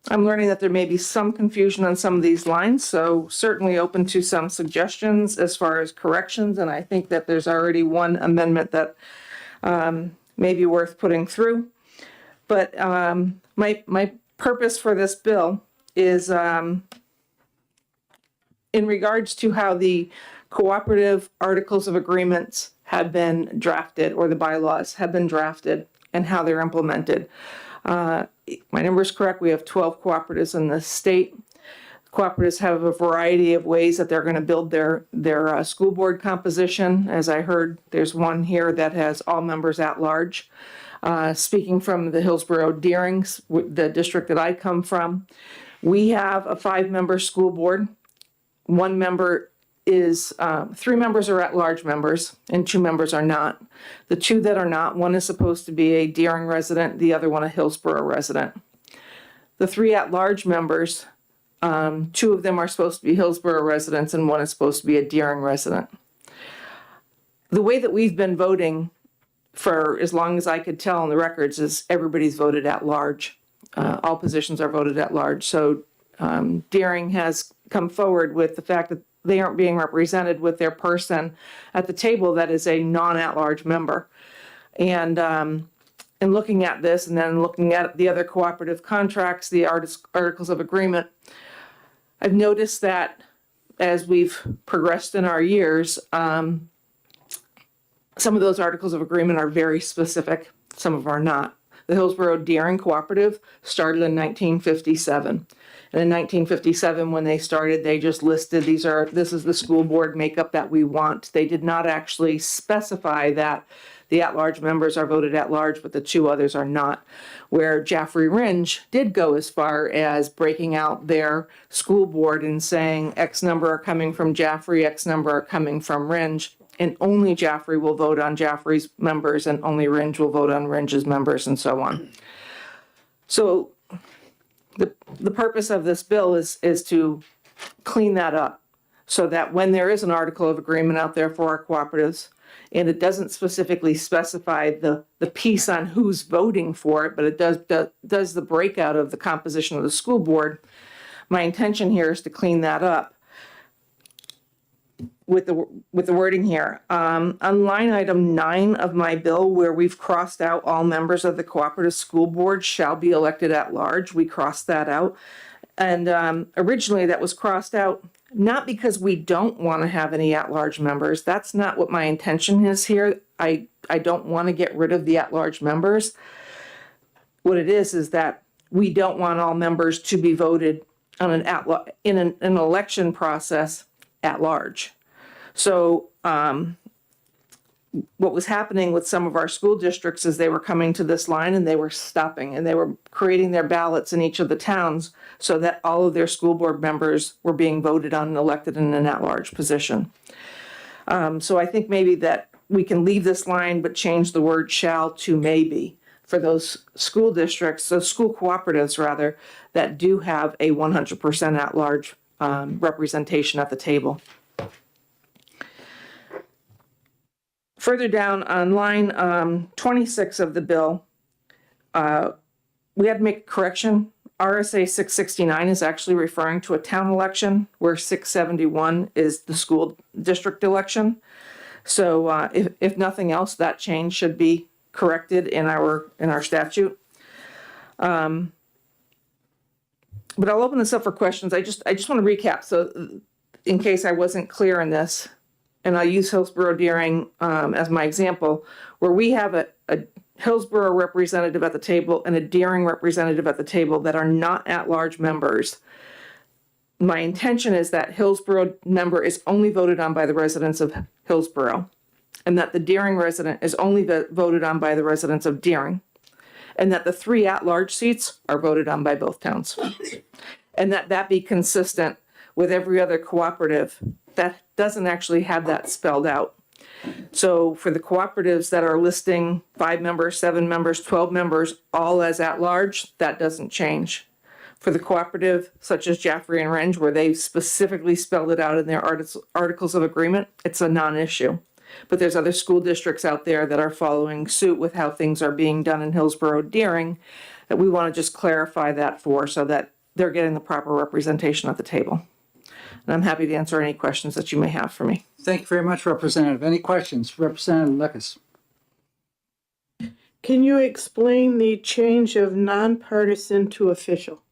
I'm learning that there may be some confusion on some of these lines, so certainly open to some suggestions as far as corrections, and I think that there's already one amendment that may be worth putting through. But my purpose for this bill is in regards to how the cooperative articles of agreements have been drafted, or the bylaws have been drafted, and how they're implemented. My number is correct. We have 12 cooperatives in the state. Cooperatives have a variety of ways that they're going to build their school board composition. As I heard, there's one here that has all members at large. Speaking from the Hillsborough Deerings, the district that I come from, we have a 5-member school board. One member is 3 members are at-large members and 2 members are not. The 2 that are not, one is supposed to be a Deering resident, the other one a Hillsborough resident. The 3 at-large members, 2 of them are supposed to be Hillsborough residents and 1 is supposed to be a Deering resident. The way that we've been voting for as long as I could tell in the records is everybody's voted at large. All positions are voted at large. So Deering has come forward with the fact that they aren't being represented with their person at the table that is a non-at-large member. And in looking at this and then looking at the other cooperative contracts, the articles of agreement, I've noticed that as we've progressed in our years, some of those articles of agreement are very specific, some of them are not. The Hillsborough Deering Cooperative started in 1957. And in 1957, when they started, they just listed this is the school board makeup that we want. They did not actually specify that the at-large members are voted at large, but the 2 others are not. Where Jaffrey Ringe did go as far as breaking out their school board and saying X number are coming from Jaffrey, X number are coming from Ringe, and only Jaffrey will vote on Jaffrey's members and only Ringe will vote on Ringe's members, and so on. So the purpose of this bill is to clean that up so that when there is an article of agreement out there for our cooperatives, and it doesn't specifically specify the piece on who's voting for it, but it does the breakout of the composition of the school board, my intention here is to clean that up with the wording here. On line item 9 of my bill, where we've crossed out all members of the cooperative school board shall be elected at large, we crossed that out. And originally that was crossed out not because we don't want to have any at-large members. That's not what my intention is here. I don't want to get rid of the at-large members. What it is that we don't want all members to be voted on in an election process at large. So what was happening with some of our school districts is they were coming to this line and they were stopping and they were creating their ballots in each of the towns so that all of their school board members were being voted on and elected in an at-large position. So I think maybe that we can leave this line but change the word shall to maybe for those school districts, those school cooperatives rather, that do have a 100% at-large representation at the table. Further down on line 26 of the bill, we had to make a correction. RSA 669 is actually referring to a town election, where 671 is the school district election. So if nothing else, that change should be corrected in our statute. But I'll open this up for questions. I just want to recap. So in case I wasn't clear in this, and I'll use Hillsborough Deering as my example, where we have a Hillsborough representative at the table and a Deering representative at the table that are not at-large members. My intention is that Hillsborough member is only voted on by the residents of Hillsborough, and that the Deering resident is only voted on by the residents of Deering, and that the 3 at-large seats are voted on by both towns. And that be consistent with every other cooperative that doesn't actually have that spelled out. So for the cooperatives that are listing 5 members, 7 members, 12 members, all as at-large, that doesn't change. For the cooperative such as Jaffrey and Renge, where they specifically spelled it out in their articles of agreement, it's a non-issue. But there's other school districts out there that are following suit with how things are being done in Hillsborough Deering that we want to just clarify that for so that they're getting the proper representation at the table. And I'm happy to answer any questions that you may have for me. Thank you very much, Representative. Any questions? Representative Lekis. Can you explain the change of nonpartisan to official?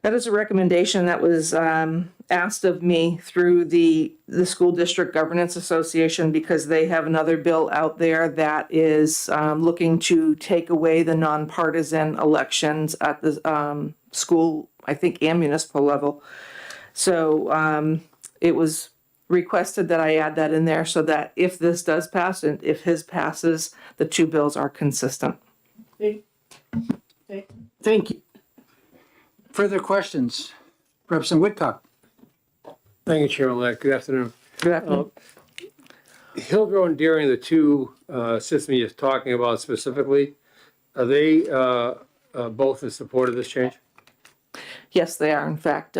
That is a recommendation that was asked of me through the School District Governance Association because they have another bill out there that is looking to take away the nonpartisan elections at the school, I think, and municipal level. So it was requested that I add that in there so that if this does pass and if his passes, the 2 bills are consistent. Thank you. Further questions? Representative Whitcock. Thank you, Chairman-elect. Good afternoon. Good afternoon. Hillsborough and Deering, the 2 systems you're talking about specifically, are they both in support of this change? Yes, they are. In fact,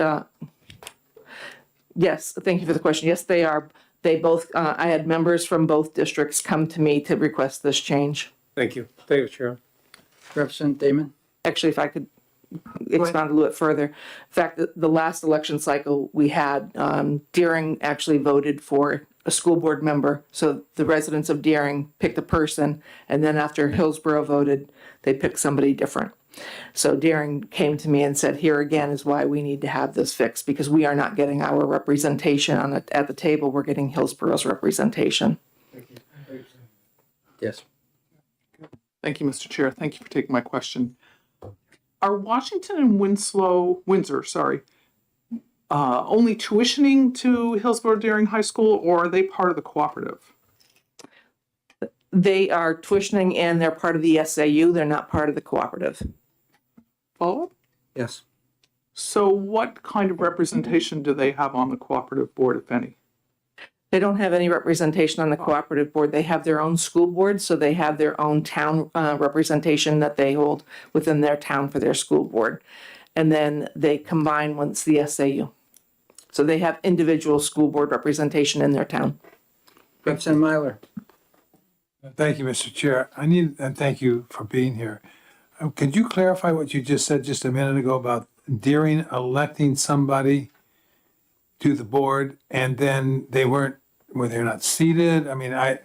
yes, thank you for the question. Yes, they are. They both, I had members from both districts come to me to request this change. Thank you. Thank you, Chair. Representative Damon. Actually, if I could expound a little bit further. In fact, the last election cycle we had, Deering actually voted for a school board member. So the residents of Deering picked a person, and then after Hillsborough voted, they picked somebody different. So Deering came to me and said, here again is why we need to have this fixed, because we are not getting our representation at the table. We're getting Hillsborough's representation. Yes. Thank you, Mr. Chair. Thank you for taking my question. Are Washington and Windsor, only tuitioning to Hillsborough Deering High School, or are they part of the cooperative? They are tuitioning and they're part of the SAU. They're not part of the cooperative. Follow-up? Yes. So what kind of representation do they have on the cooperative board, if any? They don't have any representation on the cooperative board. They have their own school board, so they have their own town representation that they hold within their town for their school board. And then they combine once the SAU. So they have individual school board representation in their town. Representative Myler. Thank you, Mr. Chair. And thank you for being here. Could you clarify what you just said just a minute ago about Deering electing somebody to the board and then they're not seated? I mean, I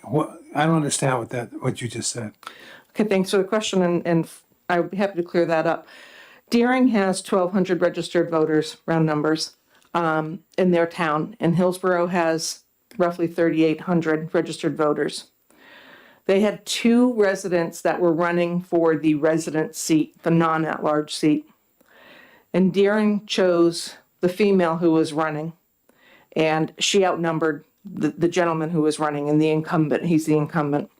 don't understand what you just said. Okay, thanks for the question, and I'd be happy to clear that up. Deering has 1,200 registered voters, round numbers, in their town, and Hillsborough has roughly 3,800 registered voters. They had 2 residents that were running for the resident seat, the non-at-large seat. And Deering chose the female who was running, and she outnumbered the gentleman who was running and the incumbent, he's the incumbent.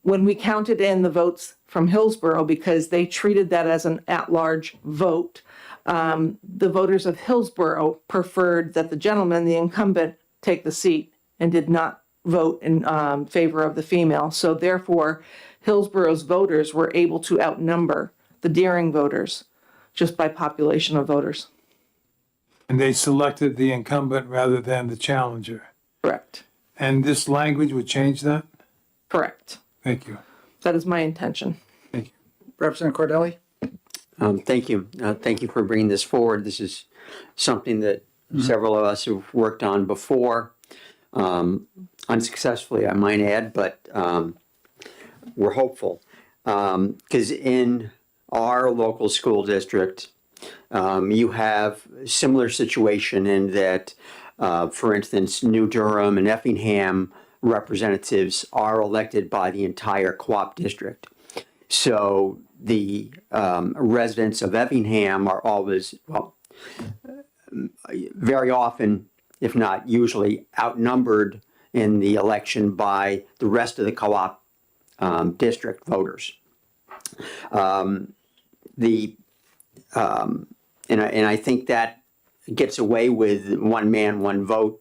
When we counted in the votes from Hillsborough, because they treated that as an at-large vote, the voters of Hillsborough preferred that the gentleman, the incumbent, take the seat and did not vote in favor of the female. So therefore, Hillsborough's voters were able to outnumber the Deering voters just by population of voters. And they selected the incumbent rather than the challenger. Correct. And this language would change that? Correct. Thank you. That is my intention. Thank you. Representative Cordelli? Thank you. Thank you for bringing this forward. This is something that several of us have worked on before, unsuccessfully, I might add, but we're hopeful. Because in our local school district, you have a similar situation in that, for instance, New Durham and Effingham representatives are elected by the entire co-op district. So the residents of Effingham are always, well, very often, if not usually, outnumbered in the election by the rest of the co-op district voters. And I think that gets away with one man, one vote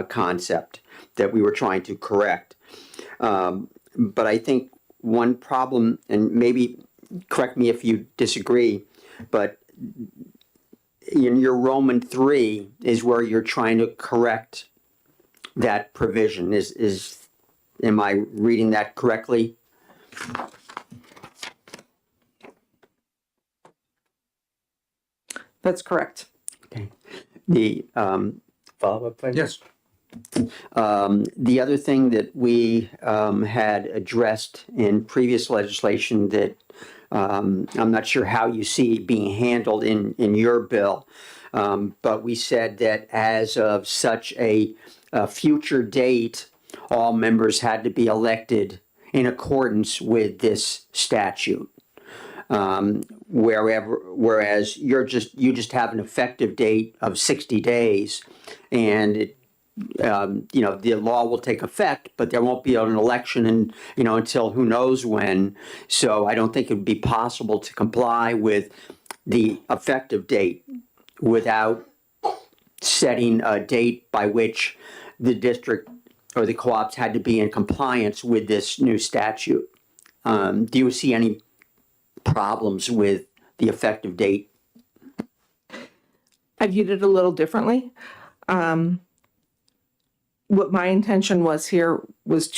concept that we were trying to correct. But I think one problem, and maybe correct me if you disagree, but in your Roman 3 is where you're trying to correct that provision. Am I reading that correctly? That's correct. Okay. The follow-up? Yes. The other thing that we had addressed in previous legislation that I'm not sure how you see being handled in your bill, but we said that as of such a future date, all members had to be elected in accordance with this statute. Whereas you just have an effective date of 60 days, and it, the law will take effect, but there won't be an election until who knows when. So I don't think it would be possible to comply with the effective date without setting a date by which the district or the co-ops had to be in compliance with this new statute. Do you see any problems with the effective date? I viewed it a little differently. What my intention was here was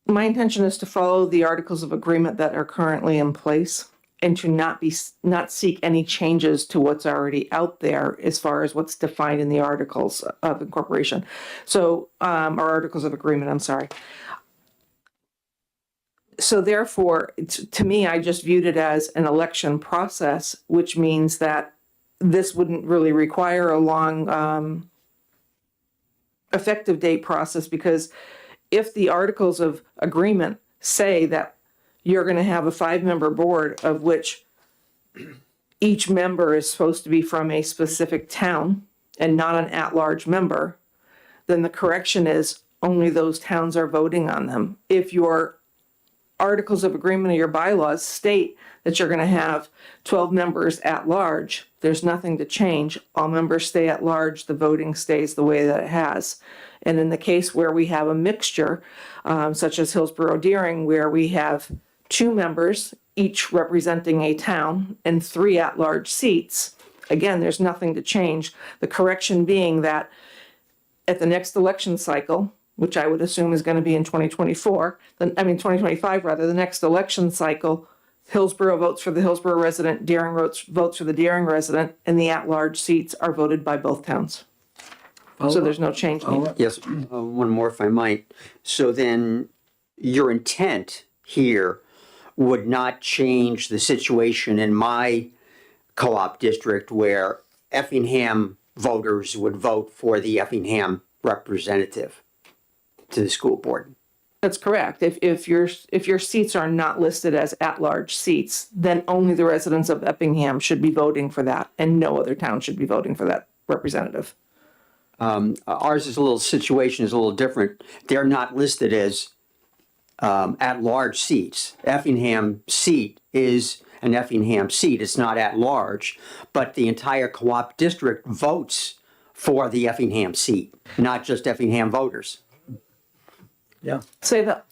my intention is to follow the articles of agreement that are currently in place and to not seek any changes to what's already out there as far as what's defined in the articles of incorporation. So, or articles of agreement, I'm sorry. So therefore, to me, I just viewed it as an election process, which means that this wouldn't really require a long effective date process, because if the articles of agreement say that you're going to have a 5-member board of which each member is supposed to be from a specific town and not an at-large member, then the correction is only those towns are voting on them. If your articles of agreement or your bylaws state that you're going to have 12 members at large, there's nothing to change. All members stay at large. The voting stays the way that it has. And in the case where we have a mixture, such as Hillsborough Deering, where we have 2 members, each representing a town, and 3 at-large seats, again, there's nothing to change. The correction being that at the next election cycle, which I would assume is going to be in 2025 rather, the next election cycle, Hillsborough votes for the Hillsborough resident, Deering votes for the Deering resident, and the at-large seats are voted by both towns. So there's no change needed. Yes, one more if I might. So then your intent here would not change the situation in my co-op district where Effingham voters would vote for the Effingham representative to the school board. That's correct. If your seats are not listed as at-large seats, then only the residents of Effingham should be voting for that, and no other town should be voting for that representative. Ours is a little, situation is a little different. They're not listed as at-large seats. Effingham seat is an Effingham seat. It's not at-large, but the entire co-op district votes for the Effingham seat, not just Effingham voters. Yeah. Say that.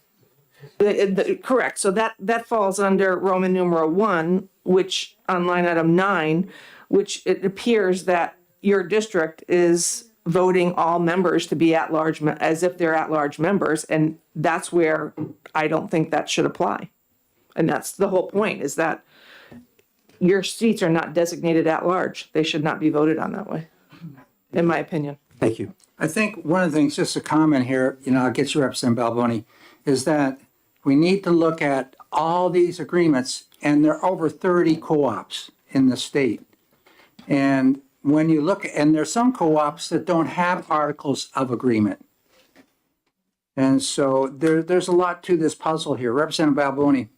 Correct. So that falls under Roman numeral 1, which on line item 9, which it appears that your district is voting all members to be at-large, as if they're at-large members, and that's where I don't think that should apply. And that's the whole point, is that your seats are not designated at-large. They should not be voted on that way, in my opinion. Thank you. I think one of the things, just a comment here, I'll get you, Representative Balboni, is that we need to look at all these agreements, and there are over 30 co-ops in the state. And when you look, and there's some co-ops that don't have articles of agreement. And so there's a lot to this puzzle here. Representative Balboni.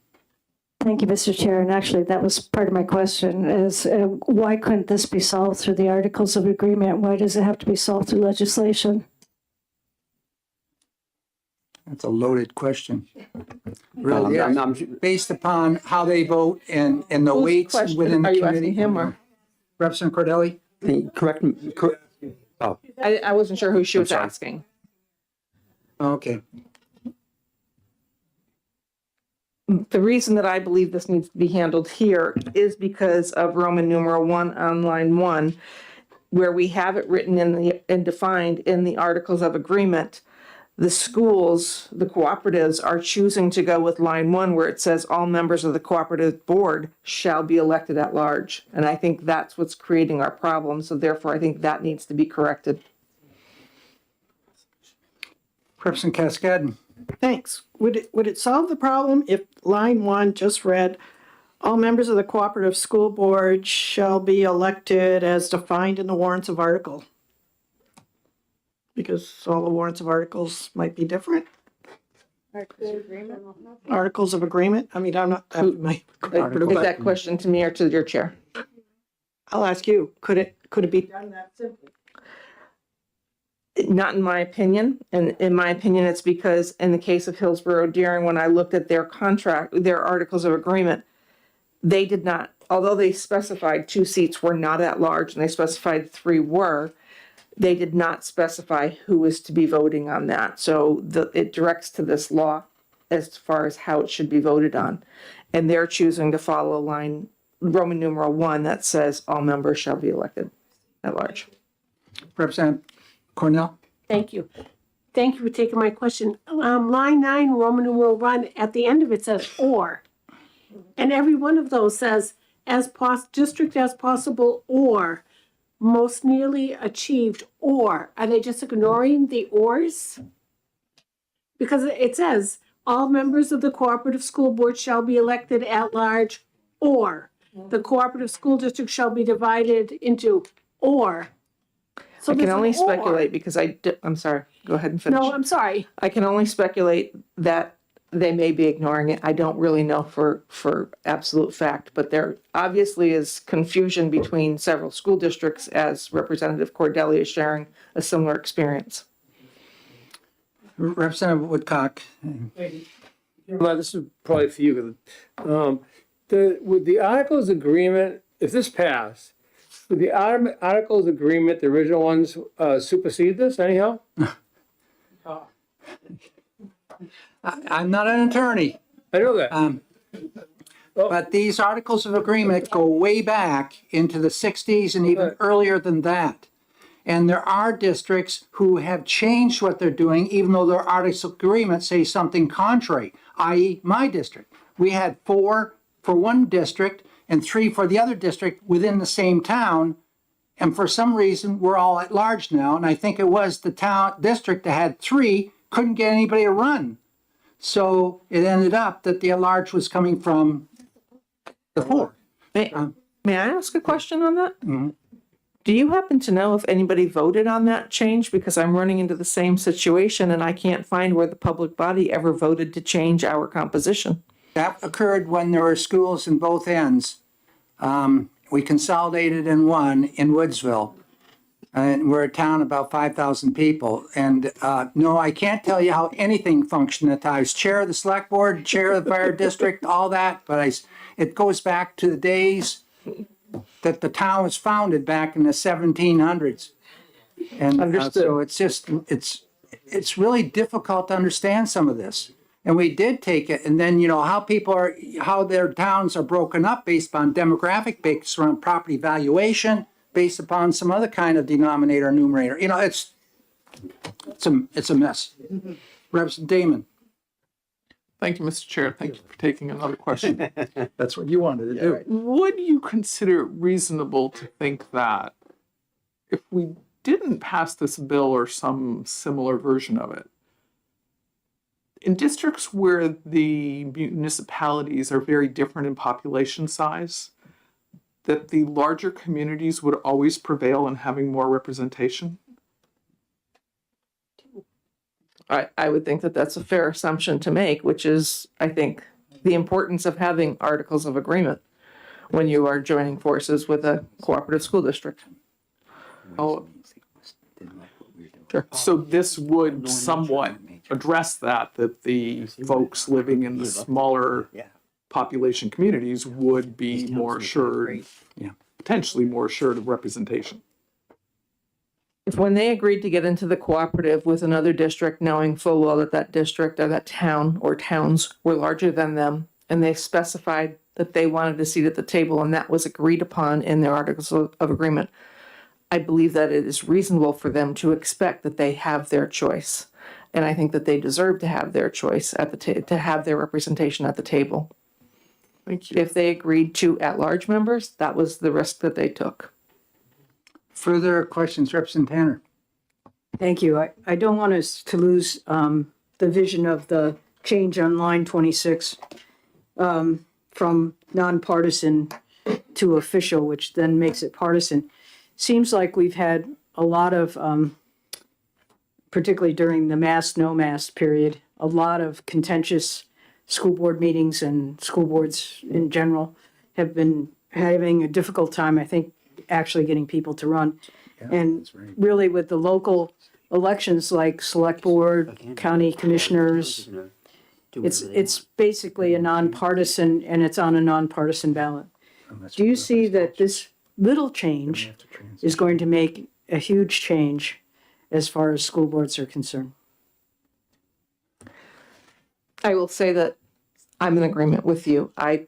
Thank you, Mr. Chair. And actually, that was part of my question is why couldn't this be solved through the Articles of Agreement? Why does it have to be solved through legislation? That's a loaded question. Really, based upon how they vote and the Whose weights question? within the Are you committee. asking him or? Representative Cordelli? Correct. Oh, I wasn't sure who she was sorry. asking. Okay. The reason that I believe this needs to be handled here is because of Roman numeral 1 on line 1, where we have it written and defined in the Articles of Agreement. The schools, the cooperatives, are choosing to go with line 1, where it says all members of the cooperative board shall be elected at large. And I think that's what's creating our problem. So therefore, I think that needs to be corrected. Representative Cascade. Thanks. Would it solve the problem if line 1 just read, all members of the cooperative school board shall be elected as defined in the warrants of article? Because all the warrants of articles might be different. Articles of agreement? I mean, I'm not that familiar with Is that question to me or to your chair? I'll ask you, could it be done that simply? Not in my opinion. And in my opinion, it's because in the case of Hillsborough Deering, when I looked at their contract, their articles of agreement, they did not, although they specified 2 seats were not at large and they specified 3 were, they did not specify who is to be voting on that. So it directs to this law as far as how it should be voted on. And they're choosing to follow line Roman numeral 1 that says all members shall be elected at large. Representative Cornell? Thank you. Thank you for taking my question. Line 9, Roman numeral 1, at the end of it says or. And every one of those says district as possible or most nearly achieved or. Are they just ignoring the ors? Because it says all members of the cooperative school board shall be elected at large or the cooperative school district shall be divided into or. So I can there's only an or. speculate because I'm sorry, go ahead and finish. No, I'm sorry. I can only speculate that they may be ignoring it. I don't really know for absolute fact, but there obviously is confusion between several school districts as Representative Cordelli is sharing a similar experience. Representative Woodcock. Well, this is probably for you. With the Articles Agreement, if this passed, would the Articles Agreement, the original ones, supersede this anyhow? I'm not an attorney. I know that. But these Articles of Agreement go way back into the 60s and even earlier than that. And there are districts who have changed what they're doing, even though their Articles of Agreement say something contrary, i.e. my district. We had 4 for one district and 3 for the other district within the same town. And for some reason, we're all at large now. And I think it was the district that had 3 couldn't get anybody to run. So it ended up that the at-large was coming from the 4. May I ask a question on that? Mm-hmm. Do you happen to know if anybody voted on that change? Because I'm running into the same situation and I can't find where the public body ever voted to change our composition. That occurred when there were schools in both ends. We consolidated in one in Woodsville. And we're a town about 5,000 people. And no, I can't tell you how anything functioned at the time. I was chair of the select board, chair of the fire district, all that. But it goes back to the days that the town was founded back in the 1700s. And so it's just, it's really difficult to understand some of this. And we did take it, and then, how their towns are broken up based on demographic, based on property valuation, based upon some other kind of denominator, numerator. It's a mess. Representative Damon. Thank you, Mr. Chair. Thank you for taking another question. That's what you wanted to do. Would you consider it reasonable to think that if we didn't pass this bill or some similar version of it, in districts where the municipalities are very different in population size, that the larger communities would always prevail in having more representation? I would think that that's a fair assumption to make, which is, I think, the importance of having articles of agreement when you are joining forces with a cooperative school district. Oh, so this would somewhat address that the folks living in the smaller population communities would be more assured, potentially more assured of representation. If when they agreed to get into the cooperative with another district, knowing full well that that district or that town or towns were larger than them, and they specified that they wanted a seat at the table and that was agreed upon in their articles of agreement, I believe that it is reasonable for them to expect that they have their choice. And I think that they deserve to have their choice at the to have their representation at the table. Thank you. If they agreed to at-large members, that was the risk that they took. Further questions, Representative Tanner? Thank you. I don't want us to lose the vision of the change on line 26 from nonpartisan to official, which then makes it partisan. Seems like we've had a lot of, particularly during the mask, no mask period, a lot of contentious school board meetings, and school boards in general have been having a difficult time, I think, actually getting people to run. And really with the local elections like select board, county commissioners, it's basically a nonpartisan, and it's on a nonpartisan ballot. Do you see that this little change is going to make a huge change as far as school boards are concerned? I will say that I'm in agreement with you. I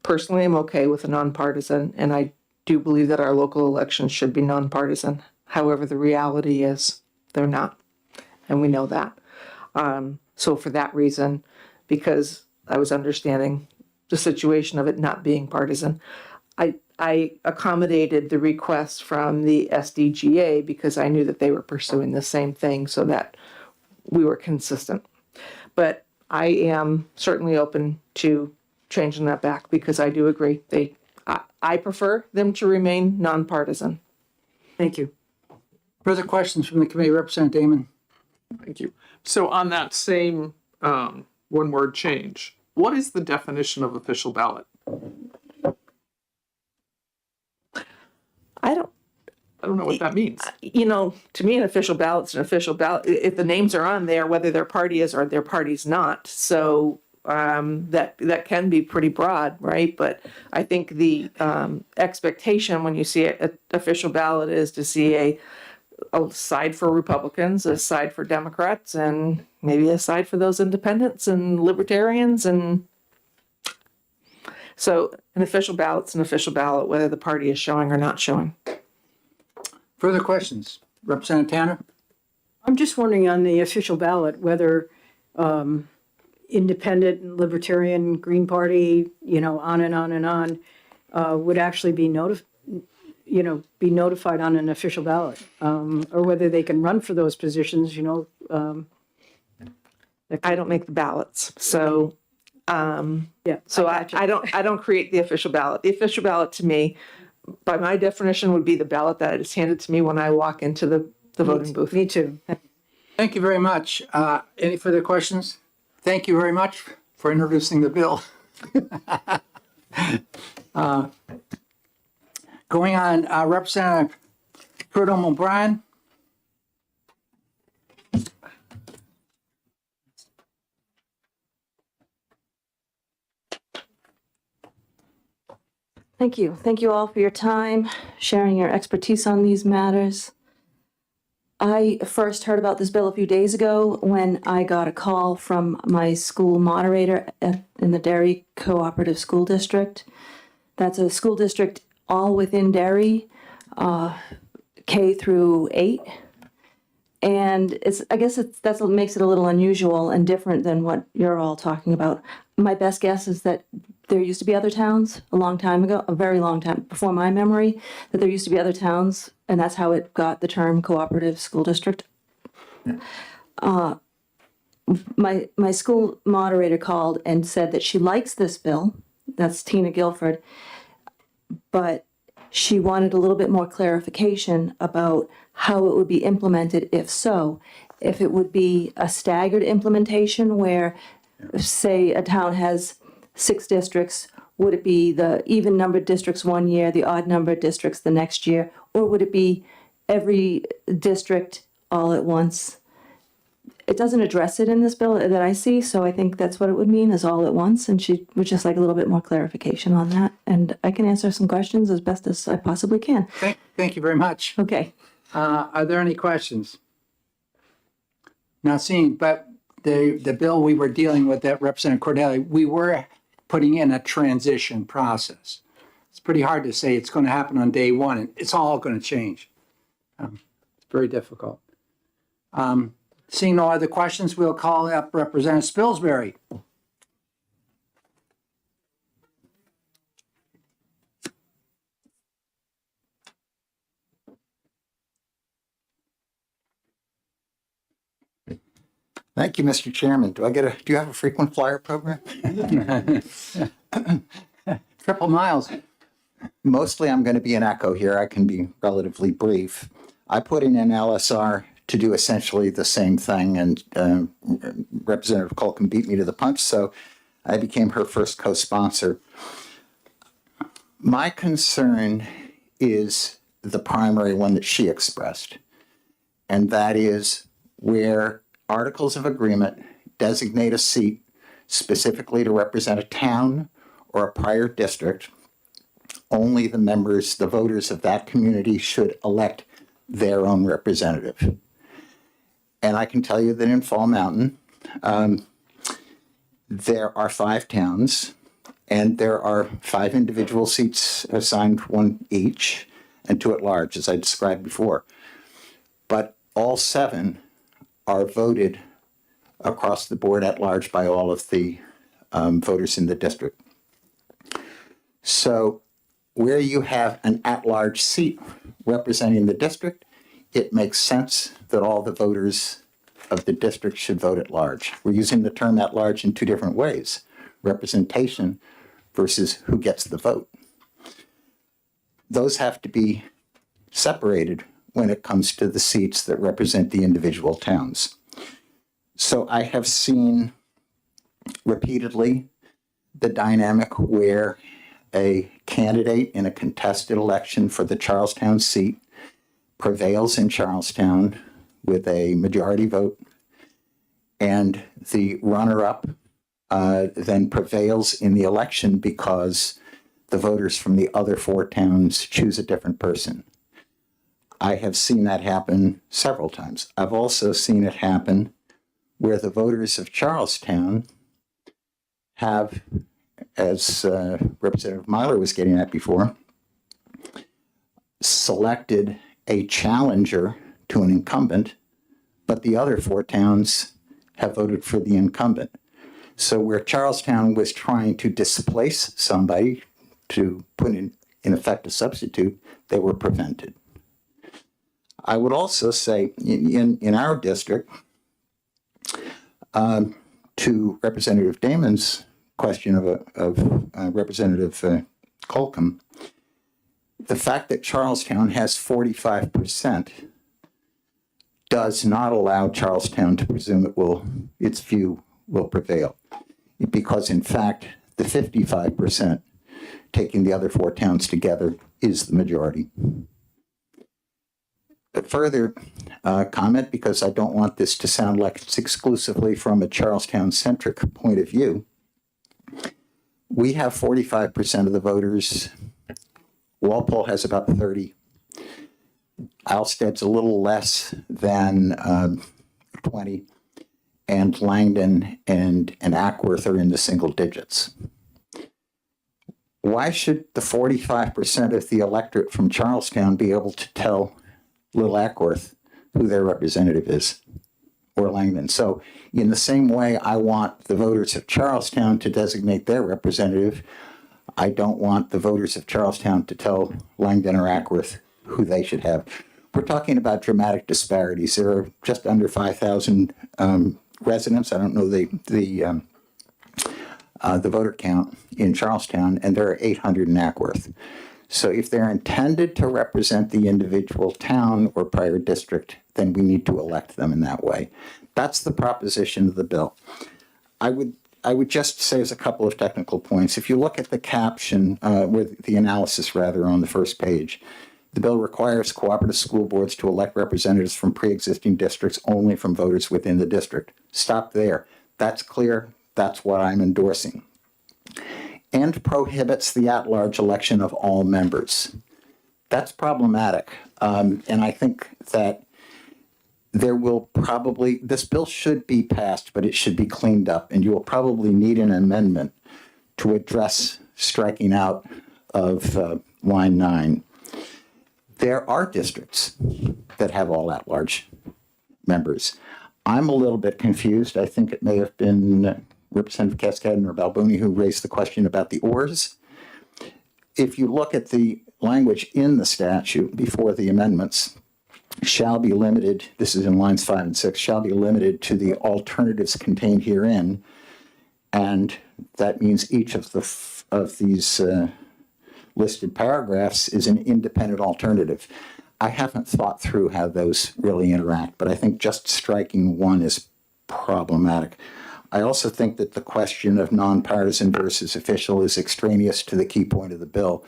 personally am okay with a nonpartisan, and I do believe that our local elections should be nonpartisan. However, the reality is they're not, and we know that. So for that reason, because I was understanding the situation of it not being partisan, I accommodated the request from the SDGA because I knew that they were pursuing the same thing so that we were consistent. But I am certainly open to changing that back because I do agree. I prefer them to remain nonpartisan. Thank you. Further questions from the committee, Representative Damon? Thank you. So on that same one-word change, what is the definition of official ballot? I don't know what that means. To me, an official ballot's an official ballot. If the names are on there, whether their party is or their party's not. So that can be pretty broad, right? But I think the expectation when you see an official ballot is to see a side for Republicans, a side for Democrats, and maybe a side for those independents and libertarians. And so an official ballot's an official ballot, whether the party is showing or not showing. Further questions? Representative Tanner? I'm just wondering on the official ballot whether independent and libertarian, Green Party, on and on and on, would actually be notified on an official ballot, or whether they can run for those positions. I don't make the ballots, so So I don't create the official ballot. The official ballot to me, by my definition, would be the ballot that is handed to me when I walk into the voting booth. Me too. Thank you very much. Any further questions? Thank you very much for introducing the bill. Going on, Representative Prudhomme O'Brien? Thank you. Thank you all for your time, sharing your expertise on these matters. I first heard about this bill a few days ago when I got a call from my school moderator in the Derry Cooperative School District. That's a school district all within Derry, K through 8. And I guess that's what makes it a little unusual and different than what you're all talking about. My best guess is that there used to be other towns a long time ago, a very long time before my memory, that there used to be other towns, and that's how it got the term cooperative school district. My school moderator called and said that she likes this bill. That's Tina Guilford, but she wanted a little bit more clarification about how it would be implemented if so. If it would be a staggered implementation where, say, a town has 6 districts, would it be the even numbered districts one year, the odd numbered districts the next year, or would it be every district all at once? It doesn't address it in this bill that I see, so I think that's what it would mean, is all at once, and she would just like a little bit more clarification on that, and I can answer some questions as best as I possibly can. Thank you very much. Okay. Are there any questions? Not seeing, but the bill we were dealing with, that Representative Cordelli, we were putting in a transition process. It's pretty hard to say it's going to happen on day one, and it's all going to change. It's very difficult. Seeing no other questions, we'll call up Representative Spilsbury. Thank you, Mr. Chairman. Do you have a frequent flyer program? Triple miles. Mostly I'm going to be an echo here. I can be relatively brief. I put in an LSR to do essentially the same thing, and Representative Colkin beat me to the punch, so I became her first co-sponsor. My concern is the primary one that she expressed, and that is where articles of agreement designate a seat specifically to represent a town or a prior district, only the members, the voters of that community should elect their own representative. And I can tell you that in Fall Mountain, there are 5 towns, and there are 5 individual seats assigned, 1 each, and 2 at large, as I described before. But all 7 are voted across the board at large by all of the voters in the district. So where you have an at-large seat representing the district, it makes sense that all the voters of the district should vote at large. We're using the term at large in 2 different ways: representation versus who gets the vote. Those have to be separated when it comes to the seats that represent the individual towns. So I have seen repeatedly the dynamic where a candidate in a contested election for the Charlestown seat prevails in Charlestown with a majority vote, and the runner-up then prevails in the election because the voters from the other 4 towns choose a different person. I have seen that happen several times. I've also seen it happen where the voters of Charlestown have, as Representative Myler was getting at before, selected a challenger to an incumbent, but the other 4 towns have voted for the incumbent. So where Charlestown was trying to displace somebody to put in effect a substitute, they were prevented. I would also say in our district, to Representative Damon's question of Representative Colcom, the fact that Charlestown has 45% does not allow Charlestown to presume its view will prevail, because in fact the 55%, taking the other 4 towns together, is the majority. a further comment, because I don't want this to sound like it's exclusively from a Charlestown-centric point of view. We have 45% of the voters. Walpole has about 30. Alsted's a little less than 20. And Langdon and Ackworth are in the single digits. Why should the 45% of the electorate from Charlestown be able to tell Little Ackworth who their representative is, or Langdon? So in the same way I want the voters of Charlestown to designate their representative, I don't want the voters of Charlestown to tell Langdon or Ackworth who they should have. We're talking about dramatic disparities. There are just under 5,000 residents. I don't know the voter count in Charlestown, and there are 800 in Ackworth. So if they're intended to represent the individual town or prior district, then we need to elect them in that way. That's the proposition of the bill. I would just say as a couple of technical points, if you look at the caption, with the analysis rather on the first page, the bill requires cooperative school boards to elect representatives from pre-existing districts only from voters within the district. Stop there. That's clear. That's what I'm endorsing. And prohibits the at-large election of all members. That's problematic. And I think that there will probably, this bill should be passed, but it should be cleaned up. And you will probably need an amendment to address striking out of line 9. There are districts that have all at-large members. I'm a little bit confused. I think it may have been Representative Cascadden or Balboni who raised the question about the ORs. If you look at the language in the statute before the amendments, shall be limited, this is in lines 5 and 6, shall be limited to the alternatives contained herein. And that means each of these listed paragraphs is an independent alternative. I haven't thought through how those really interact, but I think just striking one is problematic. I also think that the question of nonpartisan versus official is extraneous to the key point of the bill.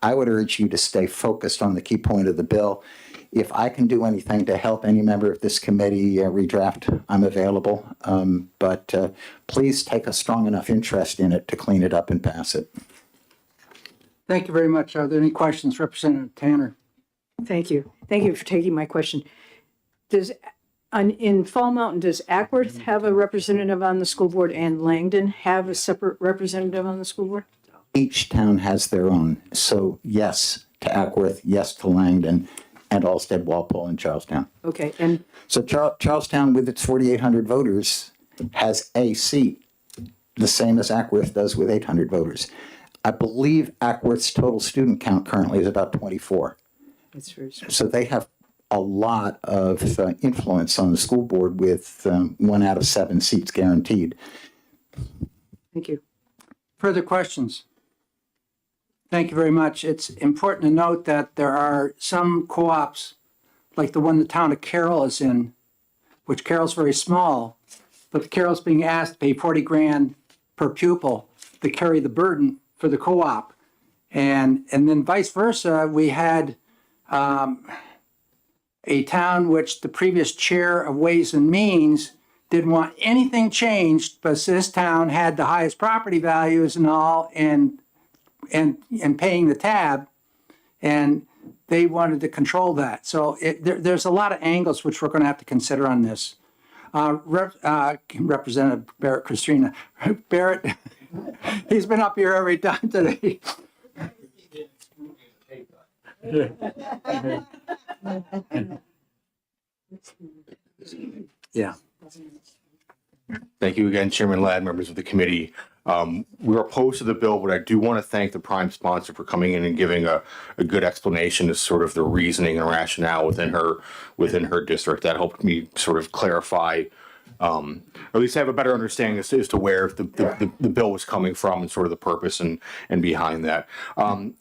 I would urge you to stay focused on the key point of the bill. If I can do anything to help any member of this committee redraft, I'm available. But please take a strong enough interest in it to clean it up and pass it. Thank you very much. Are there any questions, Representative Tanner? Thank you. Thank you for taking my question. In Fall Mountain, does Ackworth have a representative on the school board and Langdon have a separate representative on the school board? Each town has their own. So yes to Ackworth, yes to Langdon, and Alstead, Walpole, and Charlestown. Okay, and so Charlestown, with its 4,800 voters, has a seat, the same as Ackworth does with 800 voters. I believe Ackworth's total student count currently is about 24. that's very small. So they have a lot of influence on the school board with 1 out of 7 seats guaranteed. Thank you. Further questions? Thank you very much. It's important to note that there are some co-ops, like the one the town of Carroll is in, which Carroll's very small, but Carroll's being asked to pay 40 grand per pupil to carry the burden for the co-op. And then vice versa, we had a town which the previous chair of Ways and Means didn't want anything changed, but this town had the highest property values and all, and paying the tab, and they wanted to control that. So there's a lot of angles which we're going to have to consider on this. Representative Barrett Christina. Barrett, he's been up here every time today. Yeah. Thank you again, Chairman Ladd, members of the committee. We're opposed to the bill, but I do want to thank the prime sponsor for coming in and giving a good explanation as sort of the reasoning and rationale within her district. That helped me sort of clarify, or at least have a better understanding as to where the bill was coming from and sort of the purpose and behind that.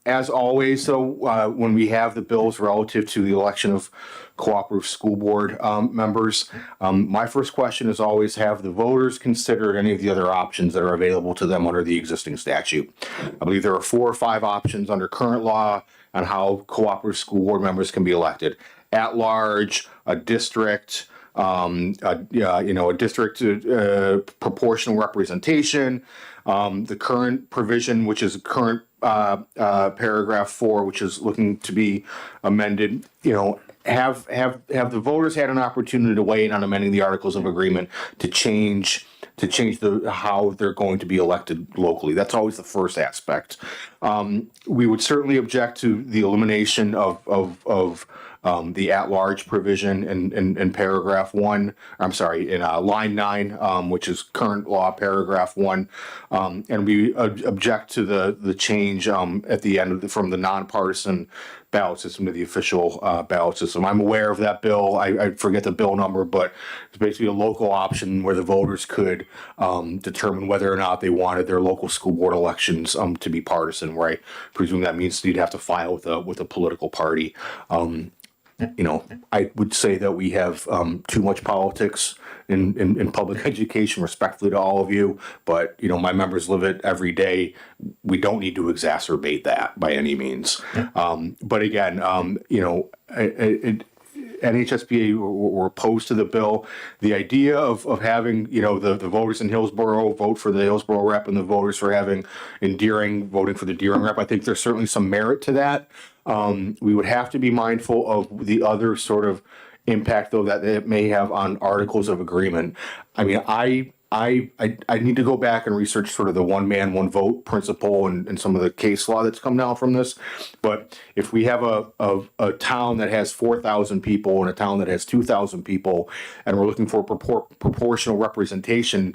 As always, though, when we have the bills relative to the election of cooperative school board members, my first question is always, have the voters considered any of the other options that are available to them under the existing statute? I believe there are 4 or 5 options under current law on how cooperative school board members can be elected. at large, a district, a district proportional representation. The current provision, which is current paragraph 4, which is looking to be amended, have the voters had an opportunity to weigh in on amending the Articles of Agreement to change how they're going to be elected locally. That's always the first aspect. We would certainly object to the elimination of the at-large provision in paragraph 1. I'm sorry, in line 9, which is current law paragraph 1, and we object to the change at the end from the nonpartisan ballot system to the official ballot system. I'm aware of that bill. I forget the bill number, but it's basically a local option where the voters could determine whether or not they wanted their local school board elections to be partisan. Where I presume that means you'd have to file with a political party. I would say that we have too much politics in public education, respectfully to all of you, but my members live it every day. We don't need to exacerbate that by any means. But again, NHSBA were opposed to the bill. The idea of having, the voters in Hillsborough vote for the Hillsborough rep and the voters for having voting for the Deering rep, I think there's certainly some merit to that. We would have to be mindful of the other sort of impact, though, that it may have on Articles of Agreement. I mean, I need to go back and research sort of the one man, one vote principle and some of the case law that's come down from this. But if we have a town that has 4,000 people and a town that has 2,000 people, and we're looking for proportional representation,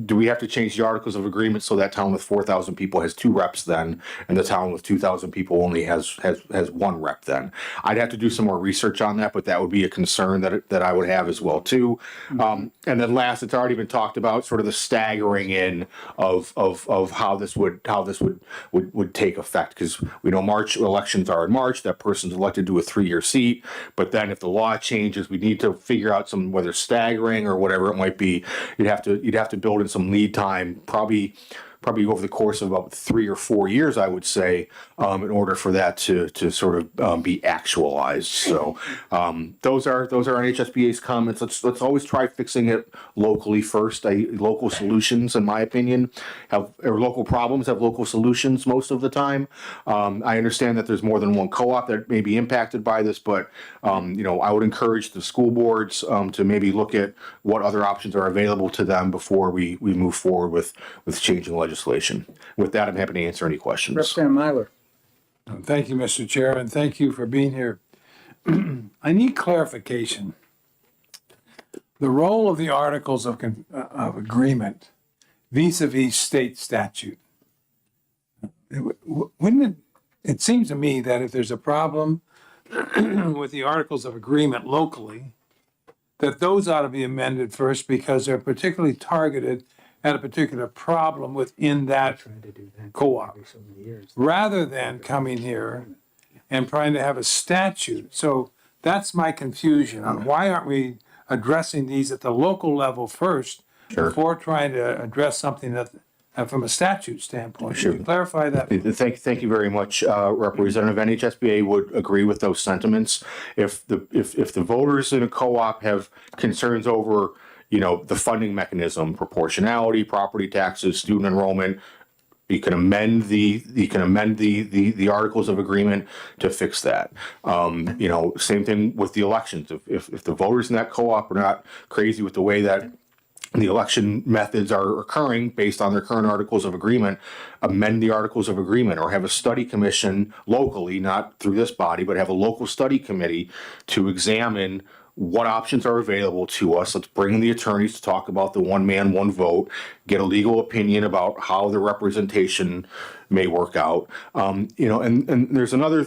do we have to change the Articles of Agreement so that town with 4,000 people has 2 reps then, and the town with 2,000 people only has 1 rep then? I'd have to do some more research on that, but that would be a concern that I would have as well too. And then last, it's already been talked about sort of the staggering in of how this would take effect, because we know March elections are in March. That person's elected to a 3-year seat, but then if the law changes, we need to figure out whether staggering or whatever it might be. You'd have to build in some lead time, probably over the course of about 3 or 4 years, I would say, in order for that to sort of be actualized. So those are NHSBA's comments. Let's always try fixing it locally first. Local solutions, in my opinion, local problems have local solutions most of the time. I understand that there's more than one co-op that may be impacted by this, but I would encourage the school boards to maybe look at what other options are available to them before we move forward with changing legislation. With that, I'm happy to answer any questions. Representative Myler. Thank you, Mr. Chair, and thank you for being here. I need clarification. The role of the Articles of Agreement vis-a-vis state statute. It seems to me that if there's a problem with the Articles of Agreement locally, that those ought to be amended first because they're particularly targeted at a particular problem within that co-op, rather than coming here and trying to have a statute. So that's my confusion on why aren't we addressing these at the local level first before trying to address something that from a statute standpoint. Sure. Can you clarify that? Thank you very much, Representative. NHSBA would agree with those sentiments. If the voters in a co-op have concerns over the funding mechanism, proportionality, property taxes, student enrollment, you can amend the Articles of Agreement to fix that. Same thing with the elections. If the voters in that co-op are not crazy with the way that the election methods are occurring based on their current Articles of Agreement, amend the Articles of Agreement or have a study commission locally, not through this body, but have a local study committee to examine what options are available to us. Let's bring in the attorneys to talk about the one man, one vote, get a legal opinion about how the representation may work out. And there's another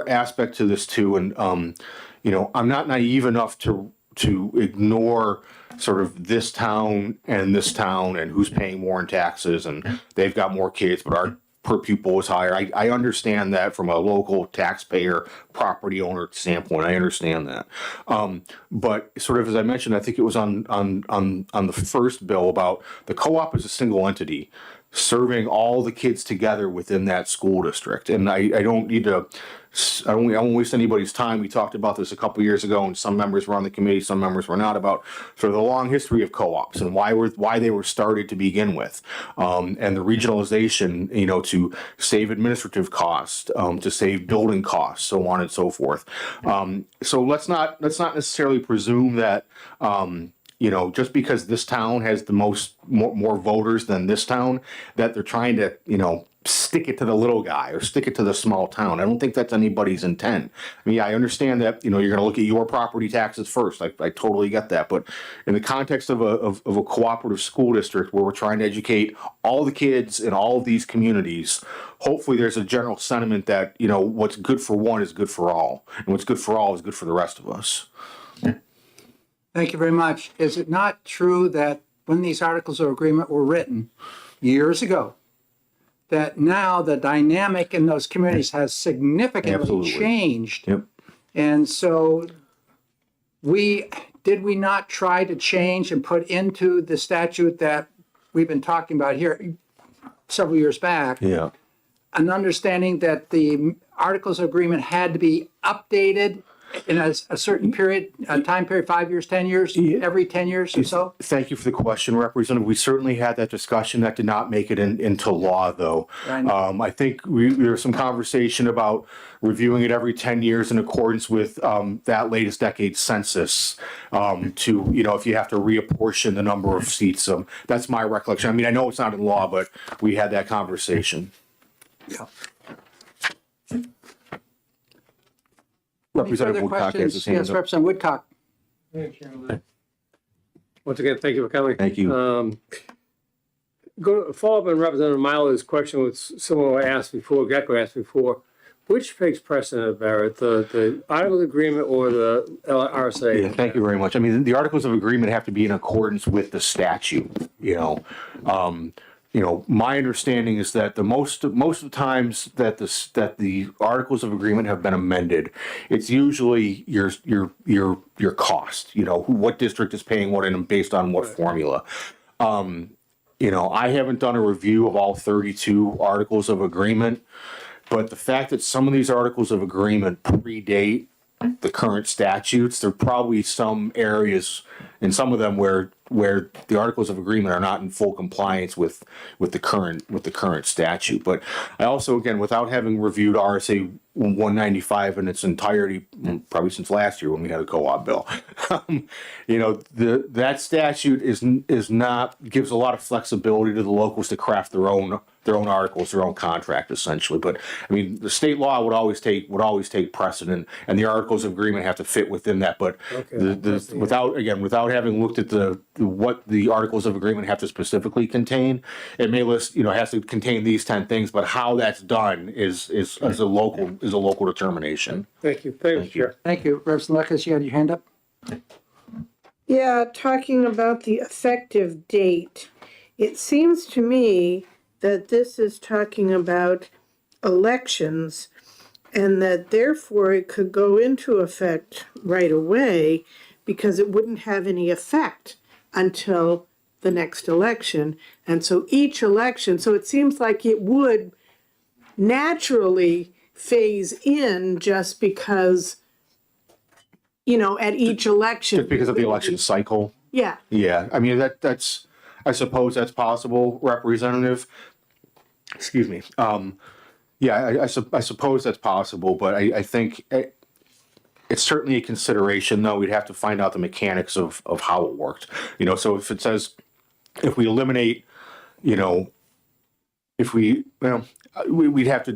aspect to this too. And, I'm not naive enough to ignore sort of this town and who's paying more in taxes and they've got more kids, but our per pupil is higher. I understand that from a local taxpayer, property owner standpoint. I understand that. But sort of as I mentioned, I think it was on the first bill about the co-op as a single entity. serving all the kids together within that school district. And I don't need to, I won't waste anybody's time. We talked about this a couple years ago, and some members were on the committee, some members were not, about sort of the long history of co-ops and why they were started to begin with, and the regionalization, you know, to save administrative costs, to save building costs, so on and so forth. So let's not necessarily presume that. You know, just because this town has the more voters than this town, that they're trying to, you know, stick it to the little guy or stick it to the small town. I don't think that's anybody's intent. I mean, I understand that, you know, you're going to look at your property taxes first. I totally get that. But in the context of a cooperative school district where we're trying to educate all the kids in all of these communities, hopefully there's a general sentiment that, you know, what's good for one is good for all. And what's good for all is good for the rest of us. Thank you very much. Is it not true that when these articles of agreement were written years ago, that now the dynamic in those communities has significantly Absolutely. changed? Yep. And so did we not try to change and put into the statute that we've been talking about here several years back, Yeah. an understanding that the articles of agreement had to be updated in a certain period, a time period, 5 years, 10 years, every 10 years or so? Thank you for the question, Representative. We certainly had that discussion. That did not make it into law, though. I think there was some conversation about reviewing it every 10 years in accordance with that latest decade census to, you know, if you have to reapportion the number of seats. That's my recollection. I mean, I know it's not in law, but we had that conversation. Yeah. Representative Any further Woodcock has his questions? hand Yes, up. Representative Woodcock. Once again, thank you for coming. Thank you. Follow up on Representative Miller's question with someone asked before, Gecko asked before. Which takes precedent, Barrett, the Articles of Agreement or the RSA? Yeah, thank you very much. I mean, the Articles of Agreement have to be in accordance with the statute, you know. My understanding is that most of the times that the Articles of Agreement have been amended, it's usually your cost, you know, what district is paying what and based on what formula. I haven't done a review of all 32 Articles of Agreement, but the fact that some of these Articles of Agreement predate the current statutes, there are probably some areas in some of them where the Articles of Agreement are not in full compliance with the current statute. But I also, again, without having reviewed RSA 195 in its entirety, probably since last year when we had a co-op bill, that statute gives a lot of flexibility to the locals to craft their own articles, their own contract, essentially. But I mean, the state law would always take precedent, and the Articles of Agreement have to fit within that. But without having looked at what the Articles of Agreement have to specifically contain, it may list, it has to contain these 10 things, but how that's done is a local determination. Thank you. Thank you, Chair. Thank you. Representative Lucas, you had your hand up? Yeah, talking about the effective date, it seems to me that this is talking about elections and that therefore it could go into effect right away because it wouldn't have any effect until the next election. And so each election, so it seems like it would naturally phase in just because, at each election. Just because of the election cycle. Yeah. Yeah, I mean, I suppose that's possible, Representative. Excuse me. I suppose that's possible, but I think it's certainly a consideration, though. We'd have to find out the mechanics of how it worked. So if it says, if we eliminate, we'd have to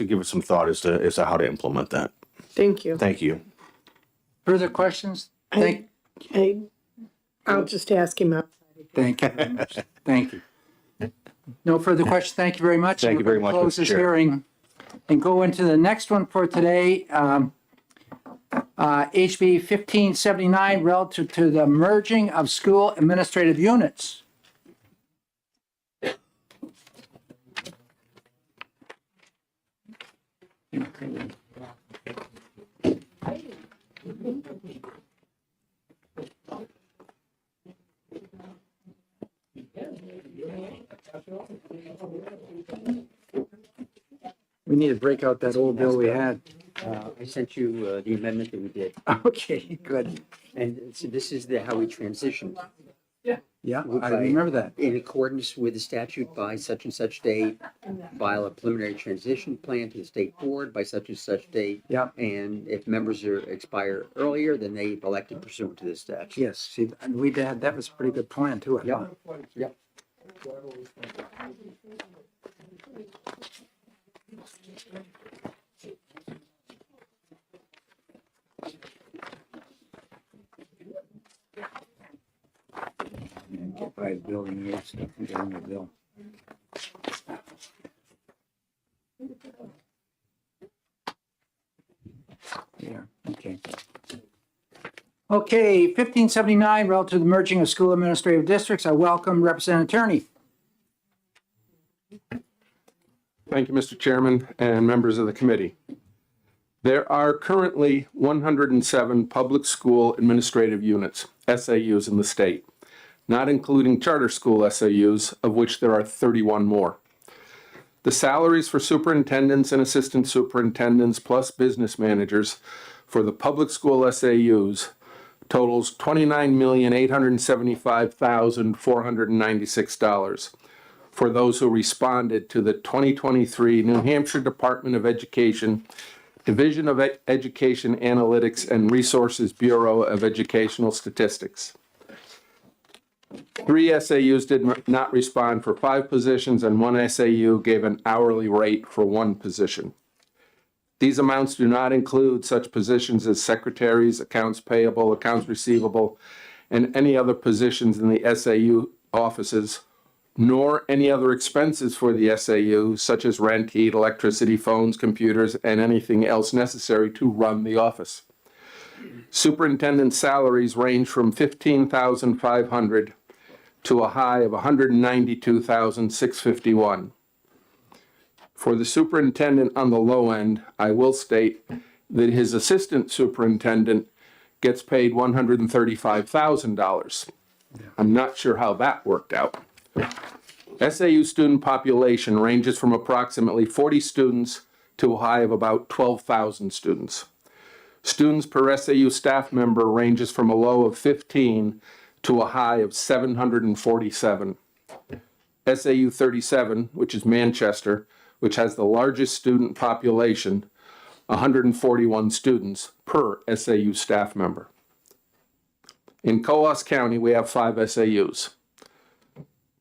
give it some thought as to how to implement that. Thank you. Thank you. Further questions? I'll just ask him up. Thank you very much. Thank you. No further questions. Thank you very much. Thank you very much, Close Mr. this Chair. hearing and go into the next one for today. HB 1579 relative to the merging of school administrative units. We need to break out that old bill we had. I sent you the amendment that we did. Okay, good. And so this is how we transitioned. Yeah, I remember that. In accordance with the statute by such and such date, file a preliminary transition plan to the state board by such and such date. Yep. And if members expire earlier, then they elected pursuant to this statute. Yes, see, and we did, that was a pretty good plan too, I thought. Yep. And get by the building here, stuff and get on the bill. Yeah, okay. Okay, 1579, relative to the merging of school administrative districts. I welcome Representative Attorney. Thank you, Mr. Chairman and members of the committee. There are currently 107 public school administrative units, SAUs, in the state, not including charter school SAUs, of which there are 31 more. The salaries for superintendents and assistant superintendents plus business managers for the public school SAUs totals $29,875,496 for those who responded to the 2023 New Hampshire Department of Education Division of Education Analytics and Resources Bureau of Educational Statistics. 3 SAUs did not respond for 5 positions, and 1 SAU gave an hourly rate for 1 position. These amounts do not include such positions as secretaries, accounts payable, accounts receivable, and any other positions in the SAU offices, nor any other expenses for the SAU, such as rent, heat, electricity, phones, computers, and anything else necessary to run the office. Superintendent salaries range from $15,500 to a high of $192,651. For the superintendent on the low end, I will state that his assistant superintendent gets paid $135,000. I'm not sure how that worked out. SAU student population ranges from approximately 40 students to a high of about 12,000 students. Students per SAU staff member ranges from a low of 15 to a high of 747. SAU 37, which is Manchester, which has the largest student population, 141 students per SAU staff member. In Coos County, we have 5 SAUs.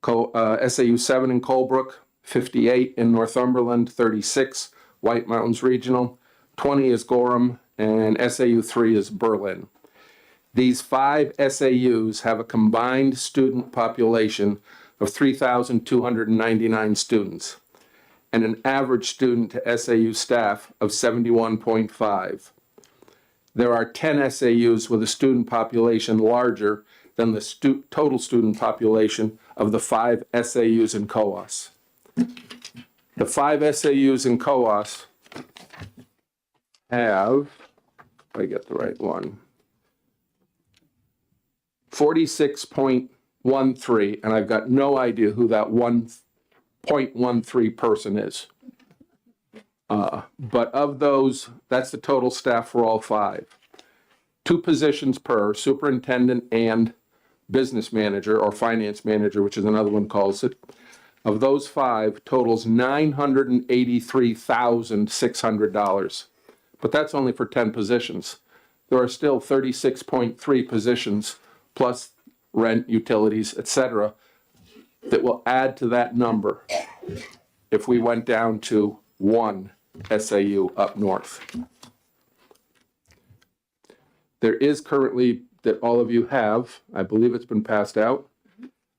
SAU 7 in Colebrook, 58 in Northumberland, 36 White Mountains Regional, 20 is Gorham, and SAU 3 is Berlin. These 5 SAUs have a combined student population of 3,299 students and an average student to SAU staff of 71.5. There are 10 SAUs with a student population larger than the total student population of the 5 SAUs in COAS. The 5 SAUs in COAS have, if I get the right one, 46.13, and I've got no idea who that 1.13 person is. But of those, that's the total staff for all 5. 2 positions per superintendent and business manager or finance manager, which is another one calls it. Of those 5 totals $983,600. But that's only for 10 positions. There are still 36.3 positions plus rent, utilities, etc., that will add to that number if we went down to 1 SAU up north. There is currently, that all of you have, I believe it's been passed out,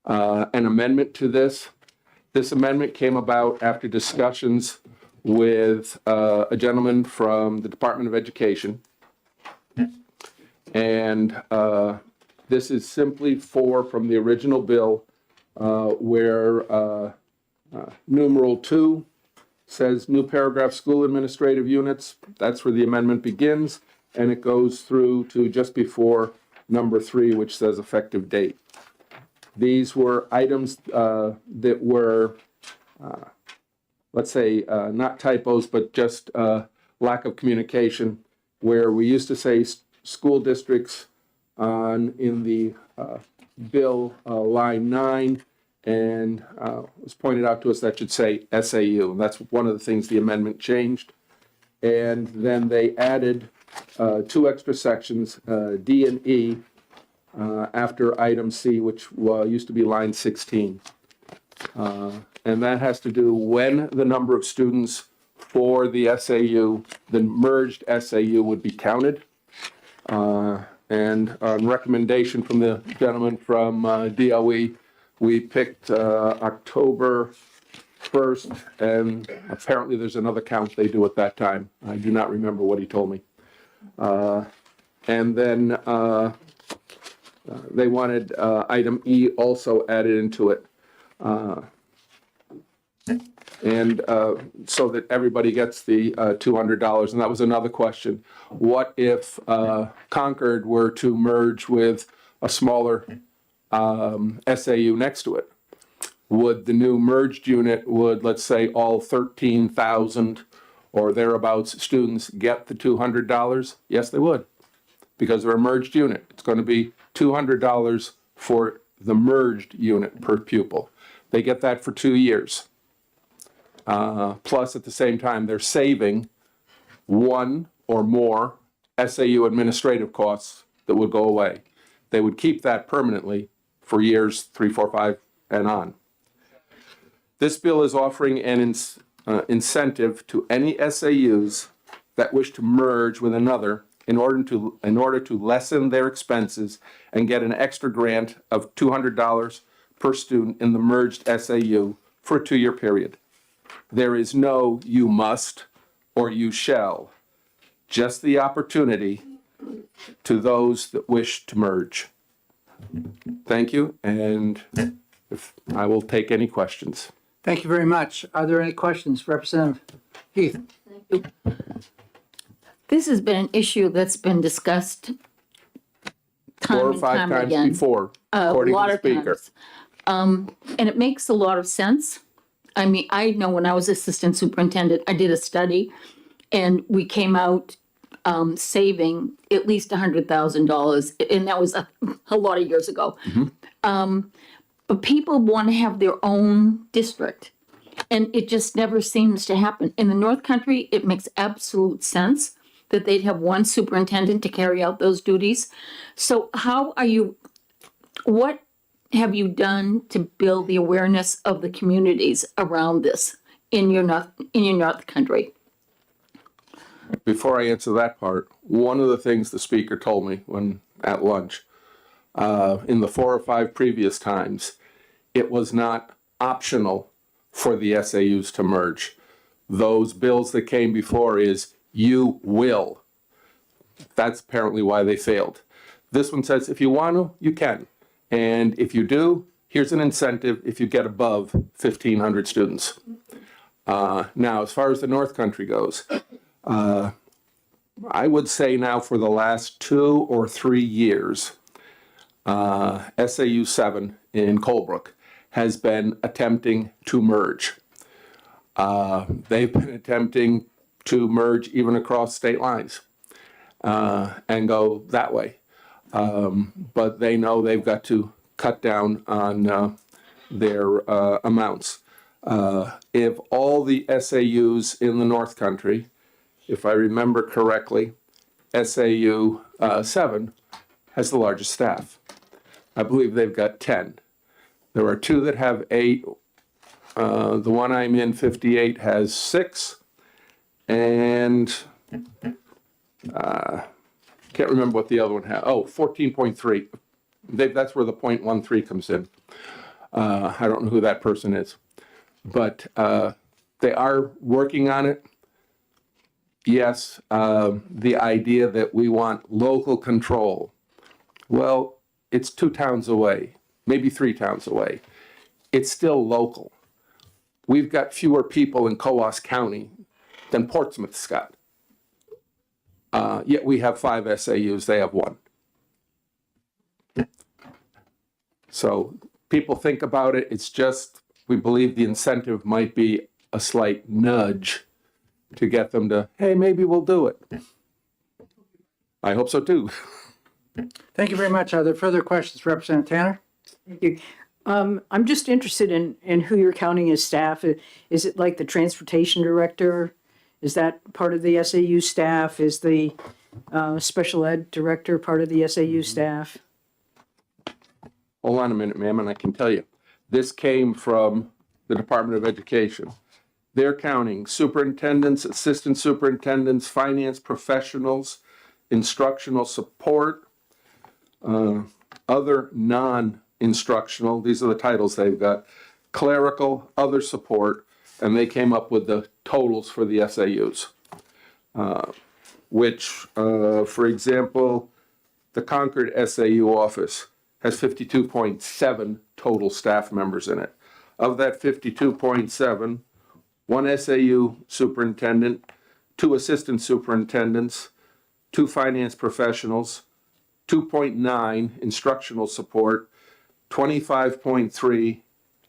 an amendment to this. This amendment came about after discussions with a gentleman from the Department of Education. And this is simply from the original bill, where numeral 2 says new paragraph school administrative units. That's where the amendment begins, and it goes through to just before number 3, which says effective date. These were items that were, let's say, not typos, but just lack of communication, where we used to say school districts in the bill, line 9, and it was pointed out to us that should say SAU. And that's one of the things the amendment changed. And then they added 2 extra sections, D and E, after item C, which used to be line 16. And that has to do when the number of students for the SAU, the merged SAU, would be counted. And on recommendation from the gentleman from DOE, we picked October 1st, and apparently there's another count they do at that time. I do not remember what he told me. And then they wanted item E also added into it. And so that everybody gets the $200. And that was another question. What if Concord were to merge with a smaller SAU next to it? Would the new merged unit, let's say all 13,000 or thereabouts students get the $200? Yes, they would, because they're a merged unit. It's going to be $200 for the merged unit per pupil. They get that for 2 years. Plus, at the same time, they're saving 1 or more SAU administrative costs that would go away. They would keep that permanently for years 3, 4, 5, and on. This bill is offering an incentive to any SAUs that wish to merge with another in order to lessen their expenses and get an extra grant of $200 per student in the merged SAU for a 2-year period. There is no you must or you shall, just the opportunity to those that wish to merge. Thank you, and I will take any questions. Thank you very much. Are there any questions? Representative Heath? This has been an issue that's been discussed 4 or and 5 time times again. before, A according to lot the of speaker. times. And it makes a lot of sense. I mean, I know when I was assistant superintendent, I did a study and we came out saving at least $100,000. And that was a lot of years ago. But people want to have their own district. And it just never seems to happen. In the North Country, it makes absolute sense that they'd have one superintendent to carry out those duties. So what have you done to build the awareness of the communities around this in your North Country? Before I answer that part, one of the things the speaker told me when at lunch, in the 4 or 5 previous times, it was not optional for the SAUs to merge. Those bills that came before is you will. That's apparently why they failed. This one says if you want to, you can. And if you do, here's an incentive if you get above 1,500 students. Now, as far as the North Country goes, I would say now for the last 2 or 3 years, SAU 7 in Colebrook has been attempting to merge. They've been attempting to merge even across state lines and go that way. But they know they've got to cut down on their amounts. If all the SAUs in the North Country, if I remember correctly, SAU 7 has the largest staff. I believe they've got 10. There are 2 that have 8. The one I'm in, 58, has 6. And can't remember what the other one had. Oh, 14.3. That's where the 0.13 comes in. I don't know who that person is. But they are working on it. Yes, the idea that we want local control. Well, it's 2 towns away, maybe 3 towns away. It's still local. We've got fewer people in Coos County than Portsmouth's got. Yet we have 5 SAUs, they have 1. So people think about it. It's just, we believe the incentive might be a slight nudge to get them to, hey, maybe we'll do it. I hope so too. Thank you very much. Are there further questions, Representative Tanner? Thank you. I'm just interested in who you're counting as staff. Is it like the transportation director? Is that part of the SAU staff? Is the special ed director part of the SAU staff? Hold on a minute, ma'am, and I can tell you. This came from the Department of Education. They're counting superintendents, assistant superintendents, finance professionals, instructional support, other non-instructional, these are the titles they've got, clerical, other support, and they came up with the totals for the SAUs. Which, for example, the Concord SAU office has 52.7 total staff members in it. Of that 52.7, one SAU superintendent, 2 assistant superintendents, 2 finance professionals, 2.9 instructional support, 25.3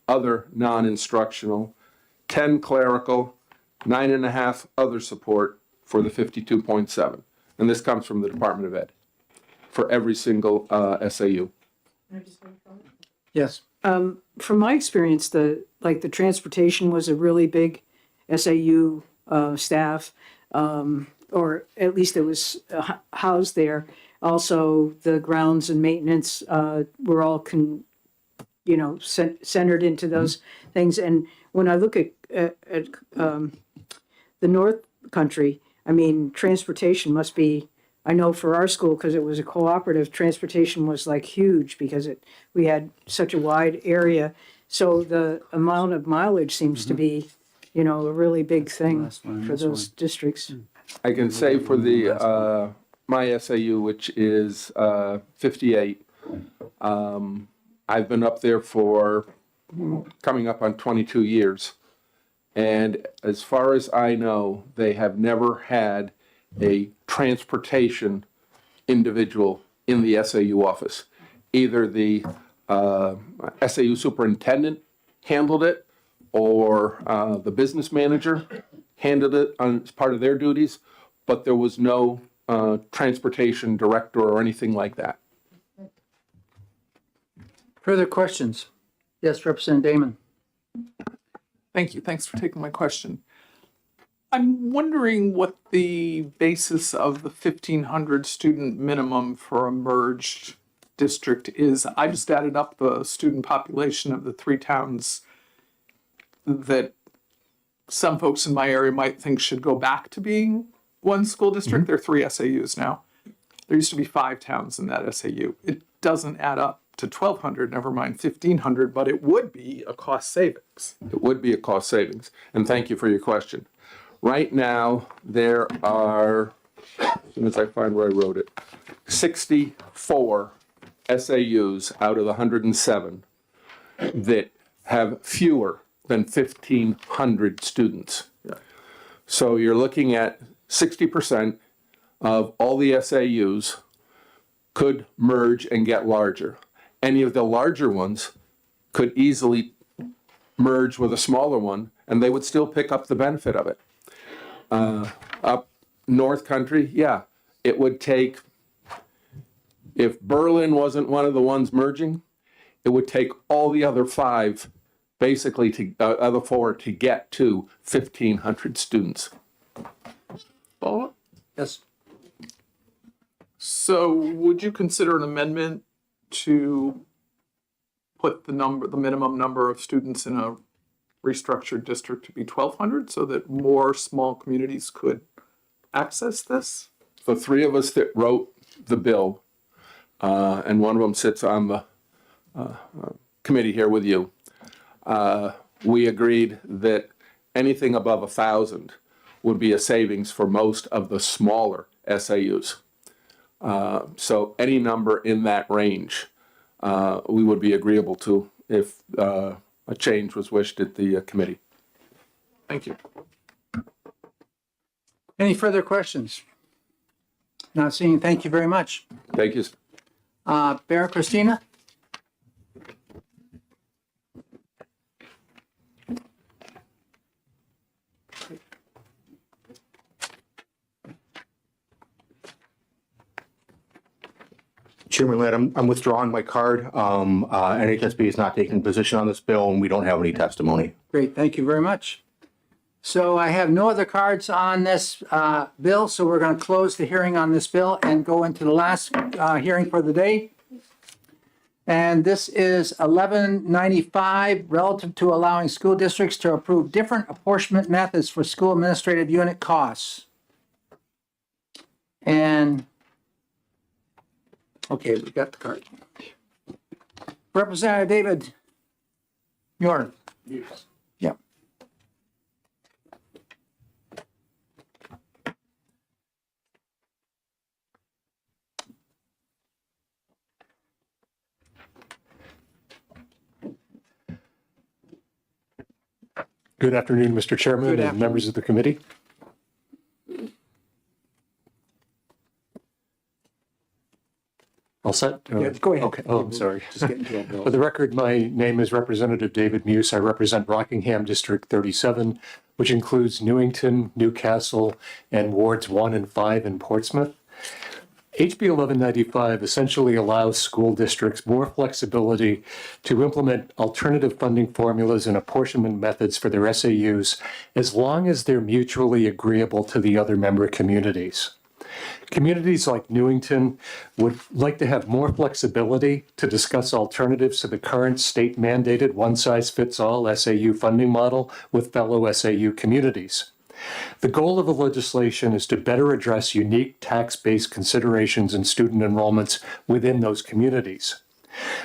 other non-instructional, 10 clerical, 9.5 other support for the 52.7. And this comes from the Department of Ed for every single SAU. Yes. From my experience, the transportation was a really big SAU staff, or at least it was housed there. Also, the grounds and maintenance were all centered into those things. And when I look at the North Country, I mean, transportation must be, I know for our school, because it was a cooperative, transportation was like huge because we had such a wide area. So the amount of mileage seems to be, a really big thing for those districts. I can say for the my SAU, which is 58, I've been up there for coming up on 22 years. And as far as I know, they have never had a transportation individual in the SAU office. Either the SAU superintendent handled it, or the business manager handled it as part of their duties, but there was no transportation director or anything like that. Further questions? Yes, Representative Damon. Thank you. Thanks for taking my question. I'm wondering what the basis of the 1,500 student minimum for a merged district is. I just added up the student population of the 3 towns that some folks in my area might think should go back to being one school district. There are 3 SAUs now. There used to be 5 towns in that SAU. It doesn't add up to 1,200, never mind 1,500, but it would be a cost savings. It would be a cost savings, and thank you for your question. Right now, there are, as soon as I find where I wrote it, 64 SAUs out of the 107 that have fewer than 1,500 students. So you're looking at 60% of all the SAUs could merge and get larger. Any of the larger ones could easily merge with a smaller one, and they would still pick up the benefit of it. Up North Country, yeah, it would take, if Berlin wasn't one of the ones merging, it would take all the other 5, basically to other 4 to get to 1,500 students. Follow-up? Yes. So would you consider an amendment to put the minimum number of students in a restructured district to be 1,200 so that more small communities could access this? The 3 of us that wrote the bill, and one of them sits on the committee here with you, we agreed that anything above 1,000 would be a savings for most of the smaller SAUs. So any number in that range, we would be agreeable to if a change was wished at the committee. Thank you. Any further questions? Not seeing. Thank you very much. Thank you. Bear Christina? that I'm withdrawing my card. NHSB is not taking a position on this bill, and we don't have any testimony. Great, thank you very much. So I have no other cards on this bill, so we're going to close the hearing on this bill and go into the last hearing for the day. And this is 1195, relative to allowing school districts to approve different apportionment methods for school administrative unit costs. And, okay, we got the card. Representative David Yorn. Yep. Good afternoon, Mr. Chairman and members of the committee. All set? Yeah, go ahead. Okay. Oh, I'm sorry. Just getting to it, Bill. For the record, my name is Representative David Muse. I represent Rockingham District 37, which includes Newington, Newcastle, and Wards 1 and 5 in Portsmouth. HB 1195 essentially allows school districts more flexibility to implement alternative funding formulas and apportionment methods for their SAUs as long as they're mutually agreeable to the other member communities. Communities like Newington would like to have more flexibility to discuss alternatives to the current state-mandated one-size-fits-all SAU funding model with fellow SAU communities. The goal of the legislation is to better address unique tax-based considerations in student enrollments within those communities.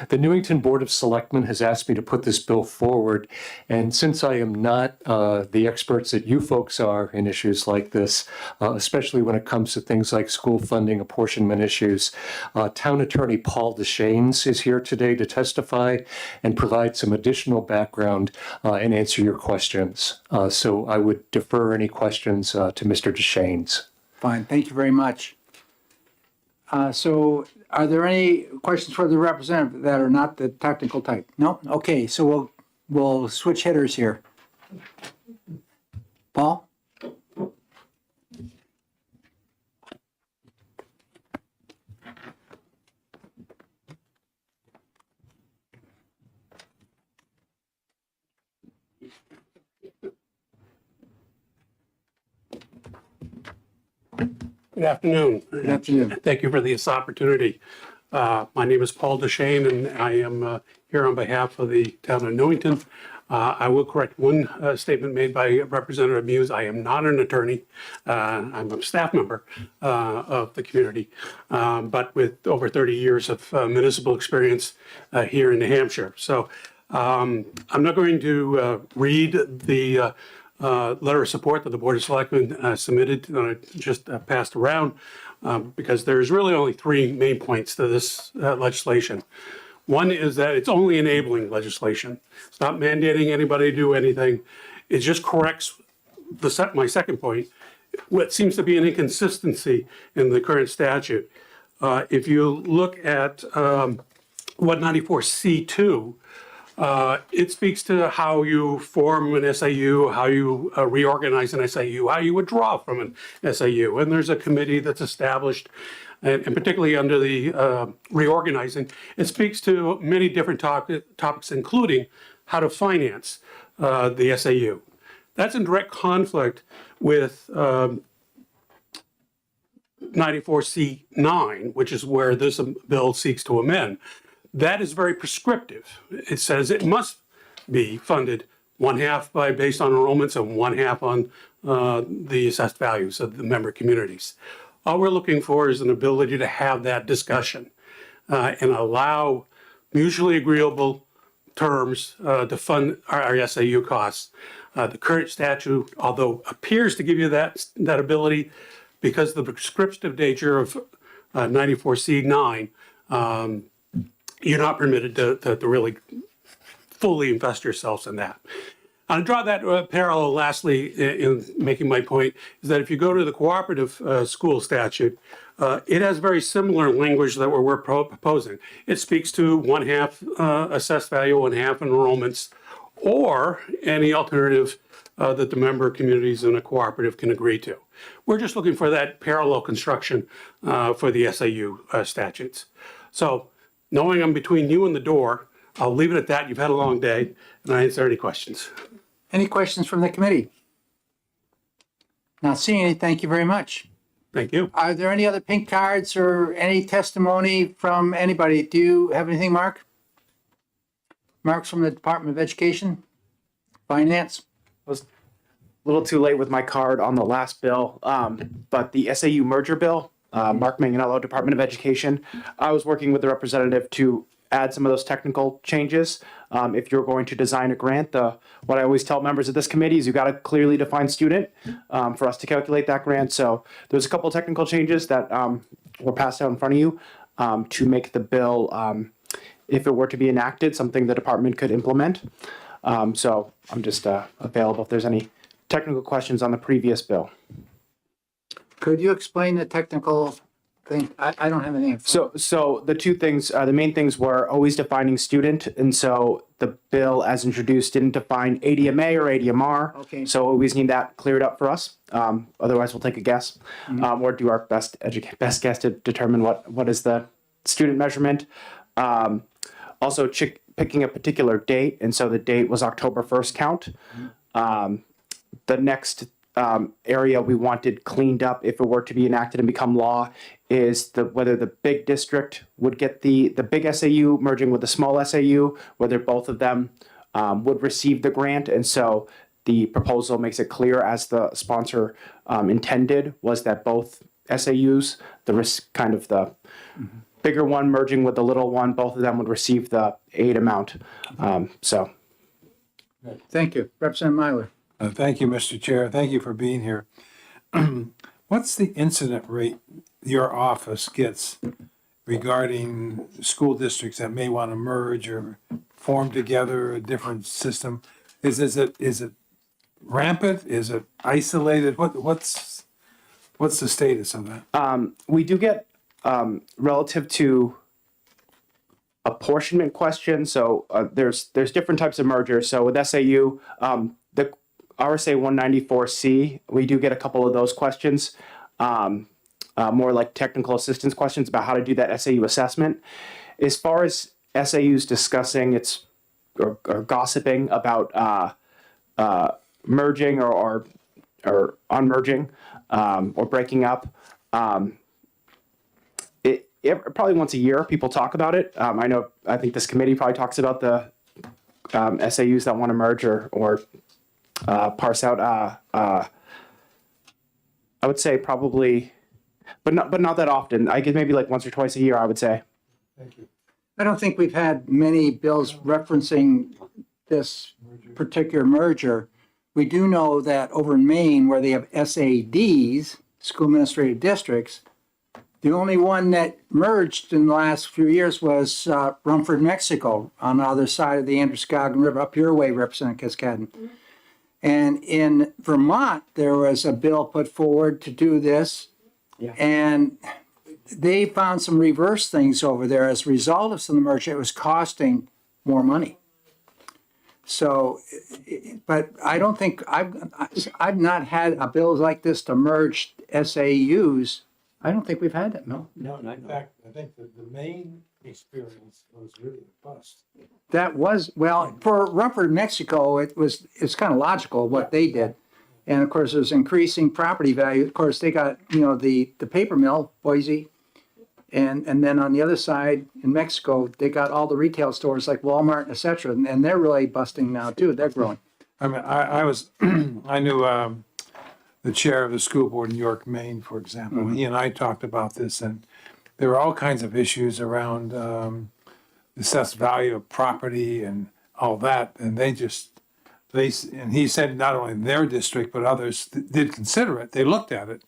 The Newington Board of Selectmen has asked me to put this bill forward, and since I am not the experts that you folks are in issues like this, especially when it comes to things like school funding apportionment issues, Town Attorney Paul Deschaines is here today to testify and provide some additional background and answer your questions. So I would defer any questions to Mr. Deschaines. Fine, thank you very much. So are there any questions for the representative that are not the technical type? No? Okay, so we'll switch hitters here. Paul? Good afternoon. Good afternoon. Thank you for this opportunity. My name is Paul Deschaines, and I am here on behalf of the town of Newington. I will correct one statement made by Representative Muse. I am not an attorney. I'm a staff member of the community, but with over 30 years of municipal experience here in New Hampshire. So I'm not going to read the letter of support that the Board of Selectmen submitted, just passed around, because there's really only three main points to this legislation. One is that it's only enabling legislation. It's not mandating anybody to do anything. It just corrects my second point, what seems to be an inconsistency in the current statute. If you look at 194C2, it speaks to how you form an SAU, how you reorganize an SAU, how you withdraw from an SAU. And there's a committee that's established, and particularly under the reorganizing, it speaks to many different topics, including how to finance the SAU. That's in direct conflict with 94C9, which is where this bill seeks to amend. That is very prescriptive. It says it must be funded one-half based on enrollments and one-half on the assessed values of the member communities. All we're looking for is an ability to have that discussion and allow mutually agreeable terms to fund our SAU costs. The current statute, although appears to give you that ability, because of the prescriptive nature of 94C9, you're not permitted to really fully invest yourselves in that. I'll draw that parallel lastly in making my point, is that if you go to the cooperative school statute, it has very similar language that we're proposing. It speaks to one-half assessed value, one-half enrollments, or any alternative that the member communities in a cooperative can agree to. We're just looking for that parallel construction for the SAU statutes. So knowing I'm between you and the door, I'll leave it at that. You've had a long day, and I answer any questions. Any questions from the committee? Not seeing any, thank you very much. Thank you. Are there any other pink cards or any testimony from anybody? Do you have anything, Mark? Mark's from the Department of Education, Finance? Was a little too late with my card on the last bill, but the SAU merger bill, Mark Manganello, Department of Education, I was working with the representative to add some of those technical changes. If you're going to design a grant, what I always tell members of this committee is you got to clearly define student for us to calculate that grant. So there's a couple of technical changes that were passed out in front of you to make the bill, if it were to be enacted, something the department could implement. So I'm just available if there's any technical questions on the previous bill. Could you explain the technical thing? I don't have anything. So the two things, the main things were always defining student. And so the bill as introduced didn't define ADMA or ADMR. Okay. So always need that cleared up for us. Otherwise we'll take a guess or do our best guess to determine what is the student measurement. Also picking a particular date. And so the date was October 1st count. The next area we wanted cleaned up if it were to be enacted and become law is whether the big district would get the big SAU merging with the small SAU, whether both of them would receive the grant. And so the proposal makes it clear, as the sponsor intended, was that both SAUs, the bigger one merging with the little one, both of them would receive the aid amount. Thank you. Representative Myler. Thank you, Mr. Chair. Thank you for being here. What's the incident rate your office gets regarding school districts that may want to merge or form together a different system? Is it rampant? Is it isolated? What's the status of that? We do get relative to apportionment questions. So there's different types of mergers. So with SAU, the RSA 194C, we do get a couple of those questions, more like technical assistance questions about how to do that SAU assessment. As far as SAUs discussing or gossiping about merging or unmerging or breaking up, probably once a year people talk about it. I think this committee probably talks about the SAUs that want to merge or parse out. I would say probably, but not that often. I guess maybe like once or twice a year, I would say. Thank you. I don't think we've had many bills referencing this particular merger. We do know that over in Maine, where they have SADs, school administrative districts, the only one that merged in the last few years was Rumford, Mexico, on the other side of the Androscoggin River, up your way, Representative Cascadden. And in Vermont, there was a bill put forward to do this. Yeah. And they found some reverse things over there. As a result of some of the merger, it was costing more money. So, but I don't think, I've not had a bill like this to merge SAUs. I don't think we've had that, no. No, in fact, I think the main experience was really a bust. That was, well, for Rumford, Mexico, it's kind of logical what they did. And of course, there's increasing property value. Of course, they got, the paper mill, Boise. And then on the other side in Mexico, they got all the retail stores like Walmart, et cetera. And they're really busting now too. They're growing. I mean, I knew the chair of the school board in York, Maine, for example. Mm-hmm. He and I talked about this, and there were all kinds of issues around the assessed value of property and all that. And and he said not only their district, but others did consider it. They looked at it,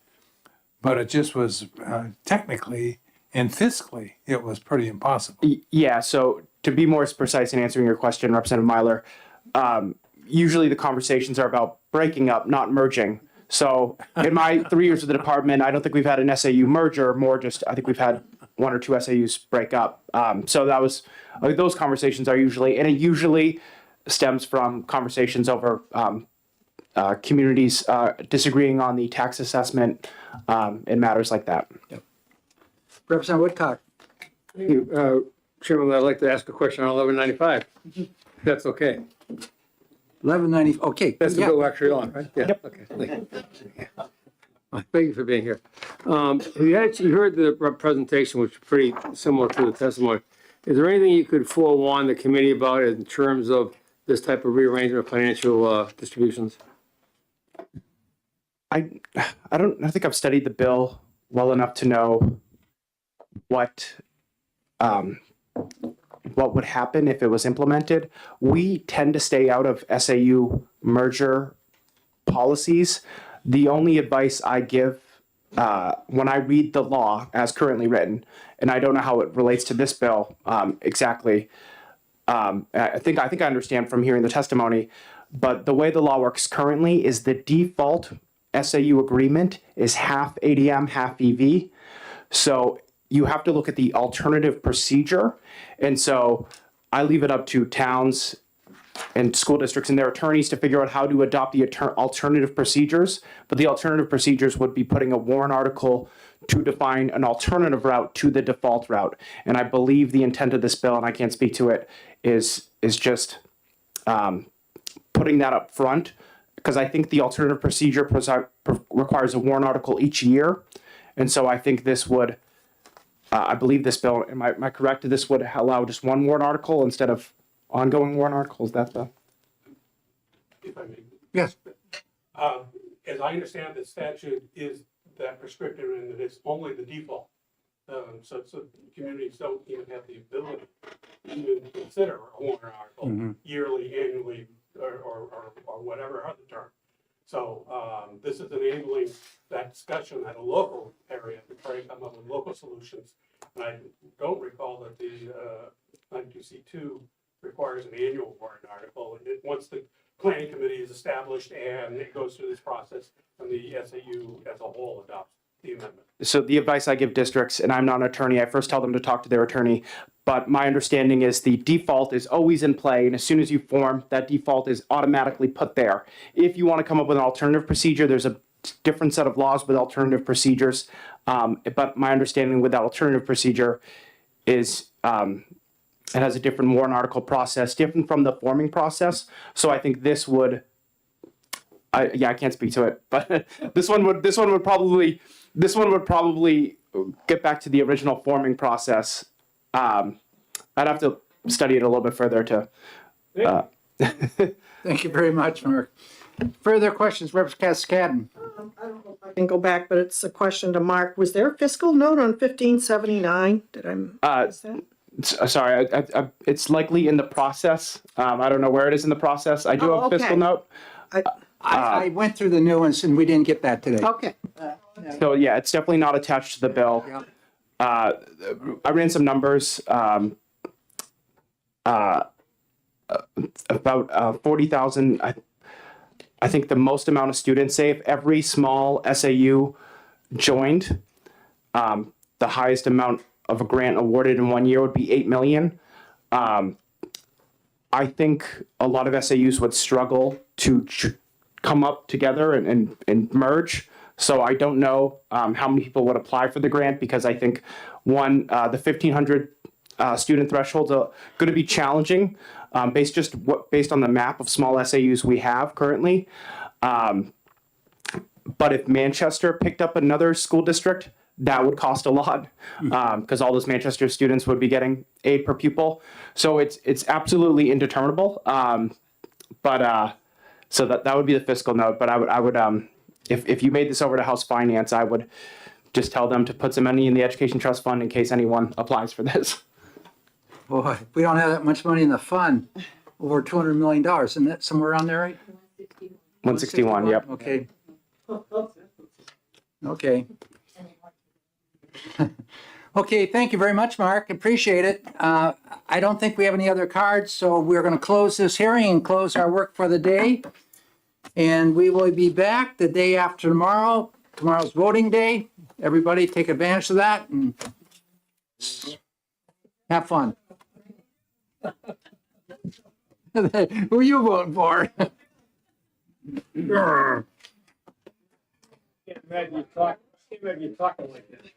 but it just was technically and fiscally, it was pretty impossible. Yeah, so to be more precise in answering your question, Representative Myler, usually the conversations are about breaking up, not merging. So in my 3 years with the department, I don't think we've had an SAU merger, more just, I think we've had one or two SAUs break up. So that was, those conversations are usually, and it usually stems from conversations over communities disagreeing on the tax assessment and matters like that. Yep. Representative Woodcock. Thank you. Chairman, I'd like to ask a question on 1195. That's okay. 1190, okay. That's the yeah. bill we're actually on, right? Yeah, okay. Thank you for being here. You heard the presentation, which is pretty similar to the testimony. Is there anything you could forewarn the committee about in terms of this type of rearrangement of financial distributions? I think I've studied the bill well enough to know what would happen if it was implemented. We tend to stay out of SAU merger policies. The only advice I give when I read the law as currently written, and I don't know how it relates to this bill exactly. I think I understand from hearing the testimony, but the way the law works currently is the default SAU agreement is half ADM, half EV. So you have to look at the alternative procedure. And so I leave it up to towns and school districts and their attorneys to figure out how to adopt the alternative procedures. But the alternative procedures would be putting a warrant article to define an alternative route to the default route. And I believe the intent of this bill, and I can't speak to it, is just putting that up front, because I think the alternative procedure requires a warrant article each year. And so I think this would, I believe this bill, am I correct? This would allow just one warrant article instead of ongoing warrant articles? That's the. If I may. Yes. As I understand, the statute is that prescriptive and that it's only the default. So communities don't even have the ability to even consider a warrant article yearly, annually, or whatever other term. So this is enabling that discussion at a local area to try to come up with local solutions. And I don't recall that the 92C2 requires an annual warrant article. Once the planning committee is established and it goes through this process, and the SAU as a whole adopts the amendment. So the advice I give districts, and I'm not an attorney, I first tell them to talk to their attorney, but my understanding is the default is always in play, and as soon as you form, that default is automatically put there. If you want to come up with an alternative procedure, there's a different set of laws with alternative procedures, but my understanding with that alternative procedure is it has a different warrant article process, different from the forming process. So I think this would, I can't speak to it, but this one would probably get back to the original forming process. I'd have to study it a little bit further to. Thank you very much, Mark. Further questions, Representative Cascadden? I don't know if I can go back, but it's a question to Mark. Was there a fiscal note on 1579? Did I miss that? Sorry, it's likely in the process. I don't know where it is in the process. I do have a fiscal note. I went through the new ones and we didn't get that today. Okay. So yeah, it's definitely not attached to the bill. I ran some numbers. About 40,000. I think the most amount of students, say if every small SAU joined, the highest amount of a grant awarded in 1 year would be 8 million. I think a lot of SAUs would struggle to come up together and merge. So I don't know how many people would apply for the grant, because I think the 1,500 student thresholds are going to be challenging based on the map of small SAUs we have currently. But if Manchester picked up another school district, that would cost a lot, because all those Manchester students would be getting aid per pupil. So it's absolutely indeterminable. So that would be the fiscal note. But I would if you made this over to House Finance, I would just tell them to put some money in the Education Trust Fund in case anyone applies for this. Boy, we don't have that much money in the fund, over $200 million. Isn't that somewhere around there, right? 161, yep. Okay. Okay. Okay, thank you very much, Mark. Appreciate it. I don't think we have any other cards, so we're going to close this hearing and close our work for the day. And we will be back the day after tomorrow. Tomorrow's voting day. Everybody take advantage of that and have fun. Who are you voting for? Can't imagine you talking like this.